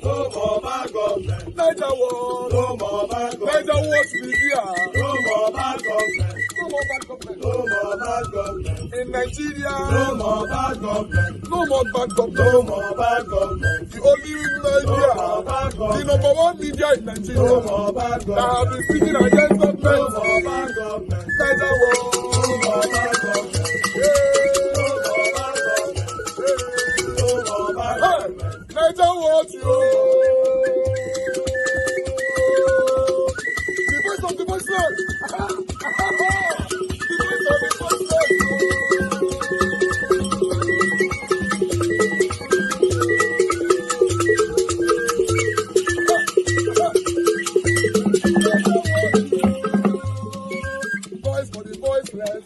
No more bad government. Niger Watch. No more bad government. Niger Watch media. No more bad government. No more bad government. No more bad government. In Nigeria. No more bad government. No more bad government. No more bad government. The only media. No more bad government. The number one media in Nigeria. No more bad government. That have been speaking against government. No more bad government. Niger Watch. No more bad government. Niger Watch, yo. The voice of the voiceless. The voice of the voiceless. Voice for the voiceless.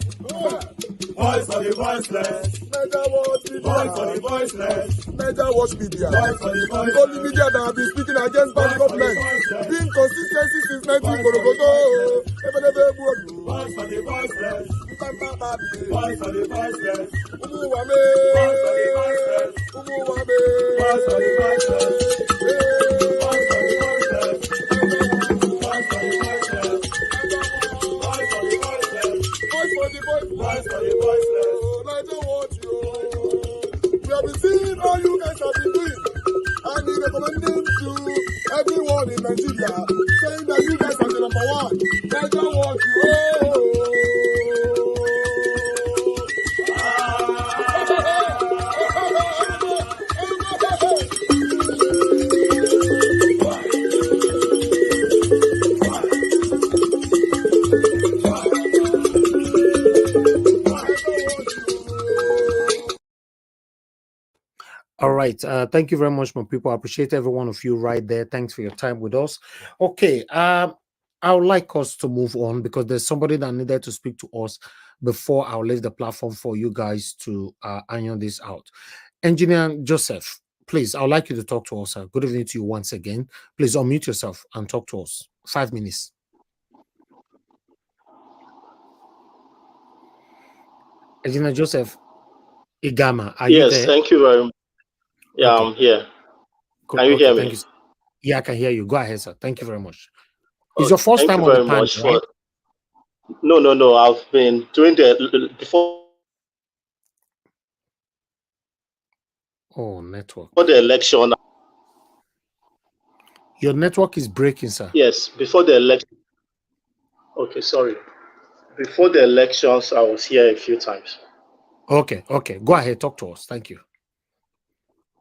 Voice for the voiceless. Niger Watch media. Voice for the voiceless. Niger Watch media. Voice for the The voiceless. only media that have been speaking against bad government. Being consistency since 1944. Voice for the voiceless. Voice for the voiceless. Umuwame. Voice for the voiceless. Umuwame. Voice for the voiceless. Voice for the voiceless. Voice for the voiceless. Voice for the voiceless. Voice for the voiceless. Voice for the voiceless. Niger Watch, yo. We have been seeing all you guys have been doing. And we recommending to everyone in Nigeria, saying that you guys are the number one. Niger Watch, yo. All right. Thank you very much, my people. I appreciate every one of you right there. Thanks for your time with us. Okay. I would like us to move on because there's somebody that needed to speak to us before I'll leave the platform for you guys to iron this out. Engineer Joseph, please, I would like you to talk to us. Good evening to you once again. Please unmute yourself and talk to us. 5 minutes. Engineer Joseph Igama, are you there? Yes, thank you very much. Yeah, Okay. I'm here. Cool. Can you hear Thank me? you. Yeah, I can hear you. Go ahead, sir. Thank you very much. It's Okay, your first thank time you on the very panel, much right? No. I've been doing the before Oh, network. the election. Your network is breaking, sir. Yes, before the election. Okay, sorry. Before the elections, I was here a few times. Okay. Go ahead. Talk to us. Thank you.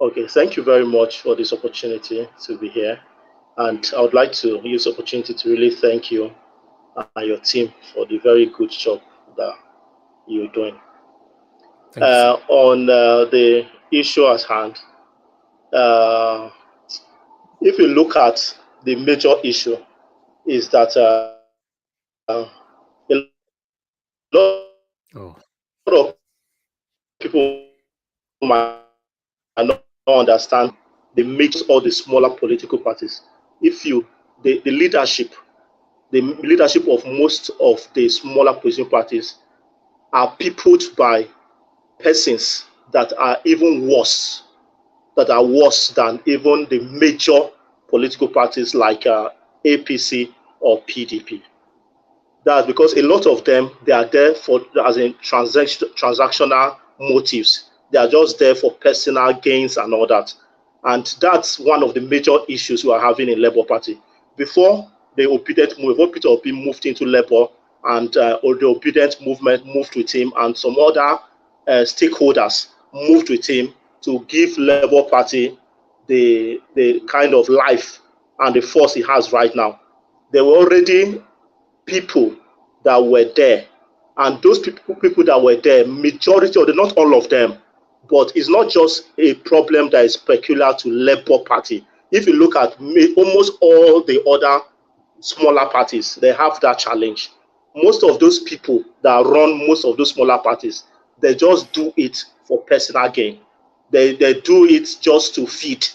Okay, thank you very much for this opportunity to be here. And I would like to use the opportunity to really thank you and your team for the very good job that you're doing. Thank you, sir. On the issue at hand, if you look at the major issue, is that a lot Oh, of people might not understand the mix of the smaller political parties. If you the leadership of most of the smaller political parties are peopled by persons that are even worse, that are worse than even the major political parties like APC or PDP. That's because a lot of them, they are there for as in transactional motives. They are just there for personal gains and all that. And that's one of the major issues we are having in Labour Party. Before the obedient movement, Peter Obi moved into Labour, and or the obedient movement moved with him, and some other stakeholders moved with him to give Labour Party the kind of life and the force it has right now. There were already people that were there, and those people that were there, majority of them, not all of them, but it's not just a problem that is peculiar to Labour Party. If you look at almost all the other smaller parties, they have that challenge. Most of those people that run most of those smaller parties, they just do it for personal gain. They do it just to feed.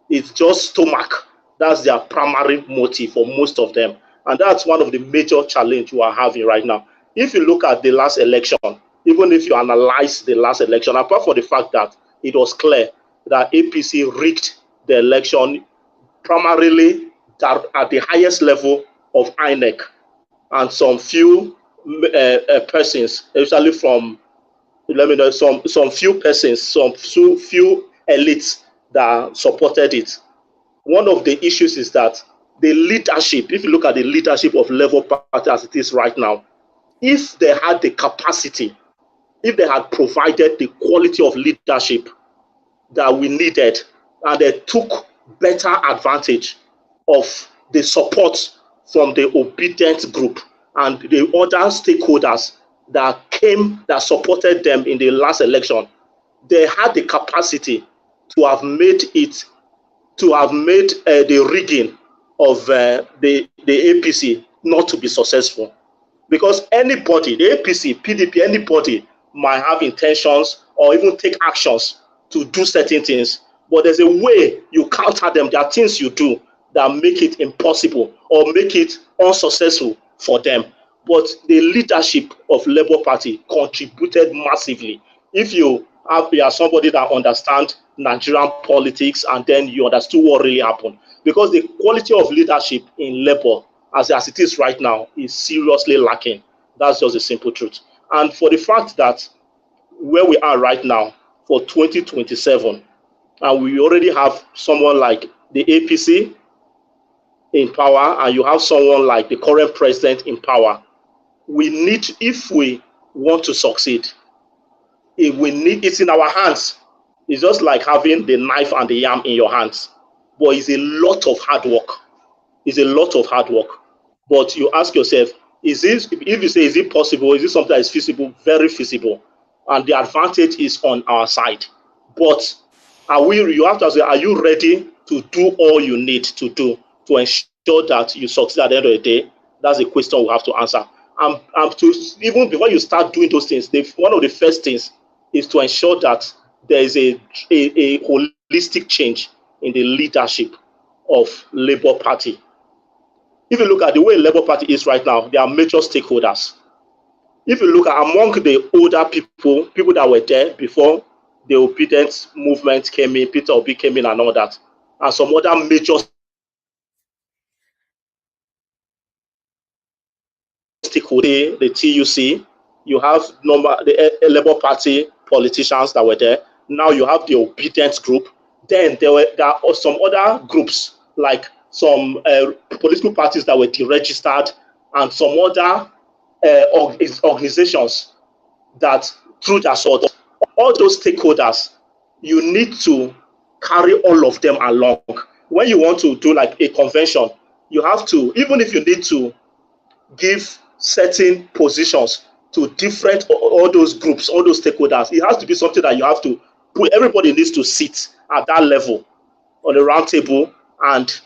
It's just stomach. That's their primary motive for most of them. And that's one of the major challenges we are having right now. If you look at the last election, even if you analyze the last election, apart from the fact that it was clear that APC rigged the election primarily that at the highest level of INEC, and some few persons, especially from, let me know, some few persons, some few elites that supported it. One of the issues is that the leadership, if you look at the leadership of Labour Party as it is right now, if they had the capacity, if they had provided the quality of leadership that we needed, and they took better advantage of the support from the obedient group and the other stakeholders that supported them in the last election, they had the capacity to have made the rigging of the APC not to be successful. Because anybody, the APC, PDP, anybody might have intentions or even take actions to do certain things, but there's a way you counter them. There are things you do that make it impossible or make it unsuccessful for them. But the leadership of Labour Party contributed massively. If you are somebody that understands Nigerian politics, and then you understood what really happened, because the quality of leadership in Labour as it is right now is seriously lacking. That's just the simple truth. And for the fact that where we are right now for 2027, and we already have someone like the APC in power, and you have someone like the current president in power, we need, if we want to succeed, it's in our hands. It's just like having the knife and the yam in your hands, but it's a lot of hard work. It's a lot of hard work. But you ask yourself, if you say, is it possible? Is it something that is feasible? Very feasible. And the advantage is on our side. But you have to ask, are you ready to do all you need to do to ensure that you succeed at the end of the day? That's a question we have to answer. And even before you start doing those things, one of the first things is to ensure that there is a holistic change in the leadership of Labour Party. If you look at the way Labour Party is right now, there are major stakeholders. If you look at among the older people that were there before the obedience movement came in, Peter Obi came in and all that, and some other major stakeholders, the TUC, you have the Labour Party politicians that were there. Now you have the obedience group. Then there are some other groups, like some political parties that were deregistered, and some other organizations that through their sort of, all those stakeholders, you need to carry all of them along. When you want to do like a convention, you have to, even if you need to give certain positions to different, all those groups, all those stakeholders, it has to be something that you have to put, everybody needs to sit at that level on the round table and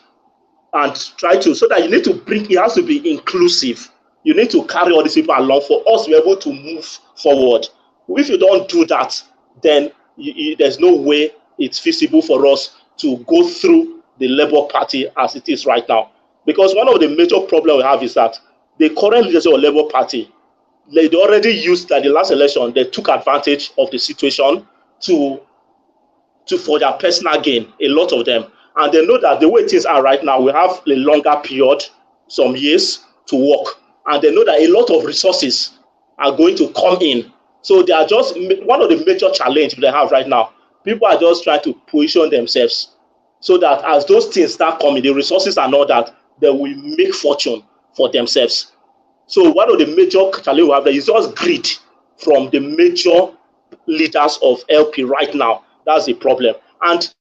try to, so that you need to bring, it has to be inclusive. You need to carry all these people along for us to be able to move forward. If you don't do that, then there's no way it's feasible for us to go through the Labour Party as it is right now. Because one of the major problems we have is that the current leadership of Labour Party, they already used that the last election, they took advantage of the situation for their personal gain, a lot of them. And they know that the way things are right now, we have a longer period, some years to work. And they know that a lot of resources are going to come in. So they are just, one of the major challenges they have right now, people are just trying to position themselves so that as those things start coming, the resources and all that, they will make fortune for themselves. So one of the major challenges we have there is just greed from the major leaders of LP right now. That's the problem. And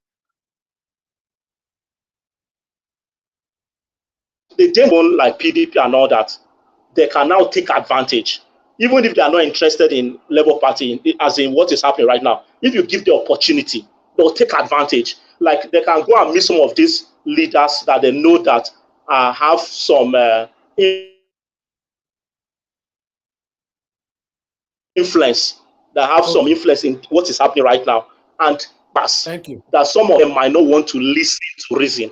they don't like PDP and all that. They can now take advantage. Even if they are not interested in Labour Party, as in what is happening right now, if you give the opportunity, they'll take advantage. Like they can go and meet some of these leaders that they know that have some influence, that have some influence in what is happening right now, and pass. Thank you. That some of them might not want to listen to reason.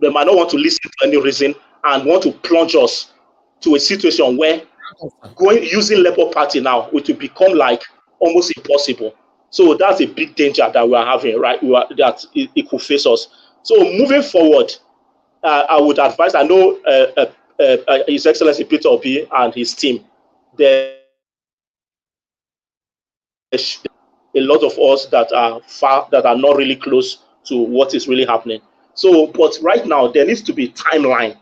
They might not want to listen to any reason and want to plunge us to a situation where using Labour Party now, it will become like almost impossible. So that's a big danger that we are having, right? That it could face us. So moving forward, I would advise. I know His Excellency Peter Obi and his team. There a lot of us that are far, that are not really close to what is really happening. So, but right now there needs to be timeline.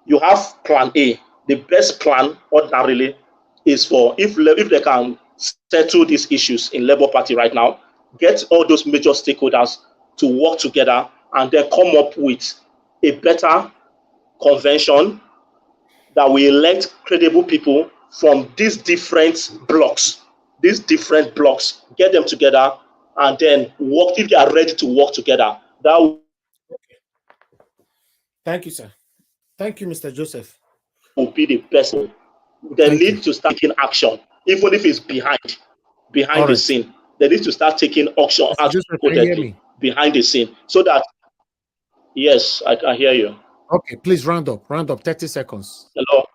You have plan A. The best plan ordinarily is for, if they can settle these issues in Labour Party right now, get all those major stakeholders to work together and then come up with a better convention that will elect credible people from these different blocks. Get them together and then work. If they are ready to work together, that Thank you, sir. Thank you, Mr. Joseph. will be the best. They Thank you. need to start taking action, even if it's behind All the right. scene. They need to start taking action Mr. Joseph, can you hear me? behind the scene, so that yes, I can hear you. Okay, please round up. 30 seconds. Hello.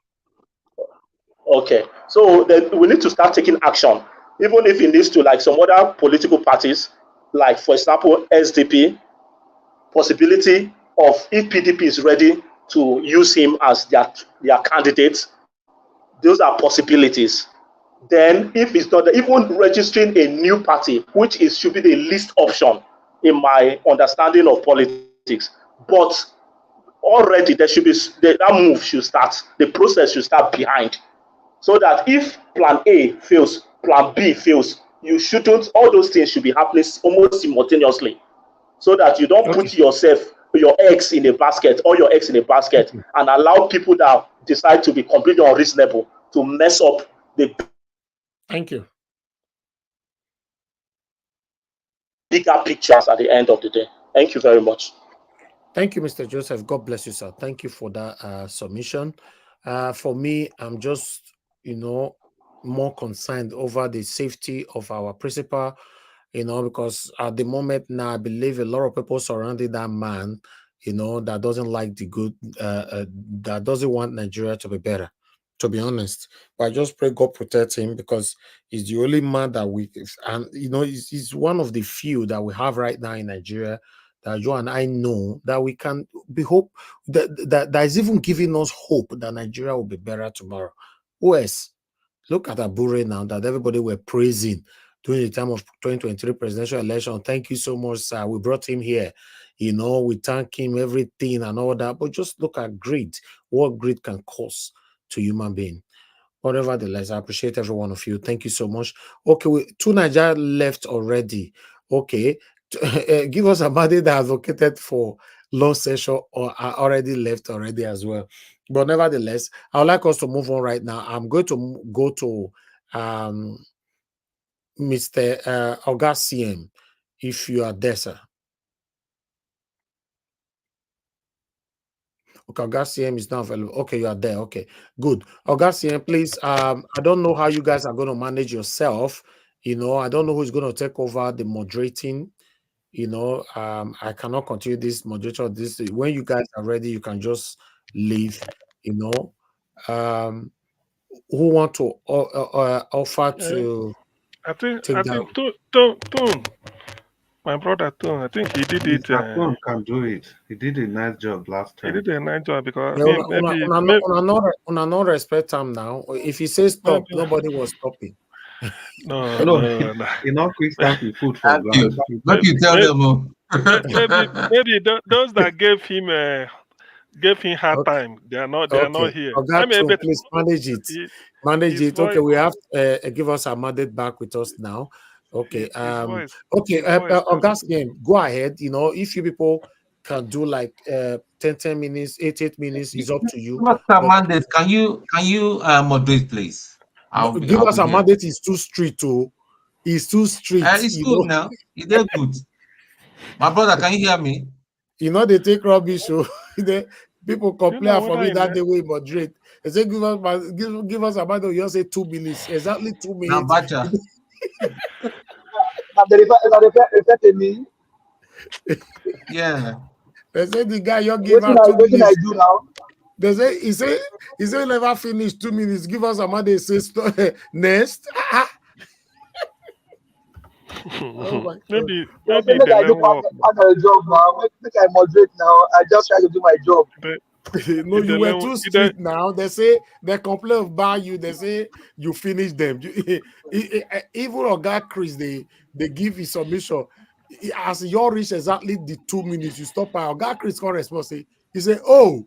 Okay, so then we need to start taking action, even if it needs to, like some other political parties, like for example SDP, possibility of, if PDP is ready to use him as their candidate, those are possibilities. Then if it's not, even registering a new party, which is should be the least option in my understanding of politics. But already there should be, that move should start, the process should start behind, so that if plan A fails, plan B fails, you shouldn't, all those things should be happening almost simultaneously, so that you don't put your eggs in a basket, all your eggs in a basket, and allow people that decide to be completely unreasonable to mess up the Thank you. bigger pictures at the end of the day. Thank you very much. Thank you, Mr. Joseph. God bless you, sir. Thank you for that submission. For me, I'm just, more concerned over the safety of our principal, because at the moment now, I believe a lot of people surrounding that man, that doesn't like the good, that doesn't want Nigeria to be better, to be honest. But I just pray God protect him, because he's the only man that and he's one of the few that we have right now in Nigeria that you and I know that we can be hope that is even giving us hope that Nigeria will be better tomorrow. Who else? Look at Abure now, that everybody were praising during the time of 2023 presidential election. Thank you so much, sir. We brought him here. We thank him, everything and all that. But just look at greed, what greed can cause to human being. But nevertheless, I appreciate every one of you. Thank you so much. Okay, 2 Nigeria left already. Okay, give us a body that advocated for long session or are already left already as well. But nevertheless, I would like us to move on right now. I'm going to go to Mr. August CM, if you are there, sir. Okay, August CM is not available. Okay, you are there. Okay, good. August CM, please. I don't know how you guys are going to manage yourself. I don't know who's going to take over the moderating. I cannot continue this moderator. This, when you guys are ready, you can just leave. Who want to offer to? I think Tone, my brother Tone, I think he did it. Mr. Tone can do it. He did a nice job last He time. did a nice job, because yeah, una not respect him now. If he says stop, nobody will stop him. No. Enough quick stamp you food for ground. Let you tell them. Maybe those that gave him hard time, they are not here. Please manage it. Manage it. Okay, we have give us our mandate back with us now. Okay. August game, go ahead. If you people can do like 10 minutes, 8 minutes, is up to you. Give us a mandate. Can you moderate, please? Give us a mandate. Is too strict too. It's too strict. It's good now. It's good. My brother, can you hear me? They take rubbish. So people complain for me that they will moderate. They say give us a mandate. You say 2 minutes. Exactly 2 minutes. Yeah. They say the guy you give out 2 minutes. I do now? They say he say never finish 2 minutes. Give us a mandate. Say next. Oh my God. maybe They say maybe make they I do learn work. part of the job now. Make I moderate now. I just try to do my job. They, No, they you were learn too either. strict now. They say they complain about you. They say you finish them. Even Oga Chris, they give you submission. As you reach exactly the 2 minutes, you stop by. Oga Chris can't respond. He say, oh,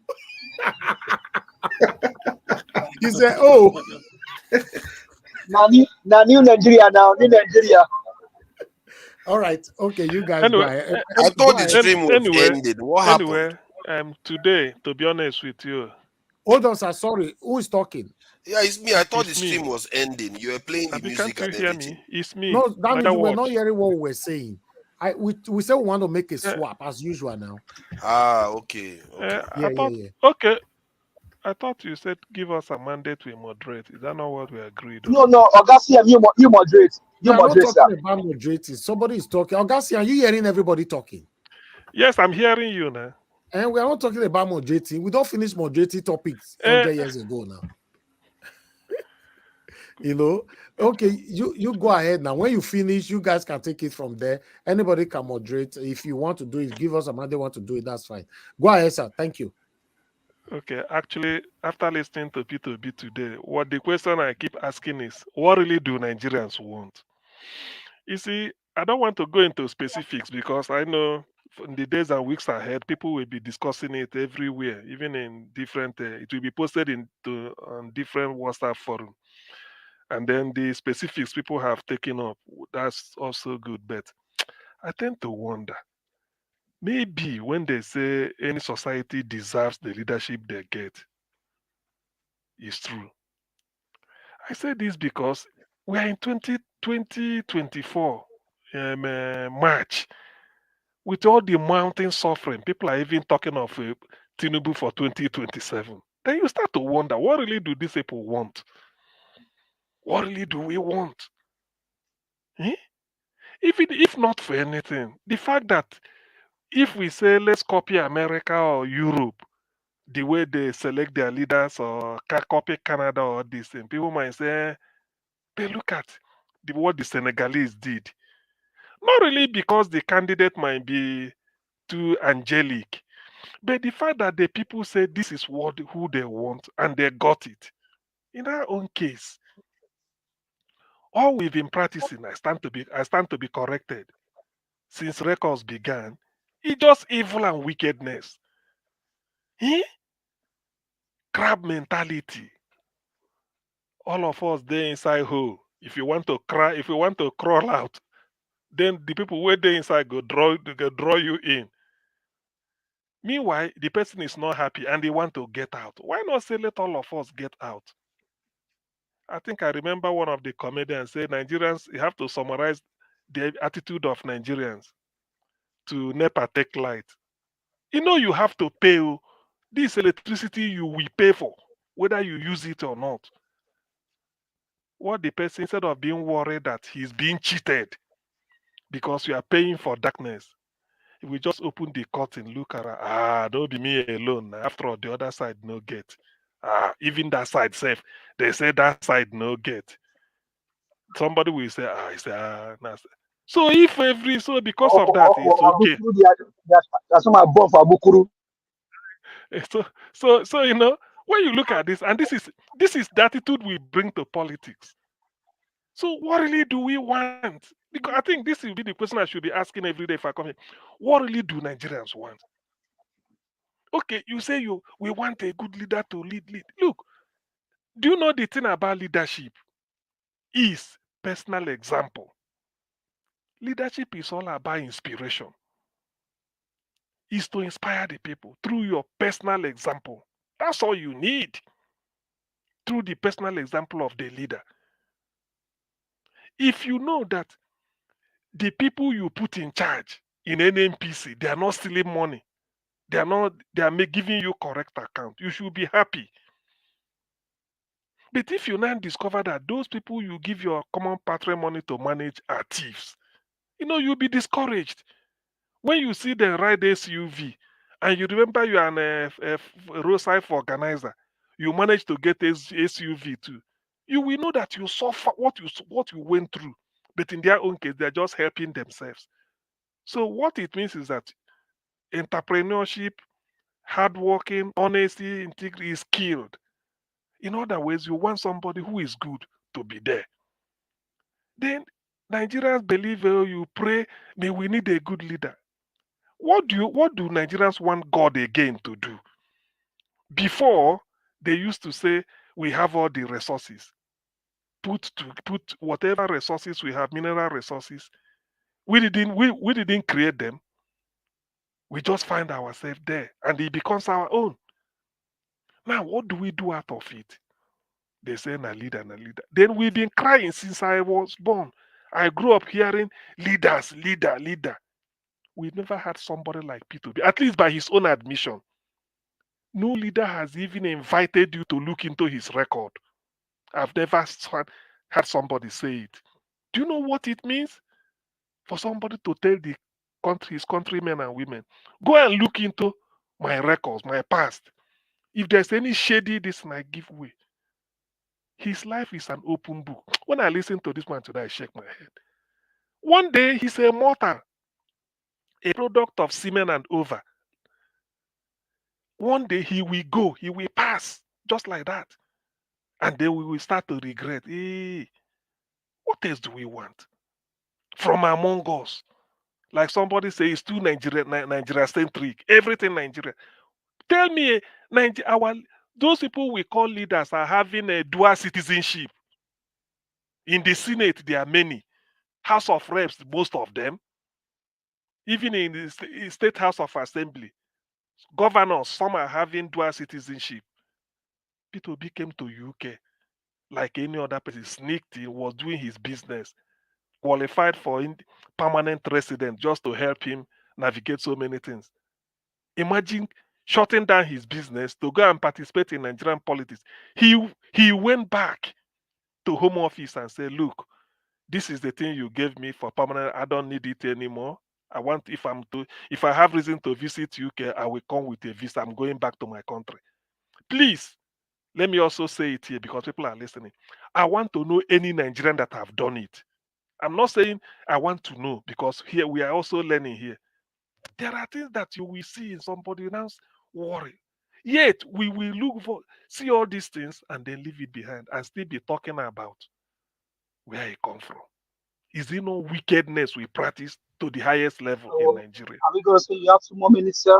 he said, oh, Now new Nigeria now, new Nigeria. all right, okay, you guys go Anyway, ahead. I Go thought the ahead. stream was anyway, ended. What happened? today, to be honest with you, Hold on, sir. Sorry, who is talking? Yeah, it's me. I thought the it's me. stream was ending. You were playing the Abi, can't music you and hear everything. me? It's me. No, that means Matter you were what. not hearing what we were saying. We said we want to make a Uh, swap as usual now. Ah, okay, okay. Yeah, I yeah, thought, yeah. okay, I thought you said give us a mandate to moderate. Is that not what we agreed on? No, Augustin, you moderate. We You are not moderate, sir. talking about moderating. Somebody is talking. Augustin, are you hearing everybody talking? Yes, I'm hearing you now. And we are not talking about moderating. We don't finish moderating topics Uh, 100 years ago now. You know, okay, you go ahead now. When you finish, you guys can take it from there. Anybody can moderate. If you want to do it, give us a man. They want to do it. That's fine. Go ahead, sir. Thank you. okay, actually, after listening to P2B today, what the question I keep asking is, what really do Nigerians want? You see, I don't want to go into specifics because I know in the days and weeks ahead, people will be discussing it everywhere, even in different. It will be posted on different WhatsApp forums, and then the specifics people have taken up. That's also good, but I tend to wonder. Maybe when they say any society deserves the leadership they get, it's true. I say this because we are in 2024 March. With all the mountain suffering, people are even talking of Tinubu for 2027. Then you start to wonder, what really do these people want? What really do we want? Eh? If not for anything, the fact that if we say let's copy America or Europe, the way they select their leaders or copy Canada or this thing, people might say, they look at what the Senegalese did. Not really because the candidate might be too angelic, but the fact that the people say this is who they want and they got it. In our own case, all we've been practicing, I stand to be corrected since records began, it's just evil and wickedness. Eh? Crab mentality. All of us there inside hole. If you want to cry, if you want to crawl out, then the people where they inside go draw you in. Meanwhile, the person is not happy and they want to get out. Why not say let all of us get out? I think I remember one of the comedians say Nigerians, you have to summarize the attitude of Nigerians to NEPA take light. You know you have to pay. This electricity you will pay for, whether you use it or not. What the person, instead of being worried that he's being cheated because you are paying for darkness, if we just open the curtain, look around, don't be me alone. After all, the other side no get. Even that side safe. They say that side no get. Somebody will say, I say, nah. So if so because of that, it's okay. Abukuru, there's some are born for Abukuru. So when you look at this, and this is the attitude we bring to politics. So what really do we want? Because I think this will be the question I should be asking every day if I come here. What really do Nigerians want? Okay, you say we want a good leader to lead. Look, do you know the thing about leadership is personal example. Leadership is all about inspiration. Is to inspire the people through your personal example. That's all you need. Through the personal example of the leader. If you know that the people you put in charge in NNPC, they are not stealing money. They are giving you correct account. You should be happy. But if you now discover that those people you give your common patrimony to manage are thieves, you'll be discouraged. When you see them ride SUV and you remember you are a roadside organizer, you manage to get SUV too, you will know that you suffer what you went through But in their own case, they're just helping themselves. So what it means is that entrepreneurship, hardworking, honesty, integrity is killed. In other ways, you want somebody who is good to be there. Then Nigerians believe, oh, you pray, may we need a good leader. What do Nigerians want God again to do? Before, they used to say we have all the resources. Put whatever resources we have, mineral resources. We didn't create them. We just find ourselves there and it becomes our own. Now what do we do out of it? They say na leader, na leader. Then we've been crying since I was born. I grew up hearing leaders, leader, leader. We've never had somebody like P2B, at least by his own admission. No leader has even invited you to look into his record. I've never had somebody say it. Do you know what it means for somebody to tell his countrymen and women, go and look into my records, my past. If there's any shady this might give way. His life is an open book. When I listen to this man today, I shake my head. One day he's a mortal, a product of semen and ova. One day he will go, he will pass, just like that. And then we will start to regret. Hey, what else do we want from among us? Like somebody says, it's too Nigeria centric. Everything Nigeria. Tell me, those people we call leaders are having a dual citizenship. In the Senate, there are many. House of Reps, most of them. Even in the State House of Assembly, governors, some are having dual citizenship. P2B came to UK like any other person, sneaked in, was doing his business, qualified for permanent resident just to help him navigate so many things. Imagine shutting down his business to go and participate in Nigerian politics. He went back to Home Office and said, look, this is the thing you gave me for permanent. I don't need it anymore. I want if I have reason to visit UK, I will come with a visa. I'm going back to my country. Please, let me also say it here because people are listening. I want to know any Nigerian that have done it. I'm not saying I want to know because here we are also learning here. There are things that you will see in somebody else worry. Yet we will see all these things and then leave it behind and still be talking about where it come from. Is it no wickedness we practice to the highest level in So, Nigeria? are we going to say you have 2 more minutes, sir?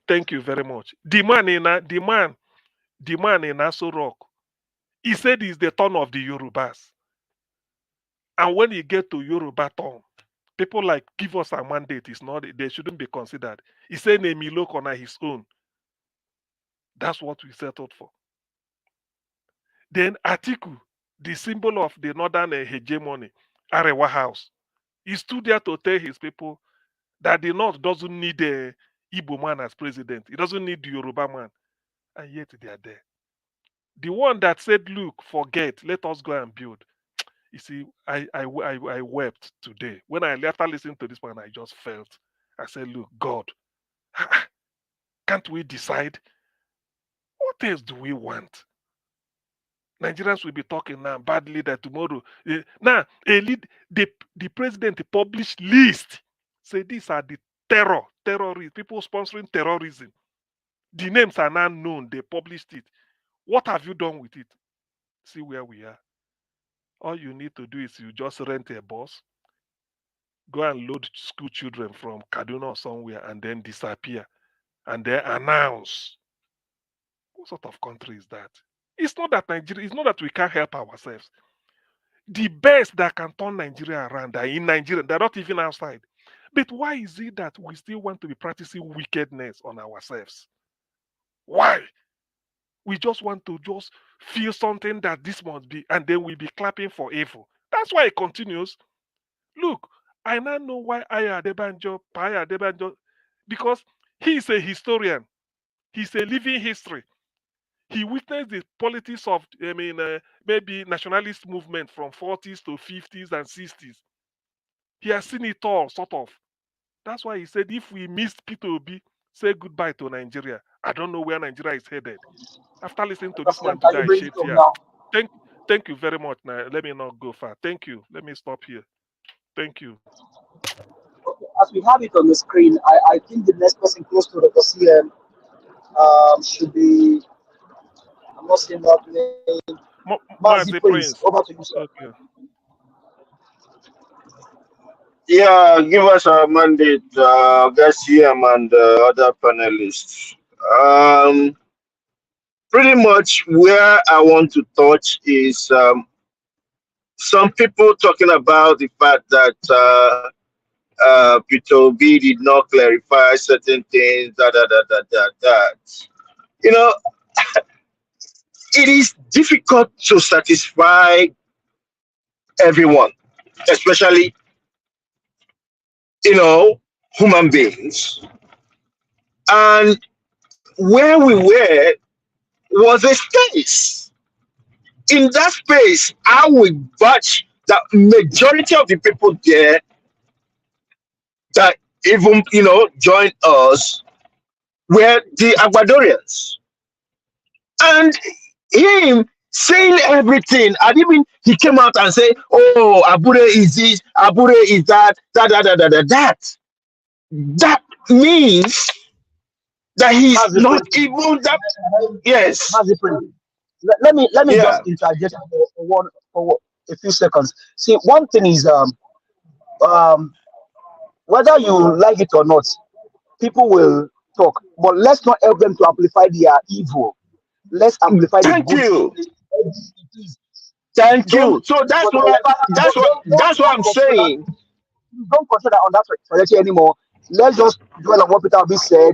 Thank you very much. The man in Aso Rock, he said it's the turn of the Yorubas. And when you get to Yoruba turn, people like give us a mandate. It's not they shouldn't be considered. He said Emiloko on his own. That's what we settled for. Then Atiku, the symbol of the northern hegemony, Arewa House, he stood there to tell his people that the North doesn't need a Igbo man as president. It doesn't need the Yoruba man. And yet they are there. The one that said, look, forget, let us go and build. You see, I wept today. When after listening to this man, I just felt, I said, look, God, can't we decide? What else do we want? Nigerians will be talking now badly that tomorrow. Now, the president published list. Say these are the terrorists, people sponsoring terrorism. The names are now known. They published it. What have you done with it? See where we are. All you need to do is you just rent a bus, go and load school children from Kaduna or somewhere, and then disappear, and then announce. What sort of country is that? It's not that Nigeria. It's not that we can't help ourselves. The best that can turn Nigeria around are in Nigeria. They're not even outside. But why is it that we still want to be practicing wickedness on ourselves? Why? We just want to just feel something that this must be, and then we'll be clapping for evil. That's why it continues. Look, I now know why Aya Adebanjo, because he is a historian. He's a living history. He witnessed the politics of, maybe nationalist movement from 40s to 50s and 60s. He has seen it all, sort of. That's why he said, if we missed P2B, say goodbye to Nigeria. I don't know where Nigeria is headed. After listening to this man President, can today, you I bring it shed home tears. now? Thank, thank you very much. Now, let me not go far. Thank you. Let me stop here. Thank you. As we have it on the screen, I think the next person close to the CM should be, I'm not saying that name, Mazi Mazi Prince. Prince. Over to you, sir. Okay. Yeah, give us a mandate, CM and other panelists. Pretty much where I want to touch is some people talking about the fact that Peter B did not clarify certain things, that. You know, it is difficult to satisfy everyone, especially, human beings. And where we were was a space. In that space, I would batch that majority of the people there that even, joined us were the Ecuadorians. And him saying everything, and even he came out and said, "Oh, Abure is this, Abure is that, that." That means that he's Mazi not Prince. even that. Yes. Mazi Prince. Let me Yeah. just interject for a few seconds. See, one thing is whether you like it or not, people will talk, but let's not help them to amplify their evil. Let's amplify the Thank good you. things it is. Thank Don't you. So that's consider what I'm saying. don't consider on that trajectory anymore. Let's just dwell on what Peter Obi said.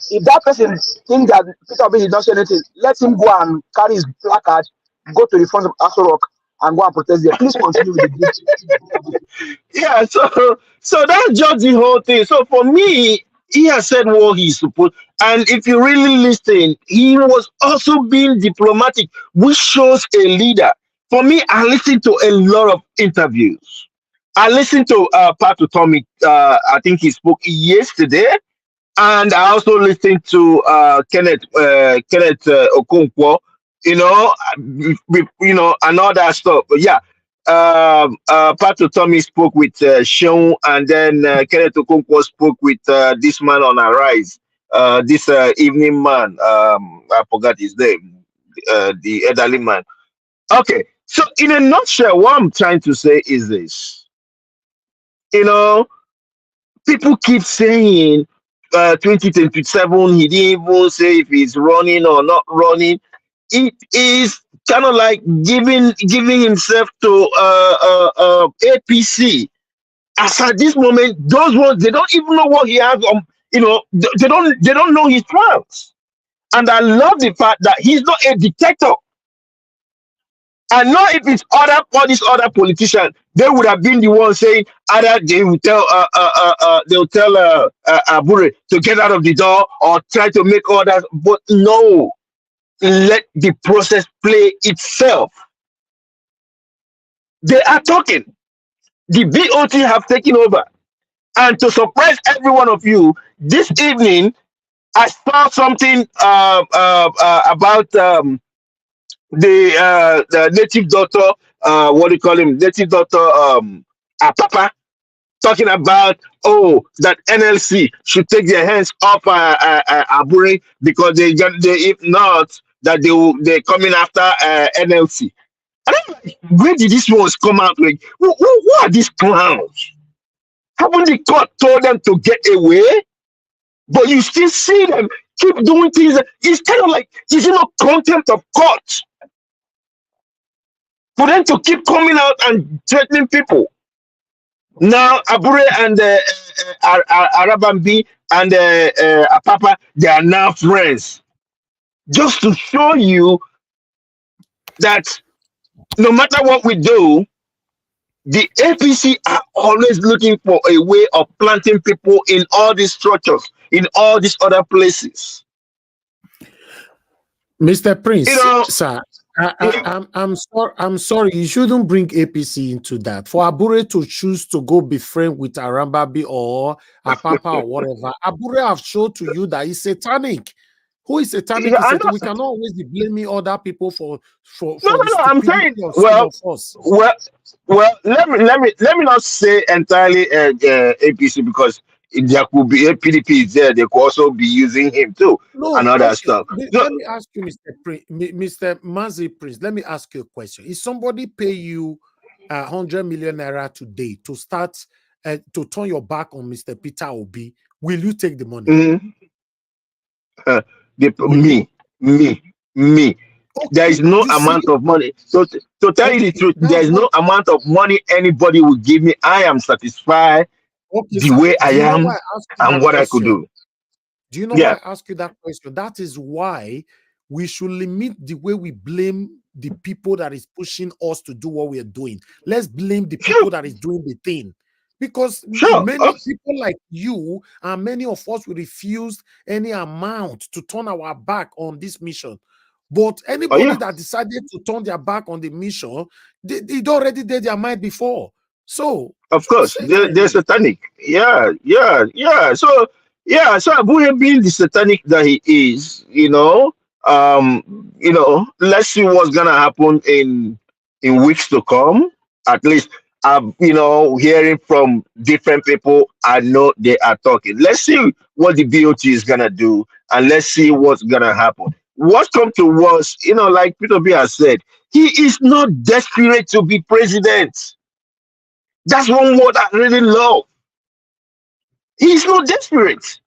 If that person thinks that Peter Obi did not say anything, let him go and carry his placard, go to the front of Aso Rock and go and protest there. Please continue with the good. Yeah, so that's just the whole thing. So for me, he has said what he's supposed, and if you really listen, he was also being diplomatic, which shows a leader. For me, I listened to a lot of interviews. I listened to Pat Tommy. I think he spoke yesterday, and I also listened to Kenneth Okonkwo. And all that stuff. But yeah, Pato Tommy spoke with Sean, and then Kenneth Okonkwo spoke with this man on Arise, this evening man. I forgot his name, the elderly man. Okay, so in a nutshell, what I'm trying to say is this: you know, people keep saying 2027. He didn't even say if he's running or not running. It is kind of like giving himself to APC. As at this moment, those ones, they don't even know what he has. They don't know his plans. And I love the fact that he's not a dictator. And not if it's all these other politicians, they would have been the ones saying either they will tell they'll tell Abure to get out of the door or try to make others. But no, let the process play itself. They are talking. The BOT have taken over. And to surprise every one of you, this evening I saw something about the native doctor, what do you call him? Native doctor Papa, talking about that NLC should take their hands off Abure because they if not that they're coming after NLC. And I'm like, where did these ones come out? Like, who are these clowns? Haven't the court told them to get away? But you still see them keep doing things. It's kind of like, is it not contempt of court for them to keep coming out and threatening people? Now, Abure and Arabambi and Apapa, they are now friends. Just to show you that no matter what we do, the APC are always looking for a way of planting people in all these structures, in all these other places. Mr. Prince, sir, I'm sorry. You shouldn't bring APC into that. For Abure to choose to go be friend with Arambabi or Apapa or whatever, Abure have shown to you that he's satanic. Who is satanic? Yeah, I know. We cannot always be blaming other people for No, the I'm saying, stupidity of some of us. let me not say entirely APC, because there could be a PDP is there. They could also be using him too and No, other okay. stuff. No, Let me ask you, Mr. Mazi Prince. Let me ask you a question. If somebody pay you 100 million naira today to start to turn your back on Mr. Peter Obi, will you take the money? mhm. Uh, Will you? me. There Okay, is no you see. amount of money. So to tell you the Okay, truth, there that's is what. no amount of money anybody will give me. I am satisfied Okay, the sir. way I Do you know why am I asked you and that what I could question? do. Do you know why Yeah, I ask you that question? That is why we should limit the way we blame the people that is pushing us to do what we are doing. Let's blame the sure, people that is doing the thing. Because sure. many people like you and many of us will refuse any amount to turn our back on this mission. But Oh anybody yeah. that decided to turn their back on the mission, they already did their mind before. So Of course, say their they're mind. satanic. Yeah. So Abuya being the satanic that he is, let's see what's gonna happen in weeks to come. At least I'm, hearing from different people. I know they are talking. Let's see what the BOT is gonna do, and let's see what's gonna happen. What come to worse, like Peter B has said, he is not desperate to be president. That's one word I really love. He's not desperate.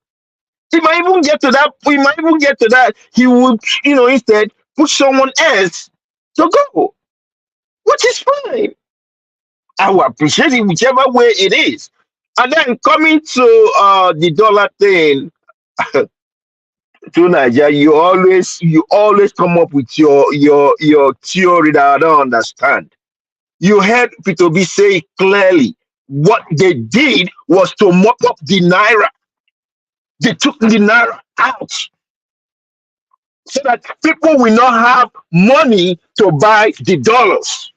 He might even get to that. We might even get to that. He would, instead put someone else to go, which is fine. I will appreciate it whichever way it is. And then coming to the dollar thing, to Nigeria, you always come up with your theory that I don't understand. You heard Peter B say clearly what they did was to mop up the naira. They took the naira out so that people will not have money to buy the dollars.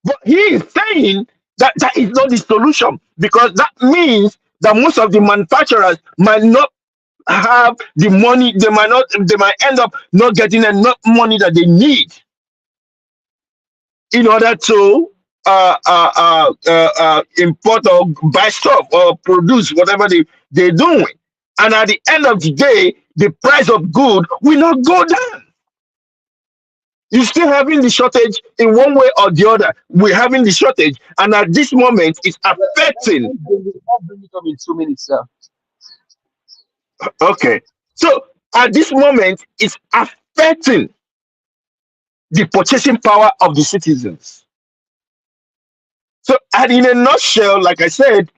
But he is saying that that is not the solution, because that means that most of the manufacturers might not have the money. They might end up not getting enough money that they need in order to import or buy stuff or produce whatever they're doing. And at the end of the day, the price of good will not go down. You're still having the shortage in one way or the other. We're having the shortage, and at this moment, it's affecting. Let's bring it up in 2 minutes, sir. Okay, so at this moment, it's affecting the purchasing power of the citizens. So, and in a nutshell, like I said,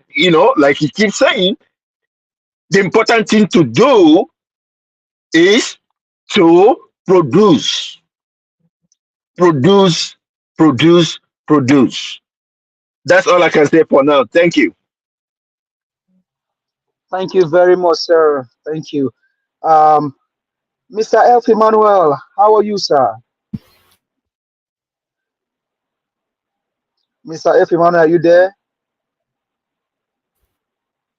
like he keeps saying, the important thing to do is to produce, produce, produce, produce. That's all I can say for now. Thank you. Thank you very much, sir. Thank you. Um, Mr. Elf Emmanuel, how are you, sir? Mr. Elf Emmanuel, are you there?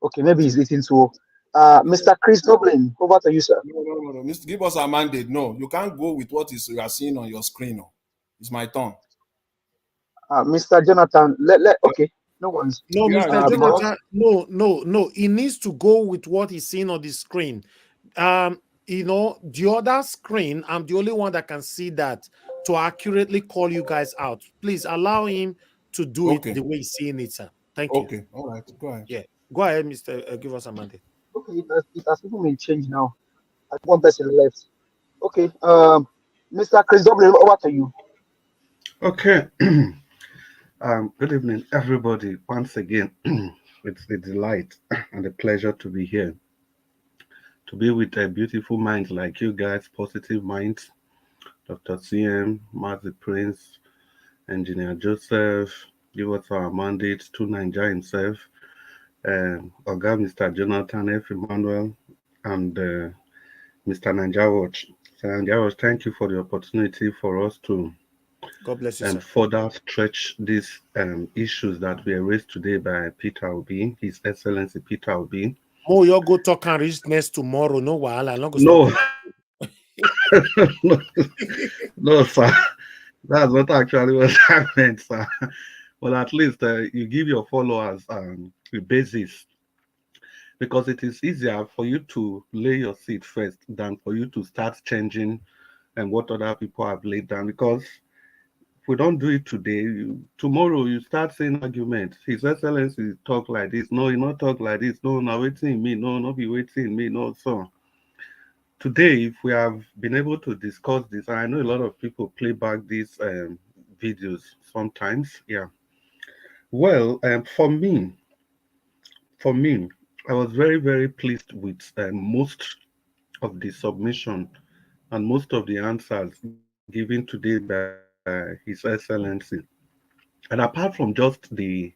Okay, maybe he's listening to Mr. Chris Dublin. Over to you, sir. No. Give us a mandate. No, you can't go with what is you are seeing on your screen. No. It's my turn. Mr. Jonathan, okay, no one's. No, Yeah, Mr. Because Jonathan, no. He needs to go with what he's seeing on the screen. The other screen, I'm the only one that can see that to accurately call you guys out. Please allow him to do it okay. the way he's seeing it, sir. Thank you. Okay. All right. Go ahead. Yeah. Go ahead, Mr. Give us a mandate. okay, it has even been changed now. I think one person left. Okay, Mr. Chris Dublin, over to you. Okay. Good evening, everybody. Once again, it's a delight and a pleasure to be here, to be with a beautiful minds like you guys, positive minds, Dr. CM, Mazi Prince, Engineer Joseph, give us our mandates to Nigeria himself, Oga Mr. Jonathan F. Emmanuel, and Mr. Nigeria Watch. So, Nigeria Watch, thank you for the opportunity for us to God bless you, and sir. further stretch these issues that were raised today by Peter Obi, His Excellency Peter Obi. Oh, you go talk and reach next tomorrow. No, while I'm not gonna stop No, you. no, no, sir. That's not actually what I meant, sir. But at least you give your followers a basis, because it is easier for you to lay your seed first than for you to start changing and what other people have laid down. Because if we don't do it today, tomorrow you start saying arguments. His Excellency talk like this. No, he not talk like this. No, now waiting me. No, not be waiting me. No, so today, if we have been able to discuss this, and I know a lot of people play back these videos sometimes. Yeah. Well, for me, I was very, very pleased with most of the submission and most of the answers given today by His Excellency. And apart from just the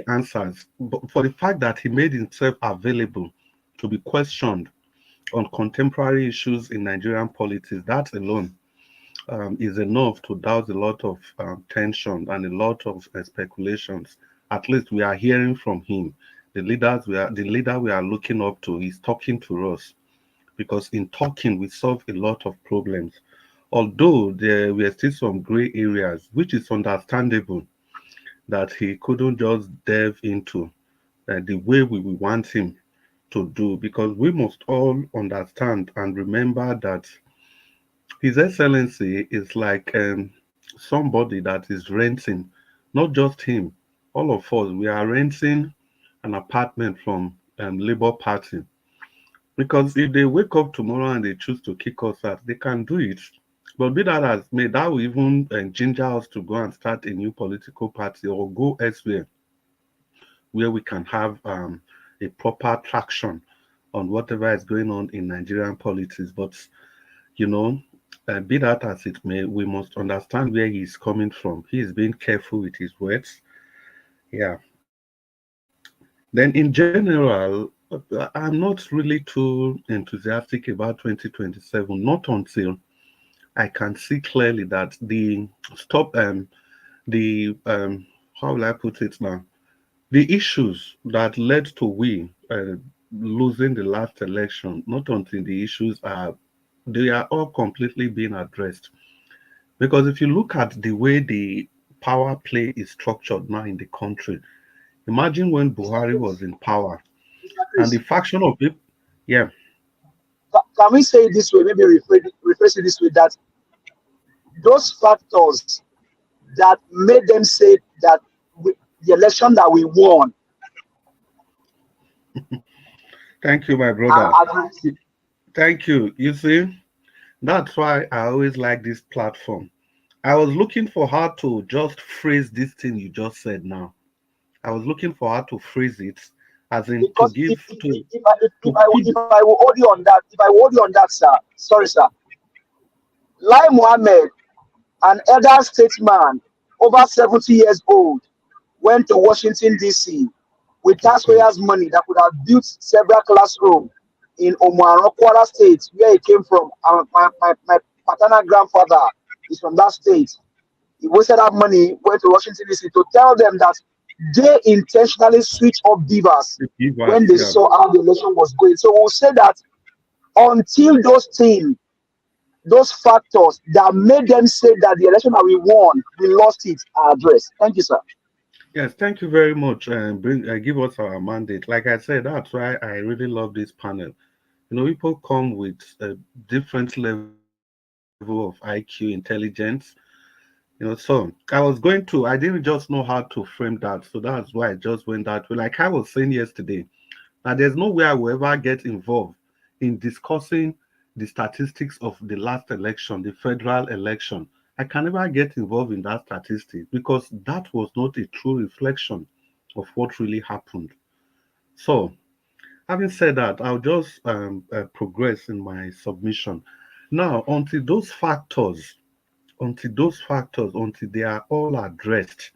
answers, but for the fact that he made himself available to be questioned on contemporary issues in Nigerian politics, that alone is enough to douse a lot of tension and a lot of speculations. At least we are hearing from him. The leader we are looking up to is talking to us, because in talking we solve a lot of problems. Although there were still some gray areas, which is understandable that he couldn't just delve into the way we want him to do, because we must all understand and remember that His Excellency is like somebody that is renting, not just him, all of us, we are renting an apartment from Labour Party. Because if they wake up tomorrow and they choose to kick us out, they can do it. But be that as may, that will even ginger us to go and start a new political party or go elsewhere where we can have a proper traction on whatever is going on in Nigerian politics. But you know, be that as it may, we must understand where he is coming from. He is being careful with his words. Yeah. Then, in general, I'm not really too enthusiastic about 2027, not until I can see clearly that the how will I put it now? The issues that led to we losing the last election, not until the issues are they are all completely being addressed. Because if you look at the way the power play is structured now in the country, imagine when Buhari was in power Mr. and the Chris, faction of people, yeah, can we say it this way? Maybe rephrase it this way, that those factors that made them say that the election that we won thank you, my are brother. addressed. Thank you. You see, that's why I always like this platform. I was looking for how to just phrase this thing you just said now. I was looking for how to phrase it, as in to Because give to put if I will hold you on that, if I will hold you on that, sir, sorry, sir. Lai Mohammed, an elder statesman, over 70 years old, went to Washington, D.C. with okay, taxpayers' money that could have built several classrooms in Omuaran, Kwara State, where he came from. My paternal grandfather is from that state. He wasted that money, went to Washington, D.C. to tell them that they intentionally switched off beavers to give us, when they yeah. saw how the election was going. So we'll say that until those things, those factors that made them say that the election that we won, we lost it, are addressed. Thank you, sir. Yes, thank you very much. Bring give us our mandate. Like I said, that's why I really love this panel. You know, people come with a different level of IQ, intelligence. So I was going to, I didn't just know how to frame that. So that's why I just went that way. Like I was saying yesterday, now there's no way I will ever get involved in discussing the statistics of the last election, the federal election. I can never get involved in that statistic because that was not a true reflection of what really happened. So, having said that, I'll just progress in my submission. Now, until they are all addressed,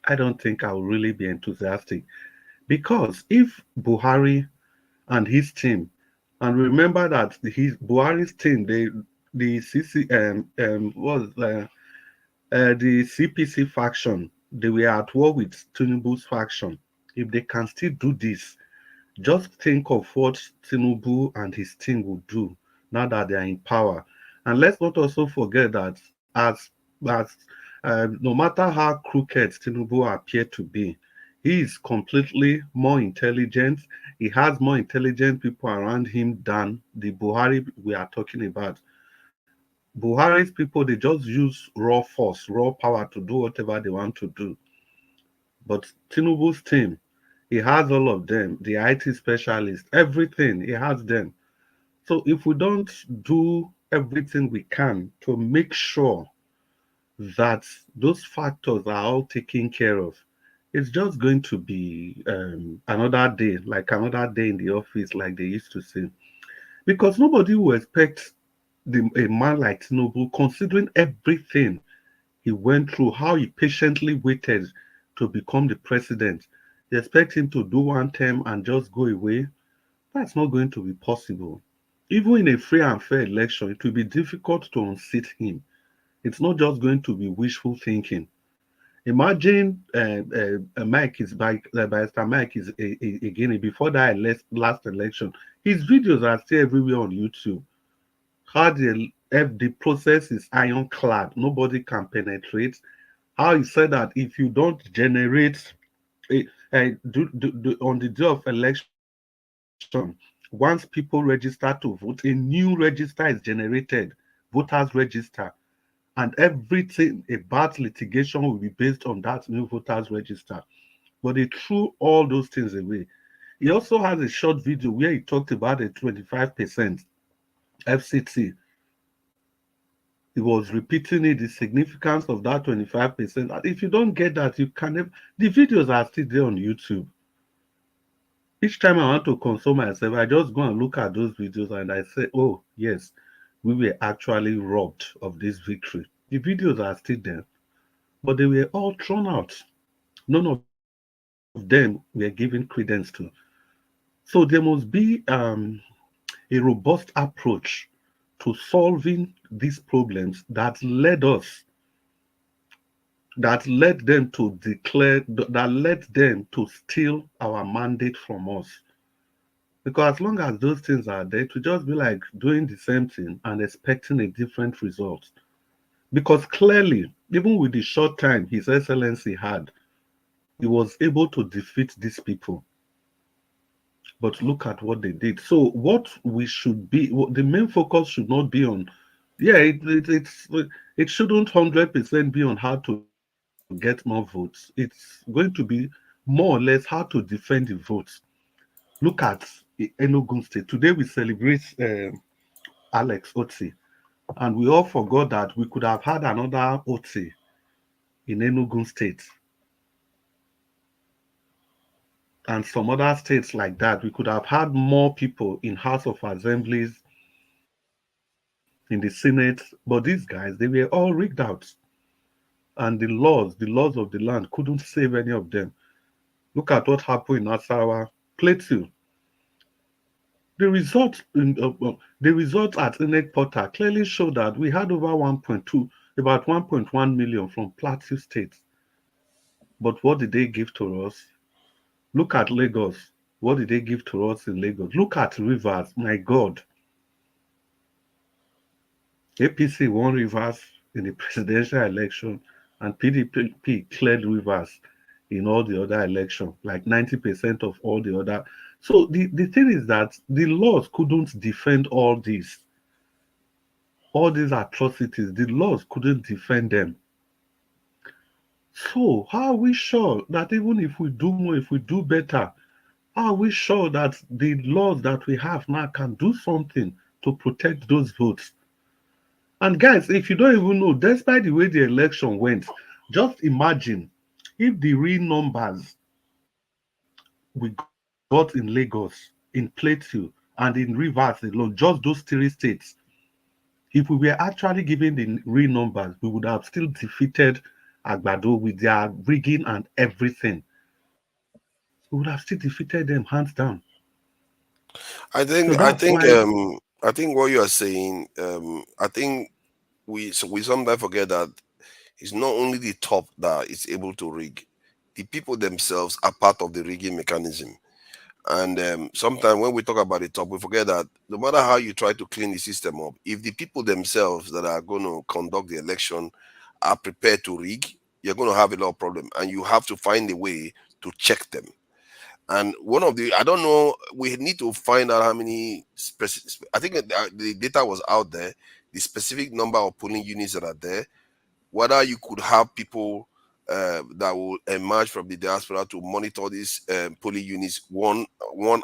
I don't think I'll really be enthusiastic. Because if Buhari and his team, and remember that his Buhari's team, the CC was the CPC faction, they were at war with Tinubu's faction. If they can still do this, Just think of what Tinubu and his team will do now that they are in power. And let's not also forget that as no matter how crooked Tinubu appear to be, he is completely more intelligent. He has more intelligent people around him than the Buhari we are talking about. Buhari's people, they just use raw force, raw power to do whatever they want to do. But Tinubu's team, he has all of them, the IT specialists, everything, he has them. So if we don't do everything we can to make sure that those factors are all taken care of, it's just going to be another day, like another day in the office, like they used to say. Because nobody will expect a man like Tinubu, considering everything he went through, how he patiently waited to become the president. They expect him to do one term and just go away. That's not going to be possible. Even in a free and fair election, it will be difficult to unseat him. It's not just going to be wishful thinking. Imagine Mike is Barrister Mike is again before that last election. His videos are still everywhere on YouTube. How the process is ironclad, nobody can penetrate. How he said that if you don't generate on the day of election, once people register to vote, a new register is generated, voters register, and everything about litigation will be based on that new voters register. But they threw all those things away. He also has a short video where he talked about a 25% FCT. He was repeating it, the significance of that 25%. And if you don't get that, you can never, the videos are still there on YouTube. Each time I want to console myself, I just go and look at those videos and I say, oh, yes, we were actually robbed of this victory. The videos are still there, but they were all thrown out. None of them were given credence to. So there must be a robust approach to solving these problems that led them to declare, that led them to steal our mandate from us. Because as long as those things are there, to just be like doing the same thing and expecting a different result. Because clearly, even with the short time His Excellency had, he was able to defeat these people. But look at what they did. So what we should be, the main focus should not be on, yeah, it shouldn't 100% be on how to get more votes. It's going to be more or less how to defend the votes. Look at Enugu State. Today we celebrate Alex Oti, and we all forgot that we could have had another Oti in Enugu State and some other states like that. We could have had more people in House of Assemblies, in the Senate, but these guys, they were all rigged out. And the laws of the land couldn't save any of them. Look at what happened in Nasarawa, Plateau. The results at INEC Portal clearly show that we had over 1.2, about 1.1 million from Plateau State. But what did they give to us? Look at Lagos. What did they give to us in Lagos? Look at Rivers. My God, APC won Rivers in the presidential election, and PDP cleared Rivers in all the other elections, like 90% of all the other. So the thing is that the laws couldn't defend all these atrocities. The laws couldn't defend them. So how are we sure that even if we do more, if we do better, how are we sure that the laws that we have now can do something to protect those votes? And guys, if you don't even know, despite the way the election went, just imagine if the real numbers we got in Lagos, in Plateau, and in Rivers alone, just those three states, if we were actually given the real numbers, we would have still defeated Agbado with their rigging and everything. We would have still defeated them hands down. I So think that's I why, think I think what you are saying, I think we sometimes forget that it's not only the top that is able to rig. The people themselves are part of the rigging mechanism. And sometimes when we talk about the top, we forget that no matter how you try to clean the system up, if the people themselves that are going to conduct the election are prepared to rig, you're going to have a lot of problem, and you have to find a way to check them. And one of the, I don't know, we need to find out how many. I think the data was out there, the specific number of polling units that are there, whether you could have people that will emerge from the diaspora to monitor these polling units one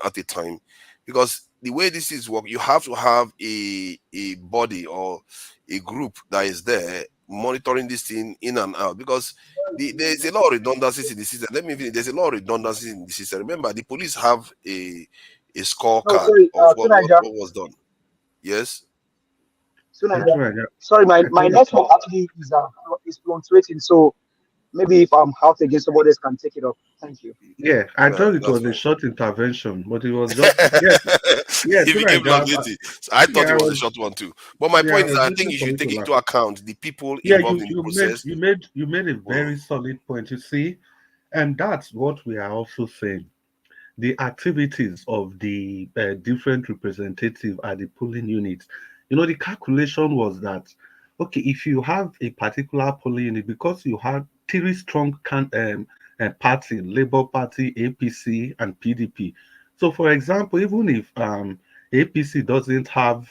at a time, because the way this is work, you have to have a body or a group that is there monitoring this thing in and out, because there's a lot of redundancies in the system. Let me finish. There's a lot of redundancies in the system. Remember, the police have a No, scorecard sorry, of Tunaja, what was done. Yes. Yeah, Tunaja. Tunanja. Sorry, I my think it's, network actually is fluctuating. So maybe if I'm out again, somebody else can take it up. Thank you. yeah, I Yeah, thought it that's was a fine. short intervention, but it was just yeah, yeah, It became Tunanja. longevity. So I thought Yeah, it I was a was short one too. But my yeah, I point is, was I think waiting you for should you to take laugh. into account the people Yeah, involved in the process. you made a Mm. very solid point. You see, and that's what we are also saying. The activities of the different representative at the polling units. The calculation was that okay, if you have a particular polling unit, because you have three strong party, Labour Party, APC, and PDP. So, for example, even if APC doesn't have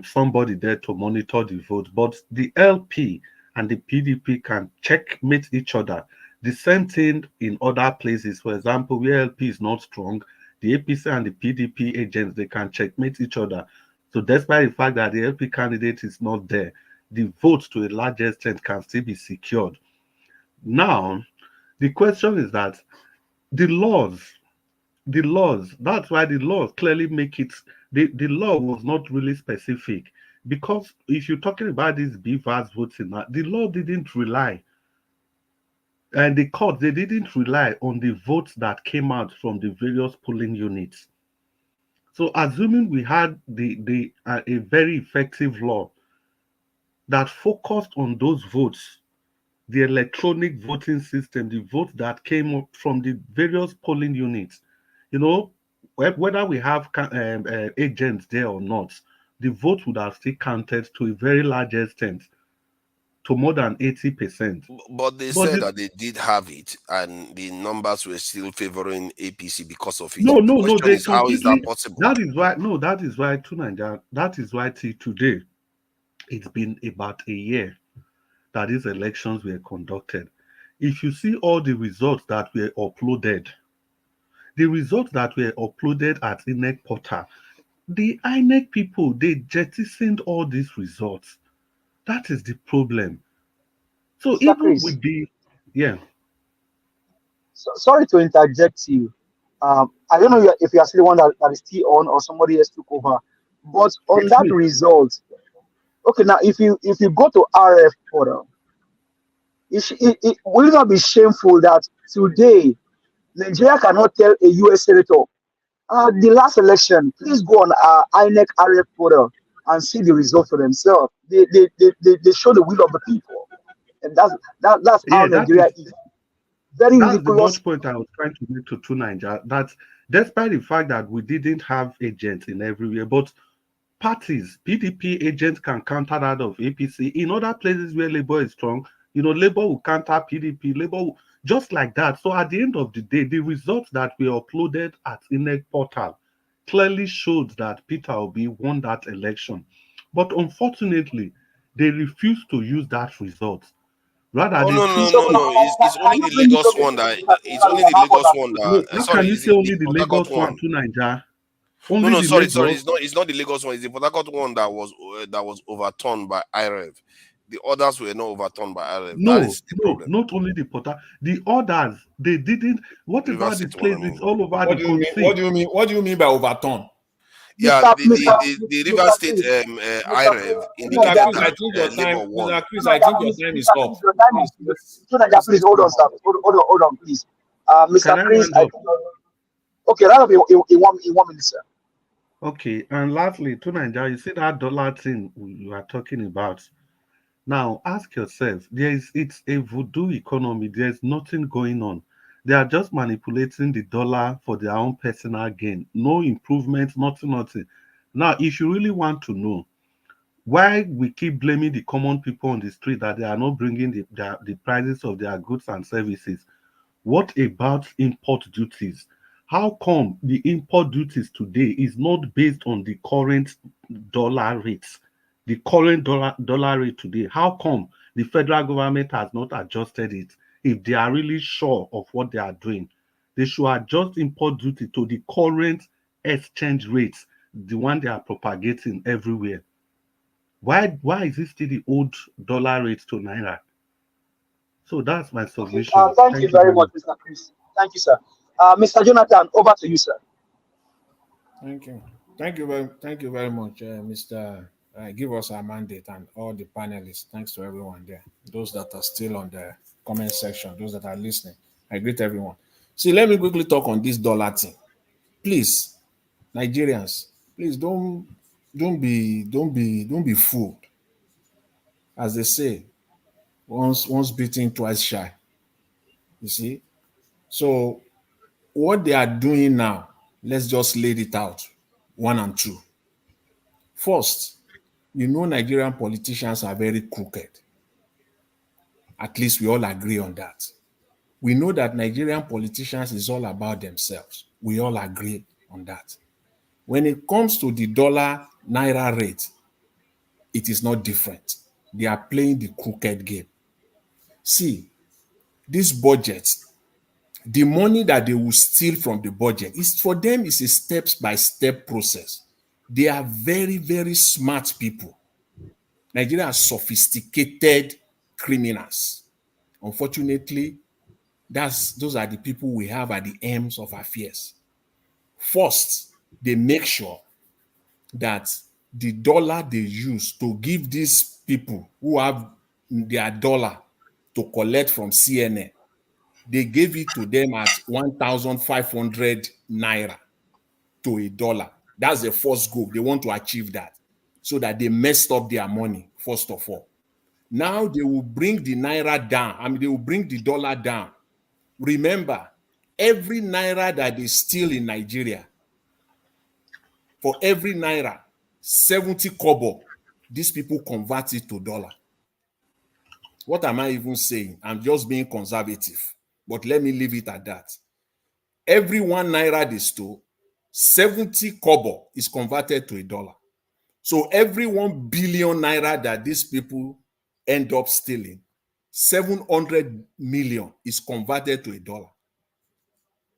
somebody there to monitor the vote, but the LP and the PDP can checkmate each other. The same thing in other places. For example, where LP is not strong, the APC and the PDP agents they can checkmate each other. So despite the fact that the LP candidate is not there, the vote to a large extent can still be secured. Now, the question is that the laws, that's why the laws clearly make it, the law was not really specific. Because if you're talking about these beavers voting, the law didn't rely and the court they didn't rely on the votes that came out from the various polling units. So assuming we had the a very effective law that focused on those votes, the electronic voting system, the votes that came up from the various polling units, you know, whether we have agents there or not, the vote would have still counted to a very large extent, to more than 80%. But they But said that they did have it, and the numbers were still favoring APC because of it. no, The no, no. question They is, how is that completely. possible? That is why. No, that is why to Nigeria. That is why till today, it's been about a year that these elections were conducted. If you see all the results that were uploaded, the results that were uploaded at INEC portal, the INEC people they jettisoned all these results. That is the problem. So Mr. even Chris, with the yeah, sorry to interject you. I don't know if you are still the one that is still on or somebody else took over. But on it's that me. result, okay, now if you go to RF portal, it will it not be shameful that today Nigeria cannot tell a US senator, the last election, please go on INEC RF portal and see the result for themselves. They show the will of the people. And that's how Yeah, Nigeria is. Very that's the ridiculous. much point I was trying to make to Nigeria. That despite the fact that we didn't have agents in everywhere, but parties, PDP agents can counter that of APC. In other places where Labour is strong, Labour will counter PDP, just like that. So at the end of the day, the results that were uploaded at INEC portal clearly showed that Peter Obi won that election. But unfortunately, they refused to use that result. Rather, Oh they no no took So no it. no! It's can only you the bring it Lagos up one again that so it's that we only the can have Lagos one No, that how sorry, can you is say the only the Port Harcourt Lagos one one. to Niger? No, Only no, the sorry. Lagos? It's not the Lagos one. It's the Port Harcourt one that was overturned by IREV. The others were not overturned by IREV. That No, is the no, problem. not only the Porter. The others, they didn't. What River about the State one, I places mean. all over What the do you mean? country? What do you mean by overturn? Yeah, the River Mr. State Chris, Mr. Chris, IREV Mr. indicated Chris, Tunaja, that I think your time, Labour won. Mr. Chris, I think your time is Mr. up. Chris, your time is. Please, Tunaja, please let's hold move on, on. sir. Hold on, please. Mr. Can I Chris, round up? okay, round up in 1 minute, sir. Okay, and lastly, to Nigeria, you see that dollar thing you are talking about. Now, ask yourself, it's a voodoo economy. There's nothing going on. They are just manipulating the dollar for their own personal gain. No improvement, nothing, nothing. Now, if you really want to know why we keep blaming the common people on the street that they are not bringing the prices of their goods and services, what about import duties? How come the import duties today is not based on the current dollar rates? The current dollar rate today. How come the federal government has not adjusted it? If they are really sure of what they are doing, they should adjust import duty to the current exchange rates, the one they are propagating everywhere. Why is it still the old dollar rate to naira? So that's my Okay. submission. Thank you Thank you very very much, much. Mr. Chris. Thank you, sir. Mr. Jonathan, over to you, sir. Thank you. Thank you very much, Mr. Give us our mandate and all the panelists. Thanks to everyone there. Those that are still on the comment section, those that are listening. I greet everyone. See, let me quickly talk on this dollar thing. Please, Nigerians, please don't be fooled. As they say, once beaten, twice shy. You see? So what they are doing now, let's just lay it out. One and two. First, Nigerian politicians are very crooked. At least we all agree on that. We know that Nigerian politicians is all about themselves. We all agree on that. When it comes to the dollar naira rate, it is not different. They are playing the crooked game. See, this budget, the money that they will steal from the budget, is for them is a step-by-step process. They are very, very smart people. Nigeria are sophisticated criminals. Unfortunately, those are the people we have at the ends of affairs. First, they make sure that the dollar they use to give these people who have their dollar to collect from CNN, they gave it to them at 1,500 naira to a dollar. That's the first goal. They want to achieve that so that they messed up their money, first of all. Now they will bring the naira down. They will bring the dollar down. Remember, every naira that they steal in Nigeria, for every naira, 70 kobo, these people convert it to dollar. What am I even saying? I'm just being conservative, but let me leave it at that. Every 1 naira they stole, 70 kobo is converted to a dollar. So every 1 billion naira that these people end up stealing, 700 million is converted to a dollar.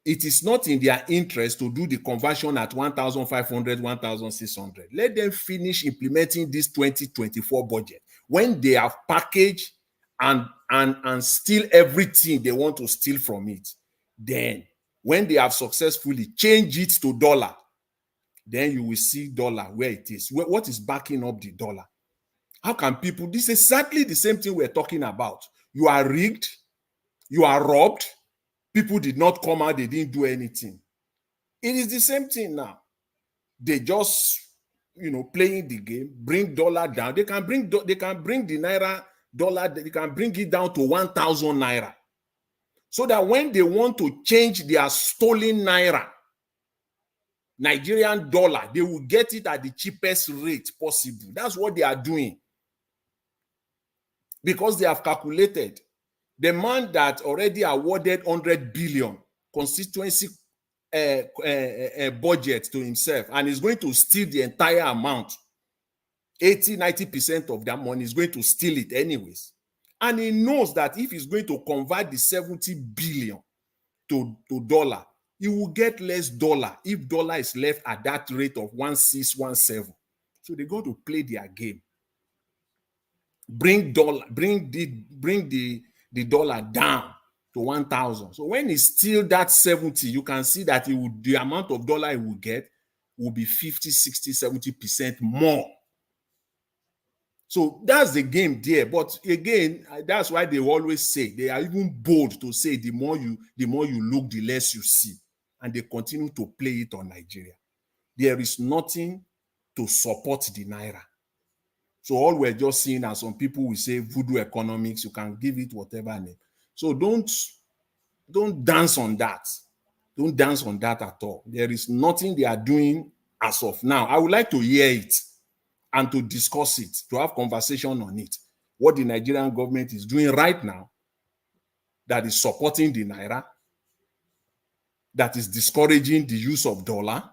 It is not in their interest to do the conversion at 1,500, 1,600. Let them finish implementing this 2024 budget. When they have packaged and steal everything they want to steal from it, then when they have successfully changed it to dollar, then you will see dollar where it is. What is backing up the dollar? How can people, this is exactly the same thing we're talking about. You are rigged, you are robbed, people did not come out, they didn't do anything. It is the same thing now. They just, playing the game, bring dollar down. They can bring the naira dollar, they can bring it down to 1,000 naira. So that when they want to change their stolen naira, Nigerian dollar, they will get it at the cheapest rate possible. That's what they are doing. Because they have calculated. The man that already awarded 100 billion constituency budget to himself and is going to steal the entire amount, 80-90% of that money is going to steal it anyways. And he knows that if he's going to convert the 70 billion to dollar, he will get less dollar if dollar is left at that rate of 1,617. So they're going to play their game. Bring the dollar down to 1,000. So when it's still that 70, you can see that the amount of dollar it will get will be 50, 60, 70% more. So that's the game there. But again, that's why they always say, they are even bold to say the more you look, the less you see. And they continue to play it on Nigeria. There is nothing to support the naira. So all we're just seeing, as some people will say, voodoo economics, you can give it whatever name. So don't Don't dance on that. Don't dance on that at all. There is nothing they are doing as of now. I would like to hear it and to discuss it, to have conversation on it. What the Nigerian government is doing right now that is supporting the Naira, that is discouraging the use of dollar.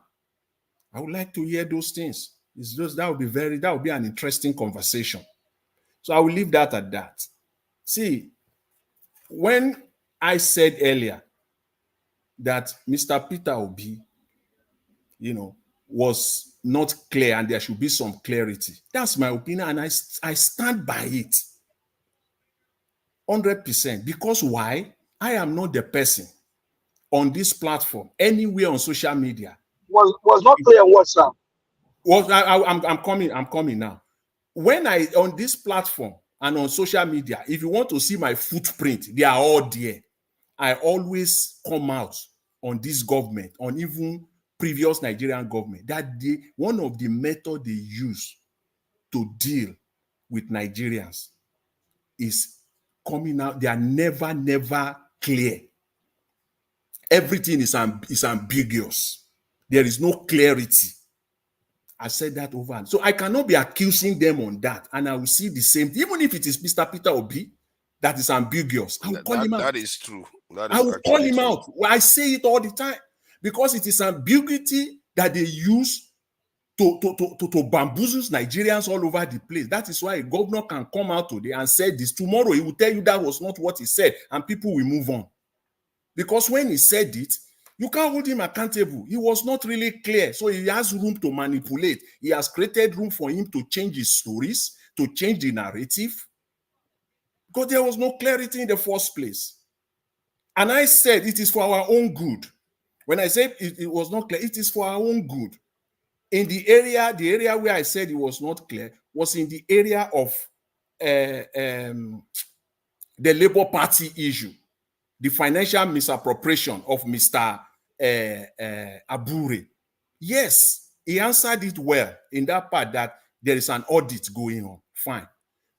I would like to hear those things. It's just that would be an interesting conversation. So I will leave that at that. See, when I said earlier that Mr. Peter Obi, was not clear and there should be some clarity, that's my opinion, and I stand by it 100%. Because why? I am not the person on this platform, anywhere on social media. Was not clear on what, sir? Well, I'm coming now. When I on this platform and on social media, if you want to see my footprint, they are all there. I always come out on this government, on even previous Nigerian government, that one of the methods they use to deal with Nigerians is coming out. They are never clear. Everything is ambiguous. There is no clarity. I said that over. And so I cannot be accusing them on that. And I will see the same, even if it is Mr. Peter Obi that is ambiguous. I will call him out. That is true. I will call him out. I say it all the time because it is ambiguity that they use to bamboozle Nigerians all over the place. That is why a governor can come out today and say this. Tomorrow he will tell you that was not what he said, and people will move on. Because when he said it, you can't hold him accountable. He was not really clear. So he has room to manipulate. He has created room for him to change his stories, to change the narrative. Because there was no clarity in the first place. And I said it is for our own good. When I said it was not clear, it is for our own good. In the area where I said it was not clear was in the area of the Labour Party issue, the financial misappropriation of Mr. Abure. Yes, he answered it well in that part that there is an audit going on. Fine.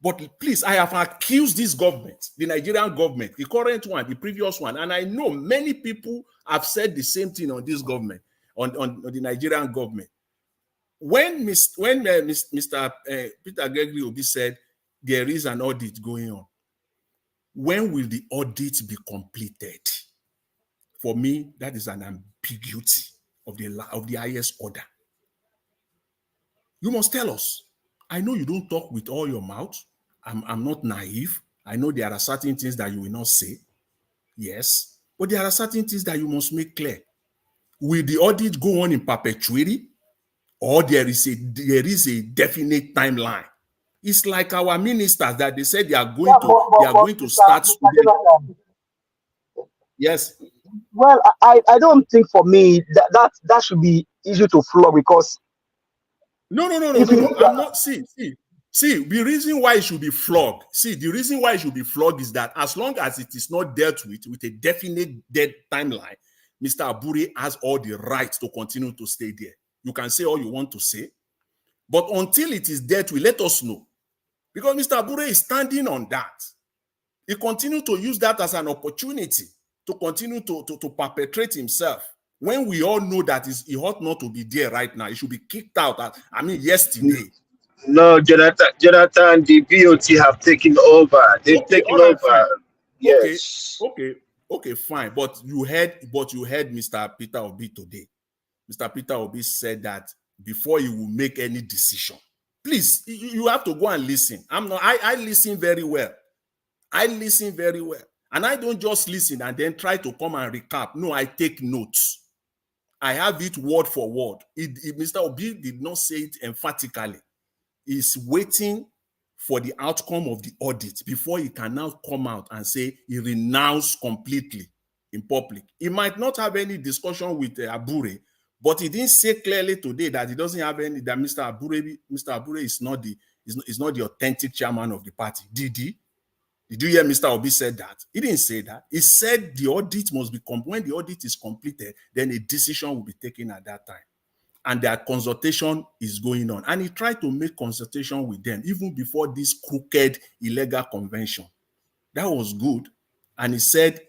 But please, I have accused this government, the Nigerian government, the current one, the previous one, and I know many people have said the same thing on this government, on the Nigerian government. When Mr. Peter Gregory Obi said there is an audit going on, when will the audit be completed? For me, that is an ambiguity of the highest order. You must tell us. I know you don't talk with all your mouth. I'm not naive. I know there are certain things that you will not say. Yes. But there are certain things that you must make clear. Will the audit go on in perpetuity? Or there is a definite timeline? It's like our ministers that they said they are going to start. Yes. Well, I don't think for me that should be easy to flog because No. I'm not. See. The reason why it should be flogged. See, the reason why it should be flogged is that as long as it is not dealt with a definite dead timeline, Mr. Abure has all the right to continue to stay there. You can say all you want to say, but until it is dealt with, let us know. Because Mr. Abure is standing on that. He continues to use that as an opportunity to continue to perpetrate himself. When we all know that he ought not to be there right now, he should be kicked out. Yesterday. No, Jonathan, the BOT have taken over. They've taken over. Fine. Yes. Okay, fine. But you heard Mr. Peter Obi today. Mr. Peter Obi said that before he will make any decision. Please, you have to go and listen. I listen very well. I listen very well. And I don't just listen and then try to come and recap. No, I take notes. I have it word for word. Mr. Obi did not say it emphatically. He's waiting for the outcome of the audit before he can now come out and say he renounced completely in public. He might not have any discussion with Abure, but he didn't say clearly today that he doesn't have any, that Mr. Abure is not the authentic chairman of the party. Did he? Did you hear Mr. Obi said that? He didn't say that. He said the audit must be when the audit is completed, then a decision will be taken at that time. And that consultation is going on. And he tried to make consultation with them even before this crooked illegal convention. That was good. And he said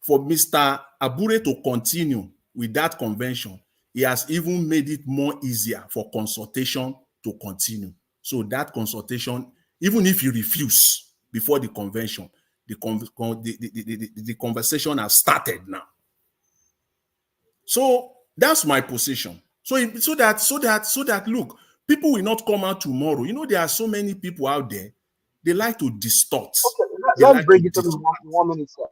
for Mr. Abure to continue with that convention, he has even made it more easier for consultation to continue. So that consultation, even if you refuse before the convention, the conversation has started now. So that's my position. So that look, people will not come out tomorrow. You know, there are so many people out there. They like to distort. Okay, They let's like to break it up in distort. 1 minute, sir.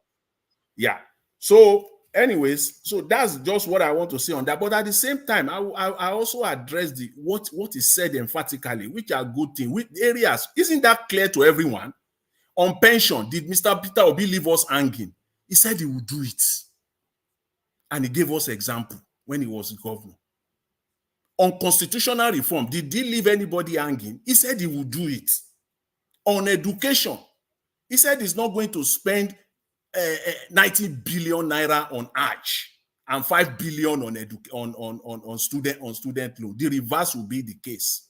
Yeah. So, anyways, so that's just what I want to say on that. But at the same time, I also address the what is said emphatically, which are good things, which areas. Isn't that clear to everyone? On pension, did Mr. Peter Obi leave us hanging? He said he would do it. And he gave us example when he was governor. On constitutional reform, did he leave anybody hanging? He said he would do it. On education, he said he's not going to spend 90 billion naira on arch and 5 billion on student loan. The reverse will be the case.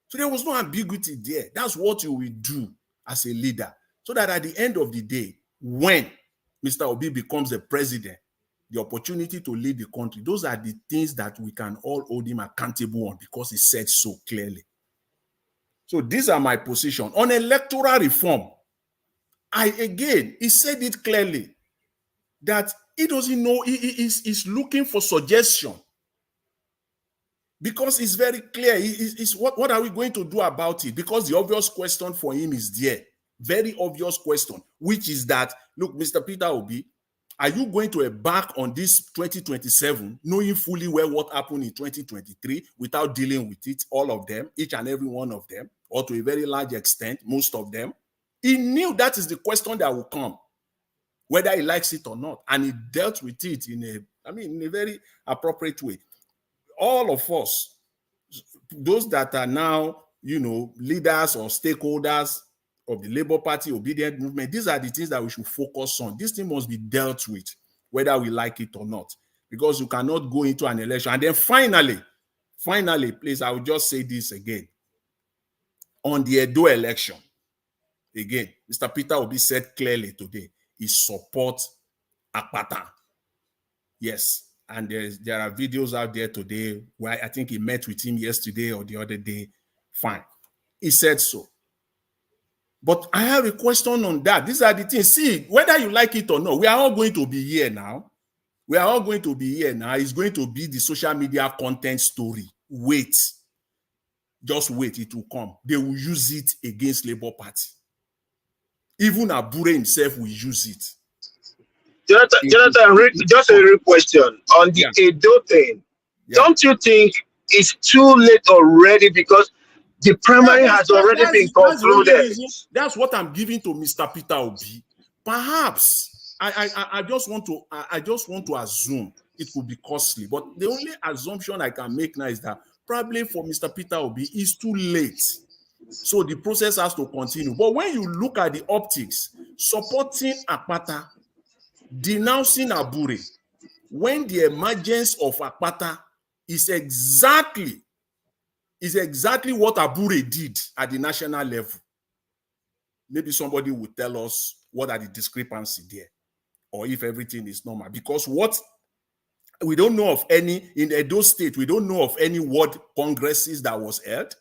So there was no ambiguity there. That's what you will do as a leader, so that at the end of the day, when Mr. Obi becomes a president, the opportunity to lead the country, those are the things that we can all hold him accountable on, because he said so clearly. So these are my position. On electoral reform, he said it clearly that he doesn't know, he's looking for suggestion, because it's very clear. What are we going to do about it? Because the obvious question for him is there. Very obvious question, which is that, look, Mr. Peter Obi, are you going to embark on this 2027 knowing fully well what happened in 2023 without dealing with it, all of them, each and every one of them, or to a very large extent, most of them? He knew that is the question that will come, whether he likes it or not, and he dealt with it in a very appropriate way. All of us, those that are now, leaders or stakeholders of the Labour Party, obedient movement, these are the things that we should focus on. This thing must be dealt with, whether we like it or not, because you cannot go into an election. And then finally, please, I will just say this again. On the Edo election, again, Mr. Peter Obi said clearly today, he supports Akpata. Yes. And there are videos out there today where I think he met with him yesterday or the other day. Fine. He said so. But I have a question on that. These are the things. See, whether you like it or not, we are all going to be here now. We are all going to be here now. It's going to be the social media content story. Wait. Just wait. It will come. They will use it against Labour Party. Even Abure himself will use it. Jonathan, just a real question on the Edo thing. Yeah. Don't you think it's too late already, because the primary has already been concluded? That's what I'm giving to Mr. Peter Obi. Perhaps I just want to assume it could be costly, but the only assumption I can make now is that probably for Mr. Peter Obi, it's too late. So the process has to continue. But when you look at the optics, supporting Akpata, denouncing Abure, when the emergence of Akpata is exactly what Abure did at the national level, maybe somebody will tell us what are the discrepancies there, or if everything is normal. Because what we don't know of any in Edo State, we don't know of any ward congresses that was held.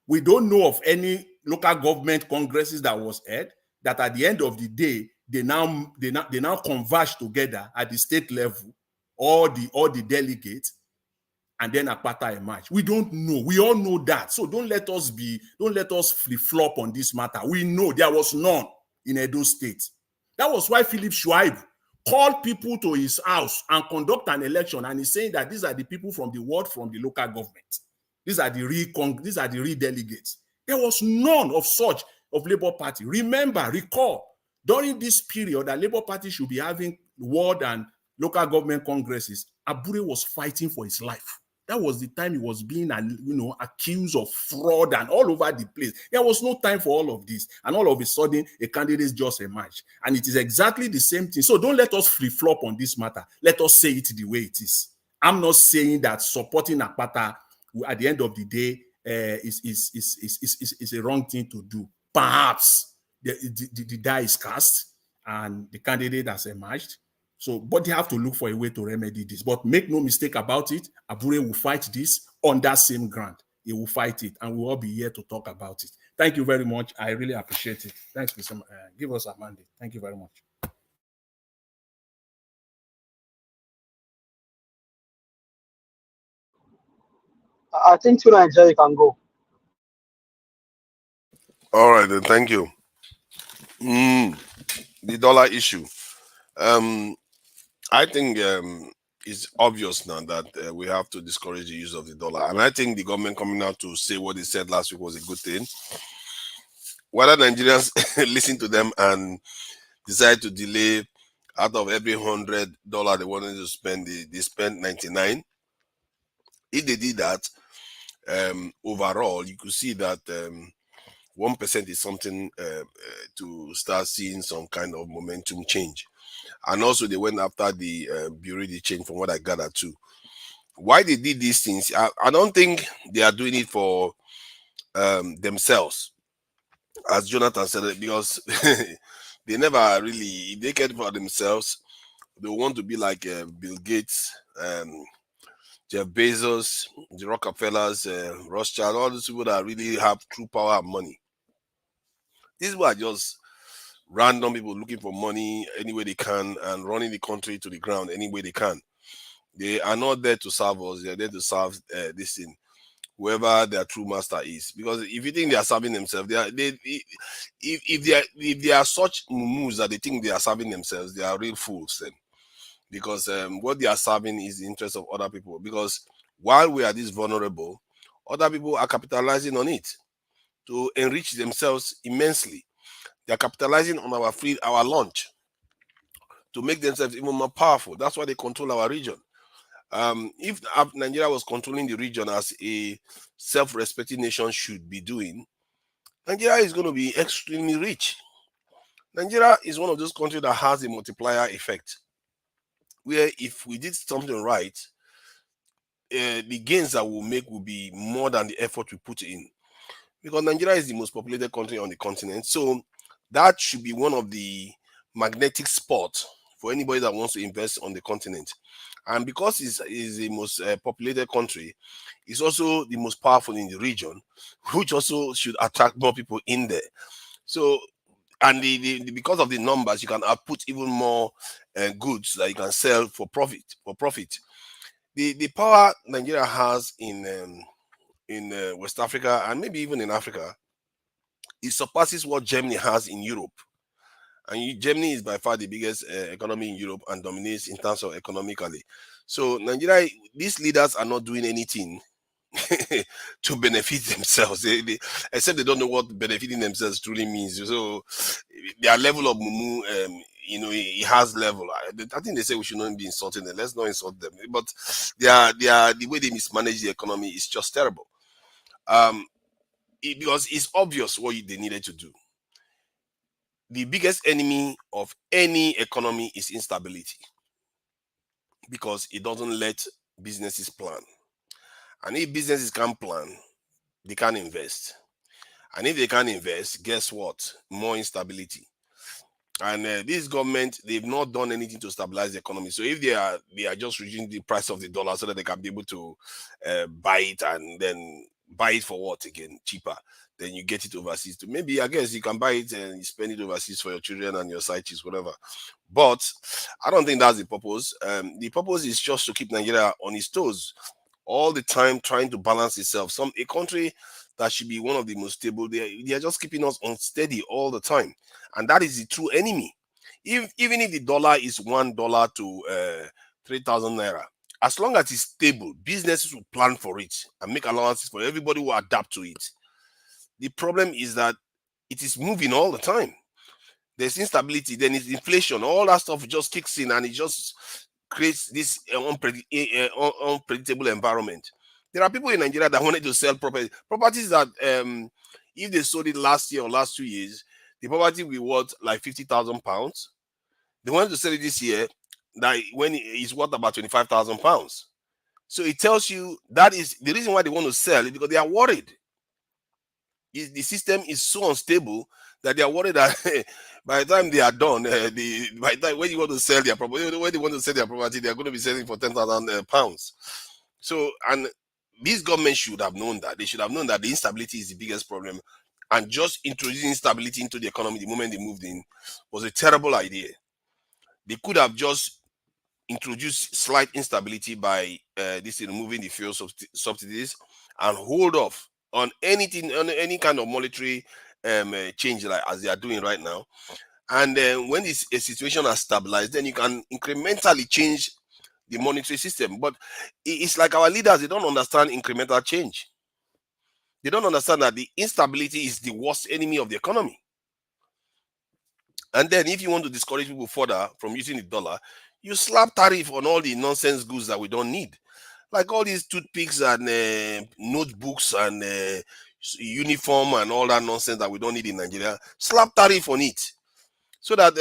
We don't know of any local government congresses that was held, that at the end of the day, they now converge together at the state level, all the delegates, and then Akpata emerge. We don't know. We all know that. So don't let us flip-flop on this matter. We know there was none in Edo State. That was why Philip Shuaibu called people to his house and conduct an election, and he's saying that these are the people from the ward, from the local government. These are the real delegates. There was none of such of Labour Party. Recall, during this period that Labour Party should be having ward and local government congresses, Abure was fighting for his life. That was the time he was being, accused of fraud and all over the place. There was no time for all of this. And all of a sudden, a candidate just emerged. And it is exactly the same thing. So don't let us flip-flop on this matter. Let us say it the way it is. I'm not saying that supporting Akpata at the end of the day is a wrong thing to do. Perhaps the die is cast and the candidate has emerged. So, but they have to look for a way to remedy this. But make no mistake about it, Abure will fight this on that same ground. He will fight it, and we'll all be here to talk about it. Thank you very much. I really appreciate it. Thanks, Mr. Give us a mandate. Thank you very much. I think to Nigeria you can go. All right, then. Thank you. The dollar issue. I think it's obvious now that we have to discourage the use of the dollar. And I think the government coming out to say what they said last week was a good thing. Whether Nigerians listen to them and decide to delay, out of every $100 they wanted to spend, they spent 99. If they did that, overall, you could see that 1% is something to start seeing some kind of momentum change. And also they went after the Bureau de change, from what I gathered too. Why they did these things, I don't think they are doing it for themselves, as Jonathan said it, because they never really, if they cared for themselves, they want to be like Bill Gates, Jeff Bezos, the Rockefellers, Rothschild, all these people that really have true power and money. These people are just random people looking for money any way they can and running the country to the ground any way they can. They are not there to serve us. They are there to serve this thing, whoever their true master is. Because if you think they are serving themselves, if they are such mumus that they think they are serving themselves, they are real fools then. Because what they are serving is the interest of other people. Because while we are this vulnerable, other people are capitalizing on it to enrich themselves immensely. They are capitalizing on our lunch to make themselves even more powerful. That's why they control our region. If Nigeria was controlling the region as a self-respecting nation should be doing, Nigeria is going to be extremely rich. Nigeria is one of those countries that has a multiplier effect, where if we did something right, the gains that we'll make will be more than the effort we put in. Because Nigeria is the most populated country on the continent, so that should be one of the magnetic spots for anybody that wants to invest on the continent. And because it's the most populated country, it's also the most powerful in the region, which also should attract more people in there. So, and because of the numbers, you can output even more goods that you can sell for profit. The power Nigeria has in West Africa and maybe even in Africa, it surpasses what Germany has in Europe. And Germany is by far the biggest economy in Europe and dominates in terms of economically. So Nigeria, these leaders are not doing anything to benefit themselves. Except they don't know what benefiting themselves truly means. So their level of mumu, it has level. I think they say we should not be insulting them. Let's not insult them. But the way they mismanage the economy is just terrible. Because it's obvious what they needed to do. The biggest enemy of any economy is instability, because it doesn't let businesses plan. And if businesses can't plan, they can't invest. And if they can't invest, guess what? More instability. And this government, they've not done anything to stabilize the economy. So if they are just reducing the price of the dollar so that they can be able to buy it, and then buy it for what again? Cheaper. Then you get it overseas. Maybe, I guess, you can buy it and you spend it overseas for your children and your side chicks, whatever. But I don't think that's the purpose. The purpose is just to keep Nigeria on its toes all the time, trying to balance itself. A country that should be one of the most stable, they are just keeping us unsteady all the time. And that is the true enemy. Even if the dollar is $1 to 3,000 naira, as long as it's stable, businesses will plan for it and make allowances for everybody who adapt to it. The problem is that it is moving all the time. There's instability, then it's inflation, all that stuff just kicks in, and it just creates this unpredictable environment. There are people in Nigeria that wanted to sell properties that if they sold it last year or last 2 years, the property will be worth like £50,000. They wanted to sell it this year, that when it's worth about £25,000. So it tells you that is the reason why they want to sell it, because they are worried. The system is so unstable that they are worried that by the time they are done, by the time when you want to sell their property, when they want to sell their property, they are going to be selling for 10,000 pounds. So, and these governments should have known that. They should have known that the instability is the biggest problem, and just introducing instability into the economy the moment they moved in was a terrible idea. They could have just introduced slight instability by removing the fuel subsidies and hold off on anything, on any kind of monetary change, like as they are doing right now. And when a situation has stabilized, then you can incrementally change the monetary system. But it's like our leaders, they don't understand incremental change. They don't understand that the instability is the worst enemy of the economy. And then if you want to discourage people further from using the dollar, you slap tariff on all the nonsense goods that we don't need. Like all these toothpicks and notebooks and uniform and all that nonsense that we don't need in Nigeria. Slap tariff on it, so that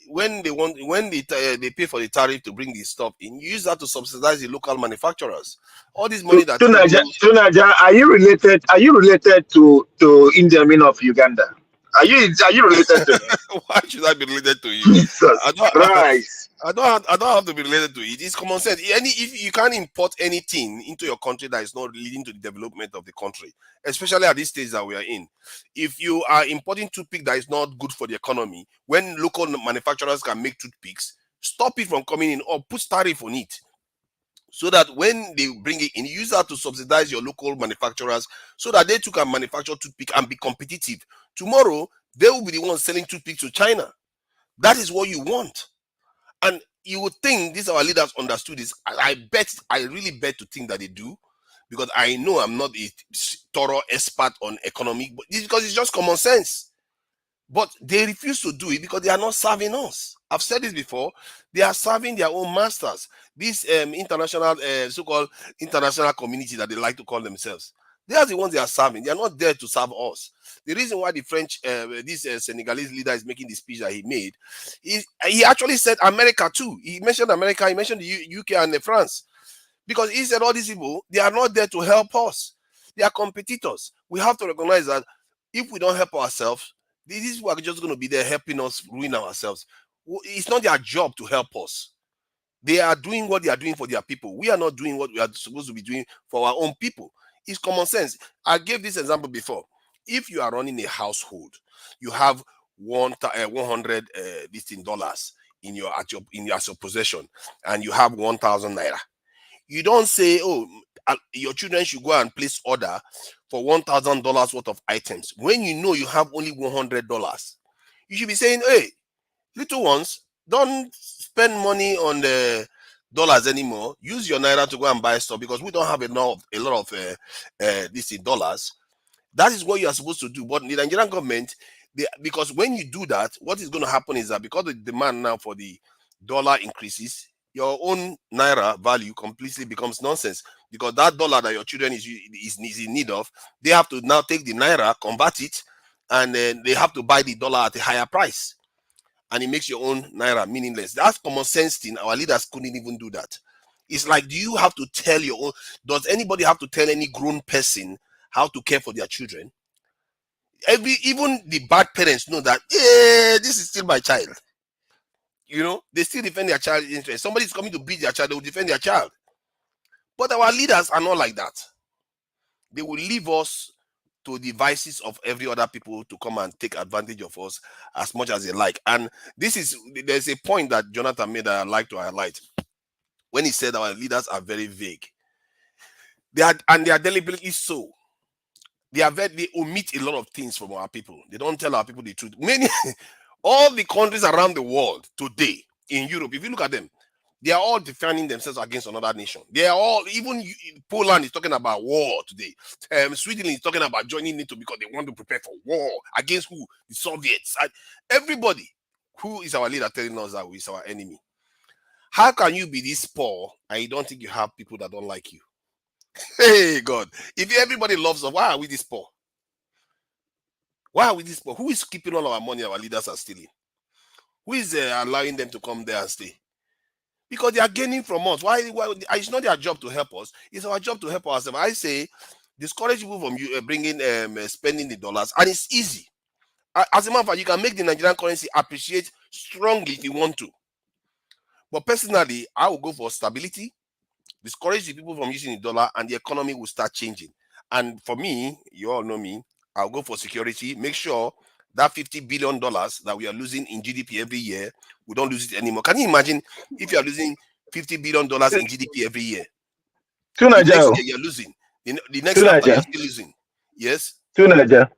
when they pay for the tariff to bring the stuff in, you use that to subsidize the local manufacturers. All this money that To Nigeria, are you related? Are you related to Idi Amin of Uganda? Are you related to him? why should I be related to you? Jesus I don't, Christ! I don't have to be related to it. It's common sense. If you can't import anything into your country that is not leading to the development of the country, especially at this stage that we are in, if you are importing toothpick that is not good for the economy, when local manufacturers can make toothpicks, stop it from coming in or put tariff on it, so that when they bring it in, use that to subsidize your local manufacturers, so that they too can manufacture toothpick and be competitive. Tomorrow, they will be the ones selling toothpick to China. That is what you want. And you would think these our leaders understood this. I really bet to think that they do, because I know I'm not a thorough expert on economy, but it's because it's just common sense. But they refuse to do it because they are not serving us. I've said this before. They are serving their own masters. This international, so-called international community that they like to call themselves. They are the ones they are serving. They are not there to serve us. The reason why the French, this Senegalese leader is making the speech that he made, he actually said America too. He mentioned America. He mentioned the UK and France, because he said all these people, they are not there to help us. They are competitors. We have to recognize that if we don't help ourselves, these people are just going to be there helping us ruin ourselves. It's not their job to help us. They are doing what they are doing for their people. We are not doing what we are supposed to be doing for our own people. It's common sense. I gave this example before. If you are running a household, you have 100 dollars in your possession, and you have 1,000 naira. You don't say, oh, your children should go and place order for $1,000 worth of items when you know you have only $100. You should be saying, hey, little ones, don't spend money on the dollars anymore. Use your naira to go and buy stuff, because we don't have a lot of these dollars. That is what you are supposed to do. But the Nigerian government, because when you do that, what is going to happen is that because the demand now for the dollar increases, your own naira value completely becomes nonsense, because that dollar that your children is in need of, they have to now take the naira, convert it, and then they have to buy the dollar at a higher price, and it makes your own naira meaningless. That's common sense thing. Our leaders couldn't even do that. It's like, do you have to tell your own? Does anybody have to tell any grown person how to care for their children? Even the bad parents know that, yeah, this is still my child. You know, they still defend their child's interest. Somebody's coming to beat their child, they will defend their child. But our leaders are not like that. They will leave us to the devices of every other people to come and take advantage of us as much as they like. And there's a point that Jonathan made that I'd like to highlight, when he said our leaders are very vague. They are deliberately so. They omit a lot of things from our people. They don't tell our people the truth. All the countries around the world today in Europe, if you look at them, they are all defending themselves against another nation. They are all, even Poland is talking about war today. Sweden is talking about joining NATO because they want to prepare for war. Against who? The Soviets. And everybody who is our leader telling us that who is our enemy. How can you be this poor and you don't think you have people that don't like you? Hey, God. If everybody loves us, why are we this poor? Why are we this poor? Who is keeping all our money our leaders are stealing? Who is allowing them to come there and stay? Because they are gaining from us. Why? It's not their job to help us. It's our job to help ourselves. I say, discourage people from you bringing, spending the dollars, and it's easy. As a matter of fact, you can make the Nigerian currency appreciate strongly if you want to. But personally, I will go for stability, discourage the people from using the dollar, and the economy will start changing. And for me, you all know me, I'll go for security. Make sure that $50 billion that we are losing in GDP every year, we don't lose it anymore. Can you imagine if you are losing $50 billion in GDP every year? To The next Nigeria. year you're losing. The next To year after you're Nigeria. still losing. Yes. To Nigeria.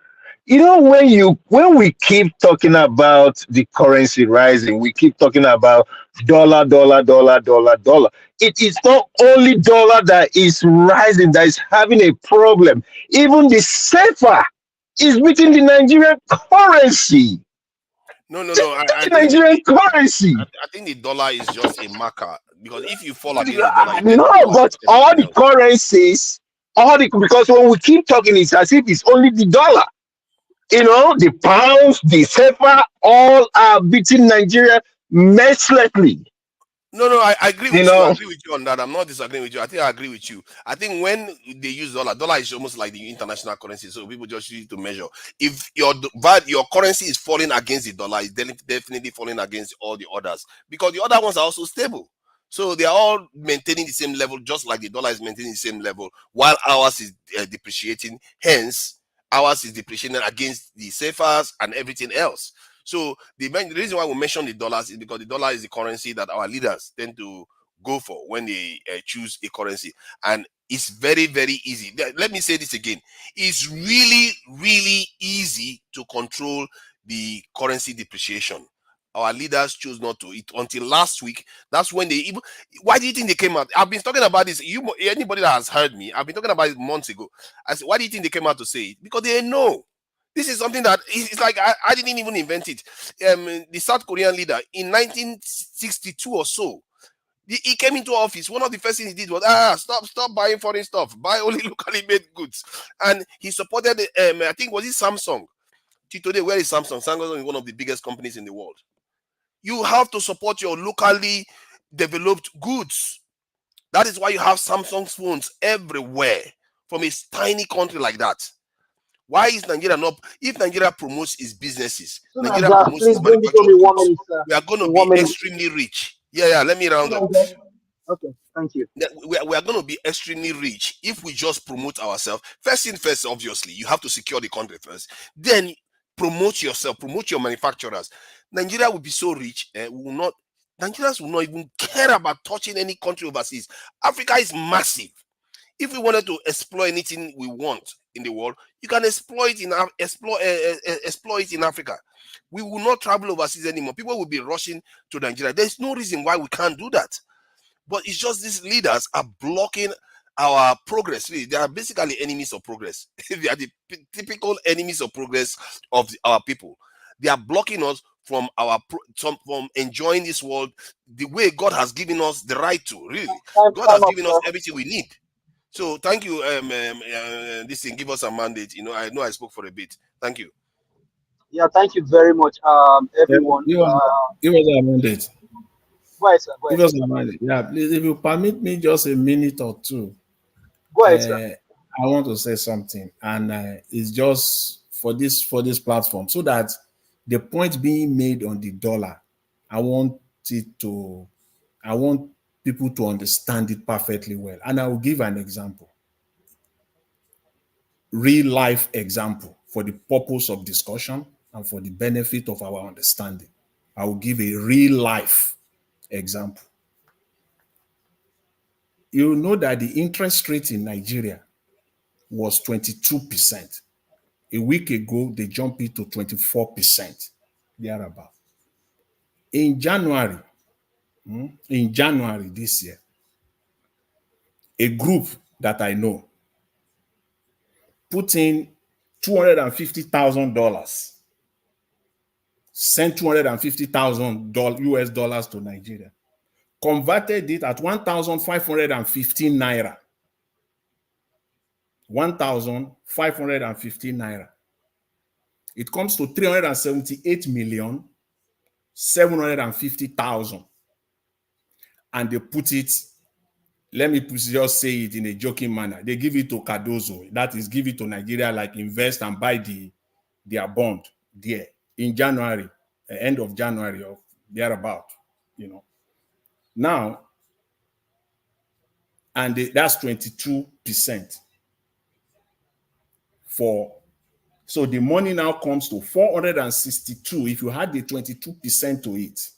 When we keep talking about the currency rising, we keep talking about dollar, dollar, dollar, dollar, dollar. It is not only dollar that is rising, that is having a problem. Even the safer is beating the Nigerian currency. No. The Nigerian currency. I think the dollar is just a marker, because if you fall against the dollar, you tend No, to fall but against all everything the else. currencies, because when we keep talking, it's as if it's only the dollar. The pounds, the sefa, all are beating Nigeria mercilessly. No, I agree You with you. I know, agree with you on that. I'm not disagreeing with you. I think I agree with you. I think when they use dollar is almost like the international currency, so people just use it to measure. If your currency is falling against the dollar, it's definitely falling against all the others, because the other ones are also stable. So they are all maintaining the same level, just like the dollar is maintaining the same level, while ours is depreciating. Hence, ours is depreciating against the safers and everything else. So the reason why we mention the dollars is because the dollar is the currency that our leaders tend to go for when they choose a currency, and it's very, very easy. Let me say this again: it's really, really easy to control the currency depreciation. Our leaders chose not to. It until last week. That's when they even. Why do you think they came out? I've been talking about this. Anybody that has heard me, I've been talking about it months ago. I said, why do you think they came out to say it? Because they know. This is something that it's like I didn't even invent it. The South Korean leader in 1962 or so, he came into office. One of the first things he did was stop buying foreign stuff, buy only locally made goods, and he supported. I think was it Samsung. Today, where is Samsung? Samsung is one of the biggest companies in the world. You have to support your locally developed goods. That is why you have Samsung phones everywhere from a tiny country like that. Why is Nigeria not? If Nigeria promotes its businesses, So Nigeria Naija, promotes please its bring it to me manufactured one goods, minute, sir. we are going to In be 1 minute. extremely rich. Yeah. Let me round up. Okay, thank you. We are going to be extremely rich if we just promote ourselves. First thing first, obviously, you have to secure the country first. Then promote yourself, promote your manufacturers. Nigeria will be so rich, Nigerians will not even care about touching any country overseas. Africa is massive. If we wanted to explore anything we want in the world, you can exploit it in Africa. We will not travel overseas anymore. People will be rushing to Nigeria. There's no reason why we can't do that. But it's just these leaders are blocking our progress. Really, they are basically enemies of progress. They are the typical enemies of progress of our people. They are blocking us from from enjoying this world the way God has given us the right to. Really, God has Time up, given us sir. everything we need. So thank you. This thing give us a mandate. I know I spoke for a bit. Thank you. Yeah, thank you very much, everyone. Give us a mandate. Go ahead, sir. Go Give ahead. us a mandate. Yeah, please, if you permit me just a minute or two, Go ahead, sir. I want to say something, and it's just for this platform, so that the point being made on the dollar, I want people to understand it perfectly well, and I will give an example, real life example, for the purpose of discussion and for the benefit of our understanding. I will give a real life example. You know that the interest rate in Nigeria was 22%. A week ago, they jumped it to 24%, thereabout. In January, this year, a group that I know put in $250,000, sent $250,000 US dollars to Nigeria, converted it at 1,515 naira. 1,515 naira. It comes to 378,750,000. And they put it, let me just say it in a joking manner, they give it to Cardozo. That is, give it to Nigeria, like invest and buy their bond, there in January, end of January or thereabout, Now, and that's 22% for. So the money now comes to 462. If you had the 22% to it,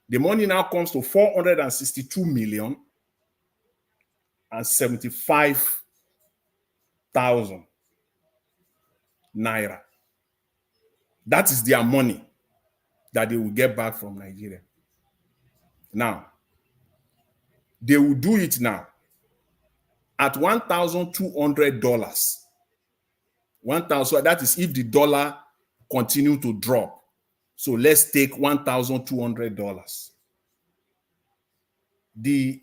the money now comes to 462 million and 75,000 naira. That is their money that they will get back from Nigeria. Now, they will do it now at $1,200. 1,000, that is if the dollar continue to drop. So let's take $1,200. The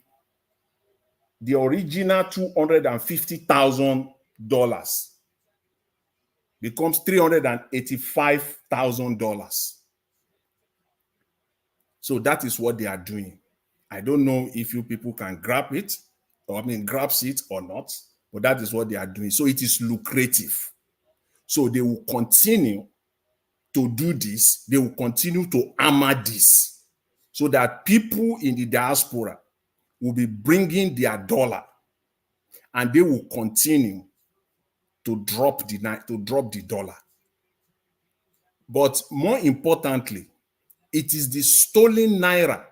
original $250,000 becomes $385,000. So that is what they are doing. I don't know if you people can grab it, grasp it or not, but that is what they are doing. So it is lucrative. So they will continue to do this. They will continue to hammer this so that people in the diaspora will be bringing their dollar and they will continue to drop the dollar. But more importantly, it is the stolen naira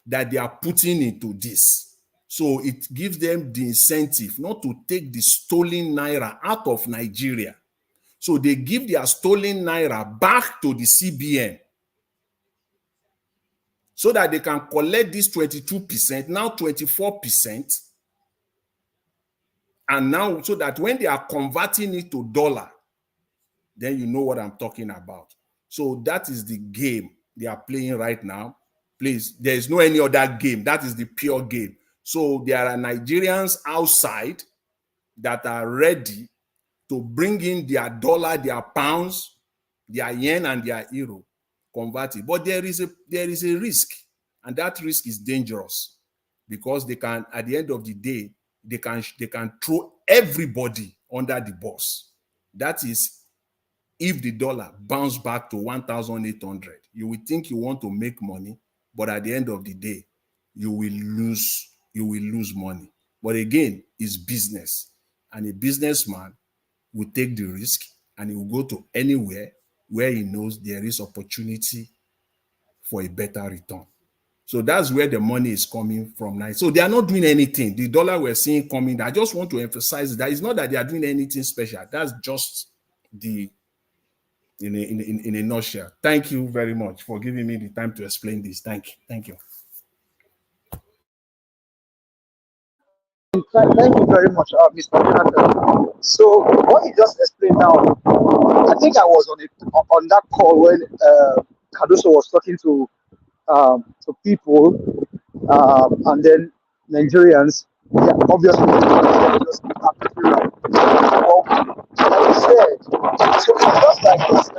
that they are putting into this. So it gives them the incentive not to take the stolen naira out of Nigeria. So they give their stolen naira back to the CBN so that they can collect this 22%, now 24%, and now so that when they are converting it to dollar, then you know what I'm talking about. So that is the game they are playing right now. Please, there is no any other game. That is the pure game. So there are Nigerians outside that are ready to bring in their dollar, their pounds, their yen, and their euro, convert it. But there is a risk, and that risk is dangerous because they can, at the end of the day, they can throw everybody under the bus. That is, if the dollar bounce back to 1,800, you will think you want to make money, but at the end of the day, you will lose money. But again, it's business, and a businessman will take the risk and he will go to anywhere where he knows there is opportunity for a better return. So that's where the money is coming from now. So they are not doing anything. The dollar we're seeing coming, I just want to emphasize that it's not that they are doing anything special. That's just in a nutshell. Thank you very much for giving me the time to explain this. Thank you. Thank you very much, Mr. Jonathan. So what you just explained now, I think I was on that call when Cardoso was talking to people, and then Nigerians. Yeah, obviously, just absolutely right. Well, like you said, so it's just like this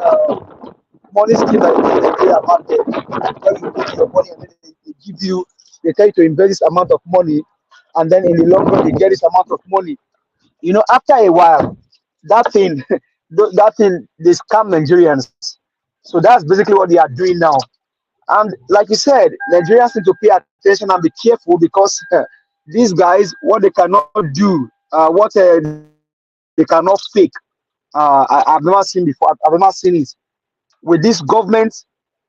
money scheme that you in Nigeria back there. Where you put your money and then they give you, they tell you to invest this amount of money, and then in the long run they get this amount of money. After a while, that thing, that thing, they scam Nigerians. So that's basically what they are doing now. And like you said, Nigerians need to pay attention and be careful because these guys, what they cannot do, what they cannot fake, I've never seen before. I've never seen it with this government.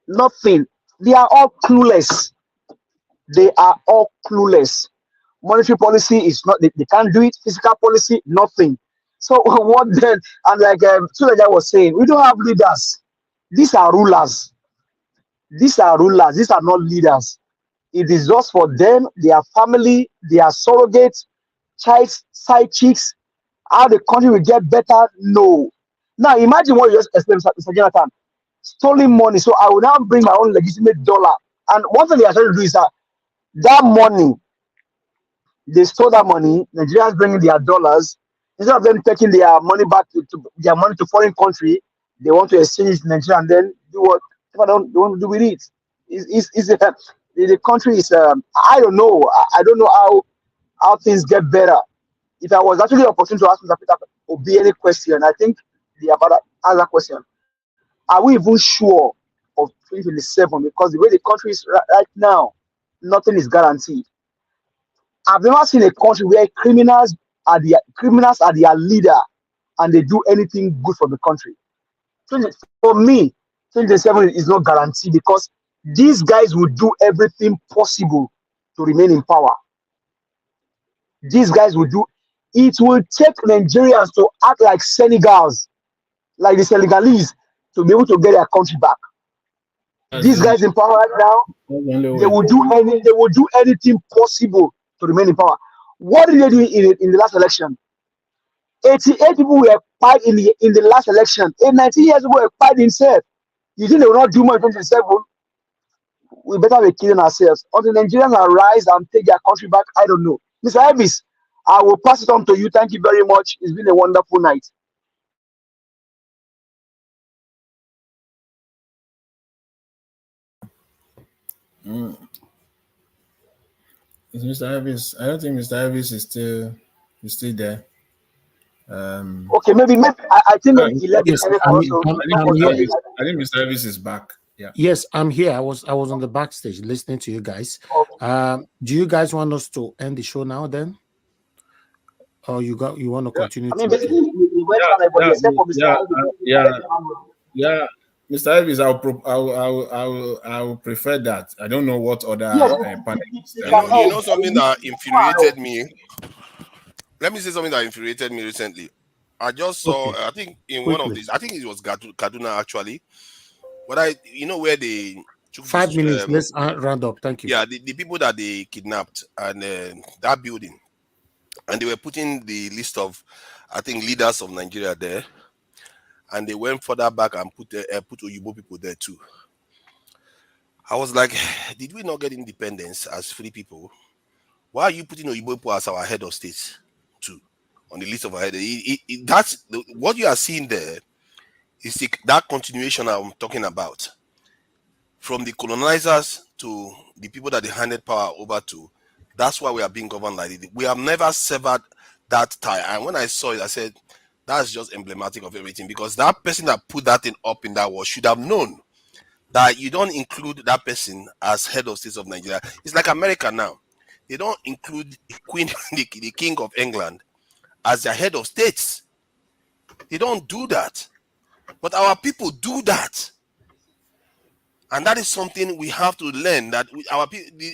Nothing. They are all clueless. They are all clueless. Monetary policy is not. They can't do it. Fiscal policy, nothing. So what then? And like Sulaja was saying, we don't have leaders. These are rulers. These are rulers. These are not leaders. It is just for them, their family, their surrogates, child side chicks. How the country will get better? No. Now imagine what you just explained, Mr. Jonathan. Stolen money. So I will now bring my own legitimate dollar. And one thing they are trying to do is that money, they stole that money. Nigerians bringing their dollars. Instead of them taking their money back to their money to foreign country, they want to exchange it in Nigeria and then do what they want to do with it. The country is I don't know. I don't know how things get better. If I was actually opportunity to ask Mr. Peter Obi any question, I think they are about to ask that question. are we even sure of 2027? Because the way the country is right now, nothing is guaranteed. I've never seen a country where criminals are their leader and they do anything good for the country. For me, 2027 is not guaranteed because these guys will do everything possible to remain in power. These guys will do. It will take Nigerians to act like Senegals, like the Senegalese, to be able to get their country back. These guys in power right now, they will do anything possible to remain in power. What did they do in the last election? 88 people were fired in the last election. 19 years ago were fired himself. You think they will not do more in 2027? We better be killing ourselves. Until Nigerians arise and take their country back, I don't know. Mr. Elvis, I will pass it on to you. Thank you very much. It's been a wonderful night. Is Mr. Elvis? I don't think Mr. Elvis is still there. Okay, maybe I think maybe he left Yes, the for us. I think Mr. Elvis is back. Yeah. Yes, I'm here. I was on the backstage listening to you guys. Okay. Do you guys want us to end the show now then? Or you want to continue? I mean, basically, we went on everybody except for Mr. Yeah. Mr. Elvis, I will prefer that. I don't know what other panelists. You know something that infuriated me? Let me say something that infuriated me recently. I just saw, I think in one of these, I think it was Kaduna actually, but where they took 5 minutes. Let's round up. Thank you. Yeah, the people that they kidnapped and that building, and they were putting the list of, I think, leaders of Nigeria there, and they went further back and put Oyibo people there too. I was like, did we not get independence as free people? Why are you putting Oyibo people as our head of state too on the list of our head? That's what you are seeing there. Is that continuation I'm talking about, from the colonizers to the people that they handed power over to. That's why we are being governed like this. We have never severed that tie. And when I saw it, I said, that's just emblematic of everything, because that person that put that thing up in that wall should have known that you don't include that person as head of state of Nigeria. It's like America now. They don't include the Queen, the King of England as their head of states. They don't do that. But our people do that. And that is something we have to learn, that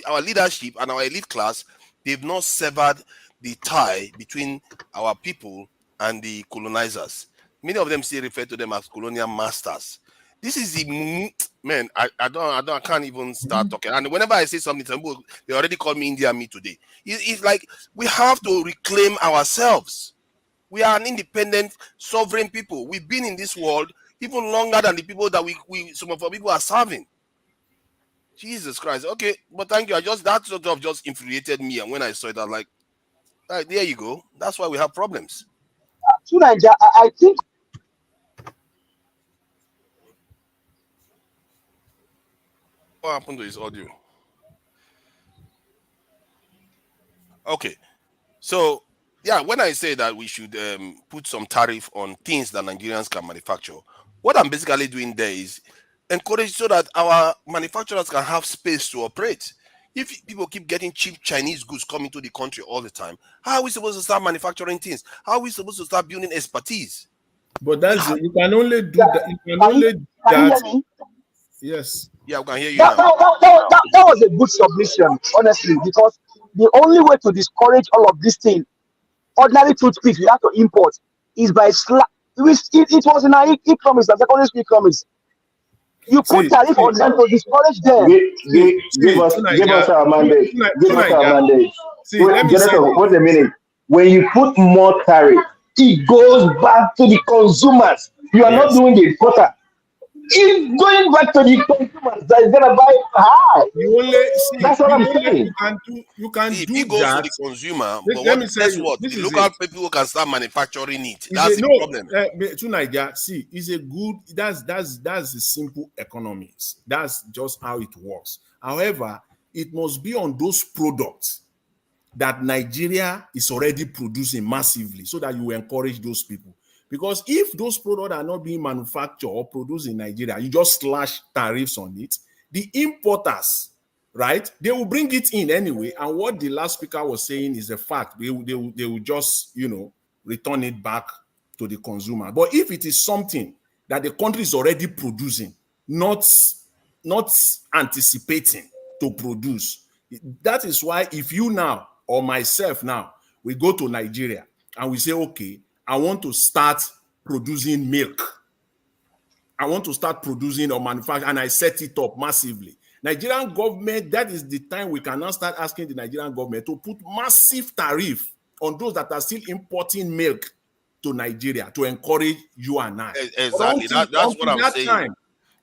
our leadership and our elite class, they've not severed the tie between our people and the colonizers. Many of them still refer to them as colonial masters. This is the man. I can't even start talking. And whenever I say something, they already call me India me today. It's like we have to reclaim ourselves. We are an independent, sovereign people. We've been in this world even longer than the people that some of our people are serving. Jesus Christ. Okay, but thank you. That sort of just infuriated me, and when I saw it, I was like, all right, there you go. That's why we have problems. I think. What happened to his audio? Okay, so yeah, when I say that we should put some tariff on things that Nigerians can manufacture, what I'm basically doing there is encourage so that our manufacturers can have space to operate. If people keep getting cheap Chinese goods coming to the country all the time, how are we supposed to start manufacturing things? How are we supposed to start building expertise? But you can only do that. You can only do that. Yes. Yeah, we can hear you now. That was a good submission, honestly, because the only way to discourage all of this thing, ordinary toothpicks we have to import, is by it was in our economics, the secondary school economics. You put tariff on them to discourage them. Give us our mandate. Give us our mandate. Wait a minute. When you put more tariff, it goes back to the consumers. You are not doing the importer. It's going back to the consumers that is gonna buy high. That's what I'm saying. You can do it goes that to the consumer, but guess what? The local people can start manufacturing it. That's the problem. That's the simple economics. That's just how it works. However, it must be on those products that Nigeria is already producing massively, so that you encourage those people. Because if those products are not being manufactured or produced in Nigeria, you just slash tariffs on it, the importers, right, they will bring it in anyway. And what the last speaker was saying is a fact. They will just, return it back to the consumer. But if it is something that the country is already producing, not anticipating to produce, that is why if you now or myself now, we go to Nigeria and we say, okay, I want to start producing milk. I want to start producing or manufacturing, and I set it up massively. Nigerian government, that is the time we can now start asking the Nigerian government to put massive tariff on those that are still importing milk to Nigeria to encourage you and I. Exactly. That's what I'm saying.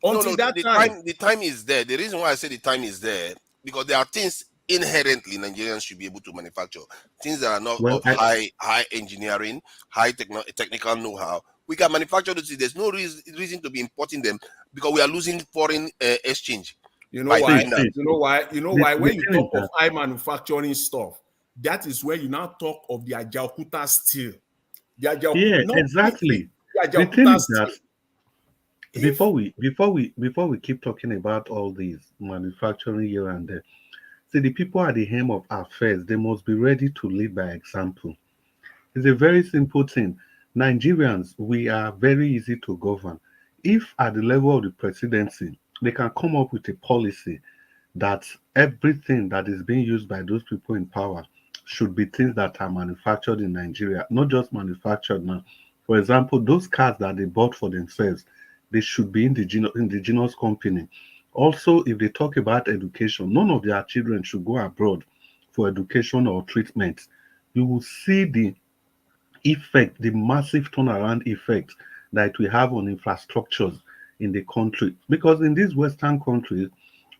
Until that time. The time is there. The reason why I say the time is there, because there are things inherently Nigerians should be able to manufacture. Things that are not of high engineering, high technical know-how. We can manufacture those things. There's no reason to be importing them because we are losing foreign exchange. You know why? You know why? When you talk of high manufacturing stuff, that is where you now talk of the Ajaokuta steel. Exactly. The thing is that before we keep talking about all these manufacturing here and there, see, the people at the helm of affairs, they must be ready to lead by example. It's a very simple thing. Nigerians, we are very easy to govern. If at the level of the presidency, they can come up with a policy that everything that is being used by those people in power should be things that are manufactured in Nigeria, not just manufactured now. For example, those cars that they bought for themselves, they should be indigenous company. Also, if they talk about education, none of their children should go abroad for education or treatment. You will see the effect, the massive turnaround effect that we have on infrastructures in the country. Because in these Western countries,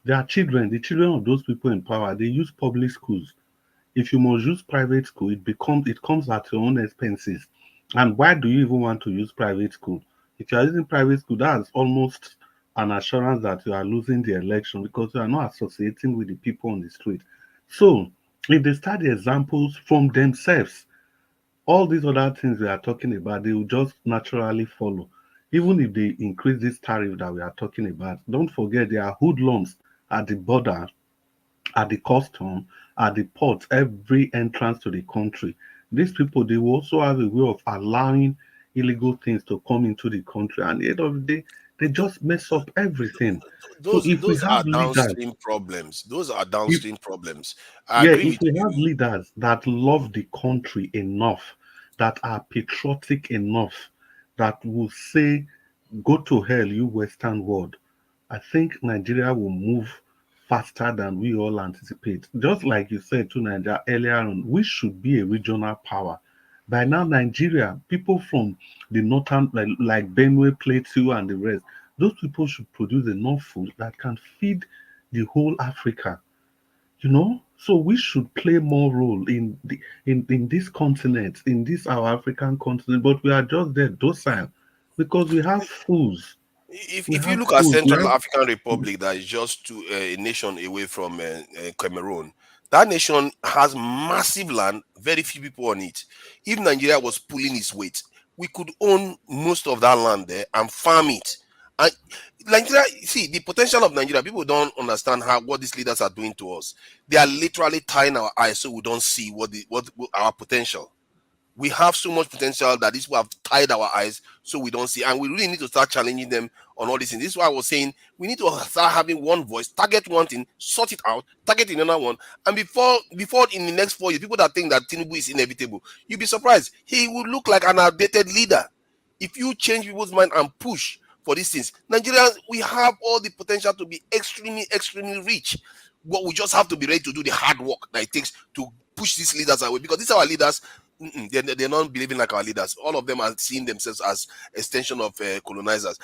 their children, the children of those people in power, they use public schools. If you must use private school, it comes at your own expenses. And why do you even want to use private school? If you are using private school, that's almost an assurance that you are losing the election because you are not associating with the people on the street. So if they start the examples from themselves, all these other things we are talking about, they will just naturally follow. Even if they increase this tariff that we are talking about, don't forget there are hoodlums at the border, at the custom, at the port, every entrance to the country. These people, they will also have a way of allowing illegal things to come into the country. And at the end of the day, they just mess up everything. So if we Those have are leaders, downstream problems. Those are if downstream problems. I yeah, agree if with we have you. leaders that love the country enough, that are patriotic enough, that will say, go to hell, you Western world, I think Nigeria will move faster than we all anticipate. Just like you said to Nigeria earlier on, we should be a regional power. By now, Nigeria, people from the northern, like Benue, Plateau, and the rest, those people should produce enough food that can feed the whole Africa. So we should play more role in this continent, in this our African continent, but we are just there docile because we have fools. We If you have look at fools. We Central have African Republic, that is just a nation away from Cameroon, that nation has massive land, very few people on it. If Nigeria was pulling its weight, we could own most of that land there and farm it. And Nigeria, see the potential of Nigeria. People don't understand what these leaders are doing to us. They are literally tying our eyes so we don't see what our potential. We have so much potential that these people have tied our eyes so we don't see, and we really need to start challenging them on all these things. This is why I was saying we need to start having one voice, target one thing, sort it out, target another one, and before in the next 4 years, people that think that Tinubu is inevitable, you'll be surprised. He will look like an outdated leader if you change people's mind and push for these things. Nigerians, we have all the potential to be extremely rich, but we just have to be ready to do the hard work that it takes to push these leaders away, because these are our leaders. They're not believing like our leaders. All of them are seeing themselves as extension of colonizers.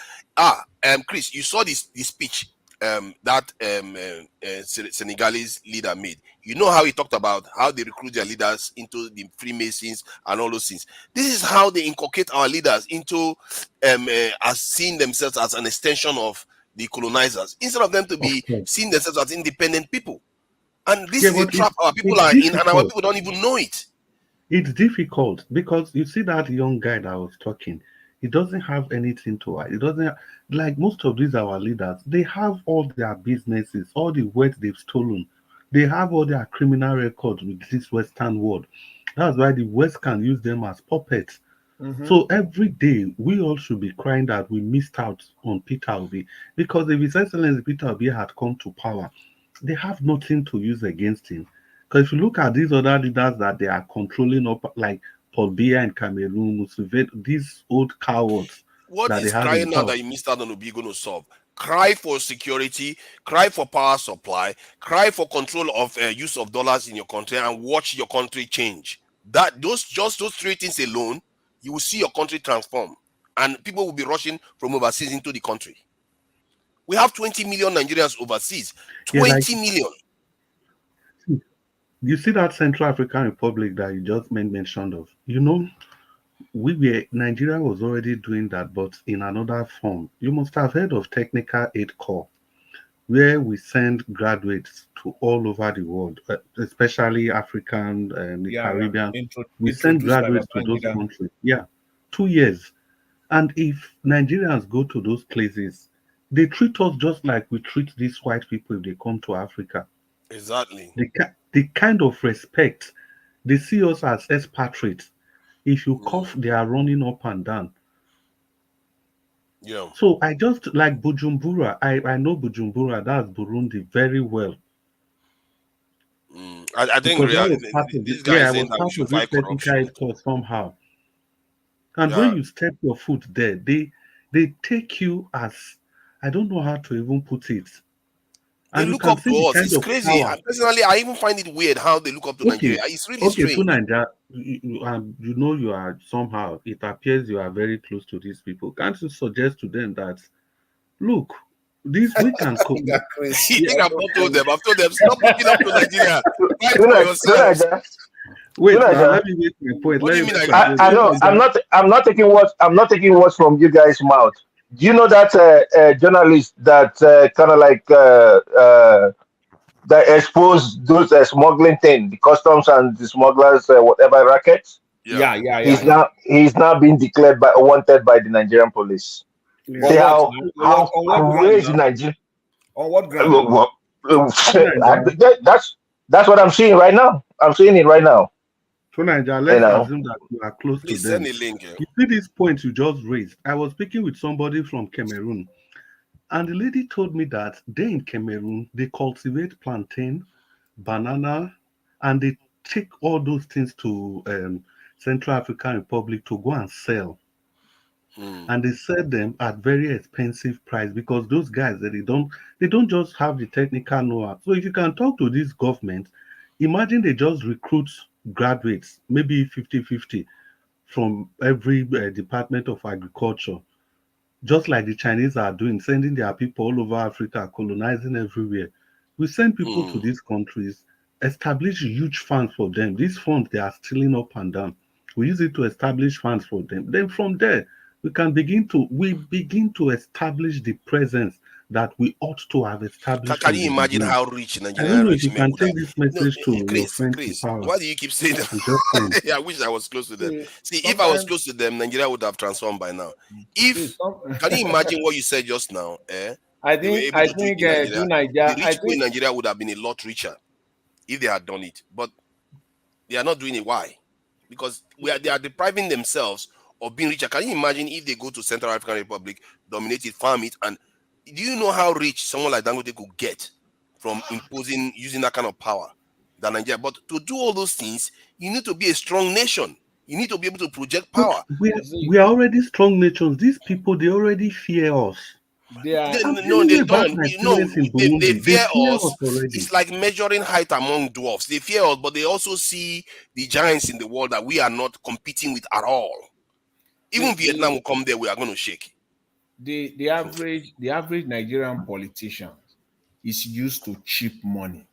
Chris, you saw this speech that Senegalese leader made. You know how he talked about how they recruit their leaders into the Freemasons and all those things. This is how they inculcate our leaders into as seeing themselves as an extension of the colonizers, instead of them to be seeing themselves as independent people. And this is a but trap our people it's are in, and our difficult. people don't even know it. It's difficult because you see that young guy that was talking, he doesn't have anything to hide. He doesn't like most of these our leaders, they have all their businesses, all the wealth they've stolen. They have all their criminal records with this Western world. That's why the West can use them as puppets. Mm-hmm. So every day we all should be crying that we missed out on Peter Obi because if His Excellency Peter Obi had come to power, they have nothing to use against him. Because if you look at these other leaders that they are controlling up, like Paul Biya in Cameroon, Museveni, these old cowards What that they is have in crying now power, that you missed out on Obi going to solve? Cry for security, cry for power supply, cry for control of use of dollars in your country, and watch your country change. That those three things alone, you will see your country transform, and people will be rushing from overseas into the country. We have 20 million Nigerians overseas. yeah, like 20 million. you see that Central African Republic that you just mentioned of. Nigeria was already doing that, but in another form. You must have heard of Technical Aid Corps, where we send graduates to all over the world, especially African and the Yeah, yeah. Caribbean. We send Introduced by graduates to those Babangida. countries. Yeah, 2 years. And if Nigerians go to those places, they treat us just like we treat these white people if they come to Africa. Exactly. The kind of respect they see us as expatriates. If you Mm, cough, they are running up and down. yeah. So I just like Bujumbura. I know Bujumbura, that's Burundi, very well. I think Because I was part of it. this guy Yeah, I is saying was that we part should of this fight technical corruption. aid course somehow. And when Yeah, you step your foot there, they take you as I don't know how to even put it. they And you look can up see to the us. kind It's of crazy. power. Personally, I even find it weird how they look up to Okay, Nigeria. It's really okay, to strange. Nigeria, you know you are somehow. It appears you are very close to these people. Can't you suggest to them that look, this we can come? That Chris, You Yeah, think you're I've so not told funny. them? I've told them stop looking up to Nigeria. Fight for yourselves. Naija, wait now. Naija. Let me make my point. What do Let you me mean make I my should point. I To know Nigeria, I'm not taking words from you guys' mouth. Do you know that journalist that kind of like that exposed those smuggling thing, the customs and the smugglers whatever rackets? Yeah. Yeah, yeah, yeah, yeah. He's now being declared by wanted by the Nigerian police. yeah. On See what now? how On what ground crazy now? Nigeria. On what ground? Well, To Nigeria, that's what I'm seeing right now. I'm seeing it right now. to Nigeria. You Let's know. assume that you are close to Please send them. a link. You see this point you just raised. I was speaking with somebody from Cameroon, and the lady told me that they in Cameroon they cultivate plantain, banana, and they take all those things to Central African Republic to go and sell. Hmm. And they sell them at very expensive price because those guys they don't just have the technical know-how. So if you can talk to this government, imagine they just recruit graduates, maybe 50-50 from every department of agriculture, just like the Chinese are doing, sending their people all over Africa, colonizing everywhere. We send people to Hmm. these countries, establish huge funds for them. These funds they are stealing up and down. We use it to establish funds for them. Then from there, we begin to establish the presence that we ought to have established Can from you the imagine beginning. how rich I don't Nigerian know if rich you men can would have? take this No, message to your Chris, friend in Chris, power. why do you keep saying I'm just saying. that? I wish I was close to them. See, See, if I was sometimes, close to them, Nigeria would have transformed by now. see, If some, Can you imagine what you said just now? I They were think, able I to do it think, in Nigeria. do The Niger, I rich people in think Nigeria would have been a lot richer if they had done it. But they are not doing it. Why? Because they are depriving themselves of being richer. Can you imagine if they go to Central African Republic, dominate it, farm it, and do you know how rich someone like Dangote could get from imposing using that kind of power than Nigeria? But to do all those things, you need to be a strong nation. You need to be able to project But power. see, we are already strong nations. These people they already fear us. they are, I'm No, telling they you about don't. my No, experience in they Burundi. They fear fear us. us already. It's like measuring height among dwarfs. They fear us, but they also see the giants in the world that we are not competing with at all. Even see, Vietnam will come there, we are going to shake. the average Nigerian politician is used to cheap money.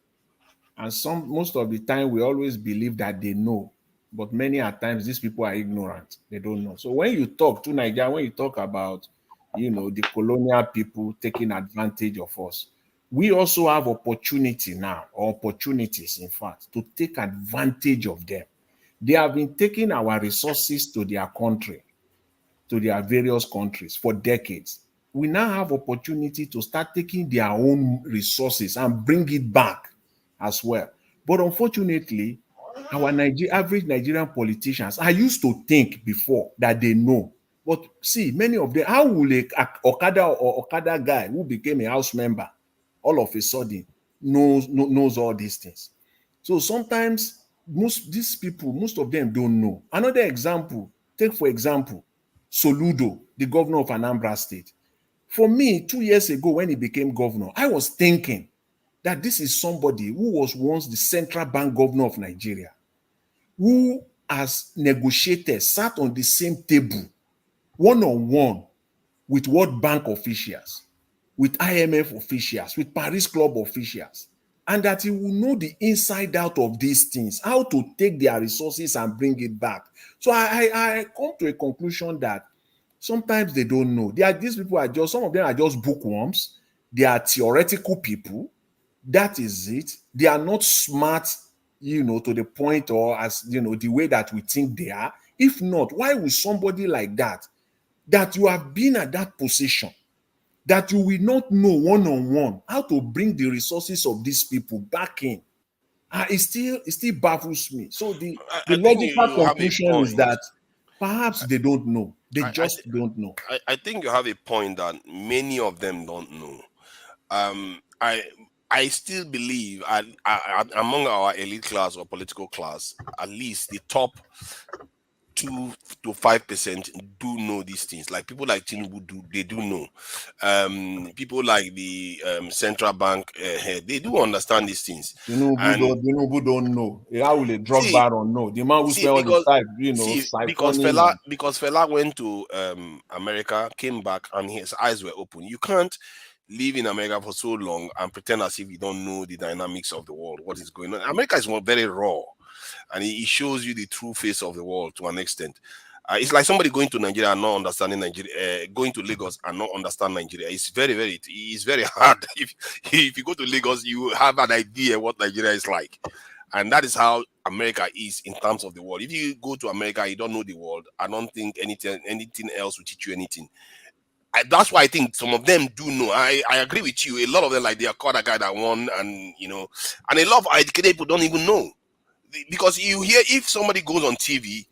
And most of the time we always believe that they know, but many at times these people are ignorant. They don't know. So when you talk to Nigeria, when you talk about the colonial people taking advantage of us, we also have opportunity now, or opportunities in fact, to take advantage of them. They have been taking our resources to their country, to their various countries for decades. We now have opportunity to start taking their own resources and bring it back as well. But unfortunately, our average Nigerian politicians, I used to think before that they know. But see, many of them, how will Okada guy who became a house member all of a sudden knows all these things? So sometimes most of them don't know. Another example, take for example, Soludo, the governor of Anambra State. For me, 2 years ago when he became governor, I was thinking that this is somebody who was once the central bank governor of Nigeria, who has negotiated, sat on the same table, one-on-one with World Bank officials, with IMF officials, with Paris Club officials, and that he will know the inside out of these things, how to take their resources and bring it back. So I come to a conclusion that sometimes they don't know. These people are just, some of them are just bookworms. They are theoretical people. That is it. They are not smart, to the point, or as the way that we think they are. If not, why would somebody like that you have been at that position, that you will not know one-on-one how to bring the resources of these people back in? It still baffles me. So the I think logical you have a conclusion is point. that perhaps they don't know. They I, I, just don't know. I think you have a point that many of them don't know. I still believe, among our elite class or political class, at least the top 2 to 5% do know these things. Like people like Tinubu they do know. People like the central bank head, they do understand these things. And Tinubu don't know. How will a drug see, baron know? The man who see, spent all his because time, because siphoning fella and because fella went to America, came back, and his eyes were open. You can't live in America for so long and pretend as if you don't know the dynamics of the world, what is going on. America is very raw, and it shows you the true face of the world to an extent. It's like somebody going to Nigeria and not understanding Nigeria, going to Lagos and not understand Nigeria. It's very hard. If you go to Lagos, you have an idea what Nigeria is like, and that is how America is in terms of the world. If you go to America, you don't know the world. I don't think anything else will teach you anything. That's why I think some of them do know. I agree with you. A lot of them, like the Akada guy that won, and a lot of educated people don't even know, because you hear if somebody goes on TV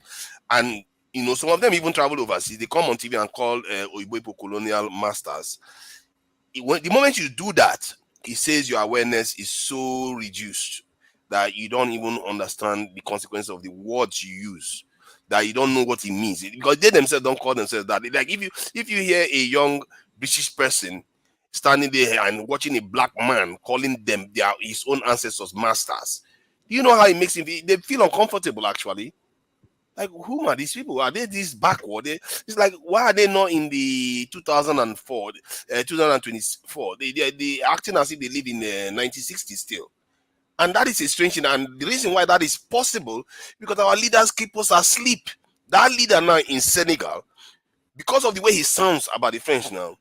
and some of them even travel overseas, they come on TV and call Oyibo colonial masters. The moment you do that, it says your awareness is so reduced that you don't even understand the consequences of the words you use, that you don't know what it means, because they themselves don't call themselves that. Like if you hear a young British person standing there and watching a black man calling them his own ancestors masters, do you know how it makes him feel? They feel uncomfortable, actually. Like, who are these people? Are they this backward? It's like, why are they not in the 2004, 2024? They acting as if they live in the 1960s still. And that is a strange thing. And the reason why that is possible, because our leaders keep us asleep. That leader now in Senegal, because of the way he sounds about the French now,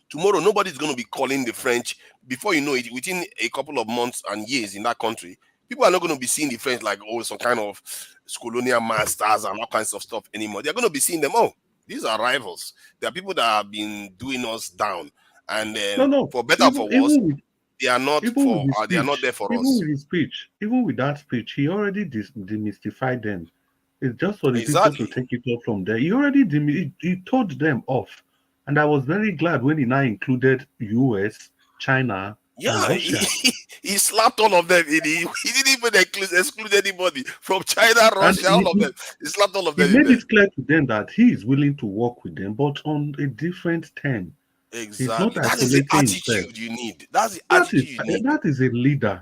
tomorrow nobody's going to be calling the French. Before you know it, within a couple of months and years in that country, people are not going to be seeing the French like, oh, some kind of colonial masters and all kinds of stuff anymore. They're going to be seeing them, oh, these are rivals. There are people that have been doing us down, and No, no. for better or Even for worse, even with they are not even with his they are not speech, there for us. even with that speech, he already demystified them. It's just for the people to Exactly. take it off from there. He already he told them off, and I was very glad when he now included U.S., China, and Yeah, Russia. he slapped all of them. He didn't even exclude anybody from China, And Russia, all of them. He slapped all of he them in made there. it clear to them that he is willing to work with them, but on a different term. He's not Exactly. That is the isolating himself. attitude you need. That's the attitude you need. That is a leader.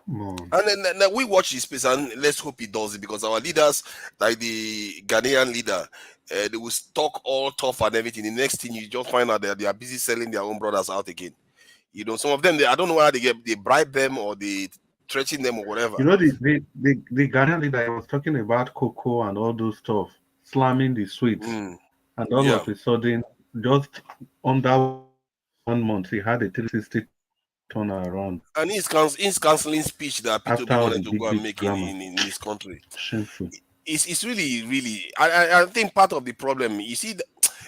Come on. And then we watch this space, and let's hope he does it, because our leaders, like the Ghanaian leader, they will talk all tough and everything. The next thing you just find out that they are busy selling their own brothers out again. Some of them, I don't know why they bribe them or they threaten them or whatever. You know, the Ghanaian leader, he was talking about cocoa and all those stuff, slamming the sweets. Mm, And all yeah. of a sudden, just under 1 month, he had a 360 turn around And his canceling speech that after P2B all the wanted to big, go and big make drama. in this country. Shameful. It's really, really, I think part of the problem, you see,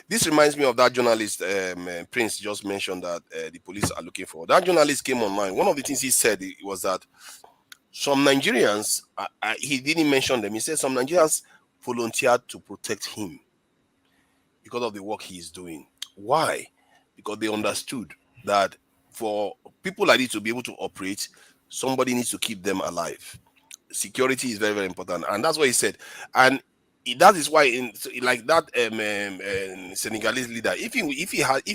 this reminds me of that journalist, Prince just mentioned that the police are looking for. That journalist came online. One of the things he said was that some Nigerians, he didn't mention them, he said some Nigerians volunteered to protect him because of the work he is doing. Why? Because they understood that for people like this to be able to operate, somebody needs to keep them alive. Security is very, very important, and that's what he said. And that is why, in like that Senegalese leader, if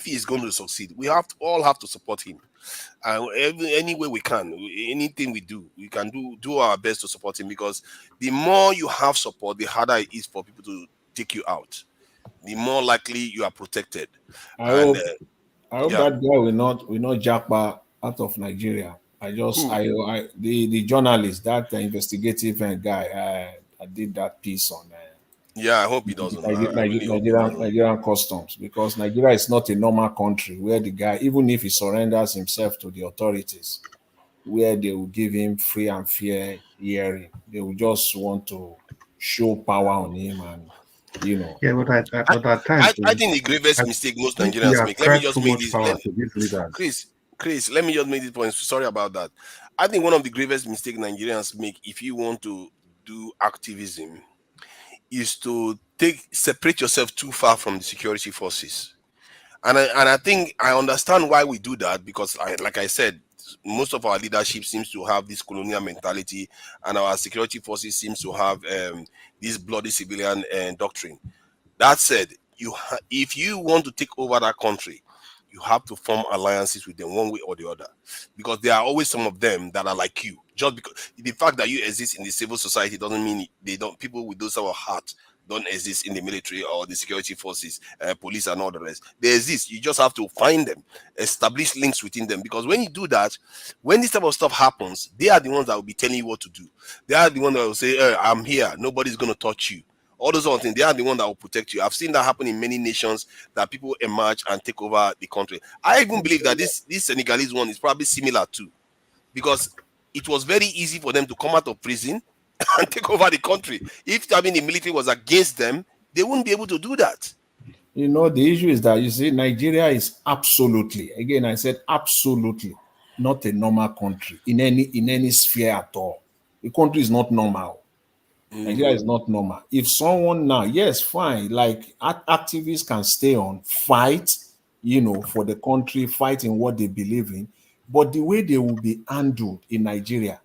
he is going to succeed, we all have to support him. Any way we can, anything we do, we can do our best to support him, because the more you have support, the harder it is for people to take you out. The more likely you are protected. I And hope I hope yeah, that guy will not jackpot out of Nigeria. I just who? I the journalist, that investigative guy, I did that piece on Yeah, I hope he doesn't. I really hope he Nigerian doesn't. Nigerian customs, because Nigeria is not a normal country where the guy, even if he surrenders himself to the authorities, where they will give him free and fair hearing, they will just want to show power on him, and you know. Yeah, I, but at times, I think the I gravest mistake most think we Nigerians make. Let me ascribe too just make much this. power to these leaders. Chris, let me just make this point. Sorry about that. I think one of the gravest mistakes Nigerians make, if you want to do activism, is to separate yourself too far from the security forces. And I think I understand why we do that, because like I said, most of our leadership seems to have this colonial mentality, and our security forces seems to have this bloody civilian doctrine. That said, if you want to take over that country, you have to form alliances with them one way or the other, because there are always some of them that are like you. Just because the fact that you exist in the civil society doesn't mean they don't. People with those sort of heart don't exist in the military or the security forces, police, and all the rest. They exist. You just have to find them, establish links within them. Because when you do that, when this type of stuff happens, they are the ones that will be telling you what to do. They are the ones that will say, "I'm here. Nobody's going to touch you." All those other things, they are the one that will protect you. I've seen that happen in many nations, that people emerge and take over the country. I even believe that this Senegalese one is probably similar too, because it was very easy for them to come out of prison and take over the country. If the military was against them, they wouldn't be able to do that. The issue is that, you see, Nigeria is absolutely, again, I said absolutely not a normal country in any sphere at all. The country is not normal. Nigeria Mm. is not normal. If someone now, yes, fine, like activists can stay on, fight, for the country, fight in what they believe in, but the way they will be handled in Nigeria,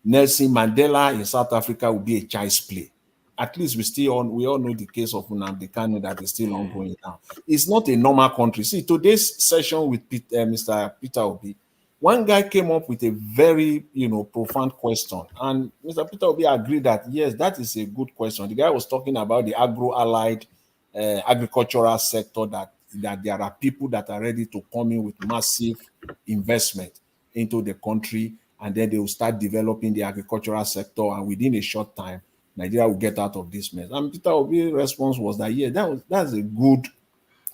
Nelson Mandela in South Africa will be a child's play. At least we all know the case of Nnamdi Kanu that is still ongoing now. It's not a normal country. See, today's session with Mr. Peter Obi, one guy came up with a very, profound question, and Mr. Peter Obi agreed that yes, that is a good question. The guy was talking about the agro-allied agricultural sector, that there are people that are ready to come in with massive investment into the country, and then they will start developing the agricultural sector, and within a short time, Nigeria will get out of this mess. And Peter Obi's response was that yeah, that's a good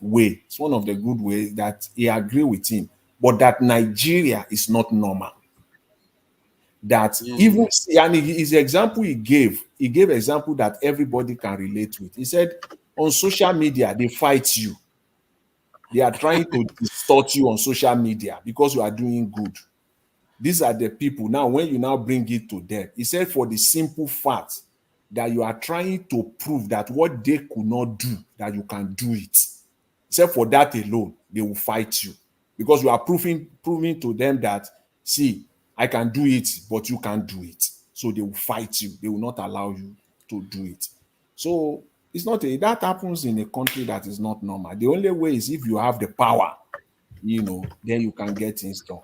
way. It's one of the good ways that he agreed with him, but that Nigeria is not normal. That even, Mm. and his example he gave example that everybody can relate with. He said, on social media, they fight you. They are trying to distort you on social media because you are doing good. These are the people. Now, when you now bring it to them, he said, for the simple fact that you are trying to prove that what they could not do, that you can do it. Except for that alone, they will fight you, because you are proving to them that, see, I can do it, but you can't do it. So they will fight you. They will not allow you to do it. So it's not that happens in a country that is not normal. The only way is if you have the power, then you can get things done.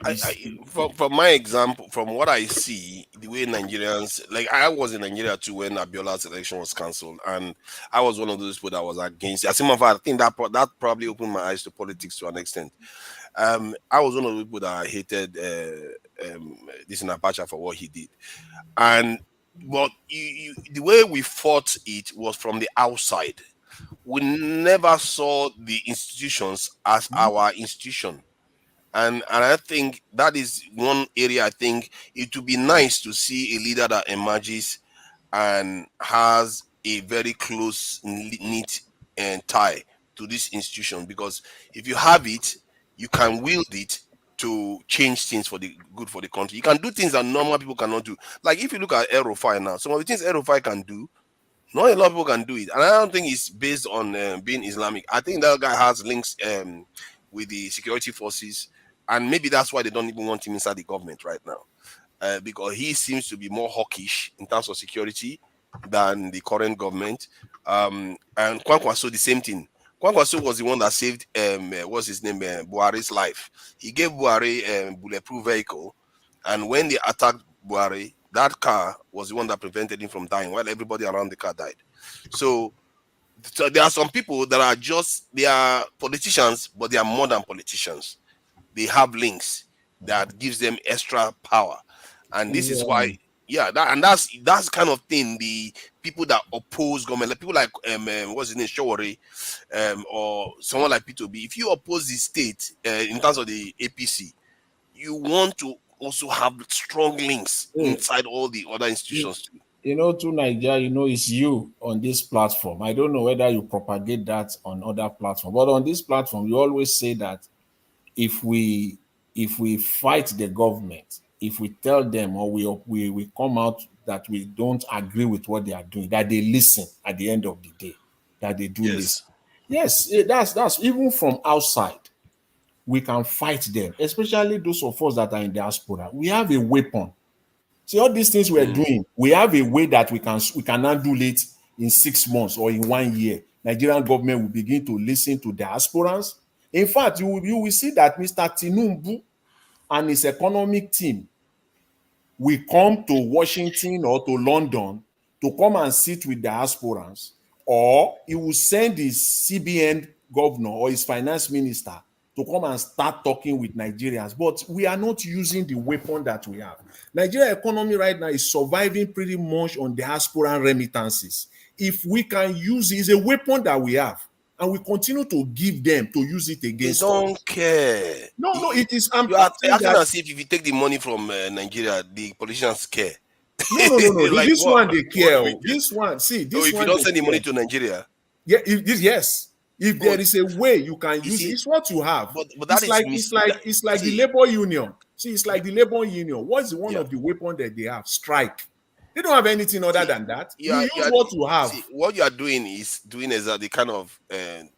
This From my example, from what I see, the way Nigerians, like I was in Nigeria too when Abiola's election was cancelled, and I was one of those people that was against it. As a matter of fact, I think that probably opened my eyes to politics to an extent. I was one of the people that hated this Abacha for what he did, and but the way we fought it was from the outside. We never saw the institutions as our institution. And I think that is one area. I think it would be nice to see a leader that emerges and has a very close knit and tie to this institution, because if you have it, you can wield it to change things for the good for the country. You can do things that normal people cannot do. Like if you look at Aerofy now, some of the things Aerofy can do, not a lot of people can do it, and I don't think it's based on being Islamic. I think that guy has links with the security forces, and maybe that's why they don't even want him inside the government right now, because he seems to be more hawkish in terms of security than the current government. And Kwankwaso, the same thing. Kwankwaso was the one that saved what's his name, Buhari's life. He gave Buhari a bulletproof vehicle, and when they attacked Buhari, that car was the one that prevented him from dying, while everybody around the car died. So there are some people that are just, they are politicians, but they are more than politicians. They have links that gives them extra power, and this is why, Yeah. yeah, that's kind of thing. The people that oppose government, like people like what's his name, Shawari, or someone like P2B, if you oppose the state in terms of the APC, you want to also have strong links Hey, inside all the other you, institutions too. you know, to Nigeria, it's you on this platform. I don't know whether you propagate that on other platforms, but on this platform, you always say that if we if we fight the government, if we tell them or we come out that we don't agree with what they are doing, that they listen at the end of the day, that they do Yes. listen. Yes, that's even from outside. We can fight them, especially those of us that are in diaspora. We have a weapon. See, all these things we're Mm. doing, we have a way that we can handle it in 6 months or in 1 year. Nigerian government will begin to listen to diasporans. In fact, you will see that Mr. Tinumbu and his economic team will come to Washington or to London to come and sit with diasporans, or he will send his CBN governor or his finance minister to come and start talking with Nigerians. But we are not using the weapon that we have. Nigeria economy right now is surviving pretty much on diaspora remittances. If we can use it, it's a weapon that we have, and we continue to give them to use it They against don't us. care. No, it is. I'm You are saying acting that. as if you take the money from Nigeria, the politicians care. No. Like This what? one they What care. do we Oh. care? This one, see, Oh, this if you one don't they send the money care. to Nigeria, Yeah, yes. If oh, there is a way you can you use it, see, it's what you have. but that It's is like it's like that, it's like the see, labor union. See, it's you, like the labor union. What's the one yeah, of the weapon that they have? Strike. They don't have anything other see, than that. You use what you have. see, what you are doing is doing exactly the kind of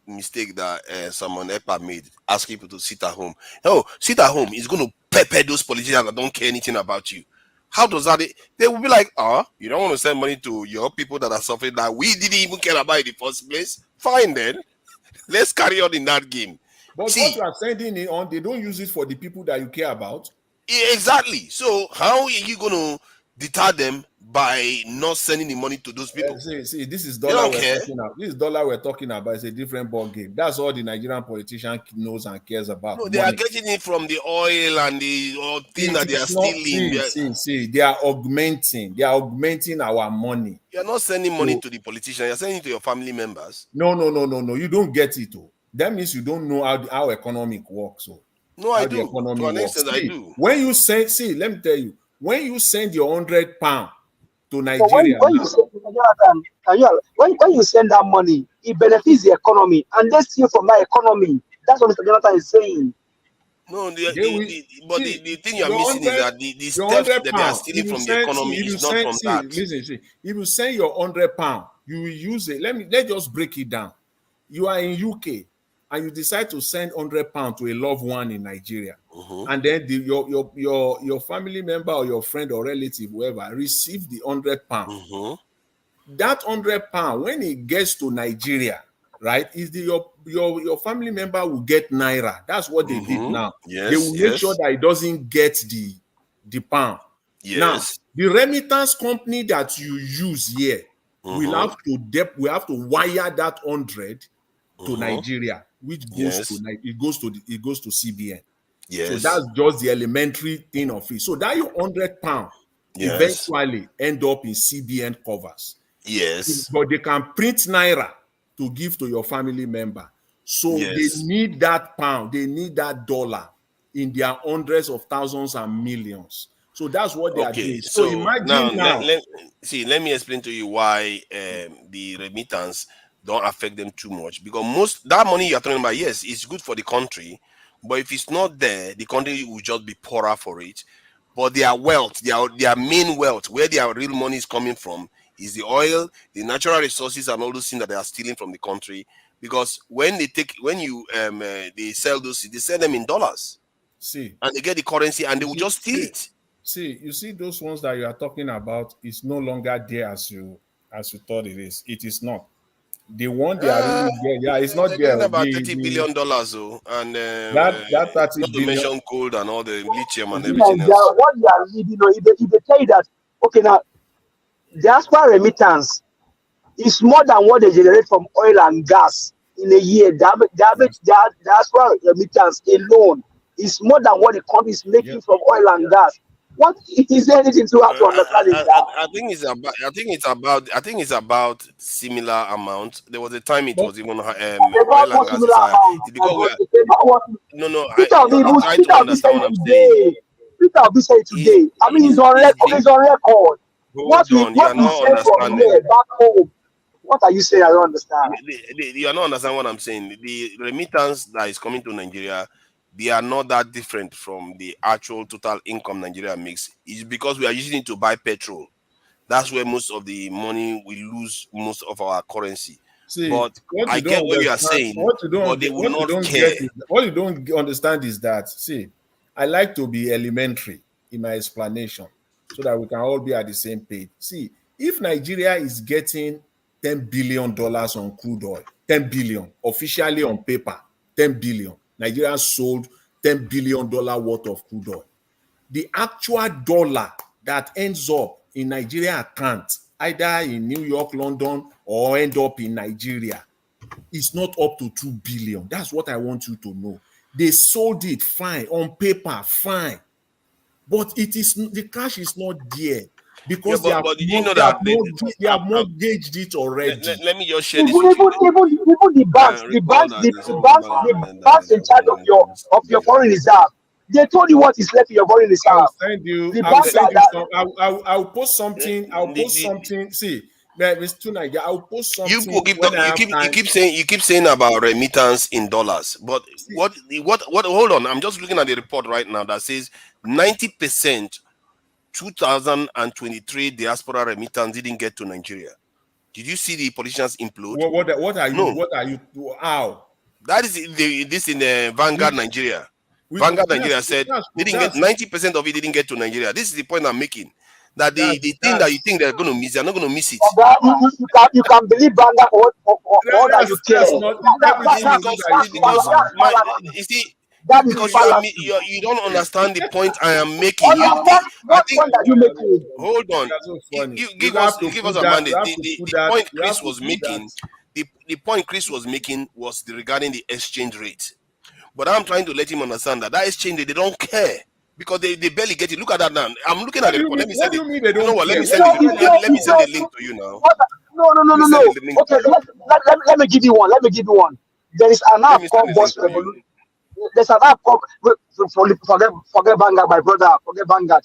mistake that someone EPA made, asking people to sit at home. Oh, sit at home is going to pepper those politicians that don't care anything about you. How does that? They will be like, you don't want to send money to your people that are suffering that we didn't even care about in the first place. Fine then, let's carry on in that game. But what See, you are sending it on, they don't use it for the people that you care about. exactly. So how are you going to deter them by not sending the money to those people? See, this is They dollar don't we're care. talking about. This dollar we're talking about is a different ball game. That's all the Nigerian politician knows and cares about. No, they are Money. getting it from the oil and the thing It that they are is not. stealing. See. They are augmenting. They are augmenting our money. You are not sending money So to the politician. You are sending it to your family members. no. You don't get it. Oh. That means you don't know how economic works. Oh. No, I How the do. To economy an works. extent, I See, do. when you send, let me tell you, when you send your £100 to But when, Nigeria when you now, send, Jonathan, when you send that money, it benefits the economy, and they steal from that economy. That's what Mr. Jonathan is saying. No, they will but see the thing you are your missing is hundred that the your steps hundred that they are pound. stealing from the economy If you is not send, from that. listen, see, if you send your £100, you will use it. Let's just break it down. You are in UK and you decide to send £100 to a loved one in Nigeria, Mm-hmm. and then your family member or your friend or relative, whoever, receive the £100. Mm-hmm. That £100, when it gets to Nigeria, right, is your family member will get naira. That's what they did Mm-hmm. now. They Yes, will make sure yes, that it doesn't get the pound. Now, yes. the remittance company that you use here will Mm-hmm. have to wire that 100 to Mm-hmm. Nigeria, which goes to Yes, it goes to CBN. So yes, that's just the elementary thing of it. So that your £100 yes, eventually end up in CBN covers, yes, but they can print naira to give to your family member. So they yes, need that pound, they need that dollar in their hundreds of thousands and millions. So that's what they are Okay, doing. So so now imagine now. let me explain to you why the remittance don't affect them too much, because most that money you're talking about, yes, it's good for the country, but if it's not there, the country will just be poorer for it. But their wealth, their main wealth, where their real money is coming from, is the oil, the natural resources, and all those things that they are stealing from the country. Because when you they sell those, they sell them in dollars, See, and they get the currency, and you they will see, just steal see, it. see, you see those ones that you are talking about is no longer there as you thought it is. It is not. The one they are Uh, really there, yeah, it's not they're there. getting about The $30 billion, though, and that 30 not to billion. mention gold and all the lithium You and see, everything Nigeria, else. what they are leading, if they tell you that, okay, now, diaspora remittance is more than what they generate from oil and gas in a year. Diaspora remittance alone is more than what the country is Yeah. making from oil and gas. What is there anything to have to understand in that? I think it's about. I think it's about. I think it's about similar amount. There was a time it But was even They oil can't and put gas similar is higher. amount. It's because we are. The same what No, no. Try Peter to Obi said understand it what I'm saying. today. Peter Obi said it Is today. I mean, is it's on is record. the It's on record. hold on? You What are we not say from understanding. here back home. What are you saying? I don't understand. You are not understanding what I'm saying. The remittance that is coming to Nigeria, they are not that different from the actual total income Nigeria makes. It's because we are using it to buy petrol. That's where most of the money we lose most of our currency. see, But I get what you are saying, but they will what you not don't care. get is what you don't understand is that, see, I like to be elementary in my explanation so that we can all be at the same page. See, if Nigeria is getting $10 billion on crude oil, 10 billion officially on paper, 10 billion, Nigeria sold $10 billion worth of crude oil. The actual dollar that ends up in Nigeria account, either in New York, London, or end up in Nigeria, is not up to 2 billion. That's what I want you to know. They sold it fine on paper, fine, but it is the cash is not there Yeah, because but did you know that they have mortgaged it already. let me just share Even this with you. the banks, Recall that there's a the banks in charge of your foreign reserve, they told you what is left in your foreign reserve. The I will banks send are you that. some. I'll post something. I'll post something. See, Mr. Tuniger, I'll post You something people keep when I you have keep you time. keep saying about remittance in dollars, but See, what hold on, I'm just looking at the report right now that says 90% 2023 diaspora remittance didn't get to Nigeria. Did you see the politicians implode? what are you? No, What are you? How? that is this in Vanguard We, Nigeria. Vanguard Nigeria said that's didn't get that's 90% of it didn't get to Nigeria. This is the point I'm making. That that's the thing that you that's think they're going to miss, they're not going to miss it. You can believe Banga for all that you care. that's not It's everything is not that you because believe my That's you see that is because fallacy. you don't understand the point I am making. I What think point are you making? hold on. That's so funny. You give us a You mandate. have to put The that. point You have Chris to was put that. making, the point Chris was making was regarding the exchange rate. But I'm trying to let him understand that exchange rate they don't care because they barely get it. Look at that now. I'm looking at What the do you report. mean? Let me What send do it. you mean they You know don't what? care? What do you mean? Let me send the link to you now. What, Let me no. send the link to Okay, you. let me give you one. Let me give you one. There is an Let app me send called the link Boss to you. Revolution. There's an app called forget Vanguard, my brother. Forget Vanguard.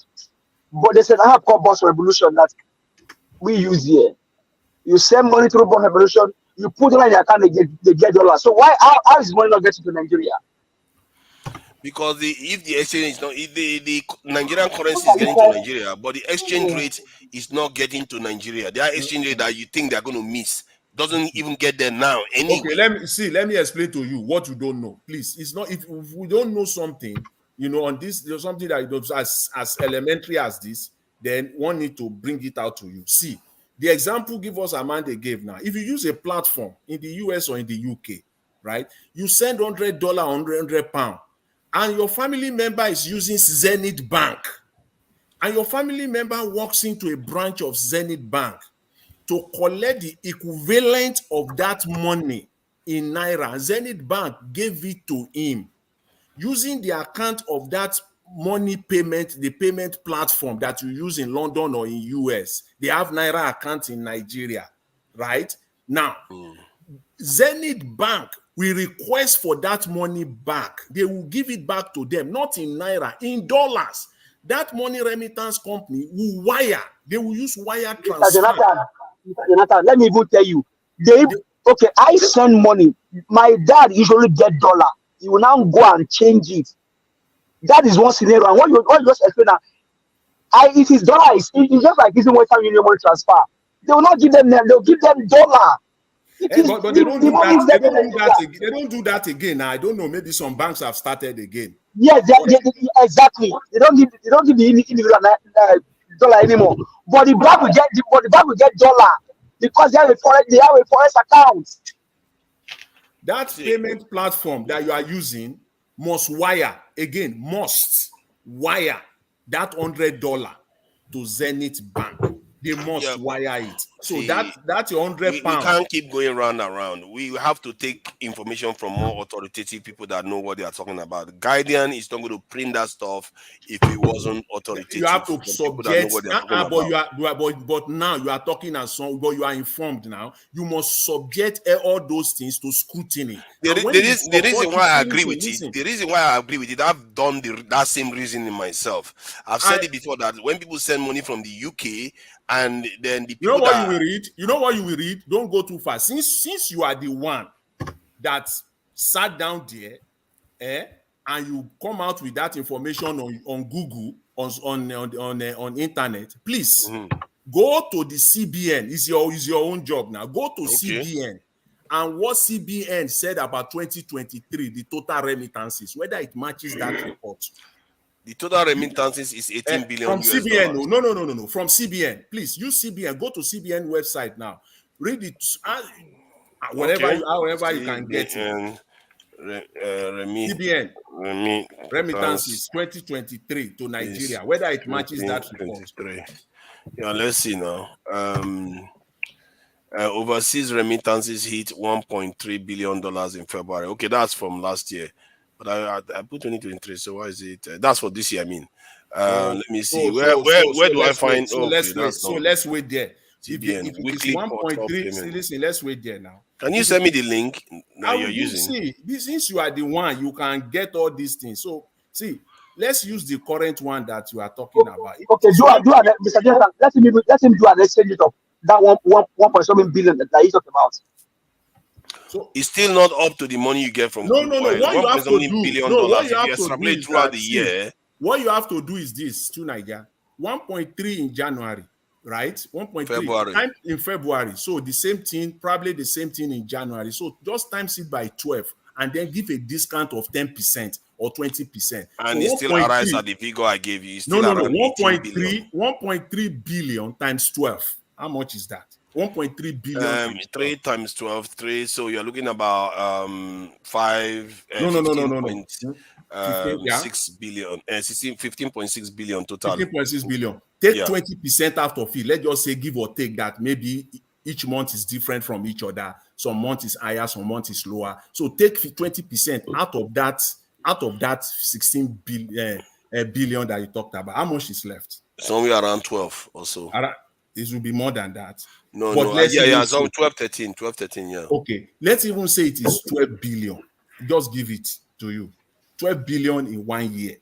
But there's an app called Boss Revolution that we use here. You send money through Boss Revolution. You put it in your account, they get dollars. So how is money not getting to Nigeria? Because if the exchange is not, if the Nigerian currency What is are you getting to saying? Nigeria, but the exchange rate is not getting to Nigeria. Their exchange rate that you think they're going to miss doesn't even get there now Okay, anyway. let me explain to you what you don't know. Please, it's not if we don't know something, on this, there's something that is as elementary as this, then one need to bring it out to you. See, the example give us Amanda gave now. If you use a platform in the US or in the UK, right? You send $100, £100, and your family member is using Zenith Bank, and your family member walks into a branch of Zenith Bank to collect the equivalent of that money in naira. Zenith Bank gave it to him using the account of that money payment, the payment platform that you use in London or in US. They have naira account in Nigeria, right? Now, Mm. Zenith Bank we request for that money back. They will give it back to them, not in naira, in dollars. That money remittance company will wire. They will use wire Mr. transfer. Jonathan, Mr. Jonathan, let me even tell you. Okay, I send money. My dad usually get dollar. He will now go and change it. That is one scenario. And what you just explain now, it is dollar. It's just like using Western Union money transfer. They will not give them. They'll give them dollar. But they don't do money that. is They there in don't do Nigeria. that. They don't do that again. I don't know. Maybe some banks have started again. Yes, exactly. They don't give the individual dollar anymore. But the bank will get dollar because they have a forex account. That payment platform that you are using must wire that $100 to Zenith Bank. They must wire it. So see, that's your we £100. can't keep going round and round. We have to take information from more authoritative people that know what they are talking about. Guardian is not going to print that stuff if it wasn't authoritative. You have to from people that know subject. what they are talking about. But now you are talking as some. But you are informed now. You must subject all those things to scrutiny. The reason why I agree with it. The reason why I agree with it. I've done that same reasoning myself. I've said it before that when people send money from the UK and then the people you know what you will read. Don't go too far. Since you are the one that sat down there, and you come out with that information on Google, on internet, please go to the CBN. Is your own job now. Go to CBN and what CBN said about 2023, the total remittances, whether it matches that report. The total remittances is 18 billion from US CBN. dollars. No. From CBN, please use CBN. Go to CBN website now. Read it. However you can get it. CBN remittances 2023 to Nigeria, whether it matches that report. Yeah, let's see now. Overseas remittances hit $1.3 billion in February. Okay, that's from last year. But I put 2023, so why is it? That's for this year, I mean. Let me see. Where do I find? Let's wait there. CBN, If it is weekly 1.3, listen, let's wait there now. Can you send me the link that you're using? See, since you are the one, you can get all these things. So, see, let's use the current one that you are talking about. Okay, Mr. Jonathan, let him do an exchange of that 1.7 billion that he's talking about. So it's still not up to the money you get from no. What you have to do, if you extrapolate throughout the year. What you have to do is this: to Nigeria, 1.3 in January, right? 1.3 time in February. So the same thing, probably the same thing in January. So just times it by 12 and then give a discount of 10% or 20%. And so it still arrives at the figure I gave you. No. 1.3 billion times 12. How much is that? 1.3 billion. 3 times 12, 3. So you're looking about 5. No. 6 billion, 15.6 billion total. 15.6 billion. Take 20% out of it. Let's just say, give or take that. Maybe each month is different from each other. Some month is higher, some month is lower. So take 20% out of that 16 billion that you talked about. How much is left? Somewhere around 12 or so. It will be more than that. No. So 12, 13, yeah. Okay. Let's even say it is 12 billion. Just give it to you. 12 billion in 1 year,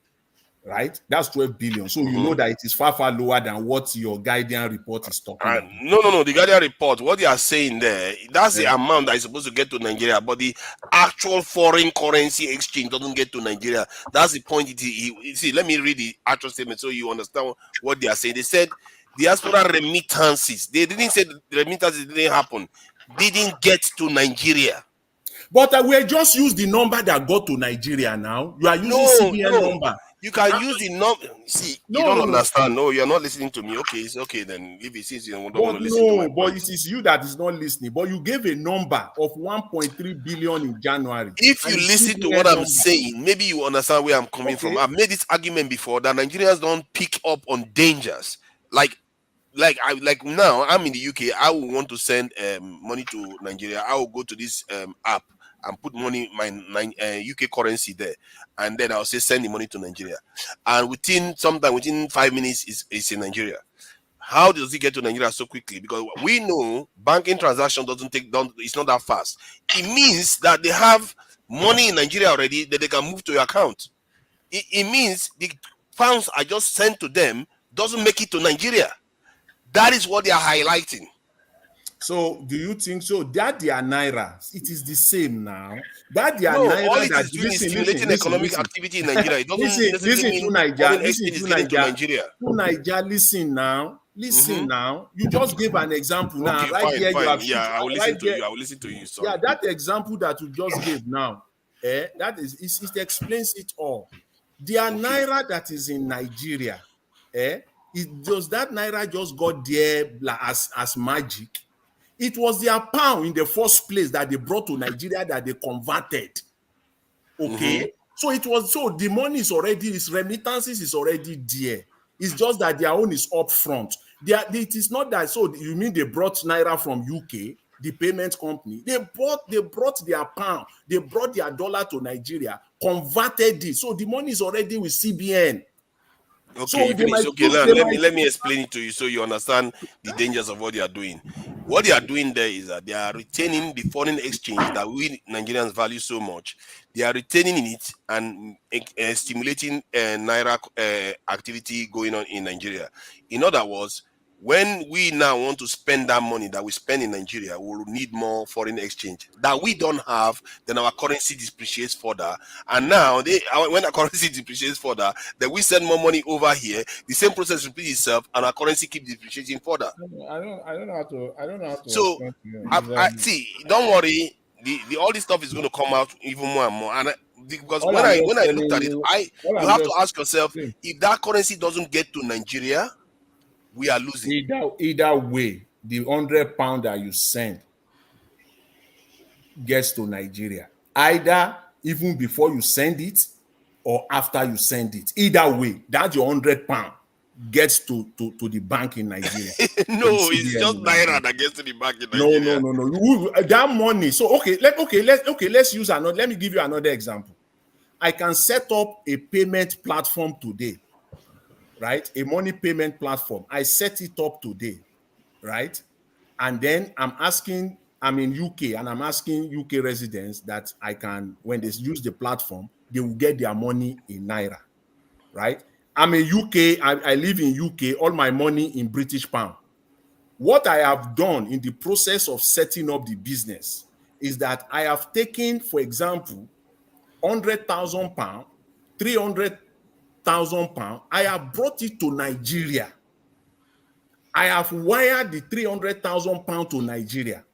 right? That's 12 billion. So you know that it is far lower than what your Guardian report is talking about. No. The Guardian report, what they are saying there, that's the amount that is supposed to get to Nigeria, but the actual foreign currency exchange doesn't get to Nigeria. That's the point. See, let me read the actual statement so you understand what they are saying. They said diaspora remittances. They didn't say the remittances didn't happen. Didn't get to Nigeria. But we just use the number that got to Nigeria now. You are using CBN number. You can use the number. See, you don't understand. No, you're not listening to me. Okay, it's okay then. Leave it since you don't want to listen to me. But it is you that is not listening. But you gave a number of 1.3 billion in January. If you listen to what I'm saying, maybe you understand where I'm coming from. I've made this argument before that Nigerians don't pick up on dangers. Like now, I'm in the UK. I will want to send money to Nigeria. I will go to this app and put money, my UK currency there, and then I'll say send the money to Nigeria. And within 5 minutes, it's in Nigeria. How does it get to Nigeria so quickly? Because we know banking transaction it's not that fast. It means that they have money in Nigeria already that they can move to your account. It means the funds are just sent to them, doesn't make it to Nigeria. That is what they are highlighting. So do you think so? That their naira, it is the same now. That their No, all naira it that is doing is stimulating economic activity in Nigeria. It doesn't necessarily listen to mean Niger, foreign exchange is getting to Nigeria. Listen now. Listen now. You just gave an example now. Okay, Right fine, there, you fine. have Yeah, I will right listen to there. you. I will listen to you. Yeah, Sorry. that example that you just gave now, that is it explains it all. Their Okay. naira that is in Nigeria, does that naira just got there as magic? It was their pound in the first place that they brought to Nigeria that they converted. Mm-hmm. Okay, so the money is already, its remittances is already there. It's just that their own is up front. It is not that. So you mean they brought naira from UK, the payment company? They brought their pound, they brought their dollar to Nigeria, converted it. So the money is already with CBN. Okay, So you they finish. might Okay, use, now they let me might let me explain it to you so you understand the dangers of what they are doing. What they are doing there is that they are retaining the foreign exchange that we Nigerians value so much. They are retaining it and stimulating naira activity going on in Nigeria. In other words, when we now want to spend that money that we spend in Nigeria, we will need more foreign exchange that we don't have. Then our currency depreciates further, and now when our currency depreciates further, then we send more money over here. The same process repeats itself, and our currency keeps depreciating further. I don't know how to So, explain to you. I see. Don't worry. The all this stuff is going to come out even more and more. And because All when I'm I just looked telling at it, you, all you I'm have to just ask yourself, see, if that currency doesn't get to Nigeria, we are losing. either way, the £100 that you send gets to Nigeria. Either even before you send it or after you send it. Either way, that your £100 gets to the bank in Nigeria, to the No, it's CBN just in Nigeria. naira that gets to the bank in No, Nigeria. that money. So let's use another. Let me give you another example. I can set up a payment platform today, right? A money payment platform. I set it up today, right? And then I'm in UK and I'm asking UK residents that I can, when they use the platform, they will get their money in Naira, right? I'm in UK, I live in UK, all my money in British pound. What I have done in the process of setting up the business is that I have taken, for example, £100,000, £300,000, I have brought it to Nigeria. I have wired the £300,000 to Nigeria.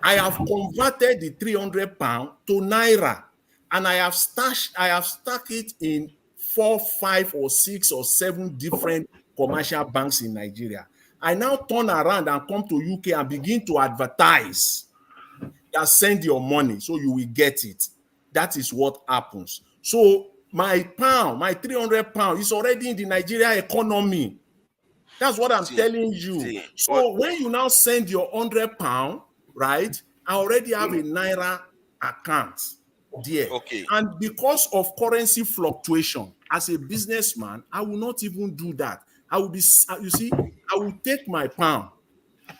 I have converted the £300 to Naira. And I have stuck it in 4, 5, or 6 or 7 different commercial banks in Nigeria. I now turn around and come to UK and begin to advertise that send your money so you will get it. That is what happens. So my pound, my £300 is already in the Nigeria economy. That's what I'm See, telling you. what? So when you now send your £100, right, I already have a Naira account there. Okay, And because of currency fluctuation, as a businessman, I will not even do that. I will be, you see, I will take my pound.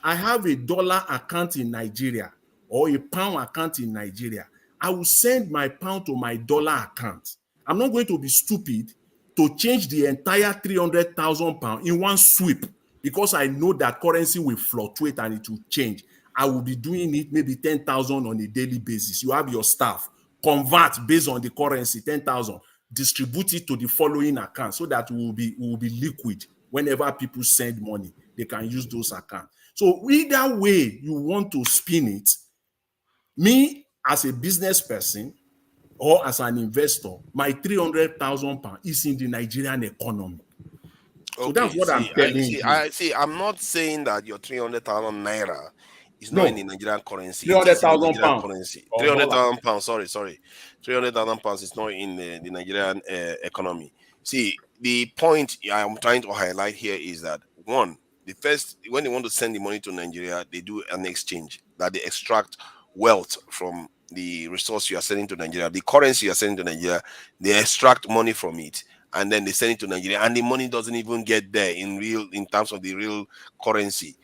I have a dollar account in Nigeria or a pound account in Nigeria. I will send my pound to my dollar account. I'm not going to be stupid to change the entire £300,000 in one sweep because I know that currency will fluctuate and it will change. I will be doing it maybe 10,000 on a daily basis. You have your staff convert based on the currency 10,000, distribute it to the following account so that we will be liquid. Whenever people send money, they can use those accounts. So either way you want to spin it, me as a business person or as an investor, my £300,000 is in the Nigerian economy. So that's okay. what I'm telling you. I'm not saying that your 300,000 naira is not in the No, Nigerian currency. three It hundred is in the thousand Nigerian pounds currency. or Three hundred dollar. thousand pounds. Sorry. 300,000 pounds is not in the Nigerian economy. See, the point I am trying to highlight here is that one, the first when they want to send the money to Nigeria, they do an exchange that they extract wealth from the resource you are sending to Nigeria, the currency you are sending to Nigeria, they extract money from it, and then they send it to Nigeria, and the money doesn't even get there in terms of the real currency.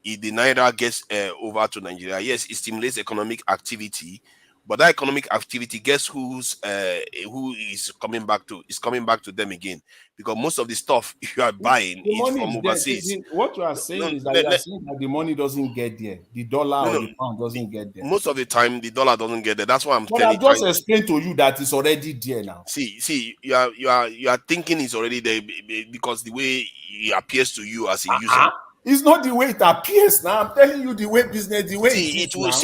If the naira gets over to Nigeria, yes, it stimulates economic activity, but that economic activity, guess who is coming back to? Is coming back to them again, because most of the stuff you are buying The is money from is there. overseas. What you are No, saying is that no, you are saying that the money doesn't get there. The dollar no, or no, the pound doesn't get there. most of the time the dollar doesn't get there. That's why I'm But telling I've trying. just explained to you that it's already there now. See, you are thinking it's already there because the way it appears to you as a user. It's not the way it appears now. I'm telling you the way business, the way it See, is it will now.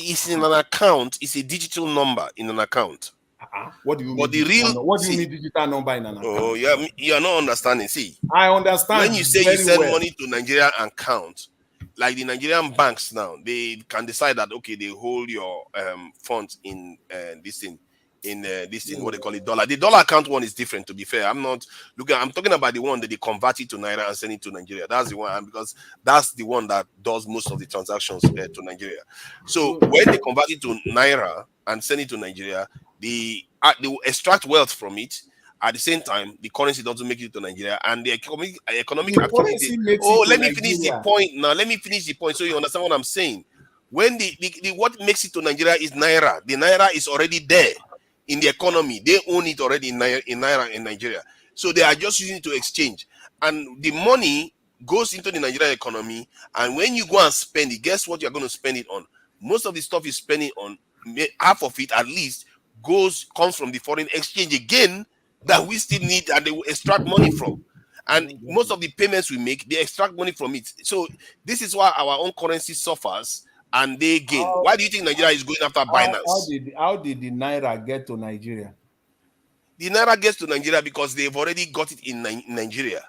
it's in an account. It's a digital number in an account. What do you But mean the digital real number? What do you see, mean digital number in an oh account? yeah, you're not understanding. See, I when understand you say you very send well. money to Nigerian account, like the Nigerian banks now, they can decide that okay, they hold your funds in this thing, what they call it, dollar. The dollar account one is different. To be fair, I'm talking about the one that they convert it to naira and send it to Nigeria. That's the one, and because that's the one that does most of the transactions to Nigeria. So when they convert it to naira and send it to Nigeria, they will extract wealth from it. At the same time, the currency doesn't make it to Nigeria, and the economic The activity. currency makes it Oh, to let me finish the Nigeria. point now. Let me finish the point so you understand what I'm saying. When the what makes it to Nigeria is naira. The naira is already there in the economy. They own it already in naira in Nigeria. So they are just using it to exchange, and the money goes into the Nigerian economy. And when you go and spend it, guess what you're going to spend it on? Most of the stuff you're spending on, half of it at least comes from the foreign exchange again that we still need and they will extract money from. And most of the payments we make, they extract money from it. So this is why our own currency suffers and they gain. How, Why do you think Nigeria is going after Binance? how did the naira get to Nigeria? The naira gets to Nigeria because they've already got it in Nigeria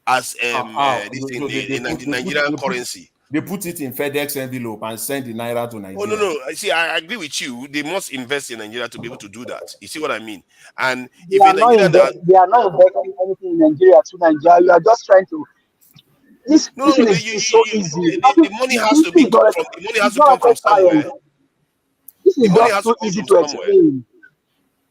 as this thing, So the Nigerian currency. they put it in FedEx envelope and send the naira to Oh no, Nigeria. no. See, I agree with you. They must invest in Nigeria to be able to do that. You see what I mean? And They if a are not Nigerian that they are not investing anything in Nigeria to Nigeria. You are just trying to this no, thing is so easy. Nothing, the money has this to thing be is not from the money has it's to not come from rocket somewhere. science. This The is money just has to too come easy from to somewhere. explain.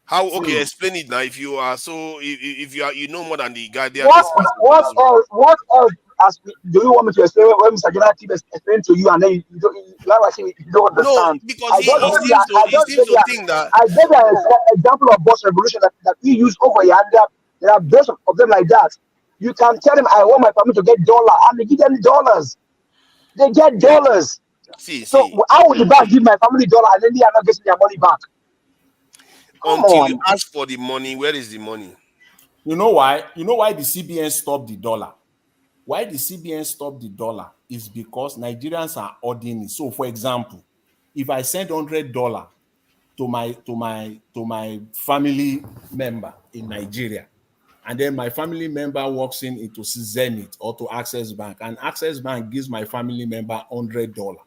How? Okay, See, explain it now. If you are so, if you are, you know more than the guardian What experts in this room. what else do you want me to explain when Mr. Jonah keep explaining to you and then you don't like I say you don't No, understand? because he I just seems gave to you think that. an example of boss revolution that he used over here and there are those of them like that. You can tell him I want my family to get dollar and they give them dollars. They get dollars. So See, how would the bank give my family dollar and then they are not getting their money back? Come until you on. ask for the money, where is the money? you know why? You know why the CBN stopped the dollar? Why the CBN stopped the dollar is because Nigerians are hoarding it. So, for example, if I send $100 to my family member in Nigeria, and then my family member walks into Zenith or to Access Bank, and Access Bank gives my family member $100,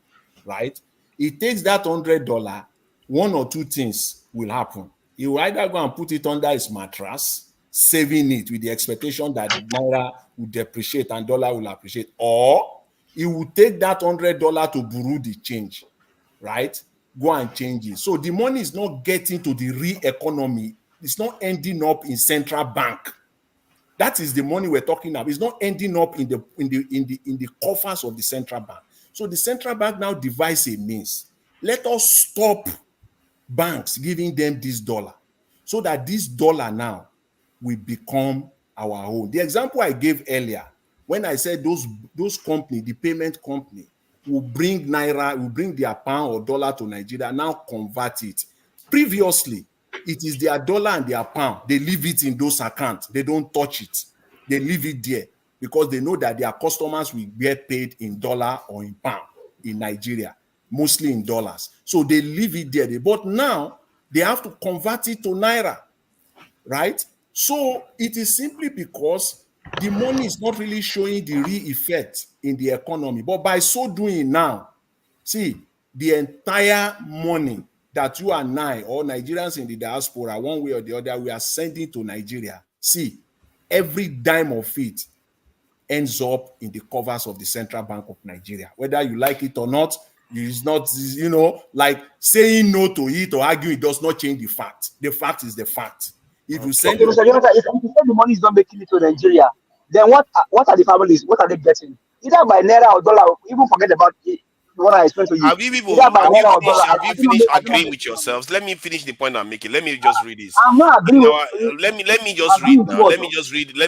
right? It takes that $100, one or two things will happen. He will either go and put it under his mattress, saving it with the expectation that naira will depreciate and dollar will appreciate, or he will take that $100 to bureau the change, right? Go and change it. So the money is not getting to the real economy. It's not ending up in central bank. That is the money we're talking about. It's not ending up in the coffers of the central bank. So the central bank now devises a means. Let us stop banks giving them this dollar so that this dollar now will become our own. The example I gave earlier, when I said those company, the payment company, will bring naira, will bring their pound or dollar to Nigeria, now convert it. Previously, it is their dollar and their pound. They leave it in those accounts. They don't touch it. They leave it there because they know that their customers will get paid in dollar or in pound in Nigeria, mostly in dollars. So they leave it there. But now they have to convert it to naira, right? So it is simply because the money is not really showing the real effect in the economy. But by so doing now, see, the entire money that you and I or Nigerians in the diaspora, one way or the other, we are sending to Nigeria, see, every dime of it ends up in the covers of the Central Bank of Nigeria. Whether you like it or not, it's not, like saying no to it or arguing, it does not change the fact. The fact is the fact. If you Okay, send your Mr. Jonathan, if you say the money is not making it to Nigeria, then what are the families? What are they getting? Either by naira or dollar. Even forget about it, what I explained to you. Have you people? Either by Have you naira or dollar. finished? Have you finished Are they not agreeing with making money? yourselves? Let me finish the point I'm making. Let me just read this. I'm not In agreeing with our let me just agree read with now. what. Let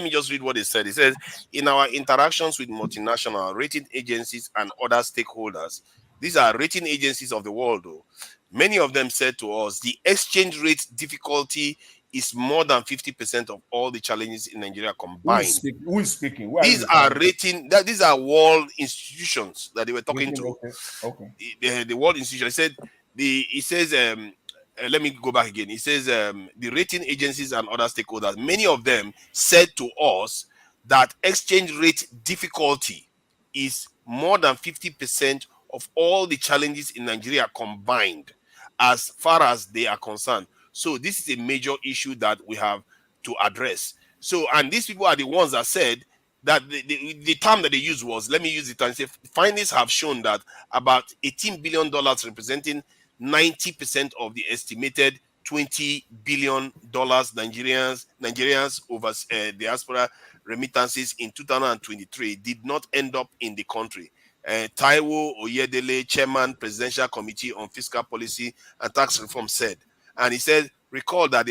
me just read what it said. It says, in our interactions with multinational rating agencies and other stakeholders, these are rating agencies of the world, though. Many of them said to us the exchange rate difficulty is more than 50% of all the challenges in Nigeria combined. Who is speaking? Where are you These are referring to? these are world institutions that they were talking Rating, to. okay. Okay. The world institution. I said it says let me go back again. It says the rating agencies and other stakeholders, many of them said to us that exchange rate difficulty is more than 50% of all the challenges in Nigeria combined, as far as they are concerned. So this is a major issue that we have to address. So, and these people are the ones that said that the term that they used was, let me use it and say, findings have shown that about $18 billion, representing 90% of the estimated $20 billion Nigerians over diaspora remittances in 2023 did not end up in the country. Taiwo Oyedele, chairman, Presidential Committee on Fiscal Policy and Tax Reform, said, and he said, recall that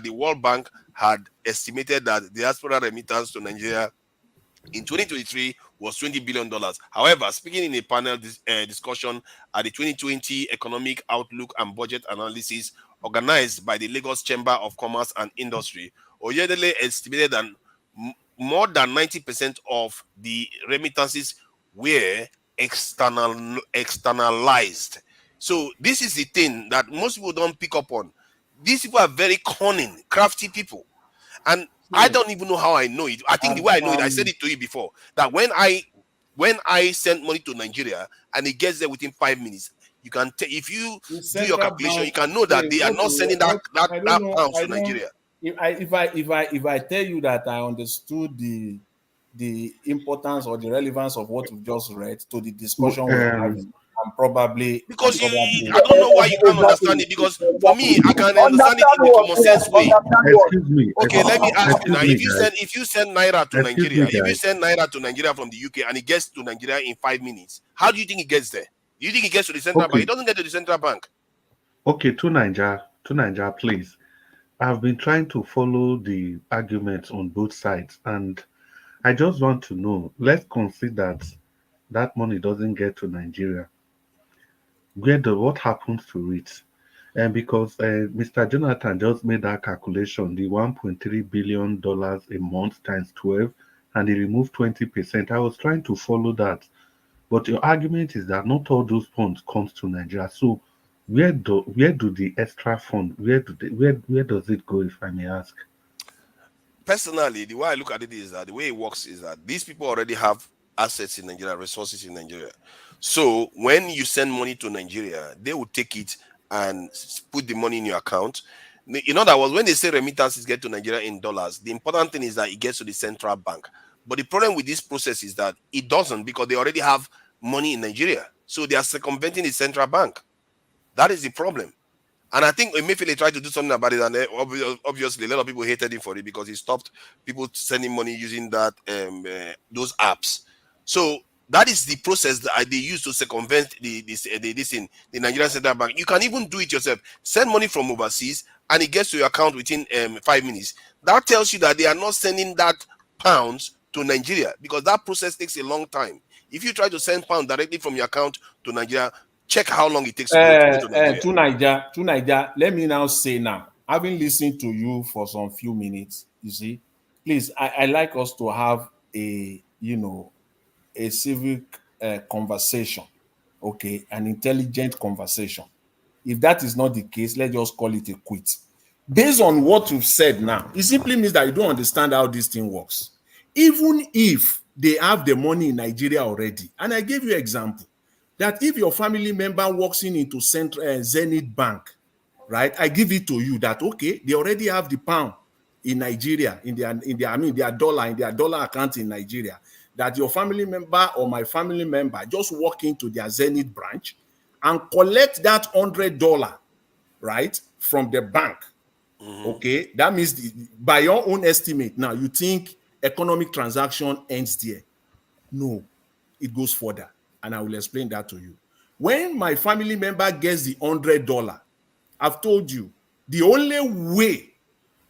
the World Bank had estimated that diaspora remittance to Nigeria in 2023 was $20 billion. However, speaking in a panel discussion at the 2020 Economic Outlook and Budget Analysis organized by the Lagos Chamber of Commerce and Industry, Oyedele estimated that more than 90% of the remittances were externalized. So this is the thing that most people don't pick up on. These people are very cunning, crafty people. And I don't even know how I know it. I think the way I know it, I said it to you before, that when I send money to Nigeria and it gets there within 5 minutes, you can if you The do your central calculation, bank, you can know that they are okay, not sending that I don't know. pounds I to don't. Nigeria. If I tell you that I understood the importance or the relevance of what we've just read to the So, discussion we are having, I'm Because probably I don't know why you can't Exactly. understand it. Because for me, I Exactly. can understand it Understand in a what? common sense way. Understand what? Okay, let me ask you excuse now. me, guys. If you send naira to Excuse Nigeria, me, if you guys. send naira to Nigeria from the UK and it gets to Nigeria in 5 minutes, how do you think it gets there? Do you think it gets to the central bank? Okay, It doesn't get to the central bank. okay, to Niger, please. I've been trying to follow the arguments on both sides, and I just want to know. Let's consider that money doesn't get to Nigeria. What happens to it? And because Mr. Jonathan just made that calculation, the $1.3 billion a month times 12, and he removed 20%. I was trying to follow that, but your argument is that not all those funds comes to Nigeria. So where do the extra fund where does it go, if I may ask? Personally, the way I look at it is that the way it works is that these people already have assets in Nigeria, resources in Nigeria. So when you send money to Nigeria, they will take it and put the money in your account. In other words, when they say remittances get to Nigeria in dollars, the important thing is that it gets to the central bank. But the problem with this process is that it doesn't, because they already have money in Nigeria. So they are circumventing the central bank. That is the problem. And I think Emefiele tried to do something about it, and obviously a lot of people hated him for it because he stopped people sending money using those apps. So that is the process that they use to circumvent the Nigerian Central Bank. You can even do it yourself. Send money from overseas, and it gets to your account within 5 minutes. That tells you that they are not sending that pounds to Nigeria, because that process takes a long time. If you try to send pounds directly from your account to Nigeria, check how long it takes to go to Nigeria. To Niger, let me now say now, having listened to you for some few minutes, you see, please, I like us to have a civic conversation, okay, an intelligent conversation. If that is not the case, let's just call it a quit. Based on what you've said now, it simply means that you don't understand how this thing works. Even if they have the money in Nigeria already, and I gave you an example, that if your family member walks into Central Zenith Bank, right? I give it to you that okay, they already have the pound in Nigeria, their dollar account in Nigeria. That your family member or my family member just walk into their Zenith branch and collect that $100, right, from the bank. Okay, that means by your own estimate, now you think economic transaction ends there. No, it goes further, and I will explain that to you. When my family member gets the $100, I've told you the only way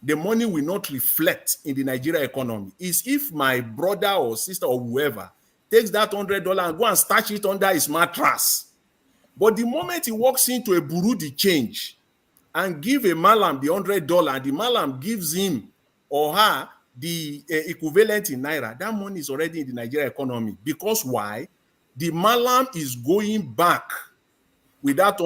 the money will not reflect in the Nigeria economy is if my brother or sister or whoever takes that $100 and go and stash it under his mattress. But the moment he walks into a bureau de change and give a malam the $100, and the malam gives him or her the equivalent in naira, that money is already in the Nigeria economy. Because why? The malam is going back with that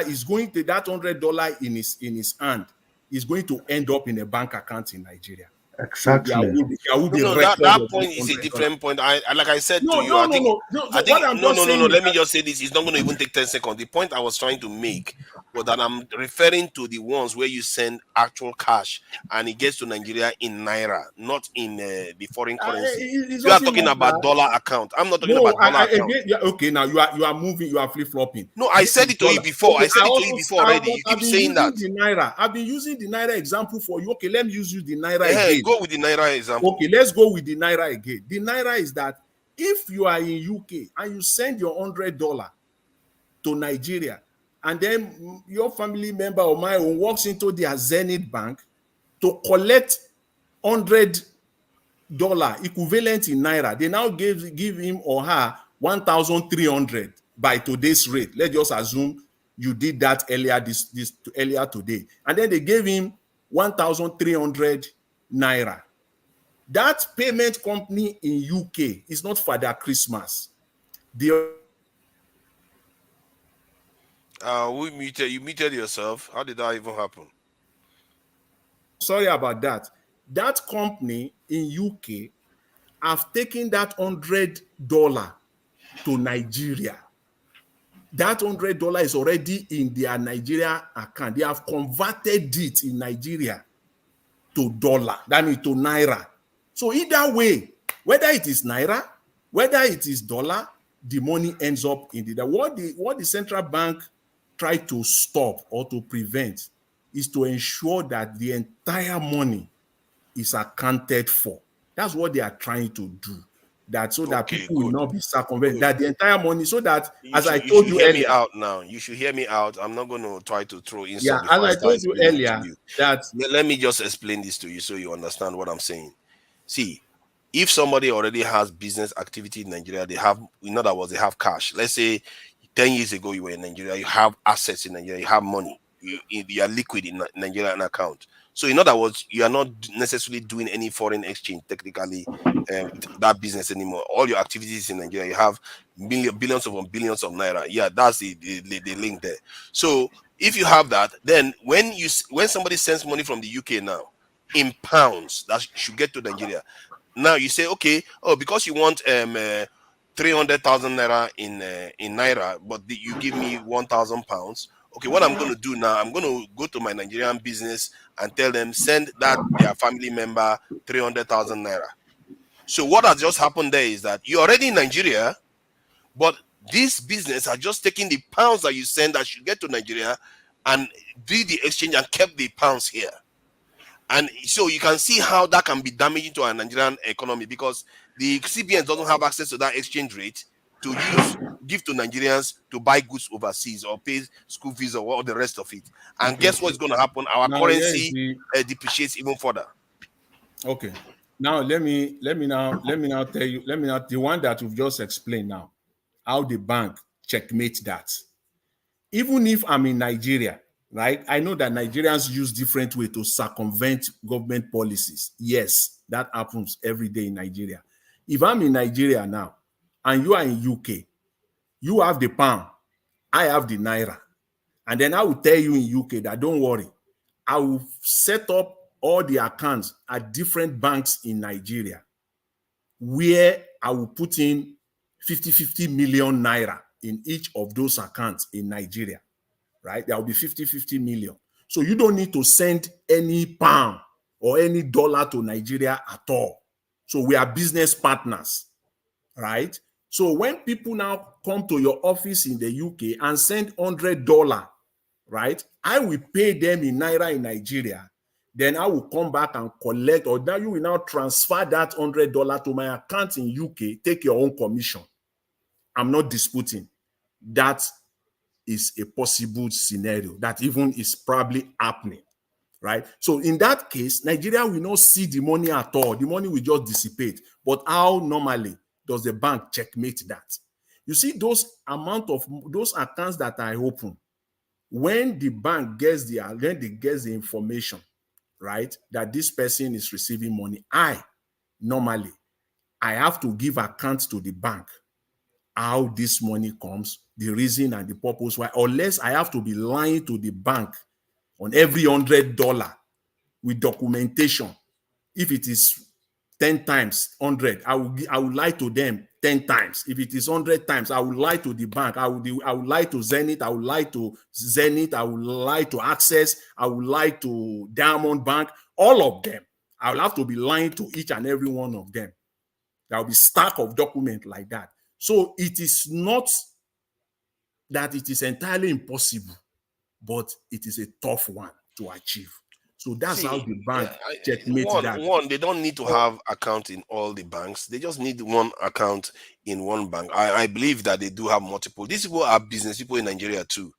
is going to that $100 in his hand is going to end up in a bank account in Nigeria. So Exactly. there will be No, record that of point this is a $100. different point. Like I said to No, you, no, no, no, no. I So what think I'm no, just no, no, saying no. is Let me that just say this. It's not going to even take 10 seconds. The point I was trying to make was that I'm referring to the ones where you send actual cash and it gets to Nigeria in naira, not in the foreign currency. it You are doesn't talking about matter. dollar account. I'm not talking No, about dollar account. again, yeah, okay. Now you are moving, you are flip flopping. No, I This said is it to you dollar. before. Okay, I said it to you before already. You I've keep been saying using that. the naira. I've been using the naira example for you. Okay, let me use the naira Hey, again. go with the naira example. Okay, let's go with the naira again. The naira is that if you are in UK and you send your $100 to Nigeria, and then your family member or my own walks into their Zenith bank to collect $100 equivalent in naira, they now give him or her 1,300 by today's rate. Let's just assume you did that earlier today, and then they gave him 1,300 naira. That payment company in UK is not Father Christmas. You muted yourself. How did that even happen? Sorry about that. That company in UK have taken that $100 to Nigeria. That $100 is already in their Nigeria account. They have converted it in Nigeria to dollar, that means to naira. So either way, whether it is naira, whether it is dollar, the money ends up in the what the central bank try to stop or to prevent is to ensure that the entire money is accounted for. That's what they are trying to do. That so that Okay, people will good. not be circumvented, Good. that the entire money, so that as I You told should you hear me earlier, out now. You should hear me out. I'm not going to try to throw yeah, insult as before I I start told you explaining it to earlier, you. that Let me just explain this to you so you understand what I'm saying. See, if somebody already has business activity in Nigeria, they have, in other words, they have cash. Let's say 10 years ago you were in Nigeria, you have assets in Nigeria, you have money, you are liquid in Nigerian account. So in other words, you are not necessarily doing any foreign exchange technically with that business anymore. All your activities in Nigeria, you have billions of billions of naira. Yeah, that's the link there. So if you have that, then when somebody sends money from the UK now in pounds that should get to Nigeria, now you say, okay, oh, because you want 300,000 naira in naira, but you give me 1,000 pounds. Okay, what I'm going to do now, I'm going to go to my Nigerian business and tell them send that their family member 300,000 naira. So what has just happened there is that you're already in Nigeria, but this business are just taking the pounds that you send that should get to Nigeria and did the exchange and kept the pounds here. And so you can see how that can be damaging to our Nigerian economy because the CBN doesn't have access to that exchange rate to give to Nigerians to buy goods overseas or pay school fees or all the rest of it. And okay. guess what's going to happen? Our Now here is currency the depreciates even further. okay. Now let me now tell you, let me now the one that you've just explained now, how the bank checkmate that. Even if I'm in Nigeria, right? I know that Nigerians use different way to circumvent government policies. Yes, that happens every day in Nigeria. If I'm in Nigeria now and you are in UK, you have the pound, I have the naira. And then I will tell you in UK that don't worry, I will set up all the accounts at different banks in Nigeria where I will put in 50 million naira in each of those accounts in Nigeria, right? There will be 50 million. So you don't need to send any pound or any dollar to Nigeria at all. So we are business partners, right? So when people now come to your office in the UK and send $100, right? I will pay them in naira in Nigeria. then I will come back and collect, or now you will now transfer that $100 to my account in UK, take your own commission. I'm not disputing. That is a possible scenario that even is probably happening, right? So in that case, Nigeria will not see the money at all. The money will just dissipate. But how normally does the bank checkmate that? You see, those accounts that I open, when the bank gets the information, right, that this person is receiving money, I have to give account to the bank how this money comes, the reason and the purpose why, unless I have to be lying to the bank on every $100 with documentation. If it is 10 times 100, I will lie to them 10 times. If it is 100 times, I will lie to the bank. I will lie to Zenith. I will lie to Zenith. I will lie to Access. I will lie to Diamond Bank. All of them. I will have to be lying to each and every one of them. There will be stack of document like that. So it is not that it is entirely impossible, but it is a tough one to achieve. So that's how the bank checkmate that. One, they don't need to have account in all the banks. They just need one account in one bank. I believe that they do have multiple. These people are business people in Nigeria too.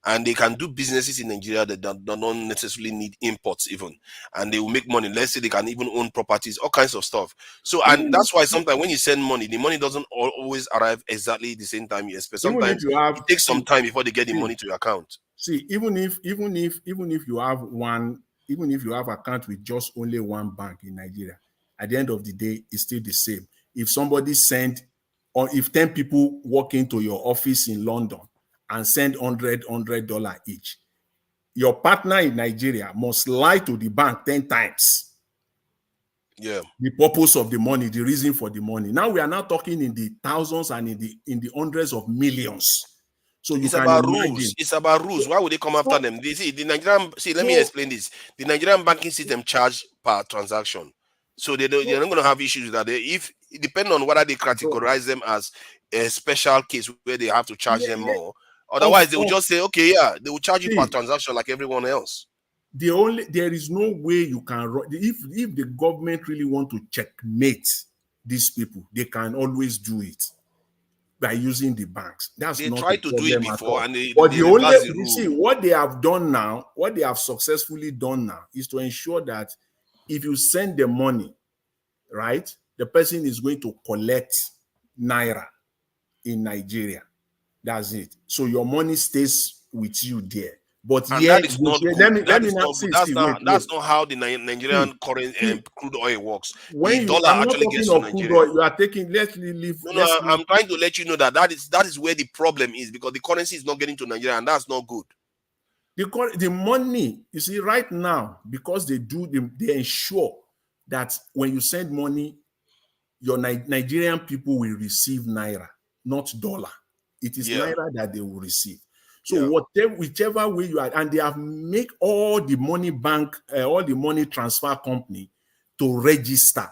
And they can do businesses in Nigeria that don't necessarily need imports even. And they will make money. Let's say they can even own properties, all kinds of stuff. So, and that's why sometimes when you send money, the money doesn't always arrive exactly the same time you expect. Sometimes it takes some time before they get the money to your account. See, even if you have account with just only one bank in Nigeria, at the end of the day, it's still the same. If somebody send, or if 10 people walk into your office in London and send $100 each, your partner in Nigeria must lie to the bank 10 times. Yeah. The purpose of the money, the reason for the money. Now we are now talking in the thousands and in the hundreds of millions. So it's about rules. It's about rules. Why would they come after them? They see the Nigerian. See, let me explain this. The Nigerian banking system charge per transaction, so they're not going to have issues with that. If depending on whether they categorize them as a special case where they have to charge them more. Otherwise, they will just say, okay, yeah, they will charge you per transaction like everyone else. There is no way you can run. If the government really want to checkmate these people, they can always do it by using the banks. That's they not tried to do it before, and but you see what they have done now, what they have successfully done now is to ensure that if you send the money, right, the person is going to collect naira in Nigeria. That's it. So your money stays with you there. But and that is not good. That's not how the Nigerian current crude oil works. The dollar actually gets to Nigeria. You are taking. Let's leave. I'm trying to let you know that is where the problem is, because the currency is not getting to Nigeria, and that's not good. The money, you see, right now, because they ensure that when you send money, your Nigerian people will receive naira, not dollar. It is naira that they will receive. So whichever way you are, and they have make all the money transfer company to register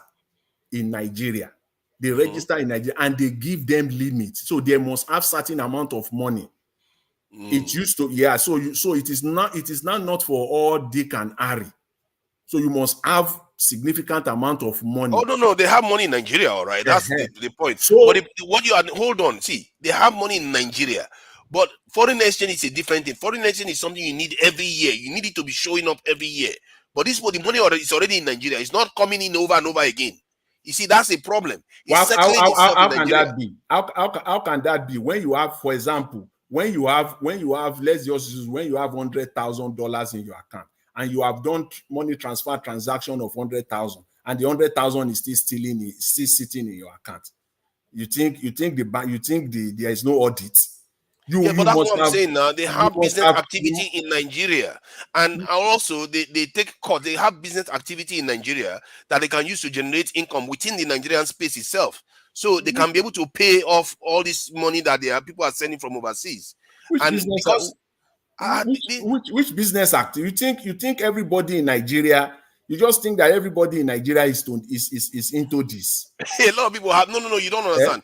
in Nigeria. They register in Nigeria and they give them limits. So they must have certain amount of money. It used to, so it is not for all Dick and Harry. So you must have significant amount of money. Oh no, they have money in Nigeria, all right. That's the point. So, but hold on, see, they have money in Nigeria. But foreign exchange is a different thing. Foreign exchange is something you need every year. You need it to be showing up every year. But the money is already in Nigeria. It's not coming in over and over again. You see, that's a problem. How can that be? How can that be when you have, for example, when you have let's just use when you have $100,000 in your account and you have done money transfer transaction of 100,000 and the 100,000 is still sitting in your account. You think there is no audit? But that's what I'm saying now. They have business activity in Nigeria. And also, they take cut. They have business activity in Nigeria that they can use to generate income within the Nigerian space itself. So they can be able to pay off all this money that people are sending from overseas. Which business activity? You think everybody in Nigeria, you just think that everybody in Nigeria is into this? A lot of people have. No, you don't understand.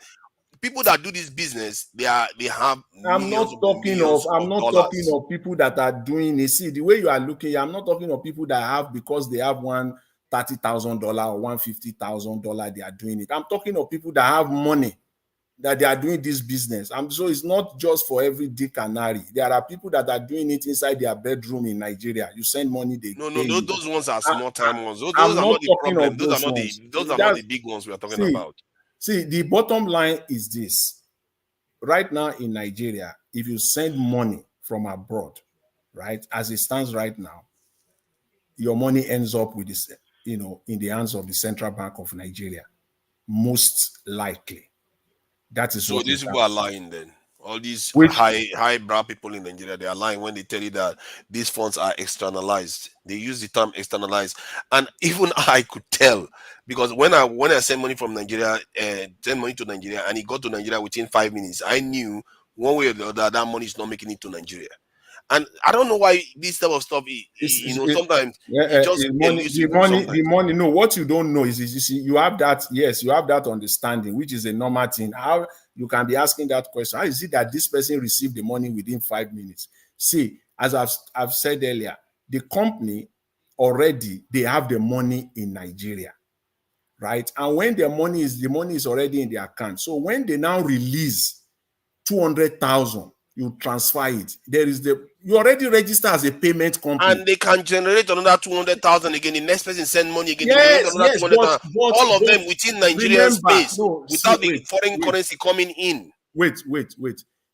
people that do this business, they have I'm millions not upon talking of millions of dollars. people that are doing it. See, the way you are looking, I'm not talking of people that have because they have $30,000 or $150,000, they are doing it. I'm talking of people that have money that they are doing this business. So it's not just for every dick and Harry. There are people that are doing it inside their bedroom in Nigeria. You send money, they No, pay you. those ones are I, small time ones. Those I'm are not not the talking problem. of those ones. Those are not That's the big ones we are talking see, about. see, the bottom line is this. Right now in Nigeria, if you send money from abroad, right, as it stands right now, your money ends up with this, in the hands of the Central Bank of Nigeria. Most likely. That is So what is these people are happening. lying then. All these Which high brow people in Nigeria, they are lying when they tell you that these funds are externalized. They use the term externalized, and even I could tell because when I send money from Nigeria, send money to Nigeria, and it got to Nigeria within 5 minutes, I knew one way or the other that money is not making it to Nigeria. And I don't know why this type of stuff, sometimes it just the elusive money, sometimes. no, what you don't know is you see, you have that, yes, you have that understanding, which is a normal thing. How you can be asking that question? How is it that this person received the money within 5 minutes? See, as I've said earlier, the company already they have the money in Nigeria, right? And when the money is already in the account. So when they now release 200,000, you transfer it. You already register as a payment company. And they can generate another 200,000 again. The next person send money again, they generate Yes, another yes, 200,000. All of but them within Nigerian remember, space no, see, without the foreign currency coming in. wait.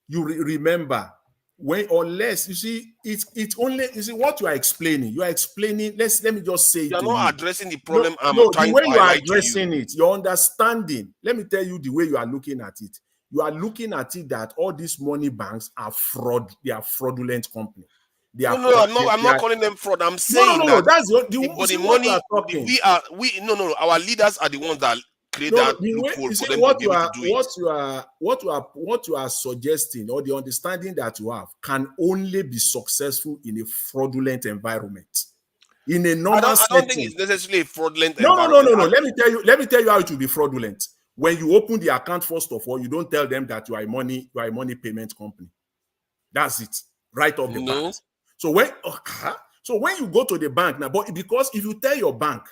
You remember when, unless you see, it's only, you see what you are explaining. You are explaining. Let me just say it You are to not you. addressing the No, problem I'm no, the trying way to you are highlight to you. addressing it, your understanding. Let me tell you the way you are looking at it. You are looking at it that all these money banks are fraud. They are fraudulent company. They No, are, no, I'm they not are calling them fraud. I'm no. saying that That's but the see what you money are talking. our leaders are the ones that create No, that the way loophole you for see them to be able to do it. what you are suggesting, or the understanding that you have, can only be successful in a fraudulent environment. In a normal I don't think setting. it's necessarily a fraudulent No. environment. Let me tell you how it will be fraudulent. When you open the account, first of all, you don't tell them that you are a money payment company. That's it, right off the bat. No. So when you go to the bank now, but because if you tell your bank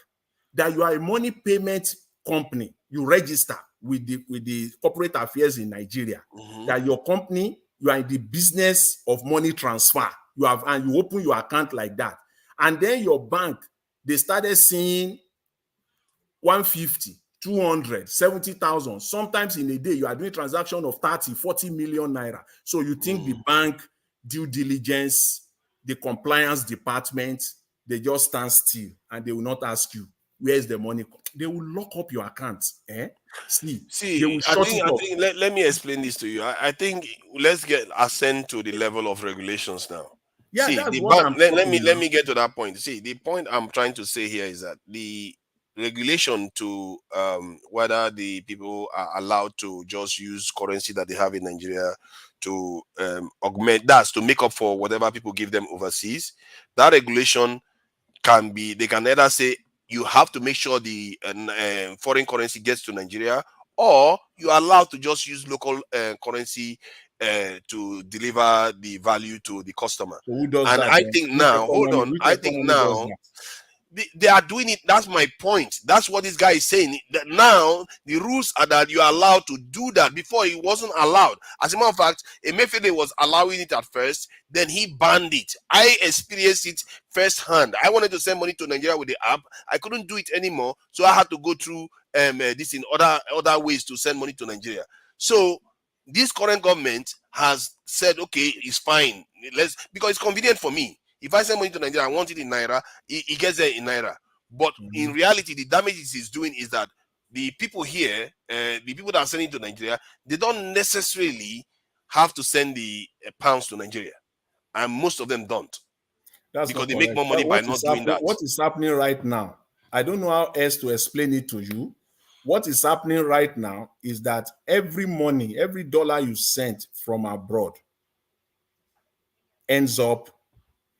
that you are a money payment company, you register with the corporate affairs in Nigeria, Mm-hmm. that your company, you are in the business of money transfer, and you open your account like that, and then your bank, they started seeing 150, 200, 70,000. Sometimes in a day, you are doing transaction of 30, 40 million naira. So you think the bank due diligence, the compliance department, they just stand still and they will not ask you, where's the money? They will lock up your account. See, they See, will shut it I off. think let me explain this to you. I think let's ascend to the level of regulations now. Yeah, See, that's the what bank I'm let talking let now. me get to that point. See, the point I'm trying to say here is that the regulation to whether the people are allowed to just use currency that they have in Nigeria to augment, that's to make up for whatever people give them overseas. That regulation they can either say you have to make sure the foreign currency gets to Nigeria, or you are allowed to just use local currency to deliver the value to the customer. So who does And that I then? think now, hold on, Which I think economy does now that? they are doing it. That's my point. That's what this guy is saying. That now the rules are that you are allowed to do that. Before it wasn't allowed. As a matter of fact, Emefiele was allowing it at first, then he banned it. I experienced it firsthand. I wanted to send money to Nigeria with the app. I couldn't do it anymore, so I had to go through this in other ways to send money to Nigeria. So this current government has said, okay, it's fine. Because it's convenient for me. If I send money to Nigeria, I want it in naira. It gets there in naira. But in reality, the damage it is doing is that the people here, the people that are sending to Nigeria, they don't necessarily have to send the pounds to Nigeria, and most of them don't, That's because not they make correct. more money by What not is doing happening? that. What is happening right now? I don't know how else to explain it to you. What is happening right now is that every money, every dollar you sent from abroad ends up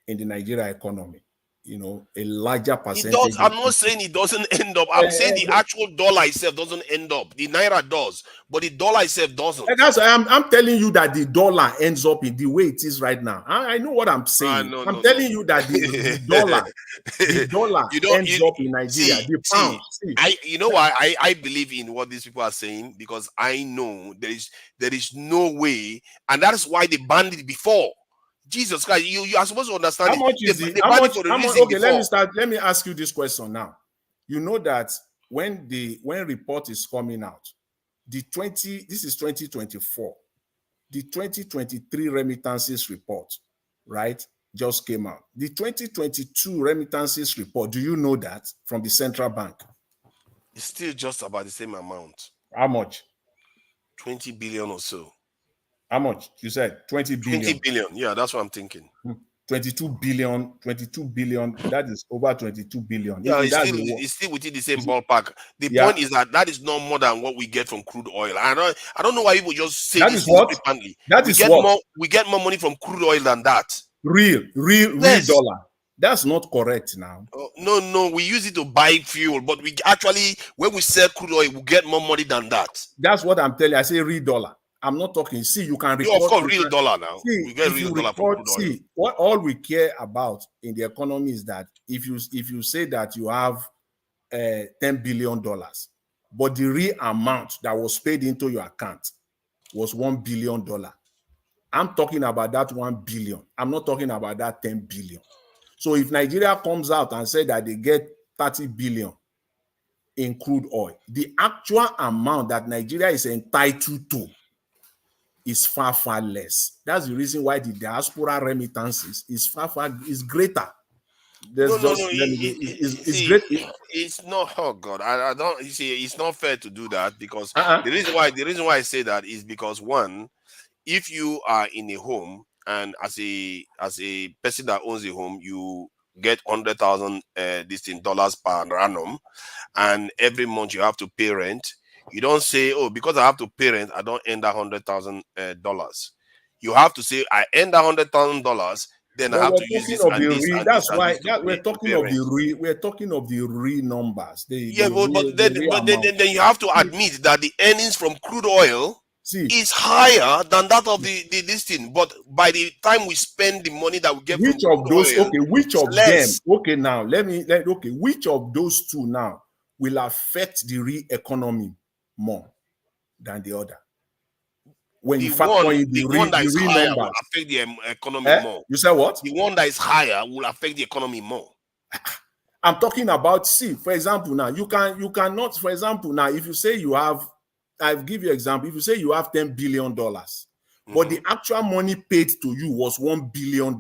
in the Nigeria economy. a larger It percentage. does. I'm not saying it doesn't end up. I'm saying the actual dollar itself doesn't end up. The naira does, but the dollar itself doesn't. And that's I'm telling you that the dollar ends up in the way it is right now. I know what I'm saying. I'm telling you that the dollar ends up in Nigeria. The pound. You know why I believe in what these people are saying, because I know there is no way, and that is why they banned it before. Jesus Christ, you are supposed to understand. How much is they banned it for a reason. Okay, let me ask you this question now. You know that when report is coming out, this is 2024. The 2023 remittances report, right, just came out. The 2022 remittances report, do you know that, from the central bank? It's still just about the same amount. How much? 20 billion or so. How much? You said 20 billion. 20 billion. Yeah, that's what I'm thinking. 22 billion. That is over 22 billion. Yeah, it's still within the same ballpark. The point is that is not more than what we get from crude oil. I don't know why people just say this flippantly. We get more money from crude oil than that. Real dollar. That's not correct now. No, we use it to buy fuel, but we actually, when we sell crude oil, we get more money than that. That's what I'm telling you. I say real dollar. I'm not talking. See, you can record. Of course, real dollar now. See, we get real dollar from crude oil. See, what all we care about in the economy is that if you say that you have $10 billion, but the real amount that was paid into your account was $1 billion. I'm talking about that 1 billion. I'm not talking about that 10 billion. So if Nigeria comes out and say that they get 30 billion in crude oil, the actual amount that Nigeria is entitled to is far, far less. That's the reason why the diaspora remittances is is greater. It's great. It's not. Oh God, I don't. You see, it's not fair to do that, because the reason why I say that is because, one, if you are in a home, and as a person that owns a home, you get $100,000 dollars per annum, and every month you have to pay rent. You don't say, oh, because I have to pay rent, I don't earn that $100,000. You have to say, I earn that $100,000. Then I have to use this and this. That's why we're talking of the real numbers. Then you have to admit that the earnings from crude oil is higher than that of this thing. But by the time we spend the money that we get from crude oil, which of them? Okay, now which of those two now will affect the real economy more than the other? When you factor in the one that is higher will affect the economy more. You said what? The one that is higher will affect the economy more. I'm talking about, for example, now you cannot, for example, now if you say you have, I'll give you an example. If you say you have $10 billion, but the actual money paid to you was $1 billion,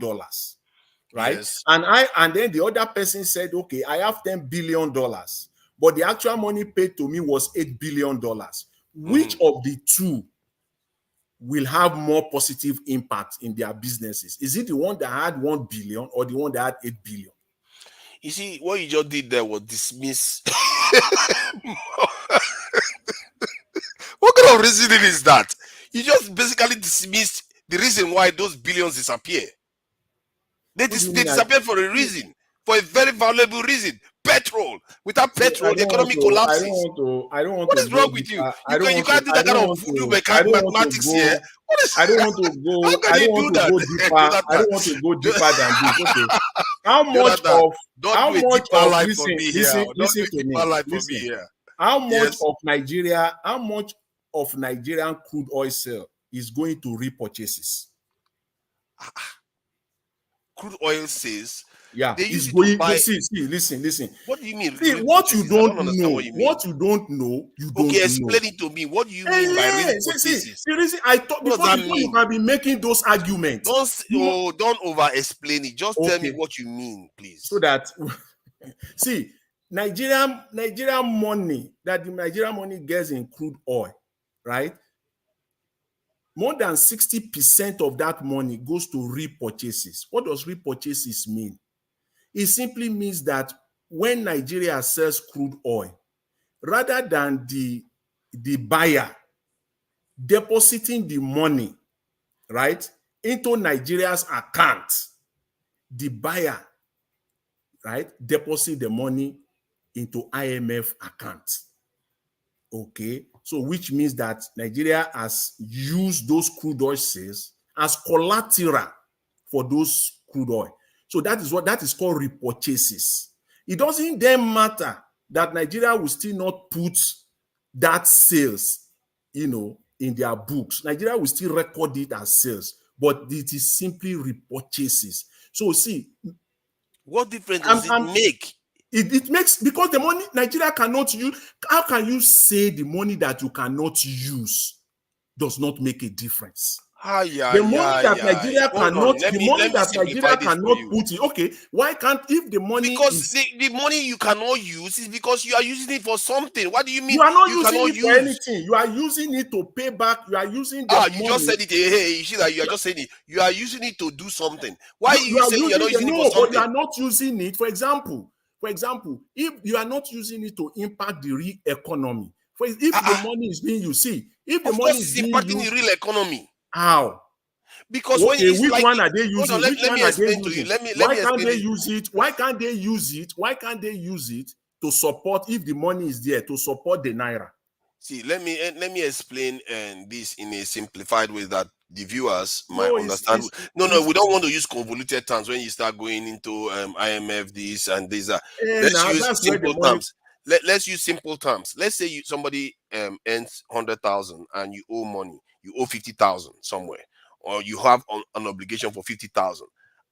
right? Yes. And then the other person said, okay, I have $10 billion, but the actual money paid to me was $8 billion. Which of the two will have more positive impact in their businesses? Is it the one that had 1 billion or the one that had 8 billion? You see, what you just did there was dismiss. What kind of reasoning is that? You just basically dismissed the reason why those billions disappear. They disappear for a reason, for a very valuable reason. Petrol. Without petrol, the economy collapses. I don't want what is wrong with you? You can't do that kind of voodoo mathematics here. I don't want to go. I don't want to go deeper. I don't want to go deeper than this. Okay. How much of Nigerian crude oil sale is going to repurchases? Crude oil sales. Yeah, it's going to listen. What do you mean? See, what you don't know, you don't know. Okay, explain it to me. What do you mean by repurchases? The reason I thought before you can be making those arguments. Don't over explain it. Just tell me what you mean, please. So that see, Nigerian money that the Nigerian money gets in crude oil, right? More than 60% of that money goes to repurchases. What does repurchases mean? It simply means that when Nigeria sells crude oil, rather than the buyer depositing the money, right, into Nigeria's account, the buyer right, deposit the money into IMF accounts. Okay, so which means that Nigeria has used those crude oil sales as collateral for those crude oil. So that is called repurchases. It doesn't then matter that Nigeria will still not put that sales, in their books. Nigeria will still record it as sales, but it is simply repurchases. So see, what difference does it make? It makes, because the money Nigeria cannot use. How can you say the money that you cannot use does not make a difference? The money that Nigeria cannot, let me simplify this for you. put in. Okay, why can't, if the money because the money you cannot use is because you are using it for something. What do you mean? You are not using it for anything. You are using it to pay back. You are using the money. You just said it. Hey, you see that you are just saying it. You are using it to do something. Why are you saying you are not using it for something? But you are not using it. For example, if you are not using it to impact the real economy, if the money is being used, if the money is being impacting the real economy. How? Because when which one are they using? Let me explain to you. Why can't they use it? Why can't they use it? Why can't they use it to support, if the money is there, to support the naira? See, let me explain this in a simplified way that the viewers might understand. We don't want to use convoluted terms when you start going into IMF this and this. Let's use simple terms. Let's use simple terms. Let's say somebody earns 100,000 and you owe money. You owe 50,000 somewhere, or you have an obligation for 50,000,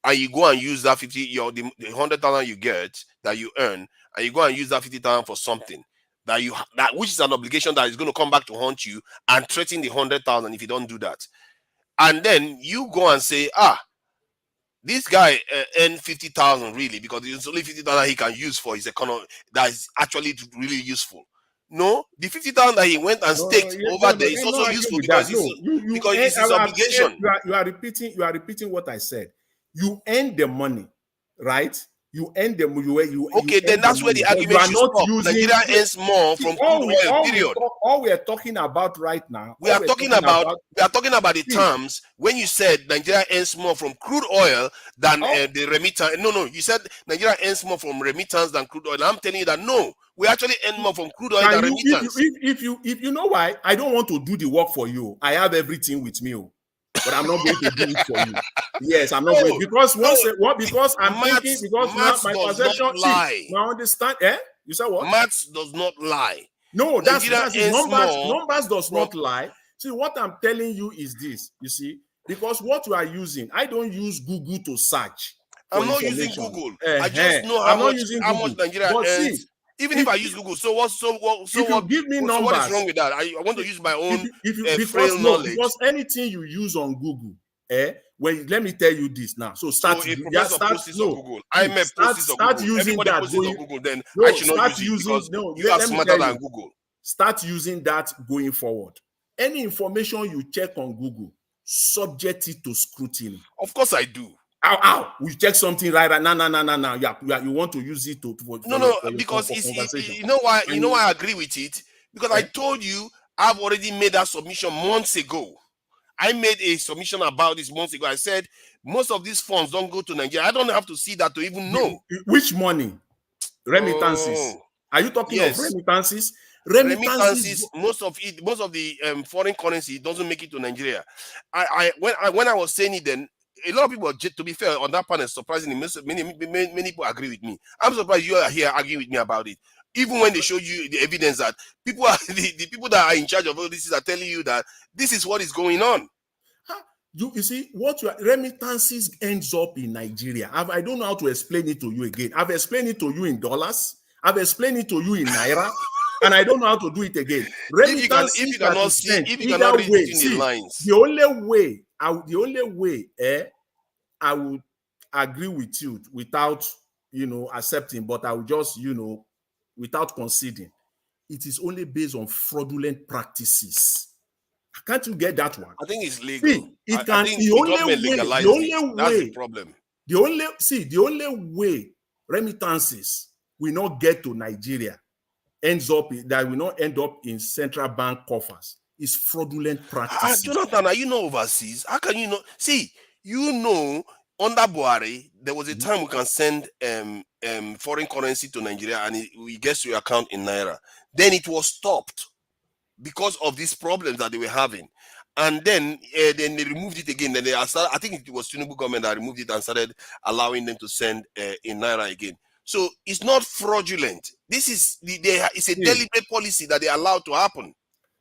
and you go and use that the 100,000 you get that you earn, and you go and use that 50,000 for something that which is an obligation that is going to come back to haunt you and threaten the 100,000 if you don't do that. And then you go and say, this guy earned 50,000 really because it's only 50,000 he can use for his economy that is actually really useful. No, the 50,000 that he went and staked over there is also useful because it's his obligation. You are repeating what I said. You earn the money, right? You earn the money. Then that's where the argument should stop. Nigeria earns more from crude oil. Period. All we are talking about right now. We are talking about the terms when you said Nigeria earns more from crude oil than the remittance. No, you said Nigeria earns more from remittance than crude oil. I'm telling you that no, we actually earn more from crude oil than remittance. If you know why, I don't want to do the work for you. I have everything with me, but I'm not going to do it for you. Yes, I'm not going, because because I'm thinking, because my perception, now understand. You said what? Maths does not lie. No, that's numbers does not lie. See, what I'm telling you is this. You see, because what you are using, I don't use Google to search. I'm not using Google. I just know how much Nigeria earns. Even if I use Google, so what? Give me numbers. What is wrong with that? I want to use my own knowledge. Because anything you use on Google, let me tell you this now. So start. Google. I may post on Google. Using Everybody that. On Google, then I should not use it because you are smarter than Google. Start using that going forward. Any information you check on Google, subject it to scrutiny. Of course, I do. We check something right now. You want to use it because you know why I agree with it, because I told you I've already made that submission months ago. I made a submission about this months ago. I said most of these funds don't go to Nigeria. I don't have to see that to even know which money. Remittances. Are you talking of remittances? Remittances, most of the foreign currency doesn't make it to Nigeria. When I was saying it then, a lot of people, to be fair, on that panel, surprisingly, many people agree with me. I'm surprised you are here arguing with me about it. Even when they show you the evidence that people are the people that are in charge of all this are telling you that this is what is going on. You see, remittances ends up in Nigeria. I don't know how to explain it to you again. I've explained it to you in dollars. I've explaid it to you in naira. And I don't know how to do it again. If you cannot read between the lines. The only way I would agree with you without accepting, but I would just without conceding. It is only based on fraudulent practices. Can't you get that one? I think it's legal. See, the only problem. The only way remittances will not get to Nigeria that will not end up in central bank coffers is fraudulent practices. Jonathan, are you not overseas? How can you not see? Under Buhari, there was a time we can send foreign currency to Nigeria and it gets to your account in naira, then it was stopped because of these problems that they were having. And then they removed it again. Then I think it was Tinubu government that removed it and started allowing them to send in naira again. So it's not fraudulent. This is it's a deliberate policy that they allowed to happen.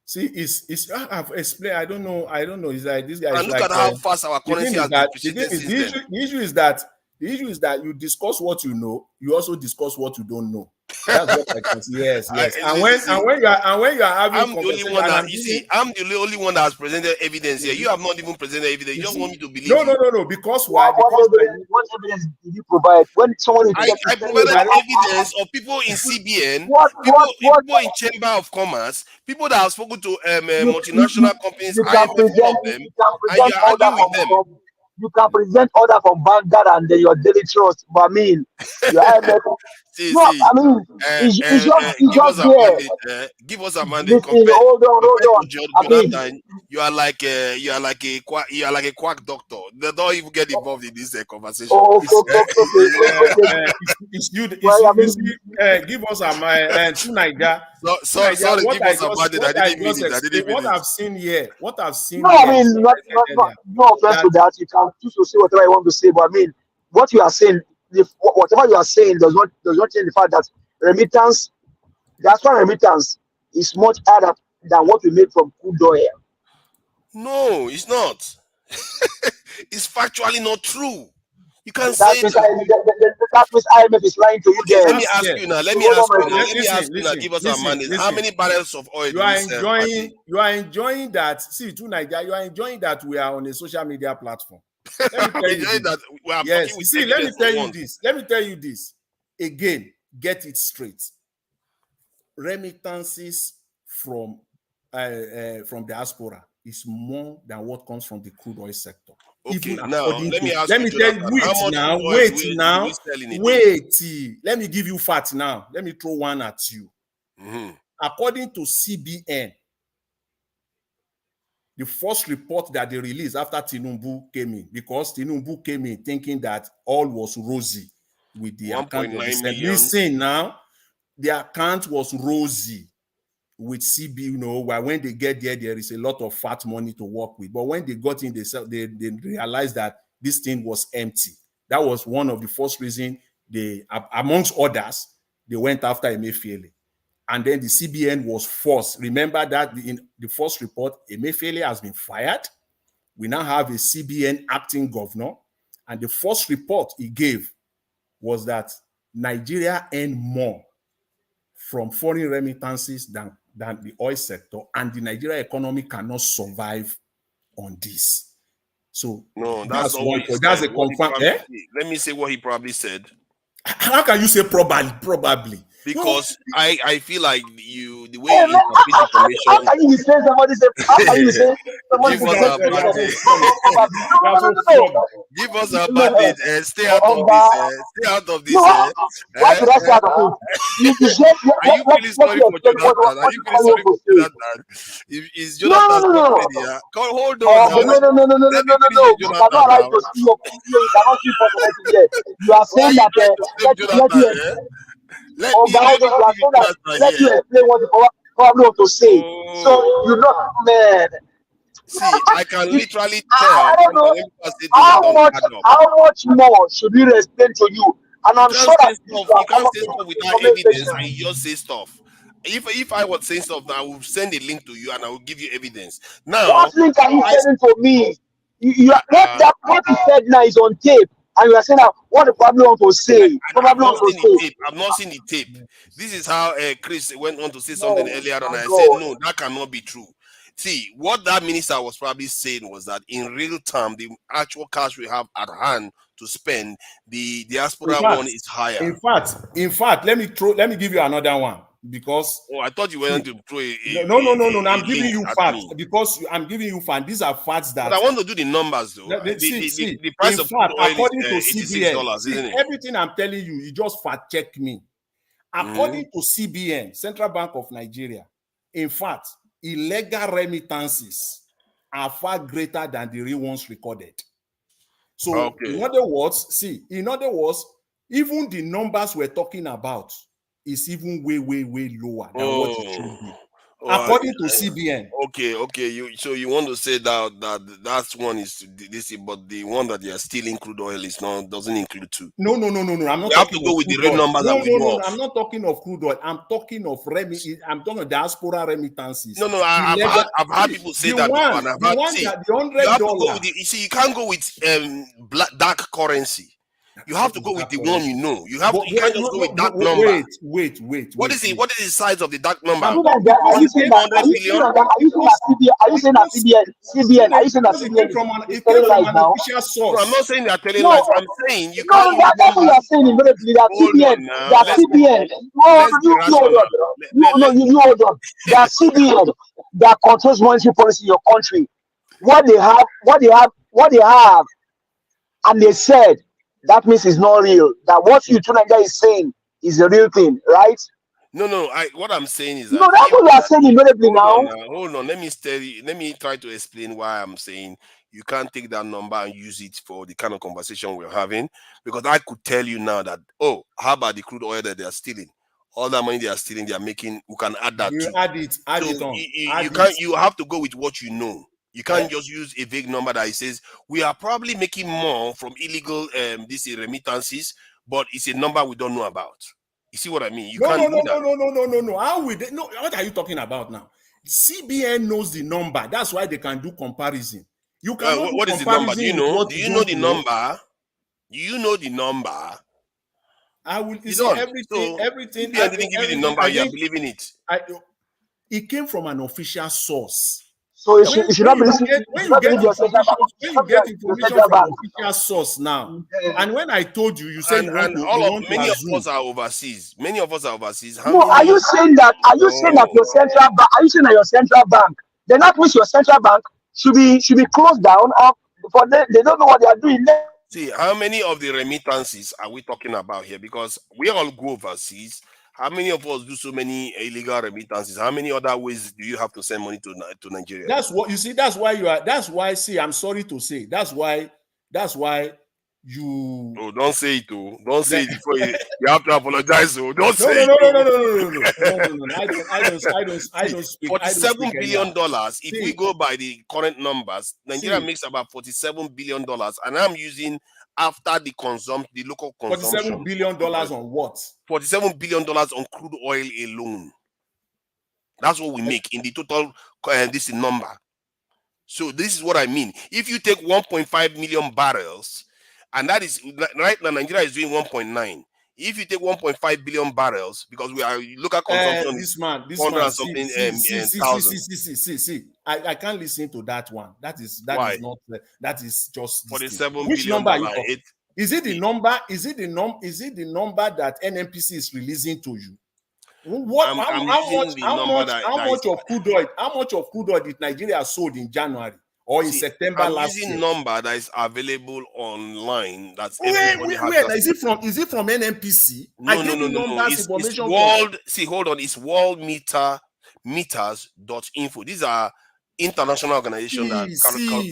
See, it's I've explained. I don't know. It's like this guy And is look like at how fast our the currency thing is has that depreciated since then. the issue is that you discuss what you know, you also discuss what you don't know. That's what I can see. Yes. And when you are having I'm the only conversation, one and that I'm the only one that has presented evidence here. You have not even presented evidence. You just want me to believe you. No. Because why? What evidence did you provide when someone is I provided evidence of people in CBN, people in Chamber of Commerce, people that have spoken to multinational companies, you can IMF, all of them, present and you are order arguing with them. you can present order from Vanguard and your daily trust, but I mean your IMF. See, No, I mean it's give us just a there. mandate. Give us a mandate. Listen, Compared hold on. to I mean, Jonathan, you are like a quack doctor. They don't even get involved in this conversation. okay. Well, I mean, give us a to Niger. Sorry, give us a mandate. I didn't mean it. I didn't mean What it. I've seen here. no, I mean, no offense to that. You can choose to say whatever you want to say, but I mean, what you are saying, whatever you are saying does not change the fact that remittance, the actual remittance, is much higher than what we make from crude oil. No, it's not. It's factually not true. You can't That say means that. that means IMF is lying to you. Okay, let Then me ask you now. Let me hold ask on, you my now. friend. Let me ask you now. Give us a mandate. How many barrels of oil do we sell per day? You are enjoying that. See, to Nigeria, you are enjoying that we are on a social media platform. Let me tell you this. That we are Yes. talking with See, let me evidence tell for you once. this. Let me tell you this. Again, get it straight. Remittances from diaspora is more than what comes from the crude oil sector. Okay, Even now according let to, me ask let you, me tell you, Jonathan, how much crude oil do we sell in a day? Let me give you fact now. Let me throw one at you. According to CBN, the first report that they released after Tinubu came in, because Tinubu came in thinking that all was rosy with the account of the 1.9 million. Listen now, the account was rosy with CB, when they get there is a lot of fat money to work with. But when they got in, they realized that this thing was empty. That was one of the first reasons they, amongst others, they went after Emefiele. And then the CBN was forced. Remember that in the first report, Emefiele has been fired. We now have a CBN acting governor. And the first report he gave was that Nigeria earned more from foreign remittances than the oil sector, and the Nigeria economy cannot survive on this. So no, that's not what he said. That's a confirm. Let me say what he probably said. How can you say probably? Because I feel like the way you interpret information. How can you be saying somebody say? How can you be saying somebody Give us a mandate. No. Give us a mandate and stay out of this. Stay out of this. Why should I stay out of it? Are you feeling sorry for Jonathan? Are you feeling sorry for Jonathan? Is Jonathan here? Hold on now. Let me finish with You cannot Jonathan write now. to see your opinion. You cannot see personality here. You are saying that Let you explain what you probably want to say. So you know, man. See, I can literally tell. I don't know how much more should we explain to you? And I'm sure that you can't say stuff without evidence and you just say stuff. If I was saying stuff, I will send a link to you and I will give you evidence. Now, what link are you sending to me? What you said now is on tape, and you are saying that what you probably want to say. I've not seen the tape. This is how Chris went on to say something earlier on. I said, no, that cannot be true. See, what that minister was probably saying was that in real time, the actual cash we have at hand to spend, the diaspora one is higher. In fact, let me give you another one, because I thought you were going to throw no. I'm giving you facts because I'm giving you facts. These are facts that. But I want to do the numbers though. The price of crude oil is $86, isn't it? Everything I'm telling you, you just fact check me. According to CBN, Central Bank of Nigeria, in fact, illegal remittances are far greater than the real ones recorded. So, in other words, even the numbers we're talking about is even way lower than what it should be, according to CBN. Okay. You want to say that one is this, but the one that they are stealing crude oil is not doesn't include two. No. I'm not You have to talking go of with the crude real oil. numbers that we know. No. I'm not talking of crude oil. I'm talking of I'm talking of diaspora remittances. No. I've had people say that before, and I've had see. You have to go with the. You see, you can't go with dark currency. You have to go with the one you know. You can't just go with dark number. Wait. What is the size of the dark number? Are you saying that CBN? Are you saying that CBN is telling lies now? No, I'm not saying they are telling lies. I'm saying you No, can't. that's what you are saying. Immediately, that CBN, you hold on. That CBN that controls monetary policy in your country. What they have, and they said that means it's not real. That what you two Nigeria is saying is the real thing, right? No. What I'm saying is No, that that's what you are saying immediately now. Hold on. Let me try to explain why I'm saying you can't take that number and use it for the kind of conversation we're having. Because I could tell you now that, how about the crude oil that they are stealing? All that money they are stealing, they are making. We can add that too. Add it on. You have to go with what you know. You can't just use a vague number that it says we are probably making more from illegal remittances, but it's a number we don't know about. You see what I mean? No. How will they? No, what are you talking about now? CBN knows the number. That's why they can do comparison. You cannot what do is the number? comparison. Do you know? Do you know the number? Do you know the number? I will. You see everything. CBN didn't give you the number. You are believing it. It came from an official source. So you should not believe when you get information from official source now, and when I told you, you said many of us are overseas. No, are you saying that? Are you saying that your central bank? Are you saying that your central bank? Then that means your central bank should be closed down, for they don't know what they are doing. See, how many of the remittances are we talking about here? Because we all go overseas. How many of us do so many illegal remittances? How many other ways do you have to send money to Nigeria? That's what you see. That's why. See, I'm sorry to say. That's why you. Oh, don't say it. Don't say it before you have to apologize. Oh, don't say it. No. I don't speak. $47 billion. If we go by the current numbers, Nigeria makes about $47 billion, and I'm using after the local consumption. $47 billion on what? $47 billion on crude oil alone. That's what we make in the total this number. So this is what I mean. If you take 1.5 million barrels, and that is right now Nigeria is doing 1.9. If you take 1.5 billion barrels, because we are local consumption, this man, something see, I can't listen to that one. That is not that is just $47 which billion. number is it the number? Is it the number that NNPC is releasing to you? What? How much of crude oil did Nigeria sold in January or in September last year? Number that is available online. That's wait. Is it from NNPC? No. It's world. See, hold on. It's world meters.info. These are international organizations that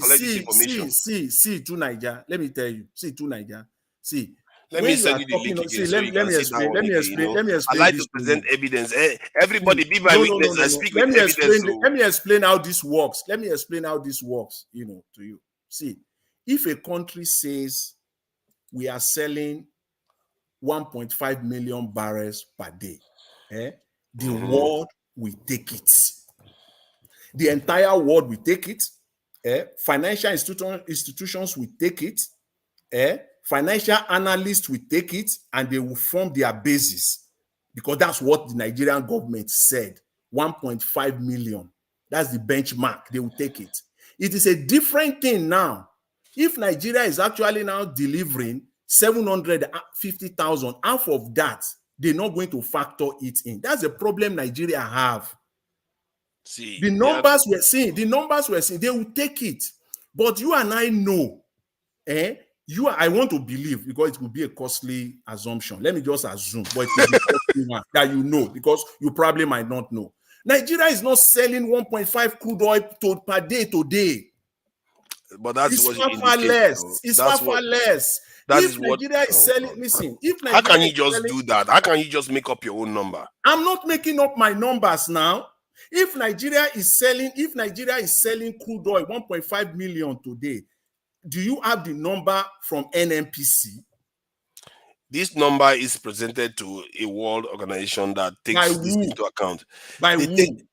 collect this information. See, to Niger. Let me tell you. See, to Niger. See. Let me send you the link again. Let me explain. I like to present evidence. Everybody be my witness. I speak with evidence. Let me explain how this works. To you. See, if a country says we are selling 1.5 million barrels per day, the world will take it. The entire world will take it. Financial institutions will take it. Financial analysts will take it, and they will form their basis, because that's what the Nigerian government said. 1.5 million. That's the benchmark. They will take it. It is a different thing now. If Nigeria is actually now delivering 750,000, half of that, they're not going to factor it in. That's the problem Nigeria have. See, the numbers we're seeing, they will take it. But you and I know, I want to believe, because it will be a costly assumption. Let me just assume, but it will be costly one that you know, because you probably might not know. Nigeria is not selling 1.5 crude oil per day today. But that's far less. It's far less. That If is what. Nigeria is Oh selling, God. listen, if How can Nigeria you is just selling, do that? How can you just make up your own number? I'm not making up my numbers now. If Nigeria is selling crude oil 1.5 million today, do you have the number from NNPC? This number is presented to a world organization that By takes this who? into account. By They who? take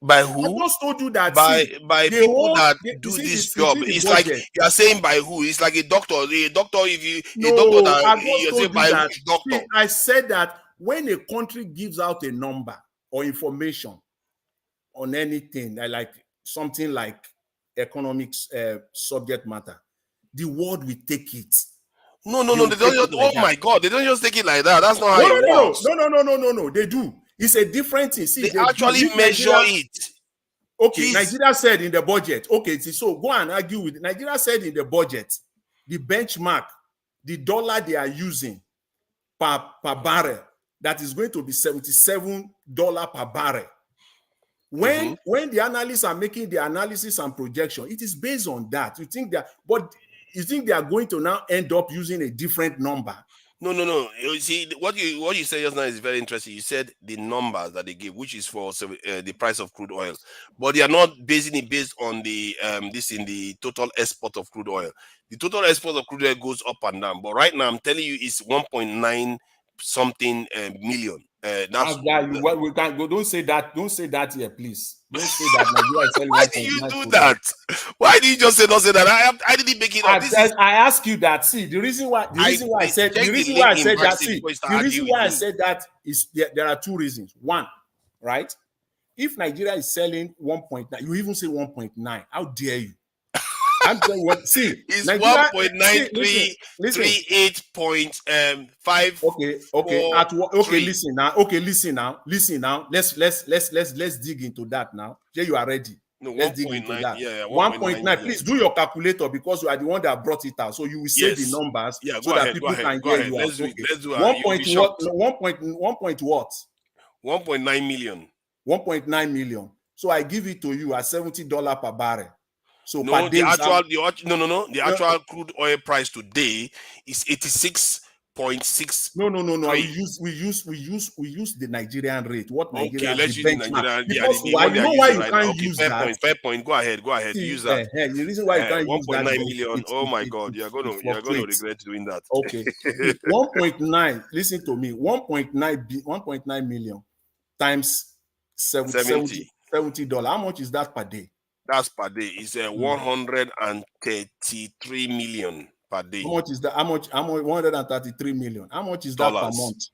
by I who? just told you that. By See, by the people whole, that you do see this this, you job. see the It's like budget. you are saying by who. It's like a doctor. A doctor, if you a doctor No, that I just you're saying told you by that. which doctor? See, I said that when a country gives out a number or information on anything, like something like economics subject matter, the world will take it. No, They will they don't take it just, like oh that. my God, they don't just take it like that. That's not how No, it no, no, no, works. no, no, no, no, no, no. They do. It's a different thing. See, They they do. actually If measure Nigeria, it. okay, Please. Nigeria said in the budget. Okay, so go and argue with Nigeria said in the budget, the benchmark, the dollar they are using per barrel, that is going to be $77 per barrel. When the analysts are making the analysis and projection, it is based on that. You think they are going to now end up using a different number? No. You see, what you said just now is very interesting. You said the numbers that they give, which is for the price of crude oil, but they are not basing it based on the the total export of crude oil. The total export of crude oil goes up and down, but right now I'm telling you, it's 1.9 something million. That's we can't go. Don't say that. Don't say that here, please. Don't say that Nigeria is selling why do you 1.9 do crude oil. that? Why do you just not say that? I didn't make it up. I ask you that. See, the reason why I said that. See, the reason why I said that is there are two reasons. One, right? If Nigeria is selling 1.9, you even say 1.9. How dare you? I'm telling you what. See, it's Nigeria 1.9338.5. Okay. Listen now. Let's dig into that now. Jay, you are ready. No, let's dig into that. Yeah, 1.9. Please do your calculator because you are the one that brought it out. So you will say the numbers so that people can hear you. Let's do 1.9 million. 1.9 million. So I give it to you at $70 per barrel. So no, the actual crude oil price today is 86.6. No. We use the Nigerian rate. What Nigeria? Okay, let's use the Nigerian. Because why you know why you can't use that? Fair point. Go ahead. See, Use that. The reason why you can't use that 1.9 million. Oh my God, you're going to regret doing that. Okay, 1.9. Listen to me. 1.9 million times $70. How much is that per day? That's per day. It's 133 million per day. How much is that? How much? 133 million. How much is that per month?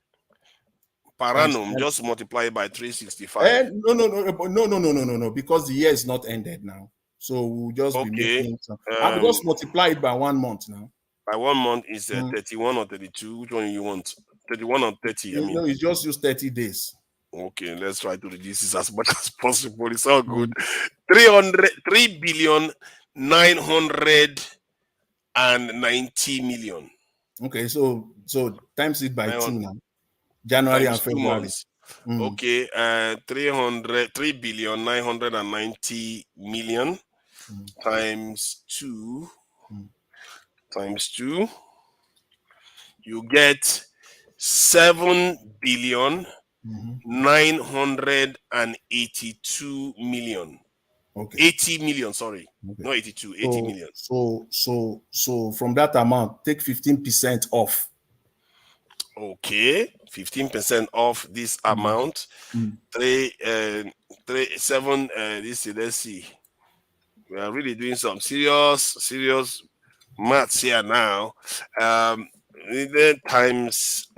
Per annum, just multiply by 365. No. Because the year is not ended now, so we'll just be making. I'll just multiply it by 1 month now. By 1 month is 31 or 32. Which one you want? 31 or 30? No, you just use 30 days. Okay, let's try to reduce this as much as possible. It's all good. 3,990 million. Okay, so times it by 2 now. January and February. Okay, 3,990 million times 2. Times 2. You get 7,982 million. Okay. 80 million, sorry. Okay. Not 82, 80 million. So from that amount, take 15% off. Okay, 15% off this amount. 7. Let's see. We are really doing some serious maths here now. Times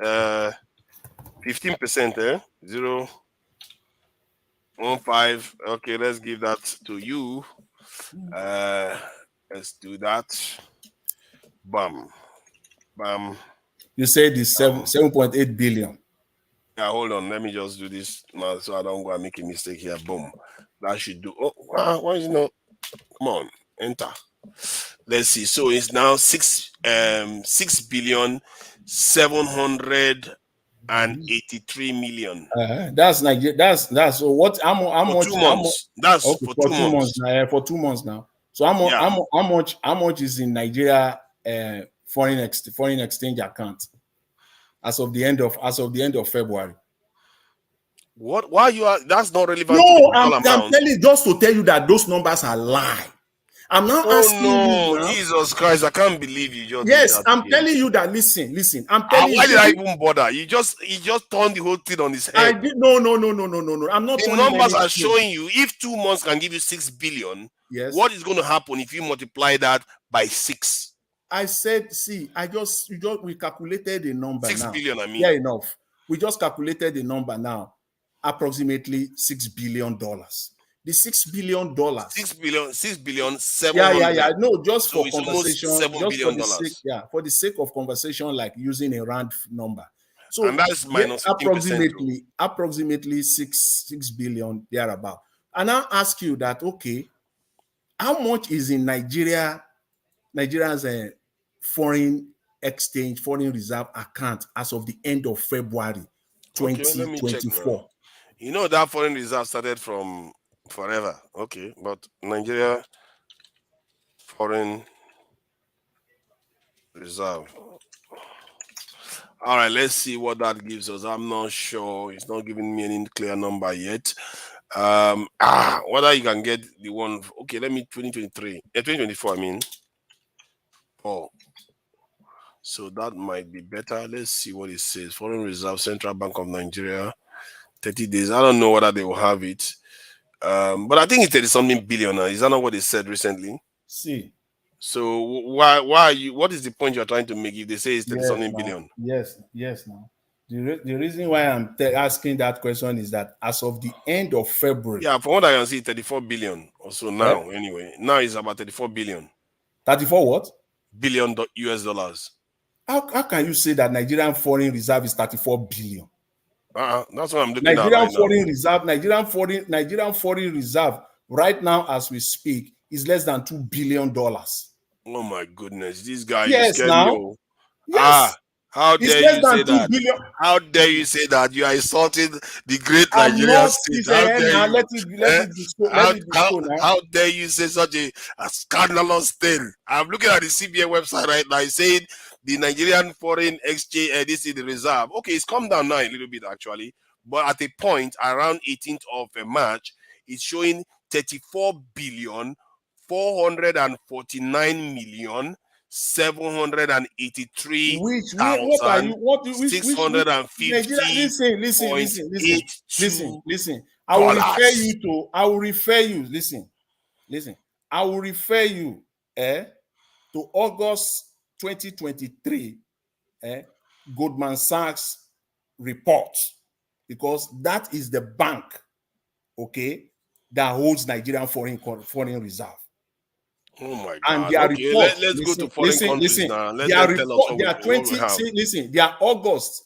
15%, 0.15. Okay, let's give that to you. Let's do that. Bam. You said it's 7.8 billion. Yeah, hold on. Let me just do this now so I don't go and make a mistake here. Boom. That should do. Oh, why is it not? Come on, enter. Let's see. So it's now 6,783 million. That's Nigeria. That's so what? How much? 2 months. That's okay, for 2 months. For 2 months now. So how much is in Nigeria foreign exchange account as of the end of February. What? Why you are? That's not relevant to the No, total I'm amount. telling you just to tell you that those numbers are lie. I'm not Oh asking you no, now. Jesus Christ! I can't believe you just did Yes, that. I'm again. telling you that. Listen. I'm telling Why did I you. even bother? He just turned the whole thing on his I head. did no. I'm not The turning numbers are anything. showing you if 2 months can give you 6 billion. Yes. What is going to happen if you multiply that by 6? I said, see, we calculated a number 6 now. billion, I mean. Yeah, enough. We just calculated a number now, approximately $6 billion. The $6 billion. 6 billion, 700. Yeah. No, just So for it's almost conversation, $7 just for billion. the sake, for the sake of conversation, like using a round number. So And that's minus 15%. approximately 6 billion thereabout. And I'll ask you that, okay, how much is in Nigeria's foreign reserve account as of the end of February 2024? Okay, let me check now. You know that foreign reserve started from forever. Okay, but Nigeria foreign reserve. All right, let's see what that gives us. I'm not sure. It's not giving me any clear number yet. Whether you can get the one. Okay, let me 2023. 2024, I mean. Oh. So that might be better. Let's see what it says. Foreign Reserve, Central Bank of Nigeria, 30 days. I don't know whether they will have it. But I think it's 30 something billion now. Is that not what they said recently? See. So why are you? What is the point you're trying to make if they say it's 30 something billion? Yes. Now the reason why I'm asking that question is that as of the end of February, yeah, from what I can see, 34 billion or so now. Anyway, now it's about 34 billion. 34 what? Billion US dollars. How can you say that Nigerian foreign reserve is 34 billion? That's what I'm looking at right now. Nigerian foreign reserve right now as we speak is less than $2 billion. Oh my goodness, this guy Yes, you scared now. me. Yes. How dare you say that? Billion. How dare you say that? You are insulting the great Nigerian state. How dare you? How dare you say such a scandalous thing? I'm looking at the CBA website right now. It's saying the Nigerian foreign exchange, this is the reserve. Okay, it's come down now a little bit actually. But at a point around 18th of March, it's showing 34 billion 449 million 783 Listen. I will refer you to August 2023 Goldman Sachs report, because that is the bank, okay, that holds Nigerian foreign reserve. Oh my God! And their report. Let's go to foreign countries now. Let them tell us what we have.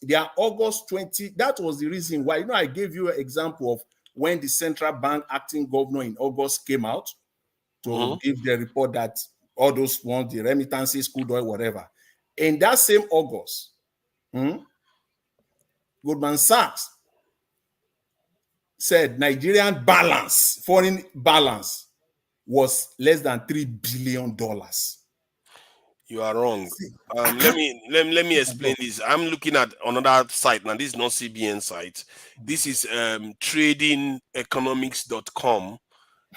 Their August 20. That was the reason why. I gave you an example of when the central bank acting governor in August came out to give the report that all those ones, the remittances, crude oil, whatever. In that same August, Goldman Sachs said Nigerian foreign balance was less than $3 billion. You are wrong. Let me explain this. I'm looking at another site now. This is not CBN site. This is tradingeconomics.com.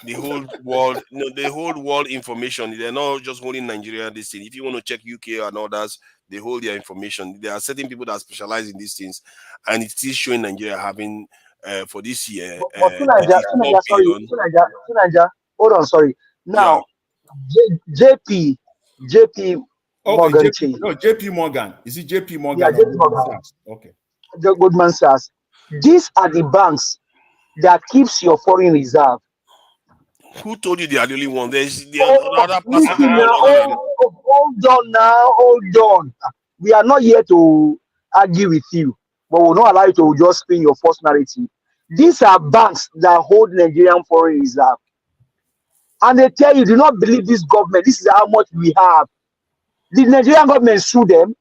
The whole world, the whole world information. They're not just holding Nigeria this thing. If you want to check UK and others, they hold their information. There are certain people that specialize in these things, and it is showing Nigeria having for this year. Hold on, sorry. Now, JP Morgan. JP Morgan. Is it JP Morgan? Yeah, JP Morgan. Okay. Goldman Sachs. These are the banks that keeps your foreign reserve. Who told you they are the only one? There's the other person. Hold on. We are not here to argue with you, but we'll not allow you to just spin your false narrative. These are banks that hold Nigerian foreign reserve. And they tell you, do not believe this government. This is how much we have. The Nigerian government sue them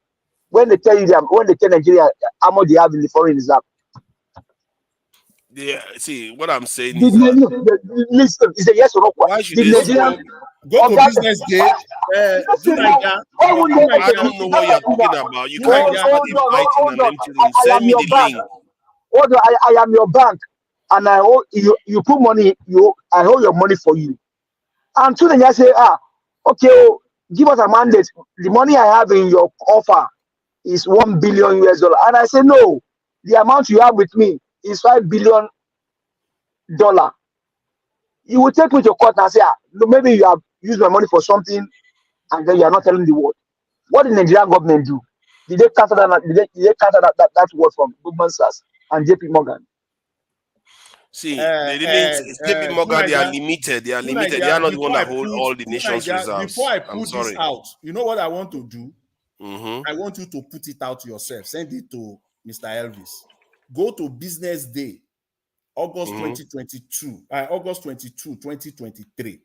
when they tell Nigeria how much they have in the foreign reserve. Yeah, see what I'm saying is listen, is a yes or no question. Go of to that. business day. Do Listen now, Naija. why would Do they I okay, Naija. don't know listen, what that's you're what talking now. about. You Do can't just Naija. start Hold a on, fighting hold and on. everything. I Send am me your the bank. link. Hold on, I am your bank, and I hold you put money, I hold your money for you. And to the say, okay, oh, give us a mandate. The money I have in your offer is $1 billion. And I say, no, the amount you have with me is $5 billion. You will take me to court and say, no, maybe you have used my money for something and then you are not telling the word. What did the Nigerian government do? Did they cancel did they cancel that word from Goldman Sachs and JP Morgan? See, they didn't. JP Do Morgan, they are Naija. limited. They are Do limited. They are Naija. not the one that hold all the Do nation's Naija. Before reserves. I I'm put this sorry. out, you know what I want to do? Mm-hmm. I want you to put it out yourself. Send it to Mr. Elvis. Go to Business Day, August Mm-hmm. 2022, August 22, 2023.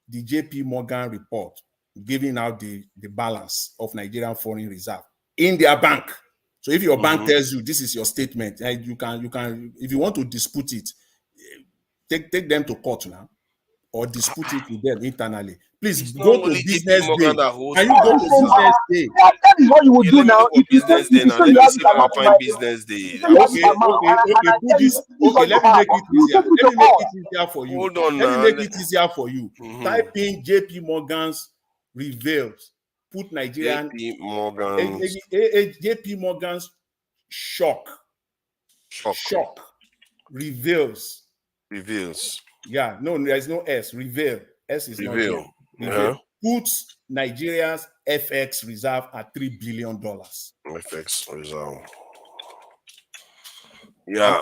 The JP Morgan report giving out the balance of Nigerian foreign reserve in their bank. So if your bank Mm-hmm. tells you this is your statement, you can if you want to dispute it, take them to court now or dispute it with them internally. Please It's not go to only JP Business Morgan Day. that holds Can you That's go the to foreign same. reserve. Business Day? That is what you would Okay, do let me now. look for business day If you now. say Let you me have see this if I can amount in find my business you day. say I you will have this see. amount and I Put tell this. you this is Okay, what you let me have, make it you easier. take me Let to me make court. it easier for you. Hold on Let me now. make it easier for you. Mm-hmm. Type in JP Morgan's reveals. Put Nigerian JP Morgan JP Morgan's shock shock reveals. reveals Yeah, no, there's no S. Reveal. S is not there. reveal. Reveal. Puts Nigeria's FX reserve at $3 billion. FX reserve. And Yeah.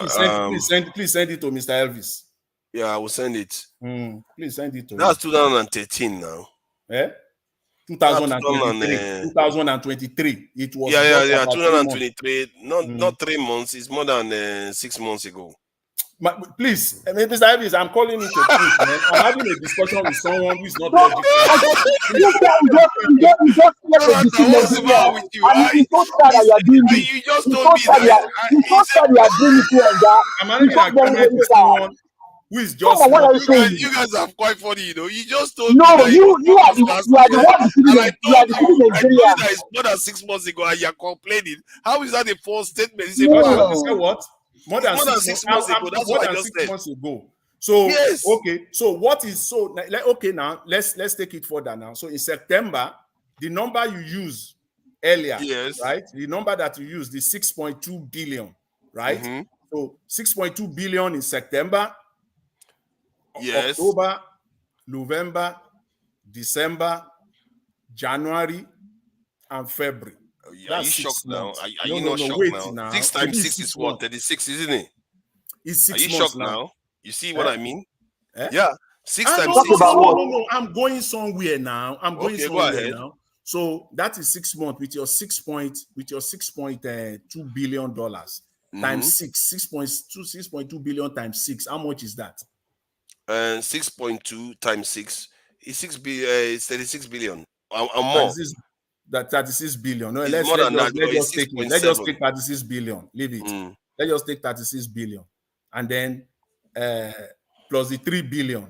please send it to Mr. Elvis. Yeah. I will send it. Please send it to him. That's 2013 now. Eh? That's 2023. 2000. 2023. It was Yeah. just Yeah. about 3 months. 2023. Not 3 months. It's more than 6 months ago. Please, Mr. Elvis, I'm calling it a truth, man. I'm having a discussion with someone who is not So logical. this guy is just here to deceive Jonathan, what's the matter Nigerians. with you? And it's so sad that you are doing this. You just It's told so me sad that it's so he said sad you are doing it here and that. I'm having It's an so very, argument very with sad. someone who is Come just on, what not. are you saying? you guys are quite funny, you know. You just told me No, that it was you are August last you are the year, one deceiving and them. You are deceiving I told you Nigerians. that it's more than 6 months ago, and you're complaining. How is that a false statement? It's a fact. You say No. what? More It's than more than 6 months. 6 months ago. That's More what I than just 6 said. months ago. So Yes. okay. So what is so okay now? Let's take it further now. So in September, the number you use earlier, Yes. right? The number that you use, the 6.2 billion, right? Mm-hmm. So 6.2 billion in September, Yes. October, November, December, January, and February. Are you That's shocked 6 now? months. Are you not No. shocked Wait now? now. 6 So times this is 6 is 6 what? months. 36, isn't it? It's Are 6 you months shocked now. now? You see what Eh? I mean? Eh? Yeah. 6 Ah, times Talk 6 is about what? what? no. I'm going somewhere now. Okay, go ahead. So that is 6 months with your 6.2 billion dollars Mm-hmm. times 6.2 billion times 6. How much is that? And 6.2 times 6 is 36 billion. And more. 36 that 36 billion. No, It's let's more let's than just that let's because it's just take it. Let's just 6.7. take 36 billion. Leave it. Mm. Let's just take 36 billion. And then plus the 3 billion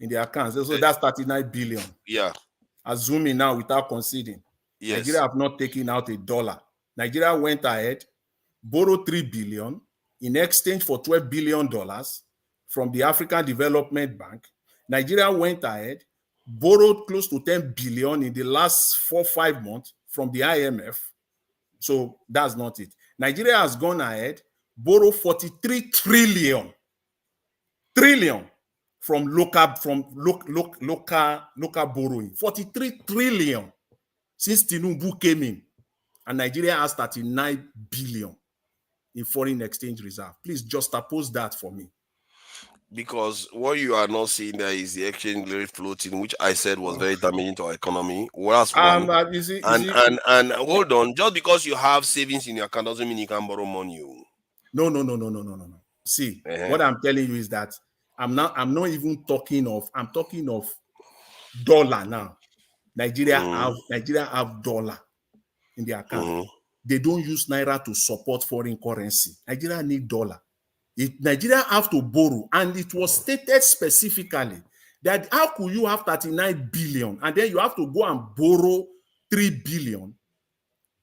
in the accounts. So that's 39 billion. Yeah. Assuming now without conceding. Yes. Nigeria have not taken out a dollar. Nigeria went ahead, borrowed 3 billion in exchange for $12 billion from the African Development Bank. Nigeria went ahead, borrowed close to 10 billion in the last 4-5 months from the IMF. So that's not it. Nigeria has gone ahead, borrowed 43 trillion from local borrowing. 43 trillion since Tinubu came in, and Nigeria has 39 billion in foreign exchange reserve. Please juxtapose that for me. Because what you are not seeing there is the exchange rate floating, which I said was very damaging to our economy. Well, that's one. And hold on, just because you have savings in your account doesn't mean you can borrow money. No. See, what I'm telling you is that I'm not even talking of. I'm talking of dollar now. Nigeria have dollar in their account. They don't use naira to support foreign currency. Nigeria need dollar. Nigeria have to borrow, and it was stated specifically that how could you have 39 billion and then you have to go and borrow 3 billion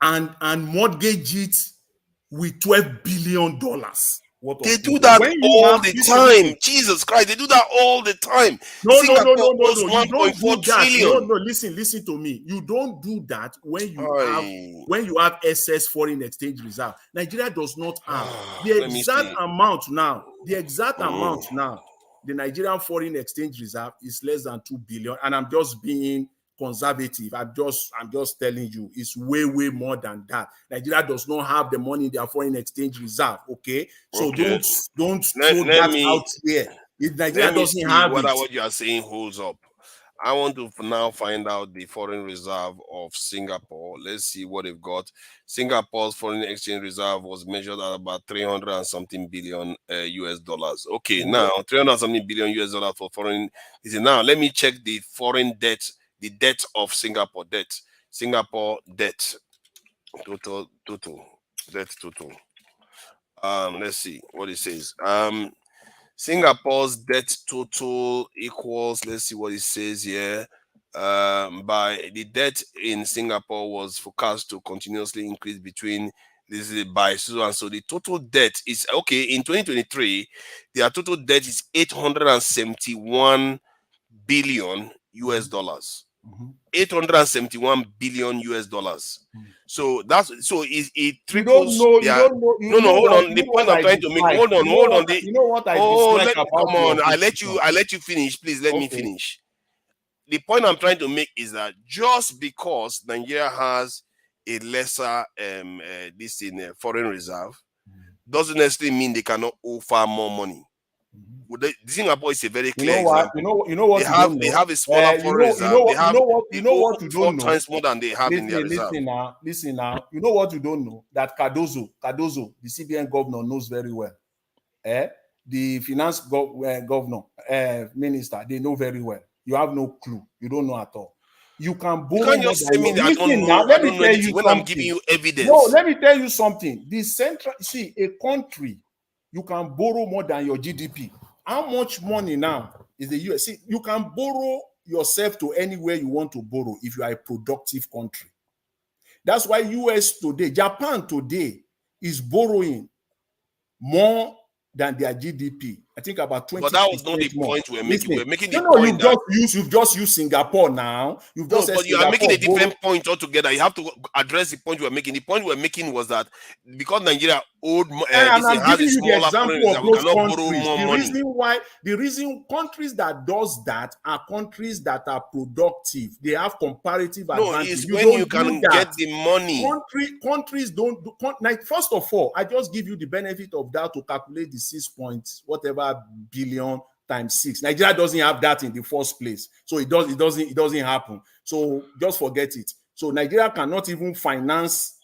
and mortgage it with $12 billion worth They of do goodwill? that When you all have the listen, time. Jesus Christ, they do that all the time. no, Singapore owes you don't 1.4 do that. trillion. No, listen to me. You don't do that when you Aye. have excess foreign exchange reserve. Nigeria does not have the Let me see. amount now. The exact amount Mm. now. The Nigerian foreign exchange reserve is less than 2 billion, and I'm just being conservative. I'm just telling you, it's way more than that. Nigeria does not have the money in their foreign exchange reserve. Okay, so Okay. don't Let, throw let that me out there. If Nigeria let me doesn't see have whether it, what you are saying holds up. I want to now find out the foreign reserve of Singapore. Let's see what they've got. Singapore's foreign exchange reserve was measured at about 300 and something billion US dollars. Okay, now 300 and something billion US dollars for foreign. Now let me check the foreign debt, the debt of Singapore debt. Singapore debt total debt total. Let's see what it says. Singapore's debt total equals, let's see what it says here. By the debt in Singapore was forecast to continuously increase between this is by so and so. The total debt is okay in 2023. Their total debt is 871 billion US dollars. 871 billion US dollars. So that's so it triples their. No, hold on. The point I'm trying to make. Hold on. You know what I dislike about Come on. your I position. let you finish. Please let me Okay. finish. The point I'm trying to make is that just because Nigeria has a lesser foreign reserve doesn't necessarily mean they cannot offer more money. Singapore is a very You clear know what? example. You know what you don't know. They have a smaller foreign reserve. You know what you four don't know. times more than they have in their reserve. Listen now. You know what you don't know? That Cardozo, the CBN governor knows very well. The finance governor, minister, they know very well. You have no clue. You don't know at all. You can borrow. You can't just say me that I don't know. Let I me don't know tell anything you when something. I'm giving you evidence. No, let me tell you something. A country, you can borrow more than your GDP. How much money now is the US? See, you can borrow yourself to anywhere you want to borrow if you are a productive country. That's why US today, Japan today is borrowing more than their GDP. I think about 20%. But that was not the more. point we're making. We're making the No, point that you've just used Singapore now. You've just said but you are making a Singapore different point altogether. You have to address the point we're making. The point we're making was that because Nigeria and I'm has a giving you the smaller foreign example of reserve, we those cannot borrow countries. more money. The reason countries that does that are countries that are productive. They have comparative advantage. It's You when don't you do can that. get the money. Countries don't do. Like first of all, I just give you the benefit of that to calculate the 6 points whatever billion times 6. Nigeria doesn't have that in the first place, so it doesn't happen. So just forget it. So Nigeria cannot even finance.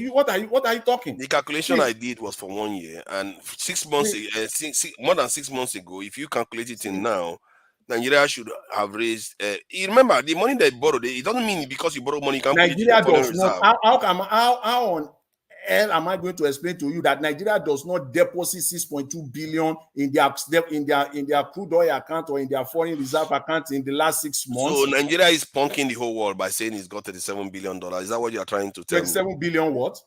What are you talking? The calculation I did was for 1 year, and 6 months, more than 6 months ago. If you calculate it in now, Nigeria should have raised. You remember the money they borrowed. It doesn't mean because you borrow money, you can't put it in your foreign reserve. How on hell am I going to explain to you that Nigeria does not deposit 6.2 billion in their crude oil account or in their foreign reserve account in the last 6 months? So Nigeria is punking the whole world by saying it's got $37 billion. Is that what you are trying to tell me? 37 billion what?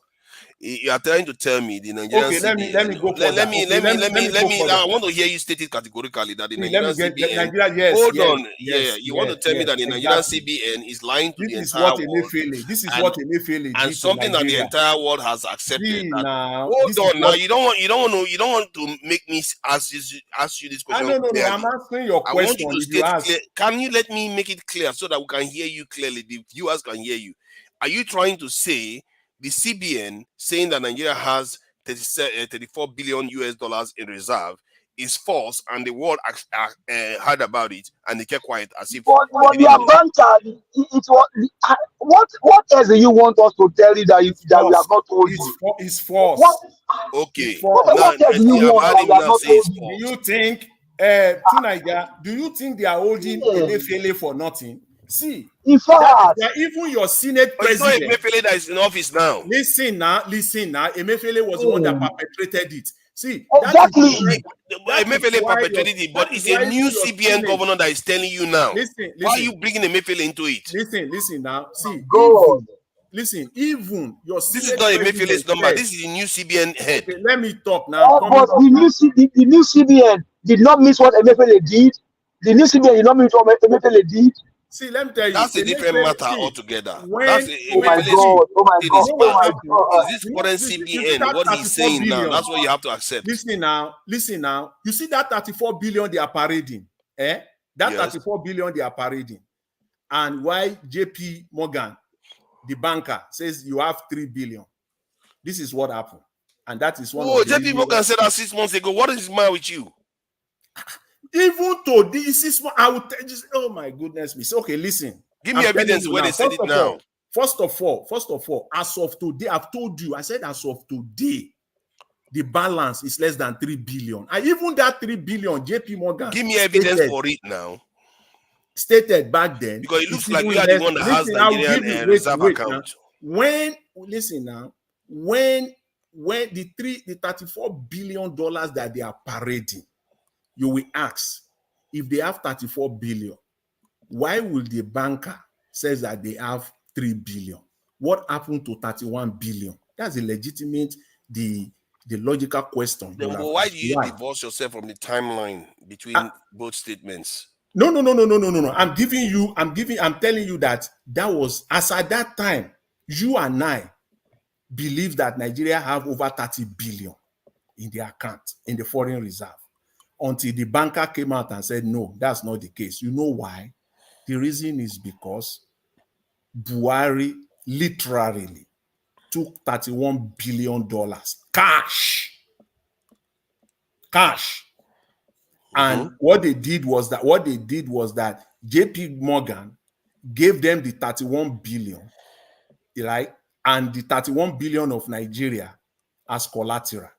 You are trying to tell me the Nigerian CBN. Let me go for that. I want to hear you state it categorically that the Nigerian CBN. Hold on. You want to tell me that the Nigerian CBN is lying to the entire world. This is what Emefiele and did something to that the entire world has accepted. Hold on. Now you don't want to make me ask you this question. No. I'm asking your question. I want you to state clear. Can you let me make it clear so that we can hear you clearly? The viewers can hear you. Are you trying to say the CBN saying that Nigeria has 34 billion US dollars in reserve is false, and the world heard about it and they kept quiet as if? But you are banter. What else do you want us to tell you that we have not told you? It's false. Okay. What else do you want that we have not told you? Do you think do you think they are holding Emefiele for nothing? See, in fact, even your Senate president. Emefiele that is in office now. Listen now. Emefiele was the one that perpetrated it. See, Exactly. Emefiele perpetrated it, but it's a new CBN governor that is telling you now. Listen. Why are you bringing Emefiele into it? Listen now. See, God. even your This is not Emefiele's number. This is the new CBN head. Okay, let me talk now. But the new CBN did not miss what Emefiele did. The new CBN did not miss what Emefiele did. See, let me tell you. That's a different matter altogether. Oh my God. You know what happened? Is this current CBN what he's saying now? That's what you have to accept. Listen now. You see that 34 billion they are parading? That 34 billion they are parading. And why JP Morgan, the banker, says you have 3 billion. This is what happened. And that is one of the JP Morgan said that 6 months ago. What is the matter with you? Even to this 6 months, I would tell you, oh my goodness me. So, okay, listen. Give me evidence where they said it now. First of all, as of today, I've told you, I said as of today, the balance is less than 3 billion. And even that 3 billion, JP Morgan. Give me evidence for it now. Stated back then. Because it looks like you are the one that has Nigerian reserve account. When the $34 billion that they are parading, you will ask, if they have 34 billion, why will the banker says that they have 3 billion? What happened to 31 billion? That's a legitimate, the logical question. Then why do you divorce yourself from the timeline between both statements? No. I'm telling you that was, as at that time, you and I believe that Nigeria have over 30 billion in their account, in the foreign reserve, until the banker came out and said, no, that's not the case. You know why? The reason is because Buhari literally took $31 billion cash. And what they did was that JP Morgan gave them the 31 billion, right? And the 31 billion of Nigeria as collateral.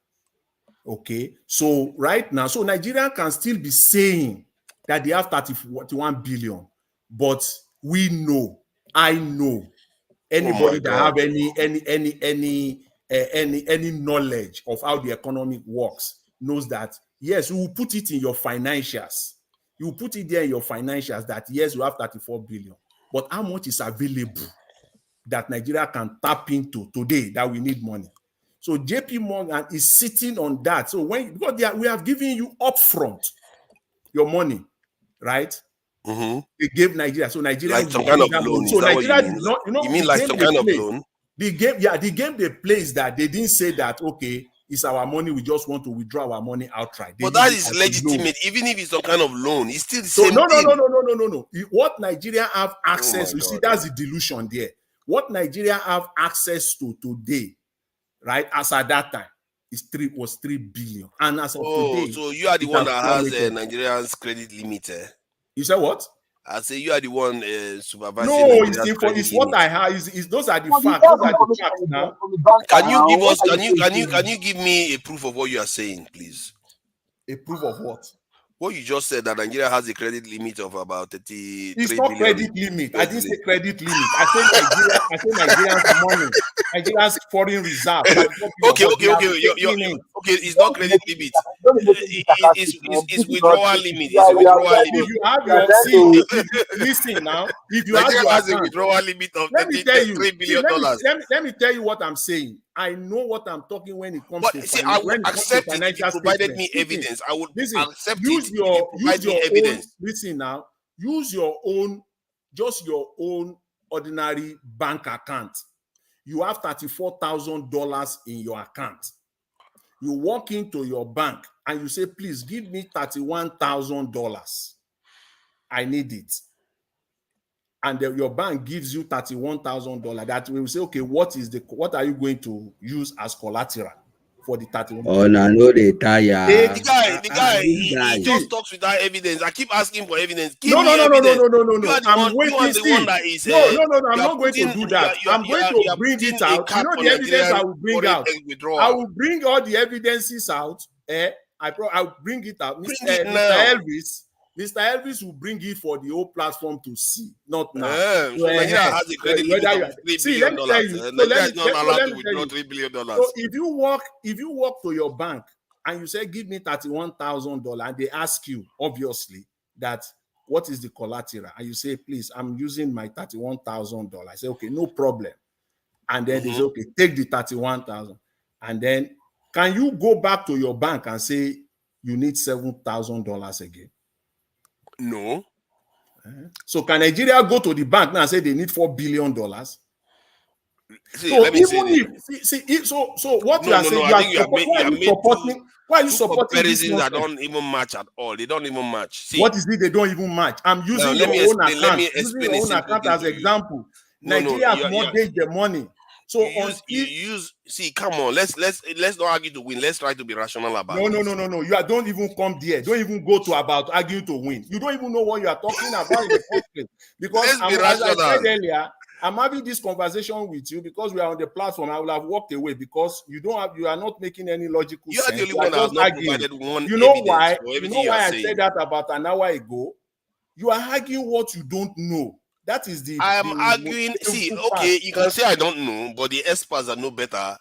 Okay. So right now, so Nigeria can still be saying that they have 31 billion, but I know anybody that have any knowledge of how the economy works knows that yes, you will put it in your financials. You will put it there in your financials that yes, you have 34 billion. But how much is available that Nigeria can tap into today that we need money? So JP Morgan is sitting on that. So we have given you upfront your money, right? They gave Nigeria. So Nigeria like some kind of loan. So Nigeria did not, you mean like some kind of loan? The game they placed that they didn't say that okay, it's our money, we just want to withdraw our money outright. But that is legitimate, even if it's some kind of loan, it's still the same thing. No. What Nigeria have access to, see, that's the delusion there. What Nigeria have access to today, right, as at that time, was 3 billion. And as of today, so you are the one that has Nigeria's credit limit. You said what? I say you are the one supervising. No, it's what I have. Those are the facts. Those are the facts now. Can you give us? Can you give me a proof of what you are saying, please? A proof of what? What you just said, that Nigeria has a credit limit of about 33 It's not billion. credit limit. I didn't say credit limit. I said Nigeria's money. Nigeria's foreign reserve. Okay. It's not credit limit. It's withdrawal limit. It's a withdrawal limit. If you have your listen now. If you Nigeria have has a withdrawal limit of $3 billion. Let me tell you what I'm saying. I know what I'm talking when it comes to. See, I would accept it if you provided me evidence. I would accept it if you provide me evidence. Listen now. Use your own ordinary bank account. You have $34,000 in your account. You walk into your bank and you say, please give me $31,000. I need it. And your bank gives you $31,000. That will say, okay, what are you going to use as collateral for the 31? Oh, no, they tire. The guy, he just talks without evidence. I keep asking for evidence. No. I'm not going to do that. I'm going to bring it out. You know the evidence I will bring out. I will bring all the evidences out. I'll bring it out. Mr. Elvis will bring it for the whole platform to see, not now. So Nigeria has a credit limit of $3 billion. Nigeria is not allowed to withdraw $3 billion. So if you walk to your bank and you say, give me $31,000, and they ask you, obviously, that what is the collateral? And you say, please, I'm using my $31,000. I say, okay, no problem. And then they say, okay, take the 31,000. And then can you go back to your bank and say you need $7,000 again? No. So can Nigeria go to the bank now and say they need $4 billion? See, So let me say even this. if so what No, you are no, saying, no. you I are think you have made supporting why are you two supporting this comparisons that nonsense? don't even match at all. They don't even match. See, What is it they don't even match? I'm now using let your me own explain. Let account, me using explain your a own simple account thing as to you. example. No, no. Nigeria has mortgaged the money. So You use. See, come on. Let's not argue to win. Let's try to be rational about no. this. You don't even come there. Don't even go to about arguing to win. You don't even know what you are talking about in the first place. Because Let's be as I said rational. earlier, I'm having this conversation with you because we are on the platform. I will have walked away because you are not making any logical You are the sense. only You are one that has just not arguing. provided one You know evidence why? for You know everything you are why I said saying. that about an hour ago? You are arguing what you don't know. That is I am the arguing. See, painful part. okay, you can say I don't know, but the experts that know better,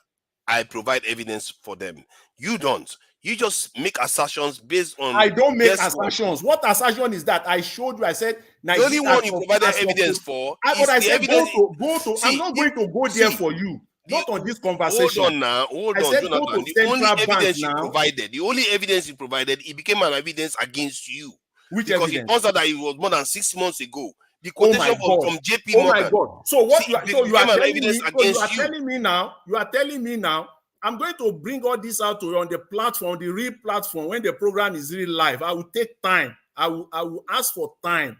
I provide evidence for them. You don't. You just make assertions based on I don't make guesswork. assertions. What assertion is that? I showed you. I said The only Nigeria one you provided as of evidence for but is I the said evidence. go to. I'm See, not going to go there for you. the Not on this hold conversation. on now, hold I on, said go Jonathan. to The only central bank evidence you now. provided, it became an evidence against you. Which Because it evidence? turns out that it was more than 6 months ago. The Oh my quotation God. from JP Oh my Morgan. God. So what See, you are, it became an evidence against you. telling me now, I'm going to bring all this out to you on the platform, the real platform, when the program is really live. I will take time. I will ask for time.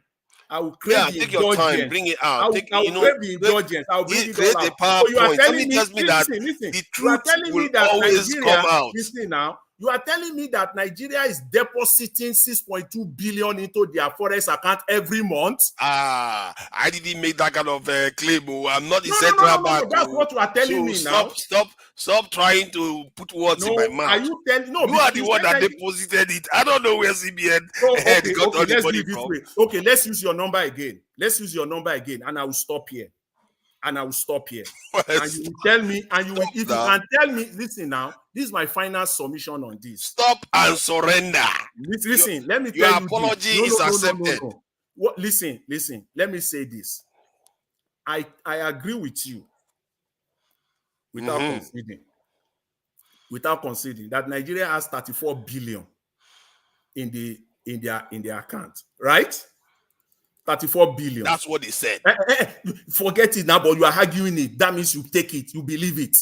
I will crave Yeah, the take your time, indulgence. bring it I out. will, Take, I will crave the indulgence. I will bring it all create a out. So you are PowerPoint. telling Somebody me, tells me that listen. the You are truth telling will me that always come Nigeria, out. listen now, you are telling me that Nigeria is depositing 6.2 billion into their forex account every month? I didn't make that kind of claim. Oh. I'm not the No. central bank. That's Oh. what you are telling So me now. stop trying to put words in my No, are mouth. you telling? No, You are the you one said that that. deposited it. I don't know where CBN So head okay, got all the let's do money it this from. way. Okay, let's use your number again. And I will stop here. And you will tell me, if you can tell me, listen now, this is my final submission on this. Stop and surrender. Listen, let me Your tell you apology this. is accepted. What? Listen. Let me say this. I agree with you without conceding that Nigeria has 34 billion in their account, right? 34 billion. That's what they said. Forget it now, but you are arguing it. That means you take it, you believe it.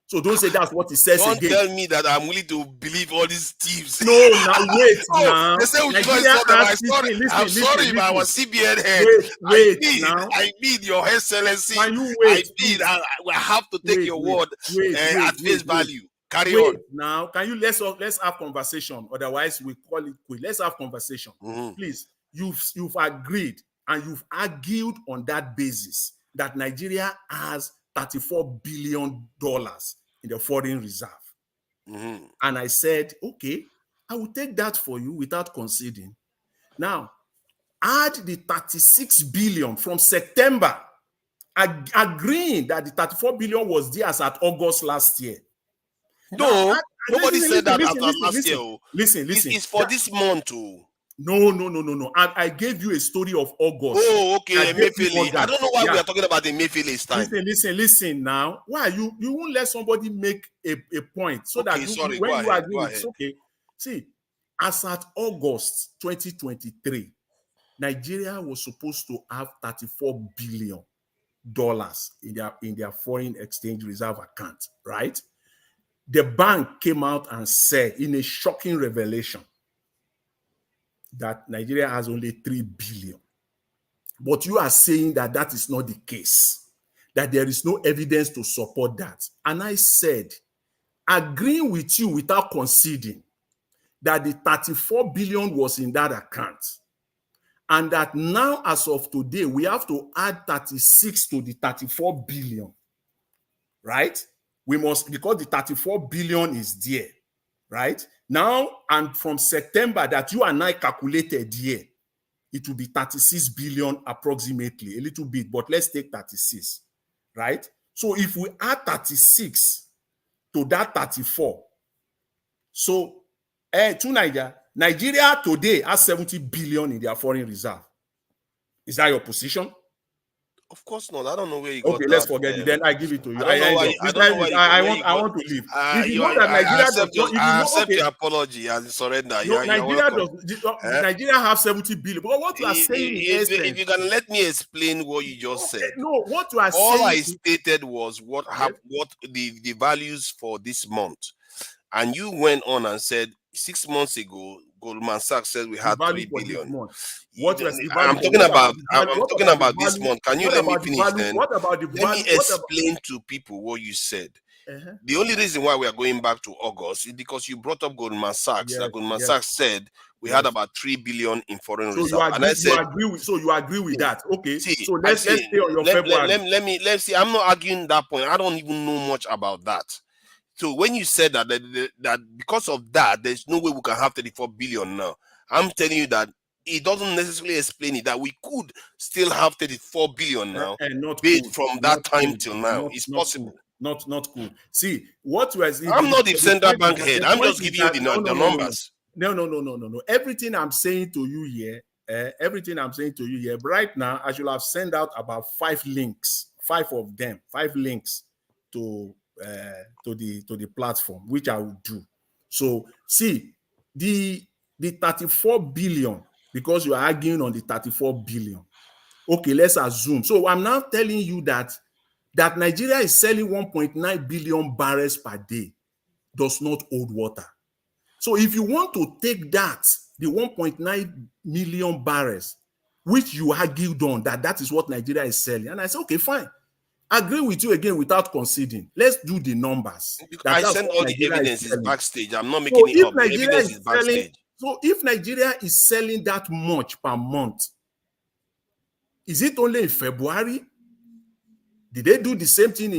So don't say that's what it says Don't again. tell me that I'm willing to believe all these thieves. No, now wait. Now they say we should not Nigeria insult them. I'm listen, sorry if I listen. was CBN head. I mean, Your Excellency. Can you wait? I have to take your word at face value. Carry on. Now, can you let's have conversation? Otherwise, we call it quit. Let's have conversation. Please. You've agreed and you've argued on that basis that Nigeria has $34 billion in the foreign reserve. And I said, okay, I will take that for you without conceding. Now, add the 36 billion from September, agreeing that the 34 billion was there as at August last year. No, nobody said that after last year. Listen. It's for this month. Oh. No. I gave you a story of August. Oh, okay. Emefiele. I don't know why we are talking about Emefiele's time. Listen now. Why you won't let somebody make a point so that when you agree, it's okay. See, as at August 2023, Nigeria was supposed to have $34 billion in their foreign exchange reserve account, right? The bank came out and said in a shocking revelation that Nigeria has only 3 billion. But you are saying that that is not the case, that there is no evidence to support that. And I said, agreeing with you without conceding that the 34 billion was in that account, and that now, as of today, we have to add 36 to the 34 billion, right? We must, because the 34 billion is there, right? Now, and from September that you and I calculated here, it will be 36 billion approximately, a little bit, but let's take 36, right? So if we add 36 to that 34, so To Nigeria. Nigeria today has 70 billion in their foreign reserve. Is that your position? Of course not. I don't know where you got Okay, that. let's forget it. Then I give it to you. I don't know why. I don't know why you got. I want to leave. If you You know that Nigeria does not, if you I know, accept okay, your apology and surrender. no, You're Nigeria welcome. Nigeria have 70 billion. But what you are saying in essence, If you can let me explain what you just said. no, what you are All saying I stated was what the values for this month, and you went on and said 6 months ago Goldman Sachs said we had 3 billion. I'm talking about this month. Can you let me finish then? Let me explain to people what you said. The only reason why we are going back to August is because you brought up Goldman Sachs. That Goldman Sachs said we had about 3 billion in foreign reserve. And I said, you agree with that? Okay. See, so let's stay on your February. Let's see. I'm not arguing that point. I don't even know much about that. So when you said that because of that, there's no way we can have 34 billion now. I'm telling you that it doesn't necessarily explain it, that we could still have 34 billion now, from that time till now. It's possible. Not cool. See, what was I'm not the central bank head. I'm just giving you the numbers. No. Everything I'm saying to you here, right now, I should have sent out about 5 links to the platform, which I will do. So see, the 34 billion, because you are arguing on the 34 billion. Okay, let's assume. So I'm now telling you that Nigeria is selling 1.9 billion barrels per day does not hold water. So if you want to take that, the 1.9 million barrels, which you argued on that is what Nigeria is selling, and I say, okay, fine. Agree with you again without conceding. Let's do the numbers. I send all the evidences backstage. I'm not making it up. The evidence is backstage. So if Nigeria is selling that much per month, is it only in February? Did they do the same thing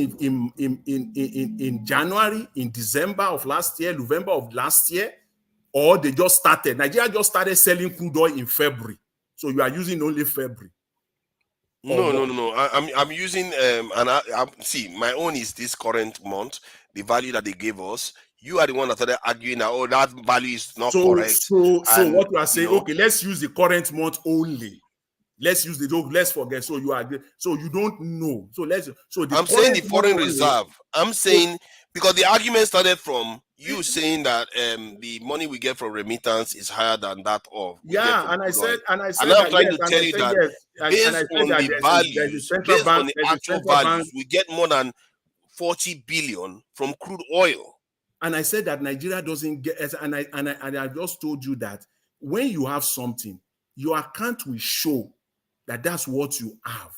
in January, in December of last year, November of last year? Or they just started? Nigeria just started selling crude oil in February. So you are using only February. No. I'm using see, my own is this current month, the value that they gave us. You are the one that started arguing that that value is not correct. So what you are saying, okay, let's use the current month only. Let's forget. So you agree. So you don't know. I'm saying the foreign reserve. I'm saying because the argument started from you saying that the money we get from remittance is higher than that of and I said I'm trying to tell you that based on the values, based on the actual values, we get more than 40 billion from crude oil. And I said that Nigeria doesn't get, and I just told you that when you have something, your account will show that that's what you have,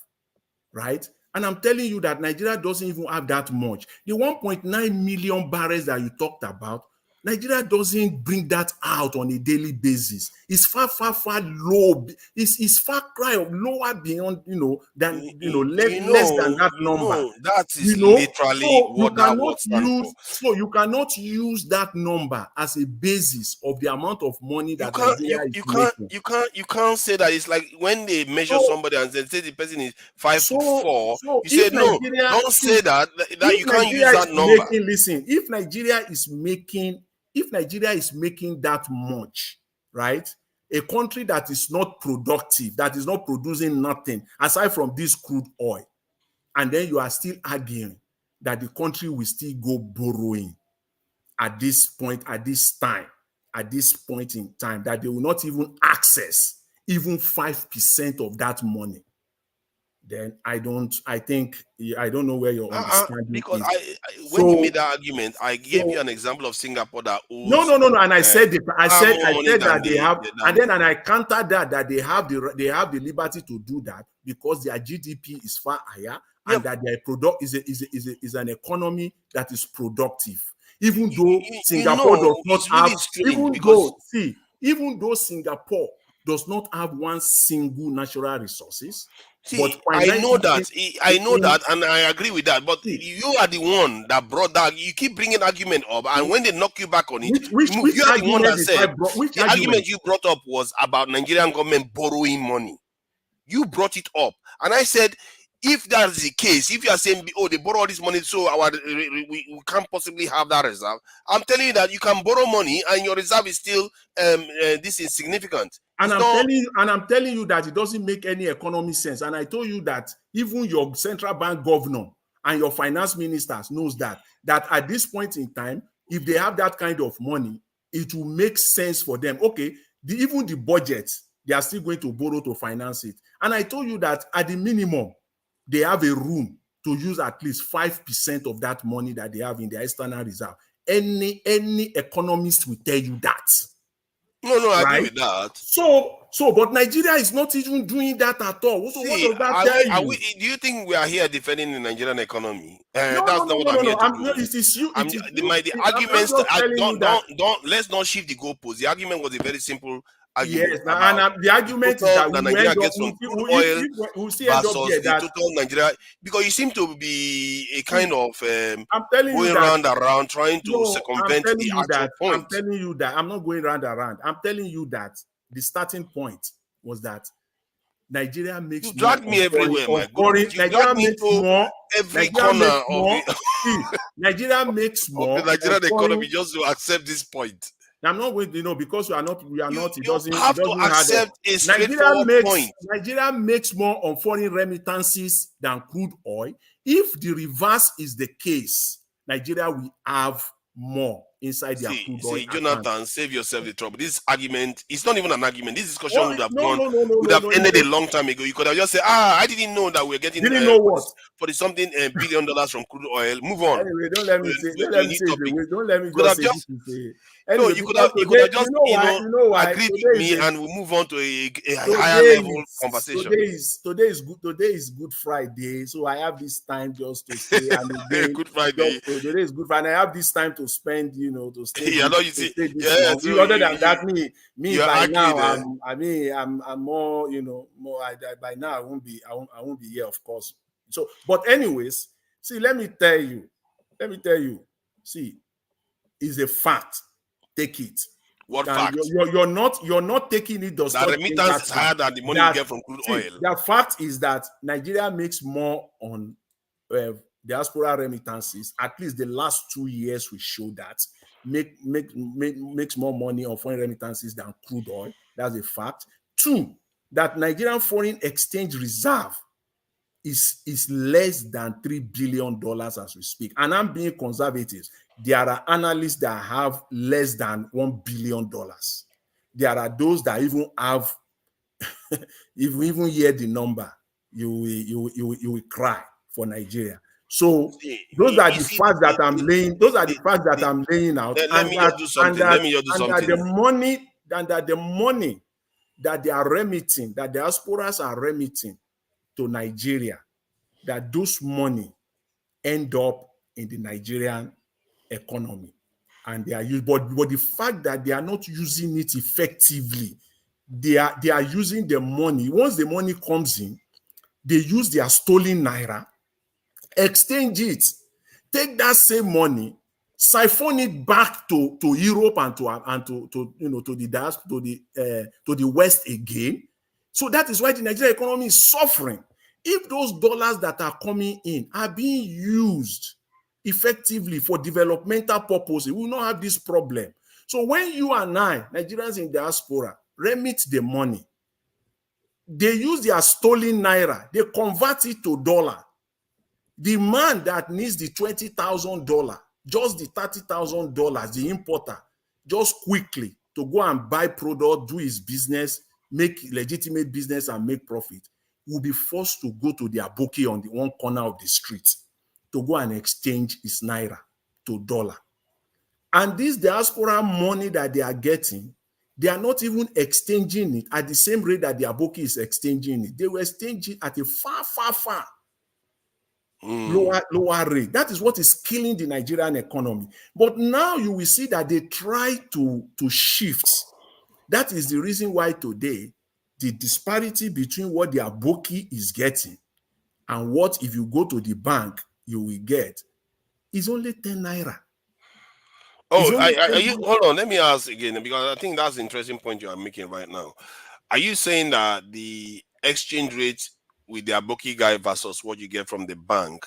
right? And I'm telling you that Nigeria doesn't even have that much. The 1.9 million barrels that you talked about, Nigeria doesn't bring that out on a daily basis. It's far low. It's far cry of lower beyond, less than that number. That is literally what that was. So you cannot use that number as a basis of the amount of money that Nigeria is making. You can't say that. It's like when they measure somebody and they say the person is 5'4". You say no. Don't say that. You can't use that number. Listen, if Nigeria is making that much, right? A country that is not productive, that is not producing nothing aside from this crude oil, and then you are still arguing that the country will still go borrowing at this point in time, that they will not even access even 5% of that money, then I don't know where your understanding because is. When you made that argument, I gave you an example of Singapore that owes no, and I said that they have, and then I countered that they have the liberty to do that because their GDP is far higher, and that their product is an economy that is productive. Even though Singapore does not have, even though Singapore does not have one single natural resources. But I know that, and I agree with that. But you are the one that brought that. You keep bringing argument up, and when they knock you back on it, you are the one that said the argument you brought up was about Nigerian government borrowing money. You brought it up, and I said, if that's the case, if you are saying, oh, they borrow all this money, so we can't possibly have that reserve, I'm telling you that you can borrow money and your reserve is still this is significant. And I'm telling you that it doesn't make any economic sense. And I told you that even your central bank governor and your finance ministers knows that at this point in time, if they have that kind of money, it will make sense for them. Okay, even the budget, they are still going to borrow to finance it. And I told you that at the minimum, they have a room to use at least 5% of that money that they have in their external reserve. Any economist will tell you that. No, I agree with that. So, but Nigeria is not even doing that at all. So what does that tell you? Do you think we are here defending the Nigerian economy? No, That's not what I'm here to do. It is you. The arguments. Let's not shift the goalposts. The argument was a very simple argument. Yes, and the argument is that Nigeria gets from crude oil versus the total Nigeria, because you seem to be a kind of going round around trying to circumvent the actual point. I'm telling you that I'm not going round around. I'm telling you that the starting point was that Nigeria makes. You dragged me everywhere, my God. Nigeria makes more. Every corner of Nigeria makes more. The Nigerian economy, just to accept this point. I'm not going to because we are not. It doesn't. You have to accept a straightforward point. Nigeria makes more on foreign remittances than crude oil. If the reverse is the case, Nigeria will have more inside their crude oil. Jonathan, save yourself the trouble. This argument, it's not even an argument. This discussion would have ended a long time ago. You could have just said, I didn't know that we're getting for the something $1 billion from crude oil. Move on. Anyway, don't let me say just say. Anyway, you could have just agreed with me and we'll move on to a higher level conversation. Today is Good Friday, so I have this time just to stay and again, Good Friday. Today is Good Friday. I have this time to spend, to stay. Other than that, me by now, I'm more, by now I won't be here, of course. So, but anyways, see, let me tell you, see, it's a fact. Take it. What fact? You're not taking it. The remittance is higher than the money you get from crude oil. The fact is that Nigeria makes more on diaspora remittances. At least the last 2 years we show that makes more money on foreign remittances than crude oil. That's a fact. 2, that Nigerian foreign exchange reserve is less than $3 billion as we speak. And I'm being conservative. There are analysts that have less than $1 billion. There are those that even have, if you even hear the number, you will cry for Nigeria. So those are the facts that I'm laying. Those are the facts that I'm laying out. Let me just do something. The money that they are remitting, that the diasporas are remitting to Nigeria, that those money end up in the Nigerian economy, and they are used. But the fact that they are not using it effectively, they are using the money. Once the money comes in, they use their stolen naira, exchange it, take that same money, siphon it back to Europe and to the West again. So that is why the Nigerian economy is suffering. If those dollars that are coming in are being used effectively for developmental purposes, we will not have this problem. So when you and I, Nigerians in diaspora, remit the money, they use their stolen naira, they convert it to dollar. The man that needs the $20,000, just the $30,000, the importer, just quickly to go and buy product, do his business, make legitimate business and make profit, will be forced to go to their bookie on the one corner of the street to go and exchange his naira to dollar. And this diaspora money that they are getting, they are not even exchanging it at the same rate that their bookie is exchanging it. They will exchange it at a far lower rate. That is what is killing the Nigerian economy. But now you will see that they try to shift. That is the reason why today the disparity between what their bookie is getting and what, if you go to the bank, you will get is only 10 naira. Hold on, let me ask again, because I think that's the interesting point you are making right now. Are you saying that the exchange rate with the Aboki guy versus what you get from the bank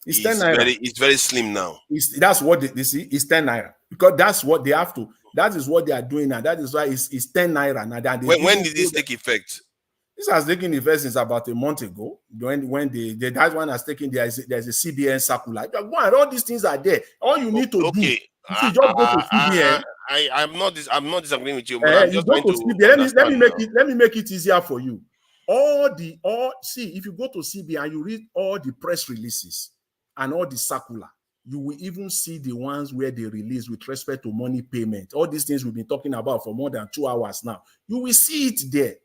It's 10 naira. it's very slim now. That's what they see. It's 10 naira because that's what they have to. That is what they are doing now. That is why it's 10 naira now. That When did this take effect? This has taken effect since about a month ago. When that one has taken, there's a CBN circular. Go on, all these things are there. All you need to do, you see, just go to CBN. I'm not disagreeing with you, but I'm you just go trying to to CBN. Let me make it easier for you. See, if you go to CBN, you read all the press releases and all the circular. You will even see the ones where they release with respect to money payment. All these things we've been talking about for more than 2 hours now. You will see it there.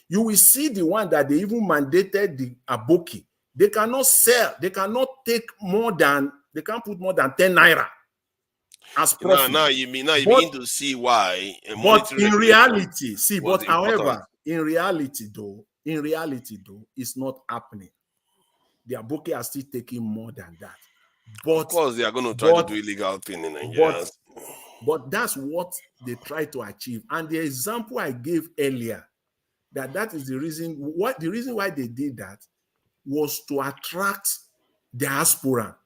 You will see the one that they even mandated the Aboki. They cannot sell. They cannot take more than, they can't put more than 10 naira as profit. Now you begin to see why. But in reality, however, in reality though, it's not happening. The Aboki are still taking more than that. But of course, they are going to try to do illegal thing in Nigeria. But that's what they try to achieve. And the example I gave earlier, that is the reason why they did that was to attract diaspora.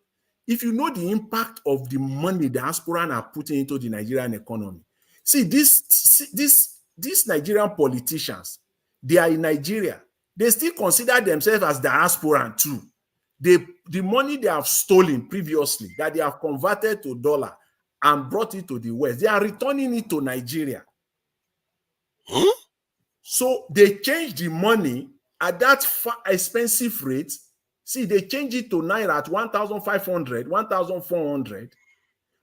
If you know the impact of the money diaspora are putting into the Nigerian economy, see these Nigerian politicians, they are in Nigeria. They still consider themselves as diaspora too. The money they have stolen previously, that they have converted to dollar and brought it to the West, they are returning it to Nigeria. So they change the money at that expensive rate. See, they change it to naira at 1,500, 1,400.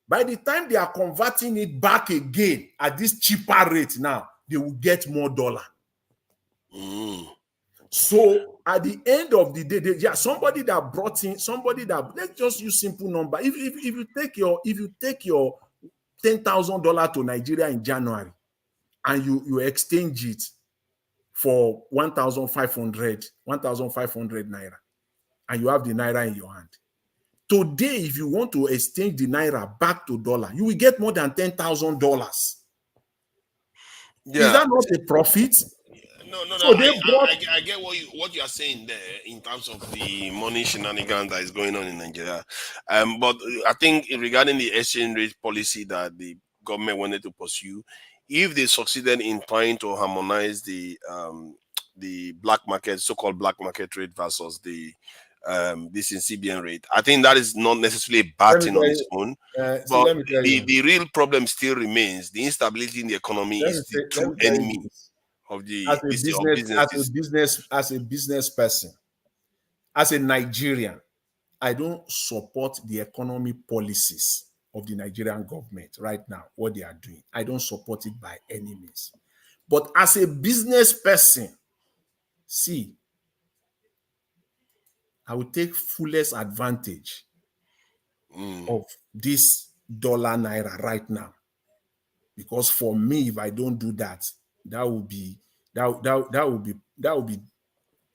By the time they are converting it back again at this cheaper rate now, they will get more dollar. So at the end of the day, somebody that brought in, let's just use simple number. If you take your $10,000 to Nigeria in January and you exchange it for 1,500 naira, and you have the naira in your hand. Today, if you want to exchange the naira back to dollar, you will get more than $10,000. Yeah. Is that not a profit? No. So I get what you are saying there in terms of the money shenanigans that is going on in Nigeria. But I think regarding the exchange rate policy that the government wanted to pursue, if they succeeded in trying to harmonize the black market, so-called black market rate versus the this in CBN rate, I think that is not necessarily a bad thing on its own. But the real problem still remains the instability in the economy is the true enemy of the as a business person, as a Nigerian, I don't support the economy policies of the Nigerian government right now, what they are doing. I don't support it by any means. But as a business person, see, I will take fullest advantage of this dollar naira right now. Because for me, if I don't do that, that would be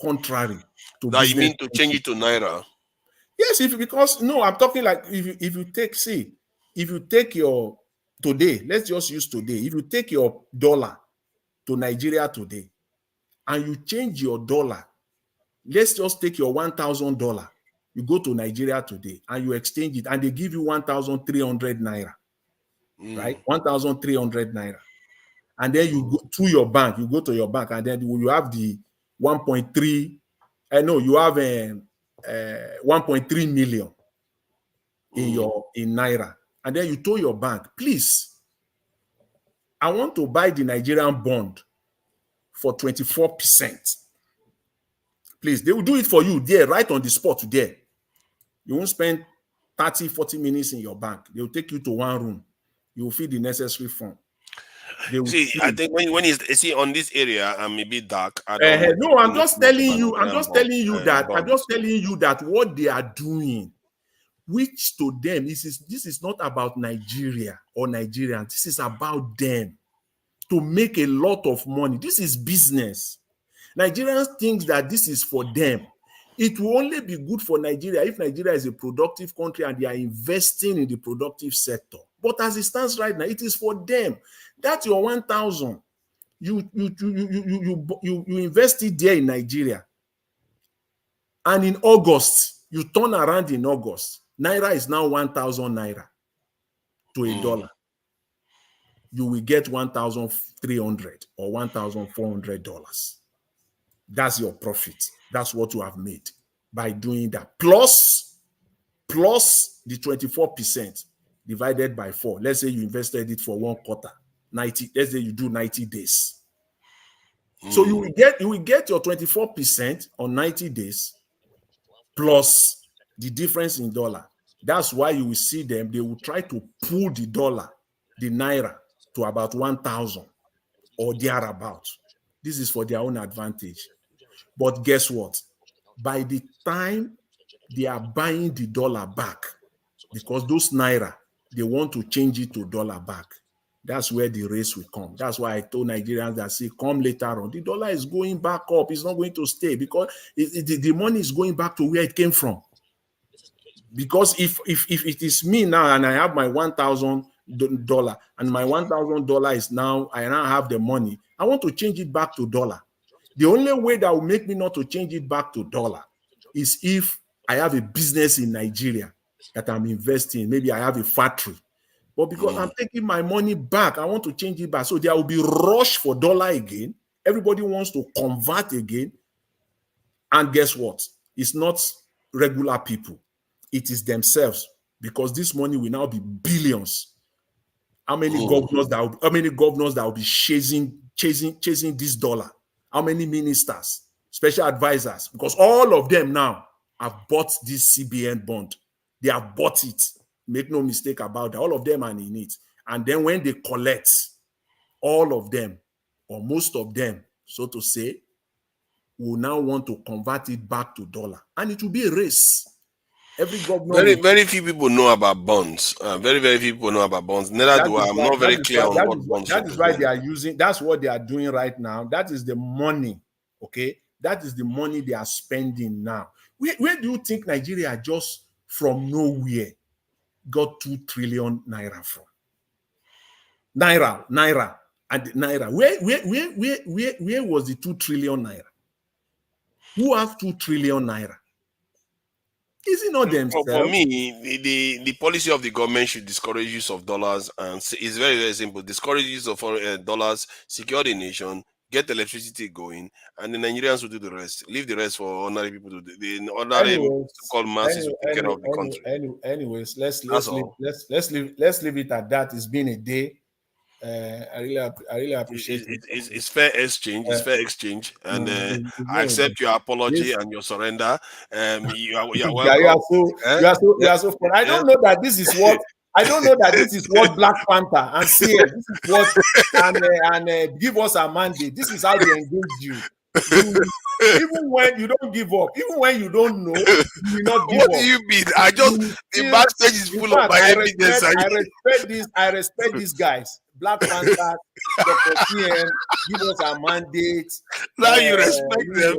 contrary to that business. You mean to change it to naira? Yes, because I'm talking like if you take your today, let's just use today. If you take your dollar to Nigeria today and you change your dollar, let's just take your $1,000. You go to Nigeria today and you exchange it and they give you 1,300 naira, right? 1,300 naira. And then you go to your bank, you go to your bank and then you have the 1.3, you have 1.3 million in naira. And then you told your bank, please, I want to buy the Nigerian bond for 24%. Please, they will do it for you there, right on the spot there. You won't spend 30, 40 minutes in your bank. They will take you to one room. You will fill the necessary form. I think when you see on this area, I'm a bit dark. I'm just telling you that what they are doing, which to them, this is not about Nigeria or Nigerians. This is about them to make a lot of money. This is business. Nigerians think that this is for them. It will only be good for Nigeria if Nigeria is a productive country and they are investing in the productive sector. But as it stands right now, it is for them. That's your 1,000. You invest it there in Nigeria. And in August, you turn around in August, Naira is now 1,000 Naira to a dollar. You will get 1,300 or $1,400. That's your profit. That's what you have made by doing that. Plus the 24% divided by 4. Let's say you invested it for 1 quarter, 90. Let's say you do 90 days. So you will get your 24% on 90 days plus the difference in dollar. That's why you will see them. They will try to pull the dollar, the Naira, to about 1,000 or thereabout. This is for their own advantage. But guess what? By the time they are buying the dollar back, because those Naira, they want to change it to dollar back. That's where the race will come. That's why I told Nigerians that say, come later on. The dollar is going back up. It's not going to stay because the money is going back to where it came from. Because if it is me now and I have my $1,000 and my $1,000 is now, I now have the money, I want to change it back to dollar. The only way that will make me not to change it back to dollar is if I have a business in Nigeria that I'm investing in. Maybe I have a factory. But because I'm taking my money back, I want to change it back. So there will be rush for dollar again. Everybody wants to convert again. And guess what? It's not regular people. It is themselves, because this money will now be billions. How many governors that will be chasing this dollar? How many ministers, special advisors? Because all of them now have bought this CBN bond. They have bought it. Make no mistake about that. All of them are in it. And then when they collect, all of them, or most of them, so to say, will now want to convert it back to dollar. And it will be a race. Every governor. Very few people know about bonds. Very few people know about bonds. Neither do I. I'm not very clear on what bonds. That is why they are using. That's what they are doing right now. That is the money. Okay, that is the money they are spending now. Where do you think Nigeria just from nowhere got 2 trillion naira from? Naira, and naira. Where was the 2 trillion naira? Who has 2 trillion naira? Is it not themselves? For me, the policy of the government should discourage use of dollars, and it's very simple. Discourage use of dollars, secure the nation, get electricity going, and the Nigerians will do the rest. Leave the rest for ordinary people to do. The ordinary so-called masses will take care of the country. Anyways, let's leave it at that. It's been a day. I really appreciate it. It's fair exchange. It's fair exchange, and I accept your apology and your surrender. You are welcome. You are so fun. I don't know that this is what. I don't know that this is what Black Panther and CM. This is what and give us a mandate. This is how they engage you. Even when you don't give up, even when you don't know, you will not give up. What do you mean? The backstage is full of my evidence. I respect these guys. Black Panther, Dr. CM, give us a mandate. Now you respect them.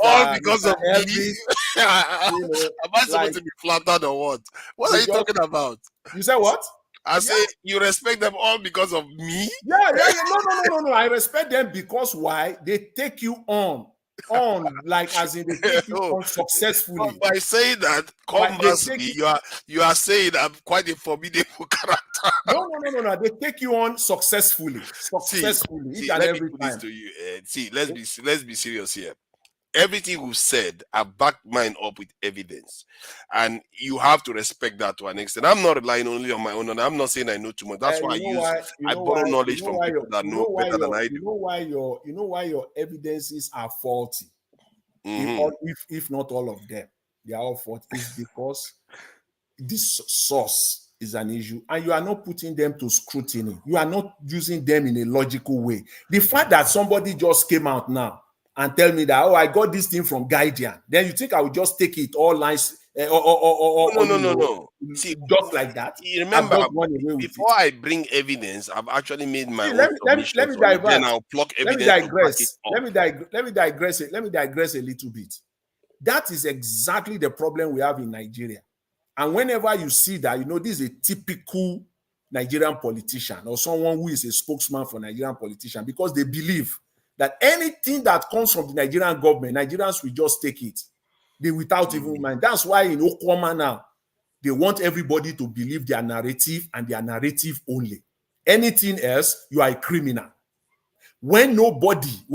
All because of Elvis, me. Am I supposed to be flattered or what? What are you talking about? You said what? I say you respect them all because of me? Yeah. No. I respect them because why? They take you on, like as in they take you on successfully. By saying that, you are saying I'm quite a formidable character. No. They take you on successfully, each and every time. Let's be serious here. Everything we've said, I back mine up with evidence, and you have to respect that to an extent. I'm not relying only on my own, and I'm not saying I know too much. That's why I borrow knowledge from people that know better than I do. You know why your evidences are faulty. If not all of them, they are all faulty. It's because this source is an issue, and you are not putting them to scrutiny. You are not using them in a logical way. The fact that somebody just came out now and tell me that, I got this thing from Guardian, then you think I would just take it all nice no. See, just like that? You remember, before I bring evidence, I've actually made my own submission. Let me digress. Then I'll pluck evidence. Let me digress a little bit. That is exactly the problem we have in Nigeria. And whenever you see that, this is a typical Nigerian politician or someone who is a spokesman for Nigerian politician, because they believe that anything that comes from the Nigerian government, Nigerians will just take it. They without even mind. That's why in Okwama now, they want everybody to believe their narrative and their narrative only. Anything else, you are a criminal. When everything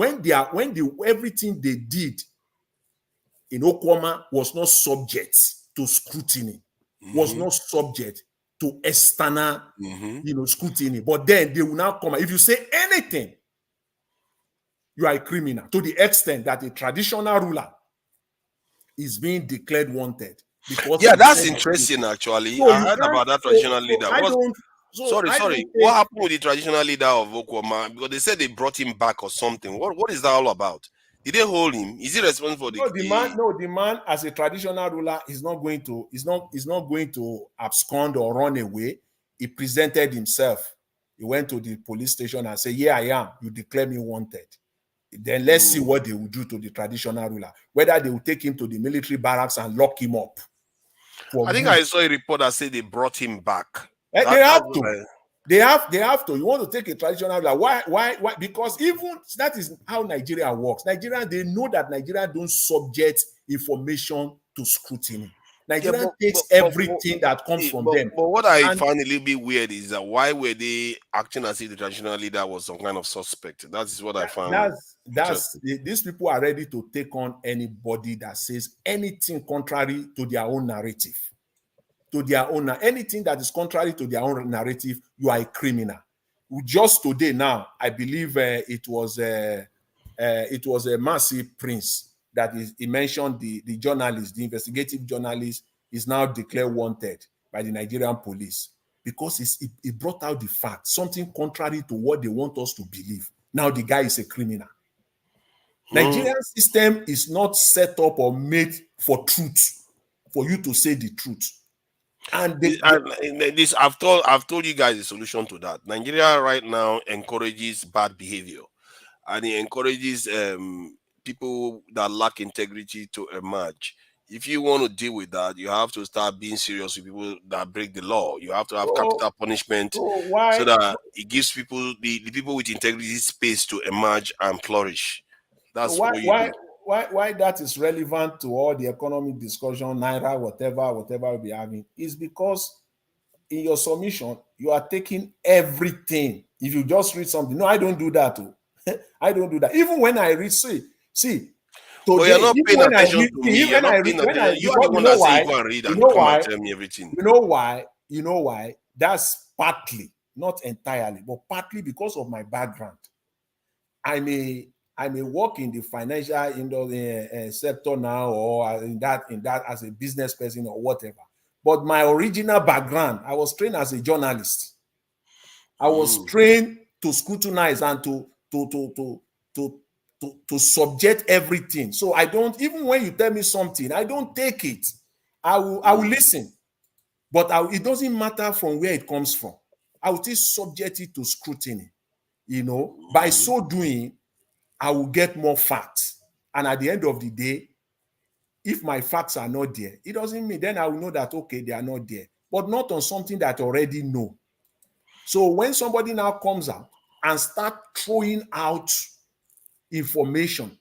they did in Okwama was not subject to scrutiny, was not subject to external, scrutiny. But then they will now come. If you say anything, you are a criminal, to the extent that a traditional ruler is being declared wanted because Yeah, he that's said. interesting. Actually, So I you heard can't. about that traditional So leader. I What? don't. So Sorry, I don't sorry. What think. happened with the traditional leader of Okwama? Because they said they brought him back or something. What is that all about? Did they hold him? Is he responsible for No, the the man as a traditional ruler is not going to. Is not going to abscond or run away. He presented himself. He went to the police station and said, "Here I am. You declare me wanted." Then let's see what they will do to the traditional ruler. Whether they will take him to the military barracks and lock him up for I think good. I saw a report that said they brought him back. They That's have what to. They have to. You want to take a traditional ruler? Why? Because even that is how Nigeria works. Nigeria, they know that Nigeria don't subject information to scrutiny. yeah, Nigeria but takes everything that comes from them. but what I And find a little bit weird is that why were they acting as if the traditional leader was some kind of suspect? That is what I found interesting. these people are ready to take on anybody that says anything contrary to their own narrative. To their own, anything that is contrary to their own narrative, you are a criminal. Just today, now, I believe it was a massive prince that he mentioned the journalist, the investigative journalist, is now declared wanted by the Nigerian police because he brought out the fact, something contrary to what they want us to believe. Now the guy is a criminal. Nigerian system is not set up or made for truth, for you to say the truth. And This I've told you guys the solution to that. Nigeria right now encourages bad behavior, and it encourages people that lack integrity to emerge. If you want to deal with that, you have to start being serious with people that break the law. You have to have so, capital punishment so so why that it gives people the people with integrity space to emerge and flourish. so That's why what you why do. why that is relevant to all the economic discussion, naira, whatever we'll be having, is because in your submission you are taking everything. If you just read something, no, I don't do that. Oh. I don't do that. Even when I read, see, But you're today, not even paying when I attention read, to me. see, You're when not I paying read, when I attention. You are the because one that say you go and read you and know come and why, tell me everything. you know why, that's partly, not entirely, but partly because of my background. I may work in the financial sector now, or in that as a business person or whatever. But my original background, I was trained as a journalist. I was trained to scrutinize and to subject everything. So I don't, even when you tell me something, I don't take it. I will listen, but it doesn't matter from where it comes from. I will still subject it to scrutiny. By so doing, I will get more facts. And at the end of the day, if my facts are not there, it doesn't mean then I will know that, okay, they are not there, but not on something that I already know. So when somebody now comes out and start throwing out information,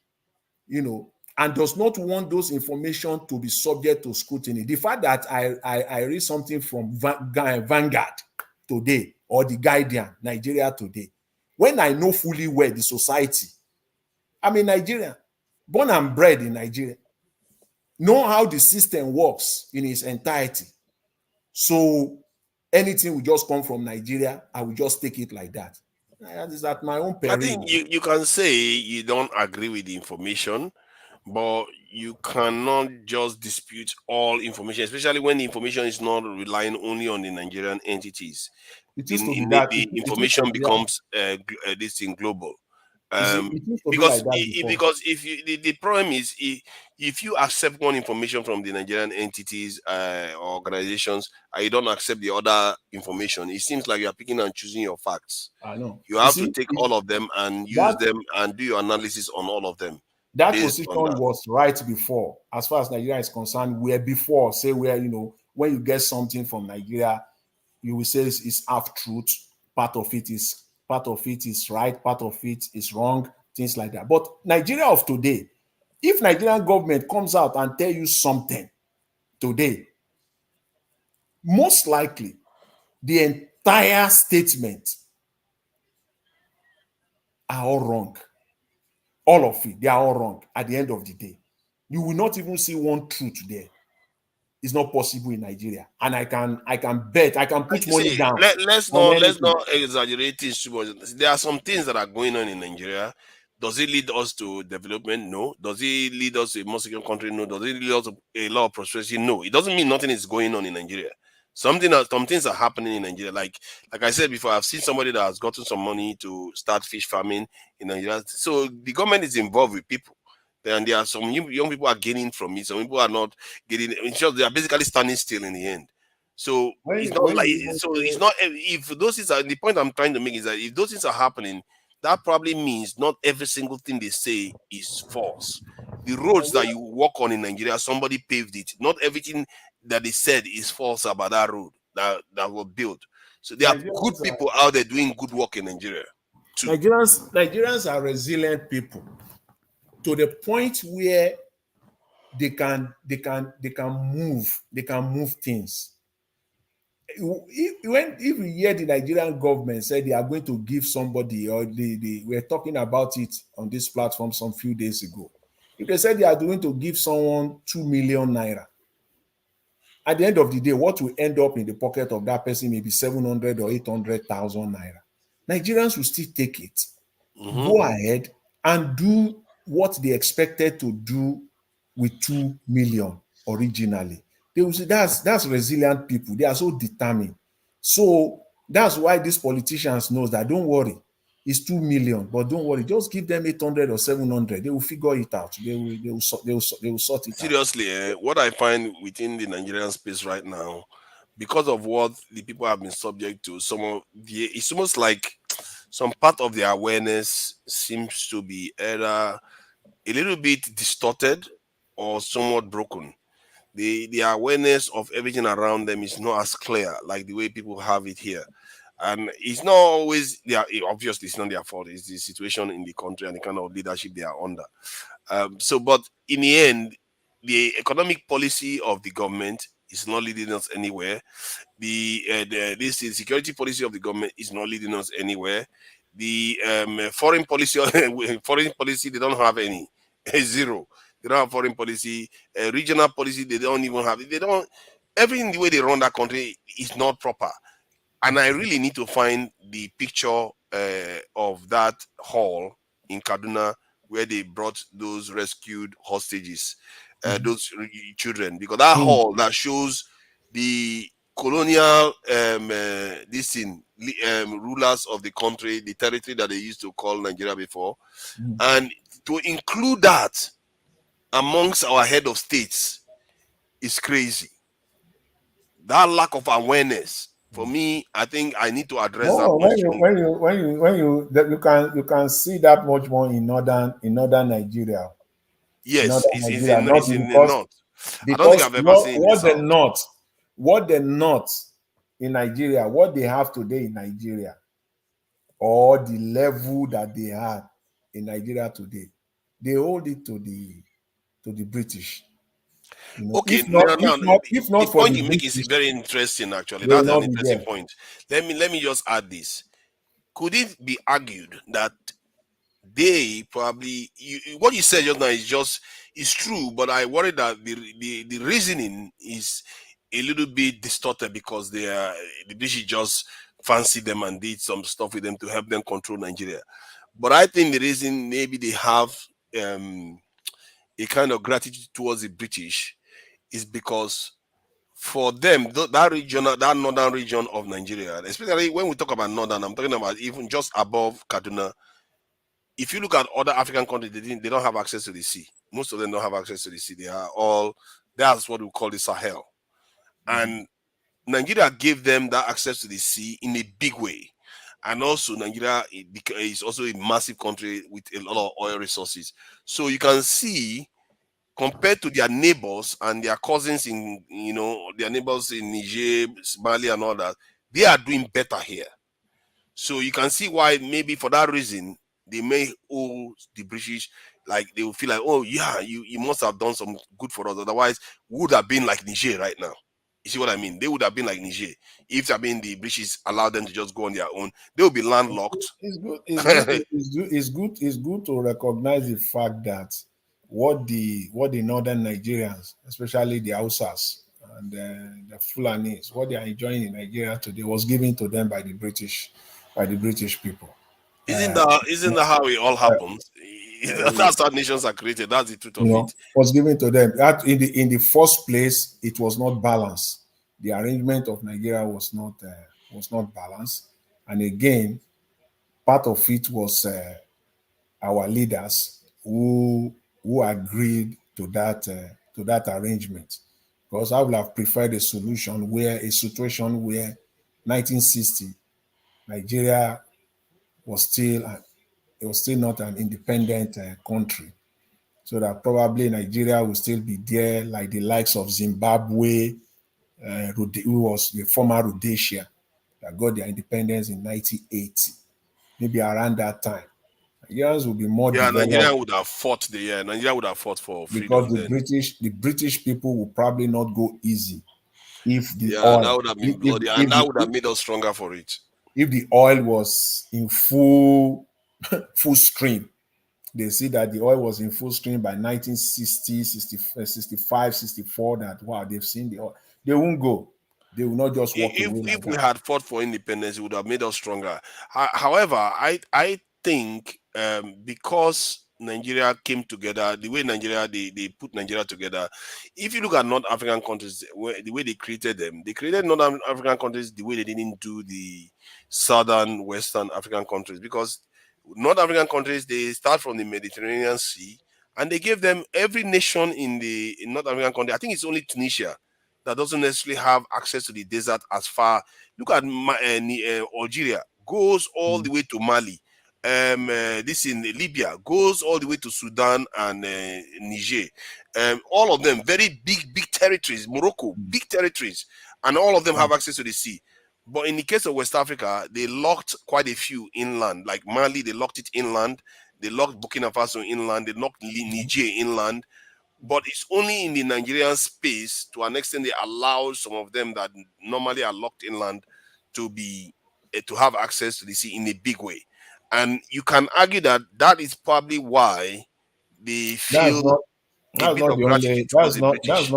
and does not want those information to be subject to scrutiny. The fact that I read something from Vanguard today or the Guardian, Nigeria Today, when I know fully well the society, I'm a Nigerian, born and bred in Nigeria, know how the system works in its entirety. So anything will just come from Nigeria, I will just take it like that. That is at my own I peril. think you can say you don't agree with the information, but you cannot just dispute all information, especially when the information is not relying only on the Nigerian entities. It used to be that. The It used to information be that. becomes this thing global. You see, Um, it used to be like that before. because if you the problem is if you accept one information from the Nigerian entities or organizations and you don't accept the other information, it seems like you are picking and choosing your facts. I know. You You have to see, take all of them and use that them and do your analysis on all of them that based position on that. was right before, as far as Nigeria is concerned. Where before, say where when you get something from Nigeria, you will say it's half truth. Part of it is right, part of it is wrong, things like that. But Nigeria of today, If Nigerian government comes out and tell you something today, most likely the entire statement are all wrong. All of it, they are all wrong at the end of the day. You will not even see one truth there. It's not possible in Nigeria. And I can bet, I can put money See, down let's on let's anything. not exaggerate things too much. There are some things that are going on in Nigeria. Does it lead us to development? No. Does it lead us to a more secure country? No. Does it lead us to a lot of prosperity? No. It doesn't mean nothing is going on in Nigeria. Some things are happening in Nigeria. Like I said before, I've seen somebody that has gotten some money to start fish farming in Nigeria. So the government is involved with people. And there are some young people are gaining from it. Some people are not getting. In short, they are basically standing still in the end. So it's not When like you even so. It's say not if those things are the point I'm trying to make is that if those things are happening, that probably means not every single thing they say is false. The roads that you walk on in Nigeria, somebody paved it. Not everything that they said is false about that road that was built. So there are good Nigerians are people out there doing good work in Nigeria too. Nigerians are resilient people to the point where they can move things. If you hear the Nigerian government say they are going to give somebody, or they were talking about it on this platform some few days ago, if they said they are going to give someone 2 million naira, at the end of the day, what will end up in the pocket of that person may be 700 or 800,000 naira. Nigerians will still take it, Mhm. go ahead and do what they expected to do with 2 million originally. They will say that's resilient people. They are so determined. So that's why these politicians knows that don't worry, it's 2 million, but don't worry, just give them 800 or 700. They will figure it out. They will sort it out. Seriously, what I find within the Nigerian space right now, because of what the people have been subject to, it's almost like some part of their awareness seems to be either a little bit distorted or somewhat broken. The awareness of everything around them is not as clear like the way people have it here. And it's not always obviously it's not their fault. It's the situation in the country and the kind of leadership they are under. But in the end, the economic policy of the government is not leading us anywhere. The security policy of the government is not leading us anywhere. The foreign policy foreign policy, they don't have any. Zero. They don't have foreign policy. Regional policy, they don't even have it. They don't. Everything the way they run that country is not proper. And I really need to find the picture of that hall in Kaduna where they brought those rescued hostages, those children, because that Mm, hall that shows the colonial rulers of the country, the territory that they used to call Nigeria before, mm. and to include that amongst our head of states is crazy. That lack of awareness, for me, I think I need to address that No, point strongly. that you can see that much more in northern Nigeria. In Yes, northern Nigeria, not it's in the because north. I don't think I've ever seen it in the south. what the north in Nigeria, what they have today in Nigeria, or the level that they had in Nigeria today, they hold it to the British. You know, Okay, now if the not for point the you make is British, very interesting. Actually, they will that's an not be interesting there. point. Let me just add this. Could it be argued that they probably what you said just now is true, but I worry that the reasoning is a little bit distorted because the British just fancy them and did some stuff with them to help them control Nigeria. But I think the reason maybe they have um, a kind of gratitude towards the British is because for them that northern region of Nigeria, especially when we talk about northern, I'm talking about even just above Kaduna. If you look at other African countries, they don't have access to the sea. Most of them don't have access to the sea. That's what we call the Sahel. And Nigeria gave them that access to the sea in a big way. And also Nigeria is also a massive country with a lot of oil resources. So you can see, compared to their neighbors and their cousins their neighbors in Niger, Mali and all that, they are doing better here. So you can see why maybe for that reason they may owe the British like they will feel like, oh yeah, you must have done some good for us. Otherwise, we would have been like Niger right now. You see what I mean? They would have been like Niger if the British allowed them to just go on their own. They would be landlocked. It's good. It's good. It's good. It's good to recognize the fact that what the northern Nigerians, especially the Hausas and the Fulanis, what they are enjoying in Nigeria today was given to them by the British people. Isn't that how it all happens? That's how nations are created. That's the truth of it. Was given to them. That in the first place, it was not balanced. The arrangement of Nigeria was not balanced, and again, part of it was our leaders who agreed to that arrangement. Because I would have preferred a situation where 1960 Nigeria was still it was still not an independent country, so that probably Nigeria will still be there, like the likes of Zimbabwe, who was the former Rhodesia, that got their independence in 1980, maybe around that time. Nigerians will be more Yeah, Nigeria developed would have fought Nigeria would have fought for because freedom then. the British people will probably not go easy if the Yeah, that oil would have been bloody, and that would have made us stronger for it. if the oil was in full stream. They see that the oil was in full stream by 1960, 65, 64, that wow, they've seen the oil. They won't go. They will not just walk away like If we that. had fought for independence, it would have made us stronger. However, I think because Nigeria came together, the way Nigeria they put Nigeria together. If you look at North African countries, the way they created them, they created North African countries the way they didn't do the Southern Western African countries, because North African countries, they start from the Mediterranean Sea, and they gave them every nation in North African country. I think it's only Tunisia that doesn't necessarily have access to the desert as far. Look at Algeria, goes all the way to Mali. This in Libya goes all the way to Sudan and Niger. All of them very big territories. Morocco, big territories, and all of them have access to the sea. But in the case of West Africa, they locked quite a few inland. Like Mali, they locked it inland. They locked Burkina Faso inland. They locked Niger inland. But it's only in the Nigerian space, to an extent, they allow some of them that normally are locked inland to be to have access to the sea in a big way. And you can argue that that is probably why they That's feel not a that's bit not of the only gratitude towards the British, that's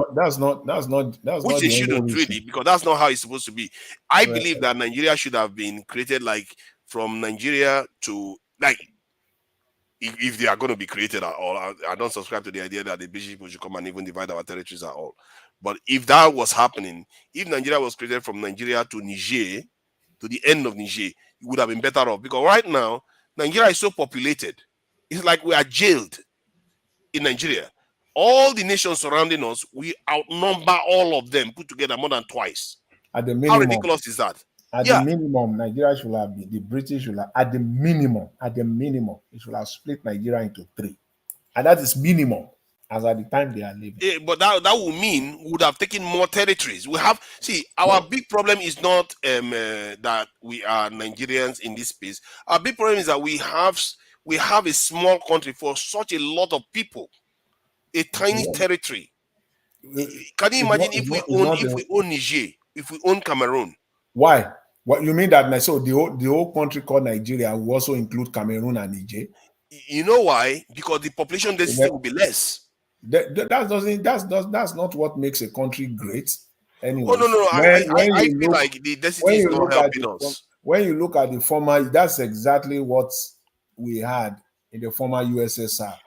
which not they the only shouldn't reason. really, because that's not how it's supposed to be. I Uh, believe that Nigeria should have been created like from Nigeria to, like, if they are going to be created at all. I don't subscribe to the idea that the British people should come and even divide our territories at all. But if that was happening, if Nigeria was created from Nigeria to Niger, to the end of Niger, it would have been better off. Because right now, Nigeria is so populated. It's like we are jailed in Nigeria. All the nations surrounding us, we outnumber all of them put together more than twice. at the How minimum, ridiculous is that? at the Yeah. minimum, Nigeria should have been the British should have at the minimum, it should have split Nigeria into three. And that is minimum as at the time they are living. But that would mean we would have taken more territories. We have, see, our big problem is not that we are Nigerians in this space. Our big problem is that we have a small country for such a lot of people, a tiny territory. Can you imagine if we own Niger, if we own Cameroon? Why? What you mean that so the whole country called Nigeria will also include Cameroon and Niger? You know why? Because the population density will be less. That's not what makes a country great. Anyway, Oh no, I feel like the density is not helping us. When you look at the former, that's exactly what we had in the former USSR.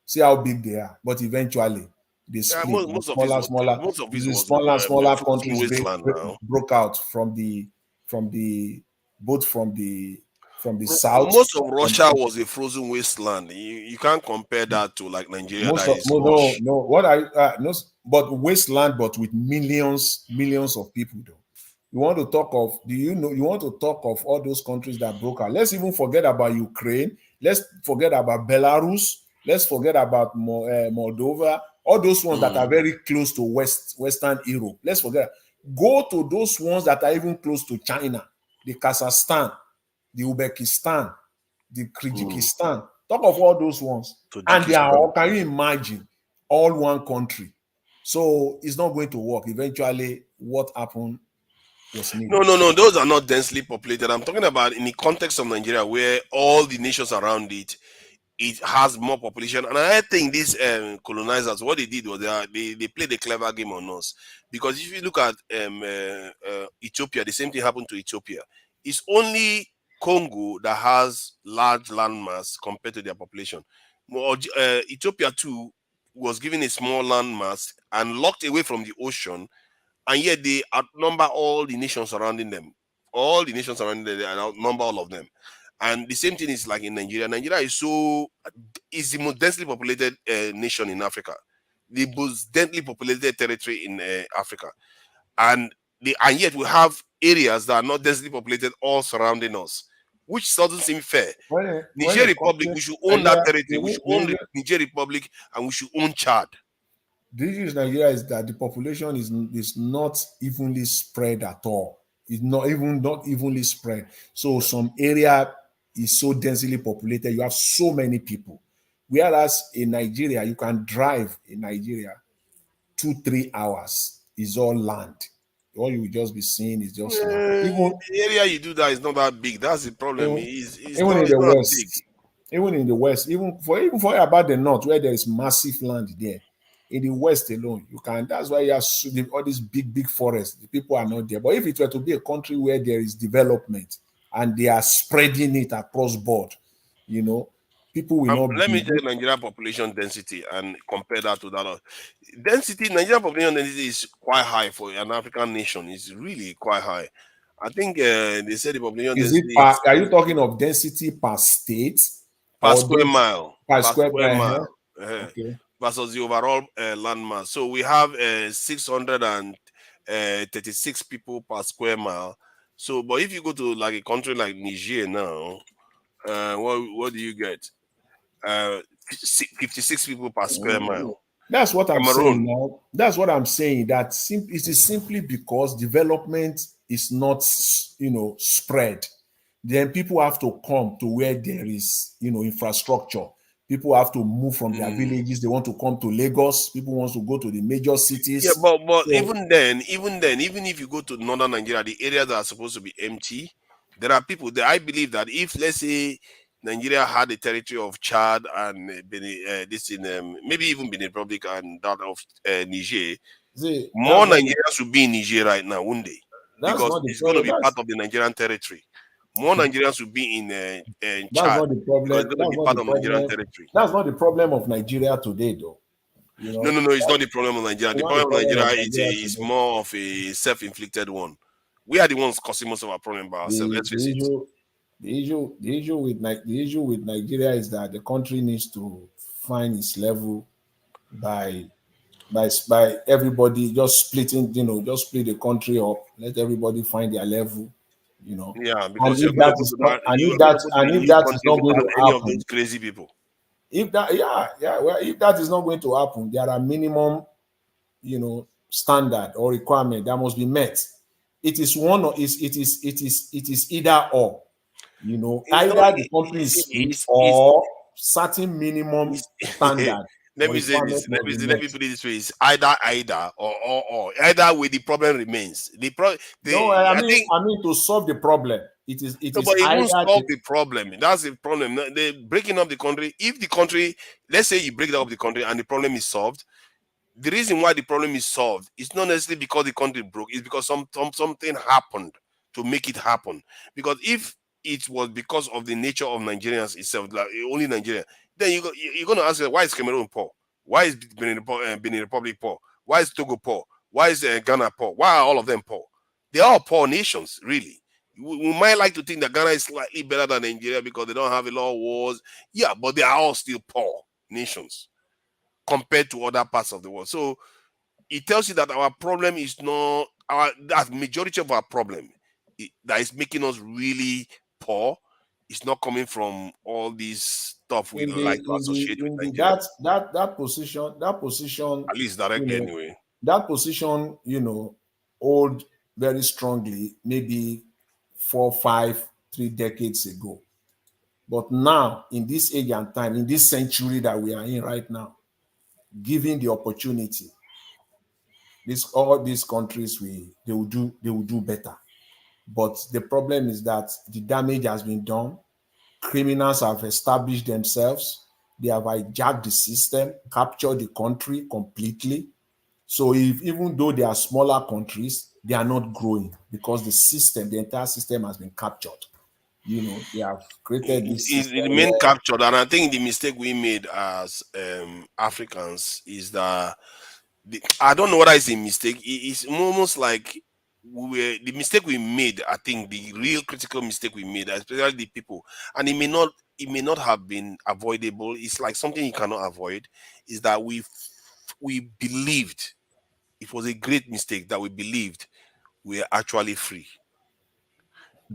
See how big they are, but eventually they split. Most of it was Smaller frozen countries wasteland now. broke out from the south. Most of Russia was a frozen wasteland. You can't compare that to like Nigeria. But wasteland, but with millions of people though. You want to talk of, you want to talk of all those countries that broke out. Let's even forget about Ukraine. Let's forget about Belarus. Let's forget about Moldova. All those ones that are very close to Western Europe. Let's forget. Go to those ones that are even close to China, the Kazakhstan, the Uzbekistan, the Kyrgyzstan. Talk of all those ones. To And they decrease are all, crime. can you imagine, all one country? So it's not going to work. Eventually, what happened was No, needed. no, no. Those are not densely populated. I'm talking about in the context of Nigeria, where all the nations around it has more population. And I think these colonizers, what they did was they played a clever game on us. Because if you look at Ethiopia, the same thing happened to Ethiopia. It's only Congo that has large landmass compared to their population. Ethiopia too was given a small landmass and locked away from the ocean, and yet they outnumber all the nations surrounding them. All the nations surrounding them, they outnumber all of them. And the same thing is like in Nigeria. Nigeria is the most densely populated nation in Africa, the most densely populated territory in Africa, and and yet we have areas that are not densely populated all surrounding us, which doesn't seem fair. When Niger it comes Republic, to we should own that Nigeria, territory. We should own the Niger Republic, and we should own Chad. the issue in Nigeria is that the population is not evenly spread at all. It's not evenly spread. So some area is so densely populated, you have so many people. Whereas in Nigeria, you can drive in Nigeria 2-3 hours is all land. All you will just be seeing is just land. The area you do that is not that big. That's the problem. Even, It's even not. in It's the not big. West, even in the West, even for about the North, where there is massive land there, in the West alone, you can. That's why you have all these big forests. The people are not there. But if it were to be a country where there is development and they are spreading it across board, you know, people will not Let me be. check Nigeria population density and compare that to that. Density, Nigeria population density is quite high for an African nation. It's really quite high. I think they said the population Is it density per? is Are you talking of density per state per or square density mile. per Per square? square mile. Okay. Versus the overall landmass. So we have 636 people per square mile. So, but if you go to like a country like Niger now, what do you get? 56 people per square mile. That's what I'm saying Cameroon, now. That's what I'm saying. That it is simply because development is not, spread. Then people have to come to where there is, infrastructure. People have to move from their mm, villages. They want to come to Lagos. People want to go to the major yeah, cities. but So even if you go to northern Nigeria, the areas that are supposed to be empty, there are people there. I believe that if, let's say, Nigeria had a territory of Chad and Benin, this in maybe even Benin Republic and that of Niger, see, more Nigerians would be in Niger right now, wouldn't they? that's Because not the it's going to problem. be part of the Nigerian territory. More Nigerians will be in That's Chad not the because problem. it's going to That's be not the part of Nigerian problem. territory. That's not the problem of Nigeria today, though. No, no, no. It's not the problem of Nigeria. It's The not the problem of problem Nigeria of Nigeria is today. more of a self-inflicted one. We are the ones causing most of our problem by ourselves. The Let's face the it. issue the issue with Nigeria is that the country needs to find its level by by everybody just splitting, just split the country up, let everybody find their level, you know. Yeah, And because if that is not, you are going to go to the and if new that is country not going without to any of happen, those crazy people. well, if that is not going to happen, there are minimum, standard or requirement that must be met. It is one or it is either or. It's not. Either the country is split or certain minimum It's standard let or me say requirement this. must be Let met. me put it this way: it's either or. Either way, the problem remains. No, I I mean, think. to solve the problem, it No, is but it won't either solve the problem. That's the problem. They breaking up the country. If the country, let's say you break up the country and the problem is solved, the reason why the problem is solved is not necessarily because the country broke, it's because something happened to make it happen. Because if it was because of the nature of Nigerians itself, like only Nigeria, then you're going to ask why is Cameroon poor? Why is Benin Republic poor? Why is Togo poor? Why is Ghana poor? Why are all of them poor? They are all poor nations, really. We might like to think that Ghana is slightly better than Nigeria because they don't have a lot of wars. Yeah, but they are all still poor nations compared to other parts of the world. So it tells you that our problem is not that majority of our problem that is making us really poor is not coming from all this stuff we in like the to associate with in the Nigeria, that position, at least you directly know, anyway. that position, hold very strongly, maybe 4, 5, 3 decades ago. But now, in this age and time, in this century that we are in right now, given the opportunity, all these countries they will do better. But the problem is that the damage has been done. Criminals have established themselves. They have hijacked the system, captured the country completely. So if even though they are smaller countries, they are not growing because the entire system has been captured. They have created this It system remain where captured, and I think the mistake we made as Africans is that I don't know whether it's a mistake. It's almost like the mistake we made. I think the real critical mistake we made, especially the people, and it may not have been avoidable. It's like something you cannot avoid. Is that we believed it was a great mistake that we believed we are actually free,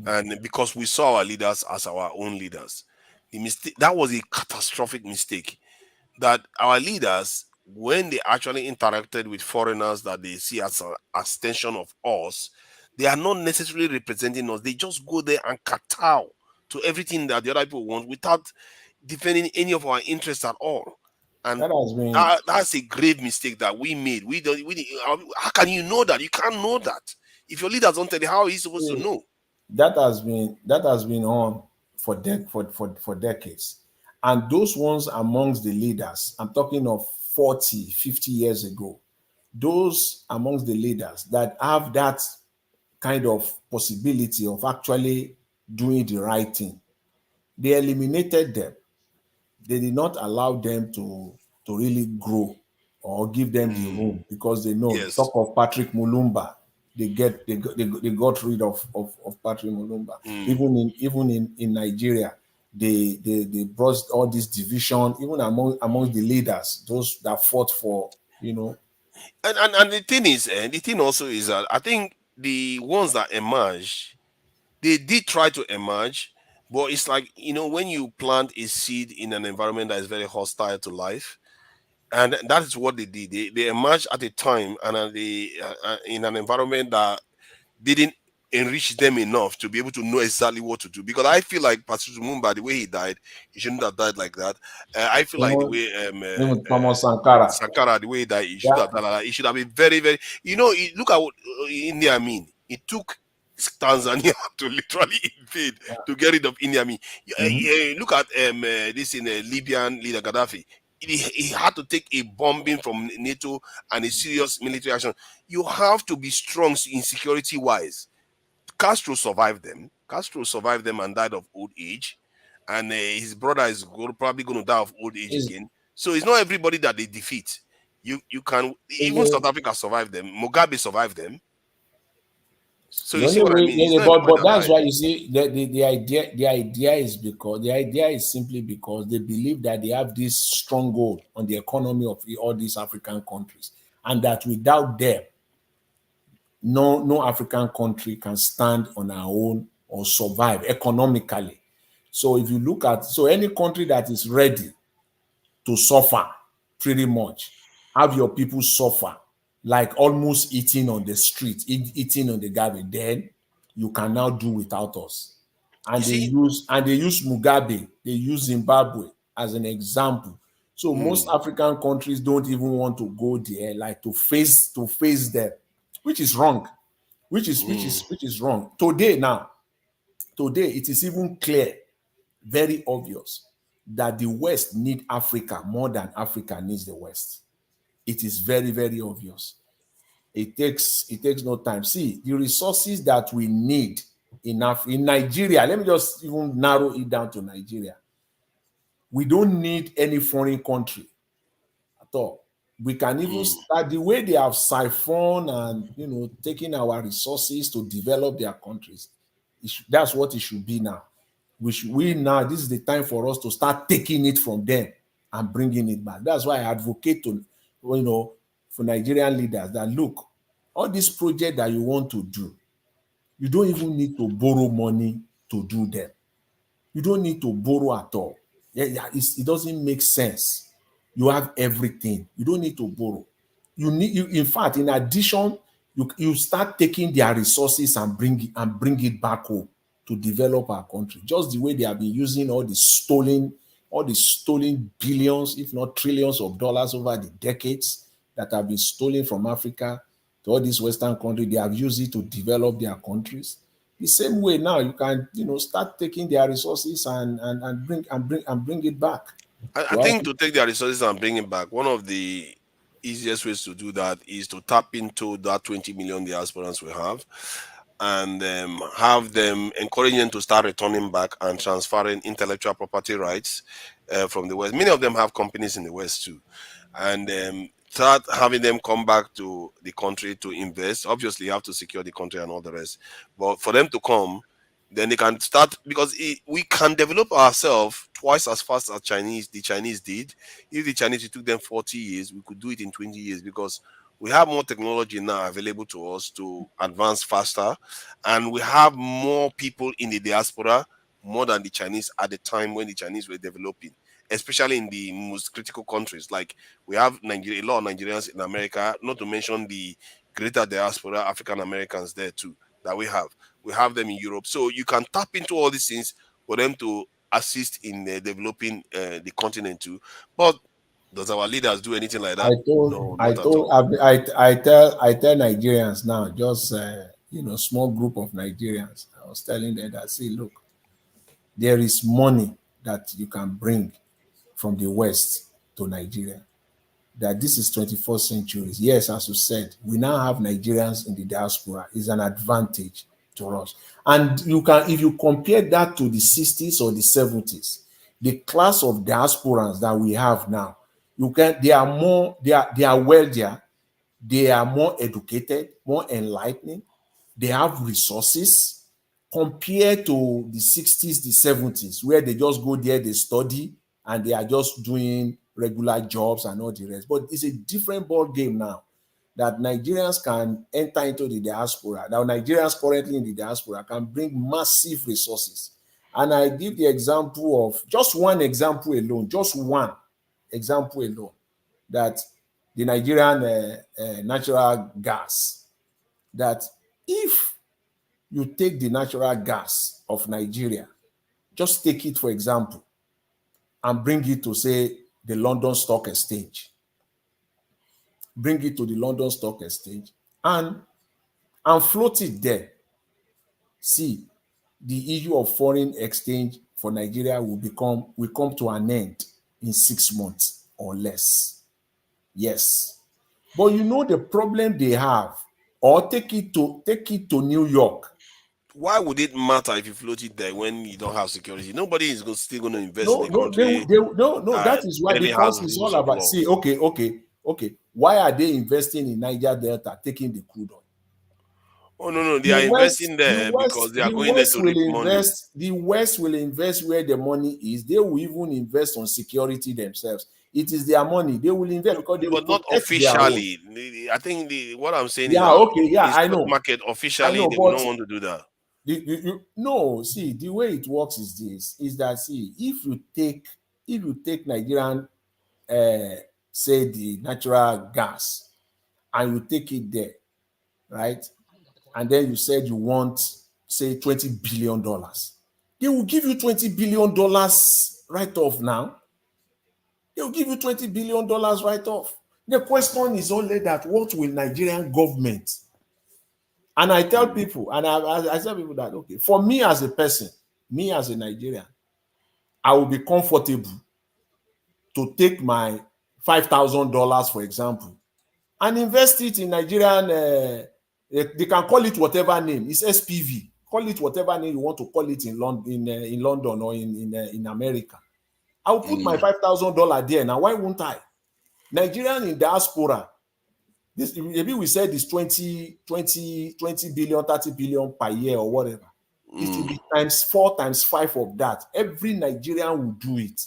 and because we saw our leaders as our own leaders, the mistake that was a catastrophic mistake that our leaders, when they actually interacted with foreigners that they see as an extension of us, they are not necessarily representing us. They just go there and kowtow to everything that the other people want without defending any of our interests at all. And that has been that's a grave mistake that we made. We don't. How can you know that? You can't know that if your leaders don't tell you. How are you supposed to know? that has been on for decades. And those ones amongst the leaders, I'm talking of 40, 50 years ago, those amongst the leaders that have that kind of possibility of actually doing the right thing, they eliminated them. They did not allow them to really grow or give them the Mm, room because they know, yes. talk of Patrick Mulumba, they got rid of Patrick Mulumba. Mm. Even in Nigeria, they brought all this division even among the leaders, those that fought for you know And the thing is, the thing also is that I think the ones that emerged, they did try to emerge, but it's like when you plant a seed in an environment that is very hostile to life, and that is what they did. They emerged at a time and in an environment that didn't enrich them enough to be able to know exactly what to do. Because I feel like Patrice Lumumba, the way he died, he shouldn't have died like that. I feel like the even way even Thomas Sankara. Sankara, the way he died, he should Yeah. have done like that. He should have been very, very. Look at what India mean. It took Tanzania to literally invade to get rid of India. I mean, Mhm. look at this in Libyan leader Gaddafi. He had to take a bombing from NATO and a serious military action. You have to be strong in security wise. Castro survived them and died of old age, and his brother is probably going to die of old age Is again. So it's not everybody that they defeat. You can is even the South Africa survived them. Mugabe survived them. So the you see only what I way, mean? yeah, It's yeah, not but everybody that that's died. why you see the idea is simply because they believe that they have this stronghold on the economy of all these African countries, and that without them, no African country can stand on our own or survive economically. So if you look at any country that is ready to suffer, pretty much have your people suffer, like almost eating on the street, eating on the garbage, then you can now do without us. You And they see? use Mugabe, they use Zimbabwe as an example. So most Mm, African countries don't even want to go there, like to face them, which is wrong. mm. Which is wrong. Today it is even clear, very obvious, that the West need Africa more than Africa needs the West. It is very, very obvious. It takes no time. See, the resources that we need in Nigeria, let me just even narrow it down to Nigeria. We don't need any foreign country at all. We can even Mm. start the way they have siphoned and taking our resources to develop their countries. That's what it should be now. We now, this is the time for us to start taking it from them and bringing it back. That's why I advocate to for Nigerian leaders that, look, all this project that you want to do, you don't even need to borrow money to do them. You don't need to borrow at all. Yeah, yeah, it doesn't make sense. You have everything. You don't need to borrow. In fact, in addition, you start taking their resources and bring it back home. to develop our country. Just the way they have been using all the stolen billions, if not trillions of dollars over the decades that have been stolen from Africa to all these Western countries, they have used it to develop their countries. The same way now you can, start taking their resources and bring it back I to think Africa. to take their resources and bring it back, one of the easiest ways to do that is to tap into that 20 million diasporans we have, and have them, encourage them to start returning back and transferring intellectual property rights from the West. Many of them have companies in the West too, and start having them come back to the country to invest. Obviously, you have to secure the country and all the rest, but for them to come, then they can start, because we can develop ourselves twice as fast as the Chinese did. If the Chinese, it took them 40 years, we could do it in 20 years, because we have more technology now available to us to advance faster, and we have more people in the diaspora, more than the Chinese at the time when the Chinese were developing, especially in the most critical countries. Like, we have Nigeria, a lot of Nigerians in America, not to mention the greater diaspora, African Americans there too, that we have. We have them in Europe. So you can tap into all these things for them to assist in developing the continent too. But does our leaders do anything like I that? told, No, I not at told, all. I tell Nigerians now, just small group of Nigerians. I was telling them that, see, look, there is money that you can bring from the West to Nigeria. That this is 21st century. Yes, as you said, we now have Nigerians in the diaspora. Is an advantage to us. And you can, if you compare that to the 60s or the 70s, the class of diasporans that we have now, they are more, they are wealthier, they are more educated, more enlightening, they have resources compared to the 60s, the 70s, where they just go there, they study, and they are just doing regular jobs and all the rest. But it's a different ball game now, that Nigerians can enter into the diaspora. Now, Nigerians currently in the diaspora can bring massive resources. And I give the example of just one example alone, that the Nigerian natural gas, that if you take the natural gas of Nigeria, just take it for example, and bring it to, say, the London Stock Exchange, bring it to the London Stock Exchange and float it there. See, the issue of foreign exchange for Nigeria will come to an end in 6 months or less. Yes. But you know the problem they have, or take it to New York. Why would it matter if you float it there when you don't have security? Nobody is still going to invest in No, a no, country no. that That is why, barely has because it's all rules of about. law. See, okay. Why are they investing in Niger Delta, taking the crude oil? Oh, no, no, they The are West, investing the there because West, they are the going there West to will reap money. invest. The West will invest where the money is. They will even invest on security themselves. It is their money. They will invest No, because they will but not protect their own. officially. I think what I'm saying is Yeah, that okay, yeah, the I stock know, market officially they will but not want to do that. no, see, the way it works is this: is that, see, if you take Nigerian, uh, say, the natural gas, and you take it there, right? And then you said you want, say, $20 billion. They will give you $20 billion right off now. They will give you $20 billion right off. The question is only that, what will Nigerian government? And I tell Mm. people, and I tell people that, okay, for me as a person, me as a Nigerian, I will be comfortable to take my $5,000, for example, and invest it in Nigerian. They can call it whatever name. It's SPV. Call it whatever name you want to call it in London, in London, or in America. I'll put my Mm. $5,000 there. Now, why won't I? Nigerian in diaspora, this, maybe we said, is 20 billion, 30 billion per year or whatever. It will Mm. be times 4, times 5 of that. Every Nigerian will do it.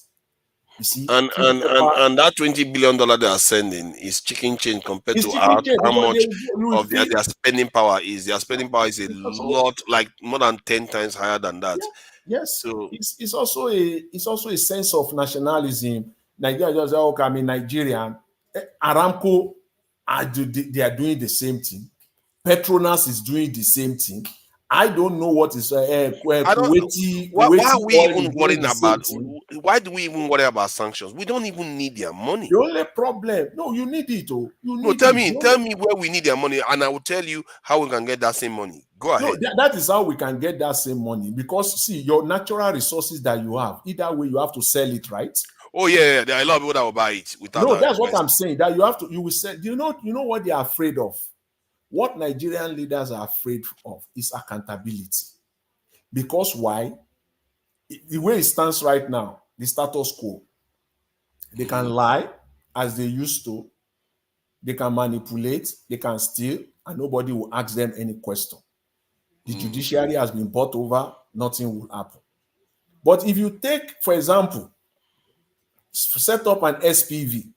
You see, And that $20 they are sending is chicken change compared it's to chicken change, how because much you will of feel. their spending power is. Their spending power is a It's also, lot, like more than 10 times higher than that. yeah, yes, So it's also a sense of nationalism. Nigeria just say, okay, I'm in Nigerian. Aramco they are doing the same thing. Petronas is doing the same thing. I don't know what is I don't. Why are Kuwaiti we oil even is doing worrying the same about? thing. Why do we even worry about sanctions? We don't even need their money. The only problem, no, you need it. Oh, you No, need it. tell me where we need their money, and I will tell you how we can get that same money. Go No, ahead. that is how we can get that same money, because see, your natural resources that you have, either way you have to sell it, right? Oh yeah, there are a lot of people that will buy it without No, that that's what I'm investment. saying. That you will sell. You know what they are afraid of. What Nigerian leaders are afraid of is accountability. Because why? The way it stands right now, the status quo, they can lie as they used to, they can manipulate, they can steal, and nobody will ask them any question. The judiciary has been bought over, nothing will happen. But if you take, for example, set up an SPV,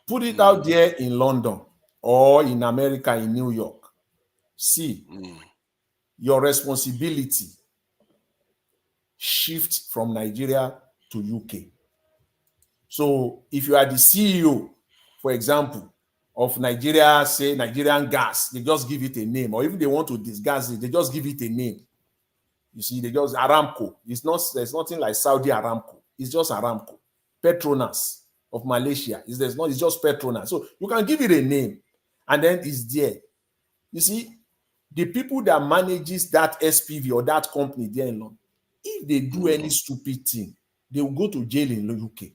put it out there in London or in America, in New York, see, your responsibility shifts from Nigeria to UK. So if you are the CEO, for example, of Nigeria, say Nigerian gas, they just give it a name, or even they want to disguise it, they just give it a name. You see, they just Aramco. There's nothing like Saudi Aramco. It's just Aramco. Petronas of Malaysia. It's just Petronas. So you can give it a name, and then it's there. You see, the people that manages that SPV or that company there in London, if they do any stupid thing, they will go to jail in the UK.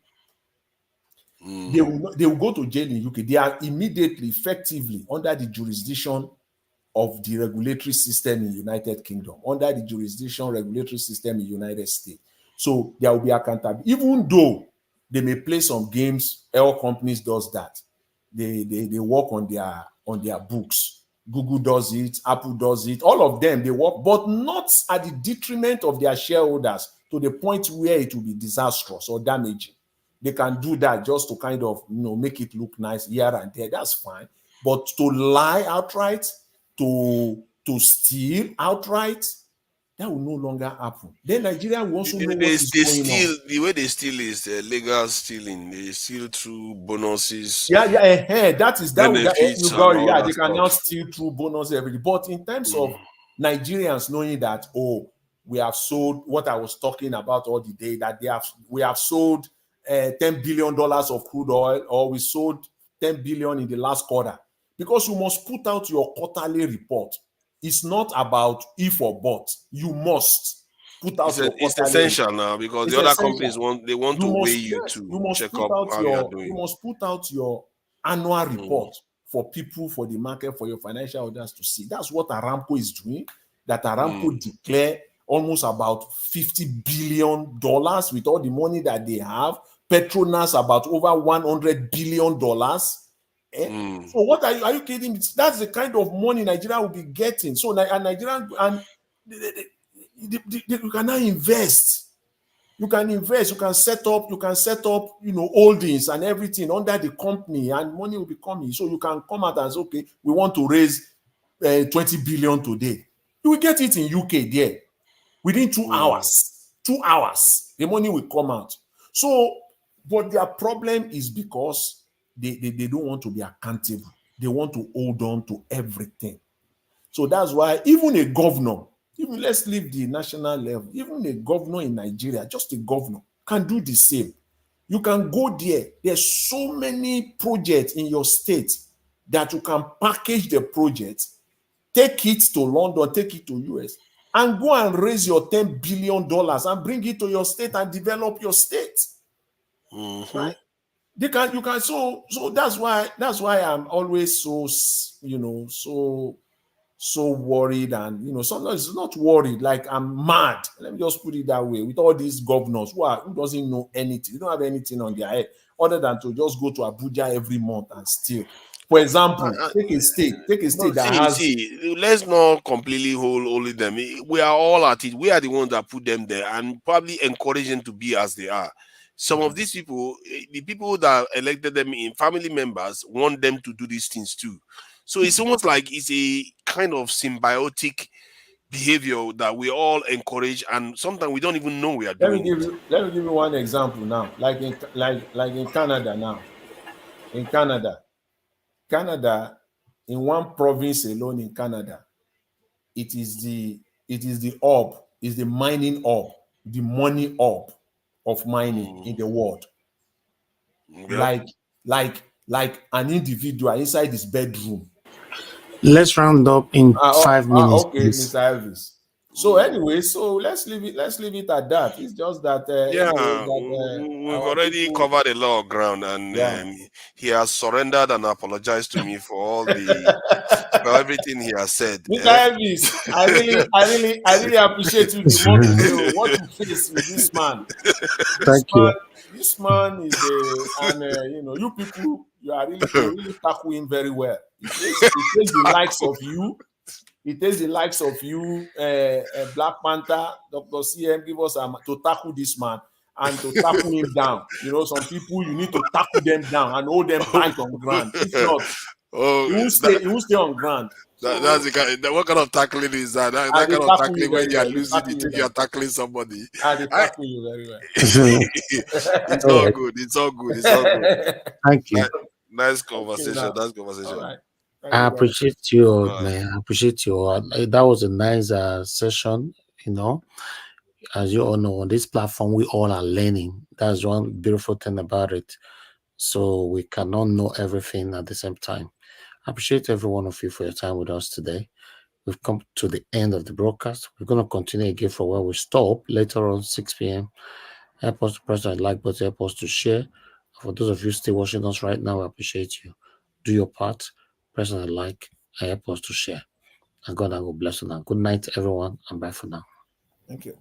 They will go to jail in UK. They are immediately, effectively under the jurisdiction of the regulatory system in United Kingdom, under the jurisdiction regulatory system in United States. So there will be accountability. Even though they may play some games, all companies does that. They work on their books. Google does it, Apple does it, all of them, they work, but not at the detriment of their shareholders to the point where it will be disastrous or damaging. They can do that just to kind of make it look nice here and there. That's fine. But to lie outright, to steal outright, that will no longer happen. Then Nigeria will also know what is They going on. steal. The way they steal is legal stealing. They steal through bonuses, That you benefits, got and it. all Yeah, that they can now stuff. steal through bonus everything. But in terms of Nigerians knowing that, oh, we have sold what I was talking about all the day, that we have sold $10 billion of crude oil, or we sold 10 billion in the last quarter, because you must put out your quarterly report. It's not about if or but. You must put out your It's quarterly report. essential now because It's the other companies essential. want to weigh you You to must check put up out how you are your doing. annual report for people, for the market, for your financial orders to see. That's what Aramco is doing. That Aramco declare almost about $50 billion with all the money that they have. Petronas about over $100 billion. So what are you kidding me? That's the kind of money Nigeria will be getting. So Nigeria and you can now invest. You can invest, you can set up, holdings and everything under the company, and money will be coming. So you can come out and say, okay, we want to raise 20 billion today. You will get it in UK there within 2 hours. 2 hours, the money will come out. So, but their problem is because they don't want to be accountable. They want to hold on to everything. So that's why even a governor, even let's leave the national level, even a governor in Nigeria, just a governor, can do the same. You can go there. There's so many projects in your state that you can package the project, take it to London, take it to US, and go and raise your $10 billion and bring it to your state and develop your state. Right? You can so that's why I'm always so worried, and sometimes it's not worried, like I'm mad, let me just put it that way, with all these governors who doesn't know anything. They don't have anything on their head other than to just go to Abuja every month and steal. For example, take a state But that has let's not completely hold only them. We are all at it. We are the ones that put them there and probably encourage them to be as they are. Some of these people, the people that elected them in family members, want them to do these things too. So it's almost like it's a kind of symbiotic behavior that we all encourage, and sometimes we don't even know we are doing it. let me give you one example now, like in Canada now. In Canada, in one province alone in Canada, it is the hub, is the mining hub, the money hub of mining in the world. Yep. Like an individual inside his bedroom. Let's round up in 5 minutes, Okay, please. Mr. Elvis. So anyway, so let's leave it at that. It's just that Yeah, we've our already people, covered a lot of ground, and yeah. he has surrendered and apologized to me for all the for everything he has said. Mr. Elvis, I really appreciate you the more today. What you face with this man. Thank you. This man is you people, you really tackle him very well. It takes the likes of you. It takes the likes of you, Black Panther, Dr. CM, give us to tackle this man and to tackle him down. Some people you need to tackle them down and hold them tight on ground. If not, Oh, he won't stay on ground. that's the what kind of tackling is that? That And they kind of tackle you tackling when very you are well. They losing, tackle you you think you are very well. tackling somebody. And they tackle you very well. It's All all right. good. It's all good. It's all good. Thank you. Nice Okay, conversation. now. Nice All conversation. right. Thank I you very much. appreciate you, All right. man. I appreciate you. That was a nice session. As you all know, on this platform, we all are learning. That's one beautiful thing about it. So we cannot know everything at the same time. I appreciate every one of you for your time with us today. We've come to the end of the broadcast. We're going to continue again from where we stop later on, 6 p.m. Help us to press that like button, help us to share. For those of you still watching us right now, I appreciate you. Do your part, press on the like, and help us to share. And God will bless you now. Good night, everyone, and bye for now. Thank you.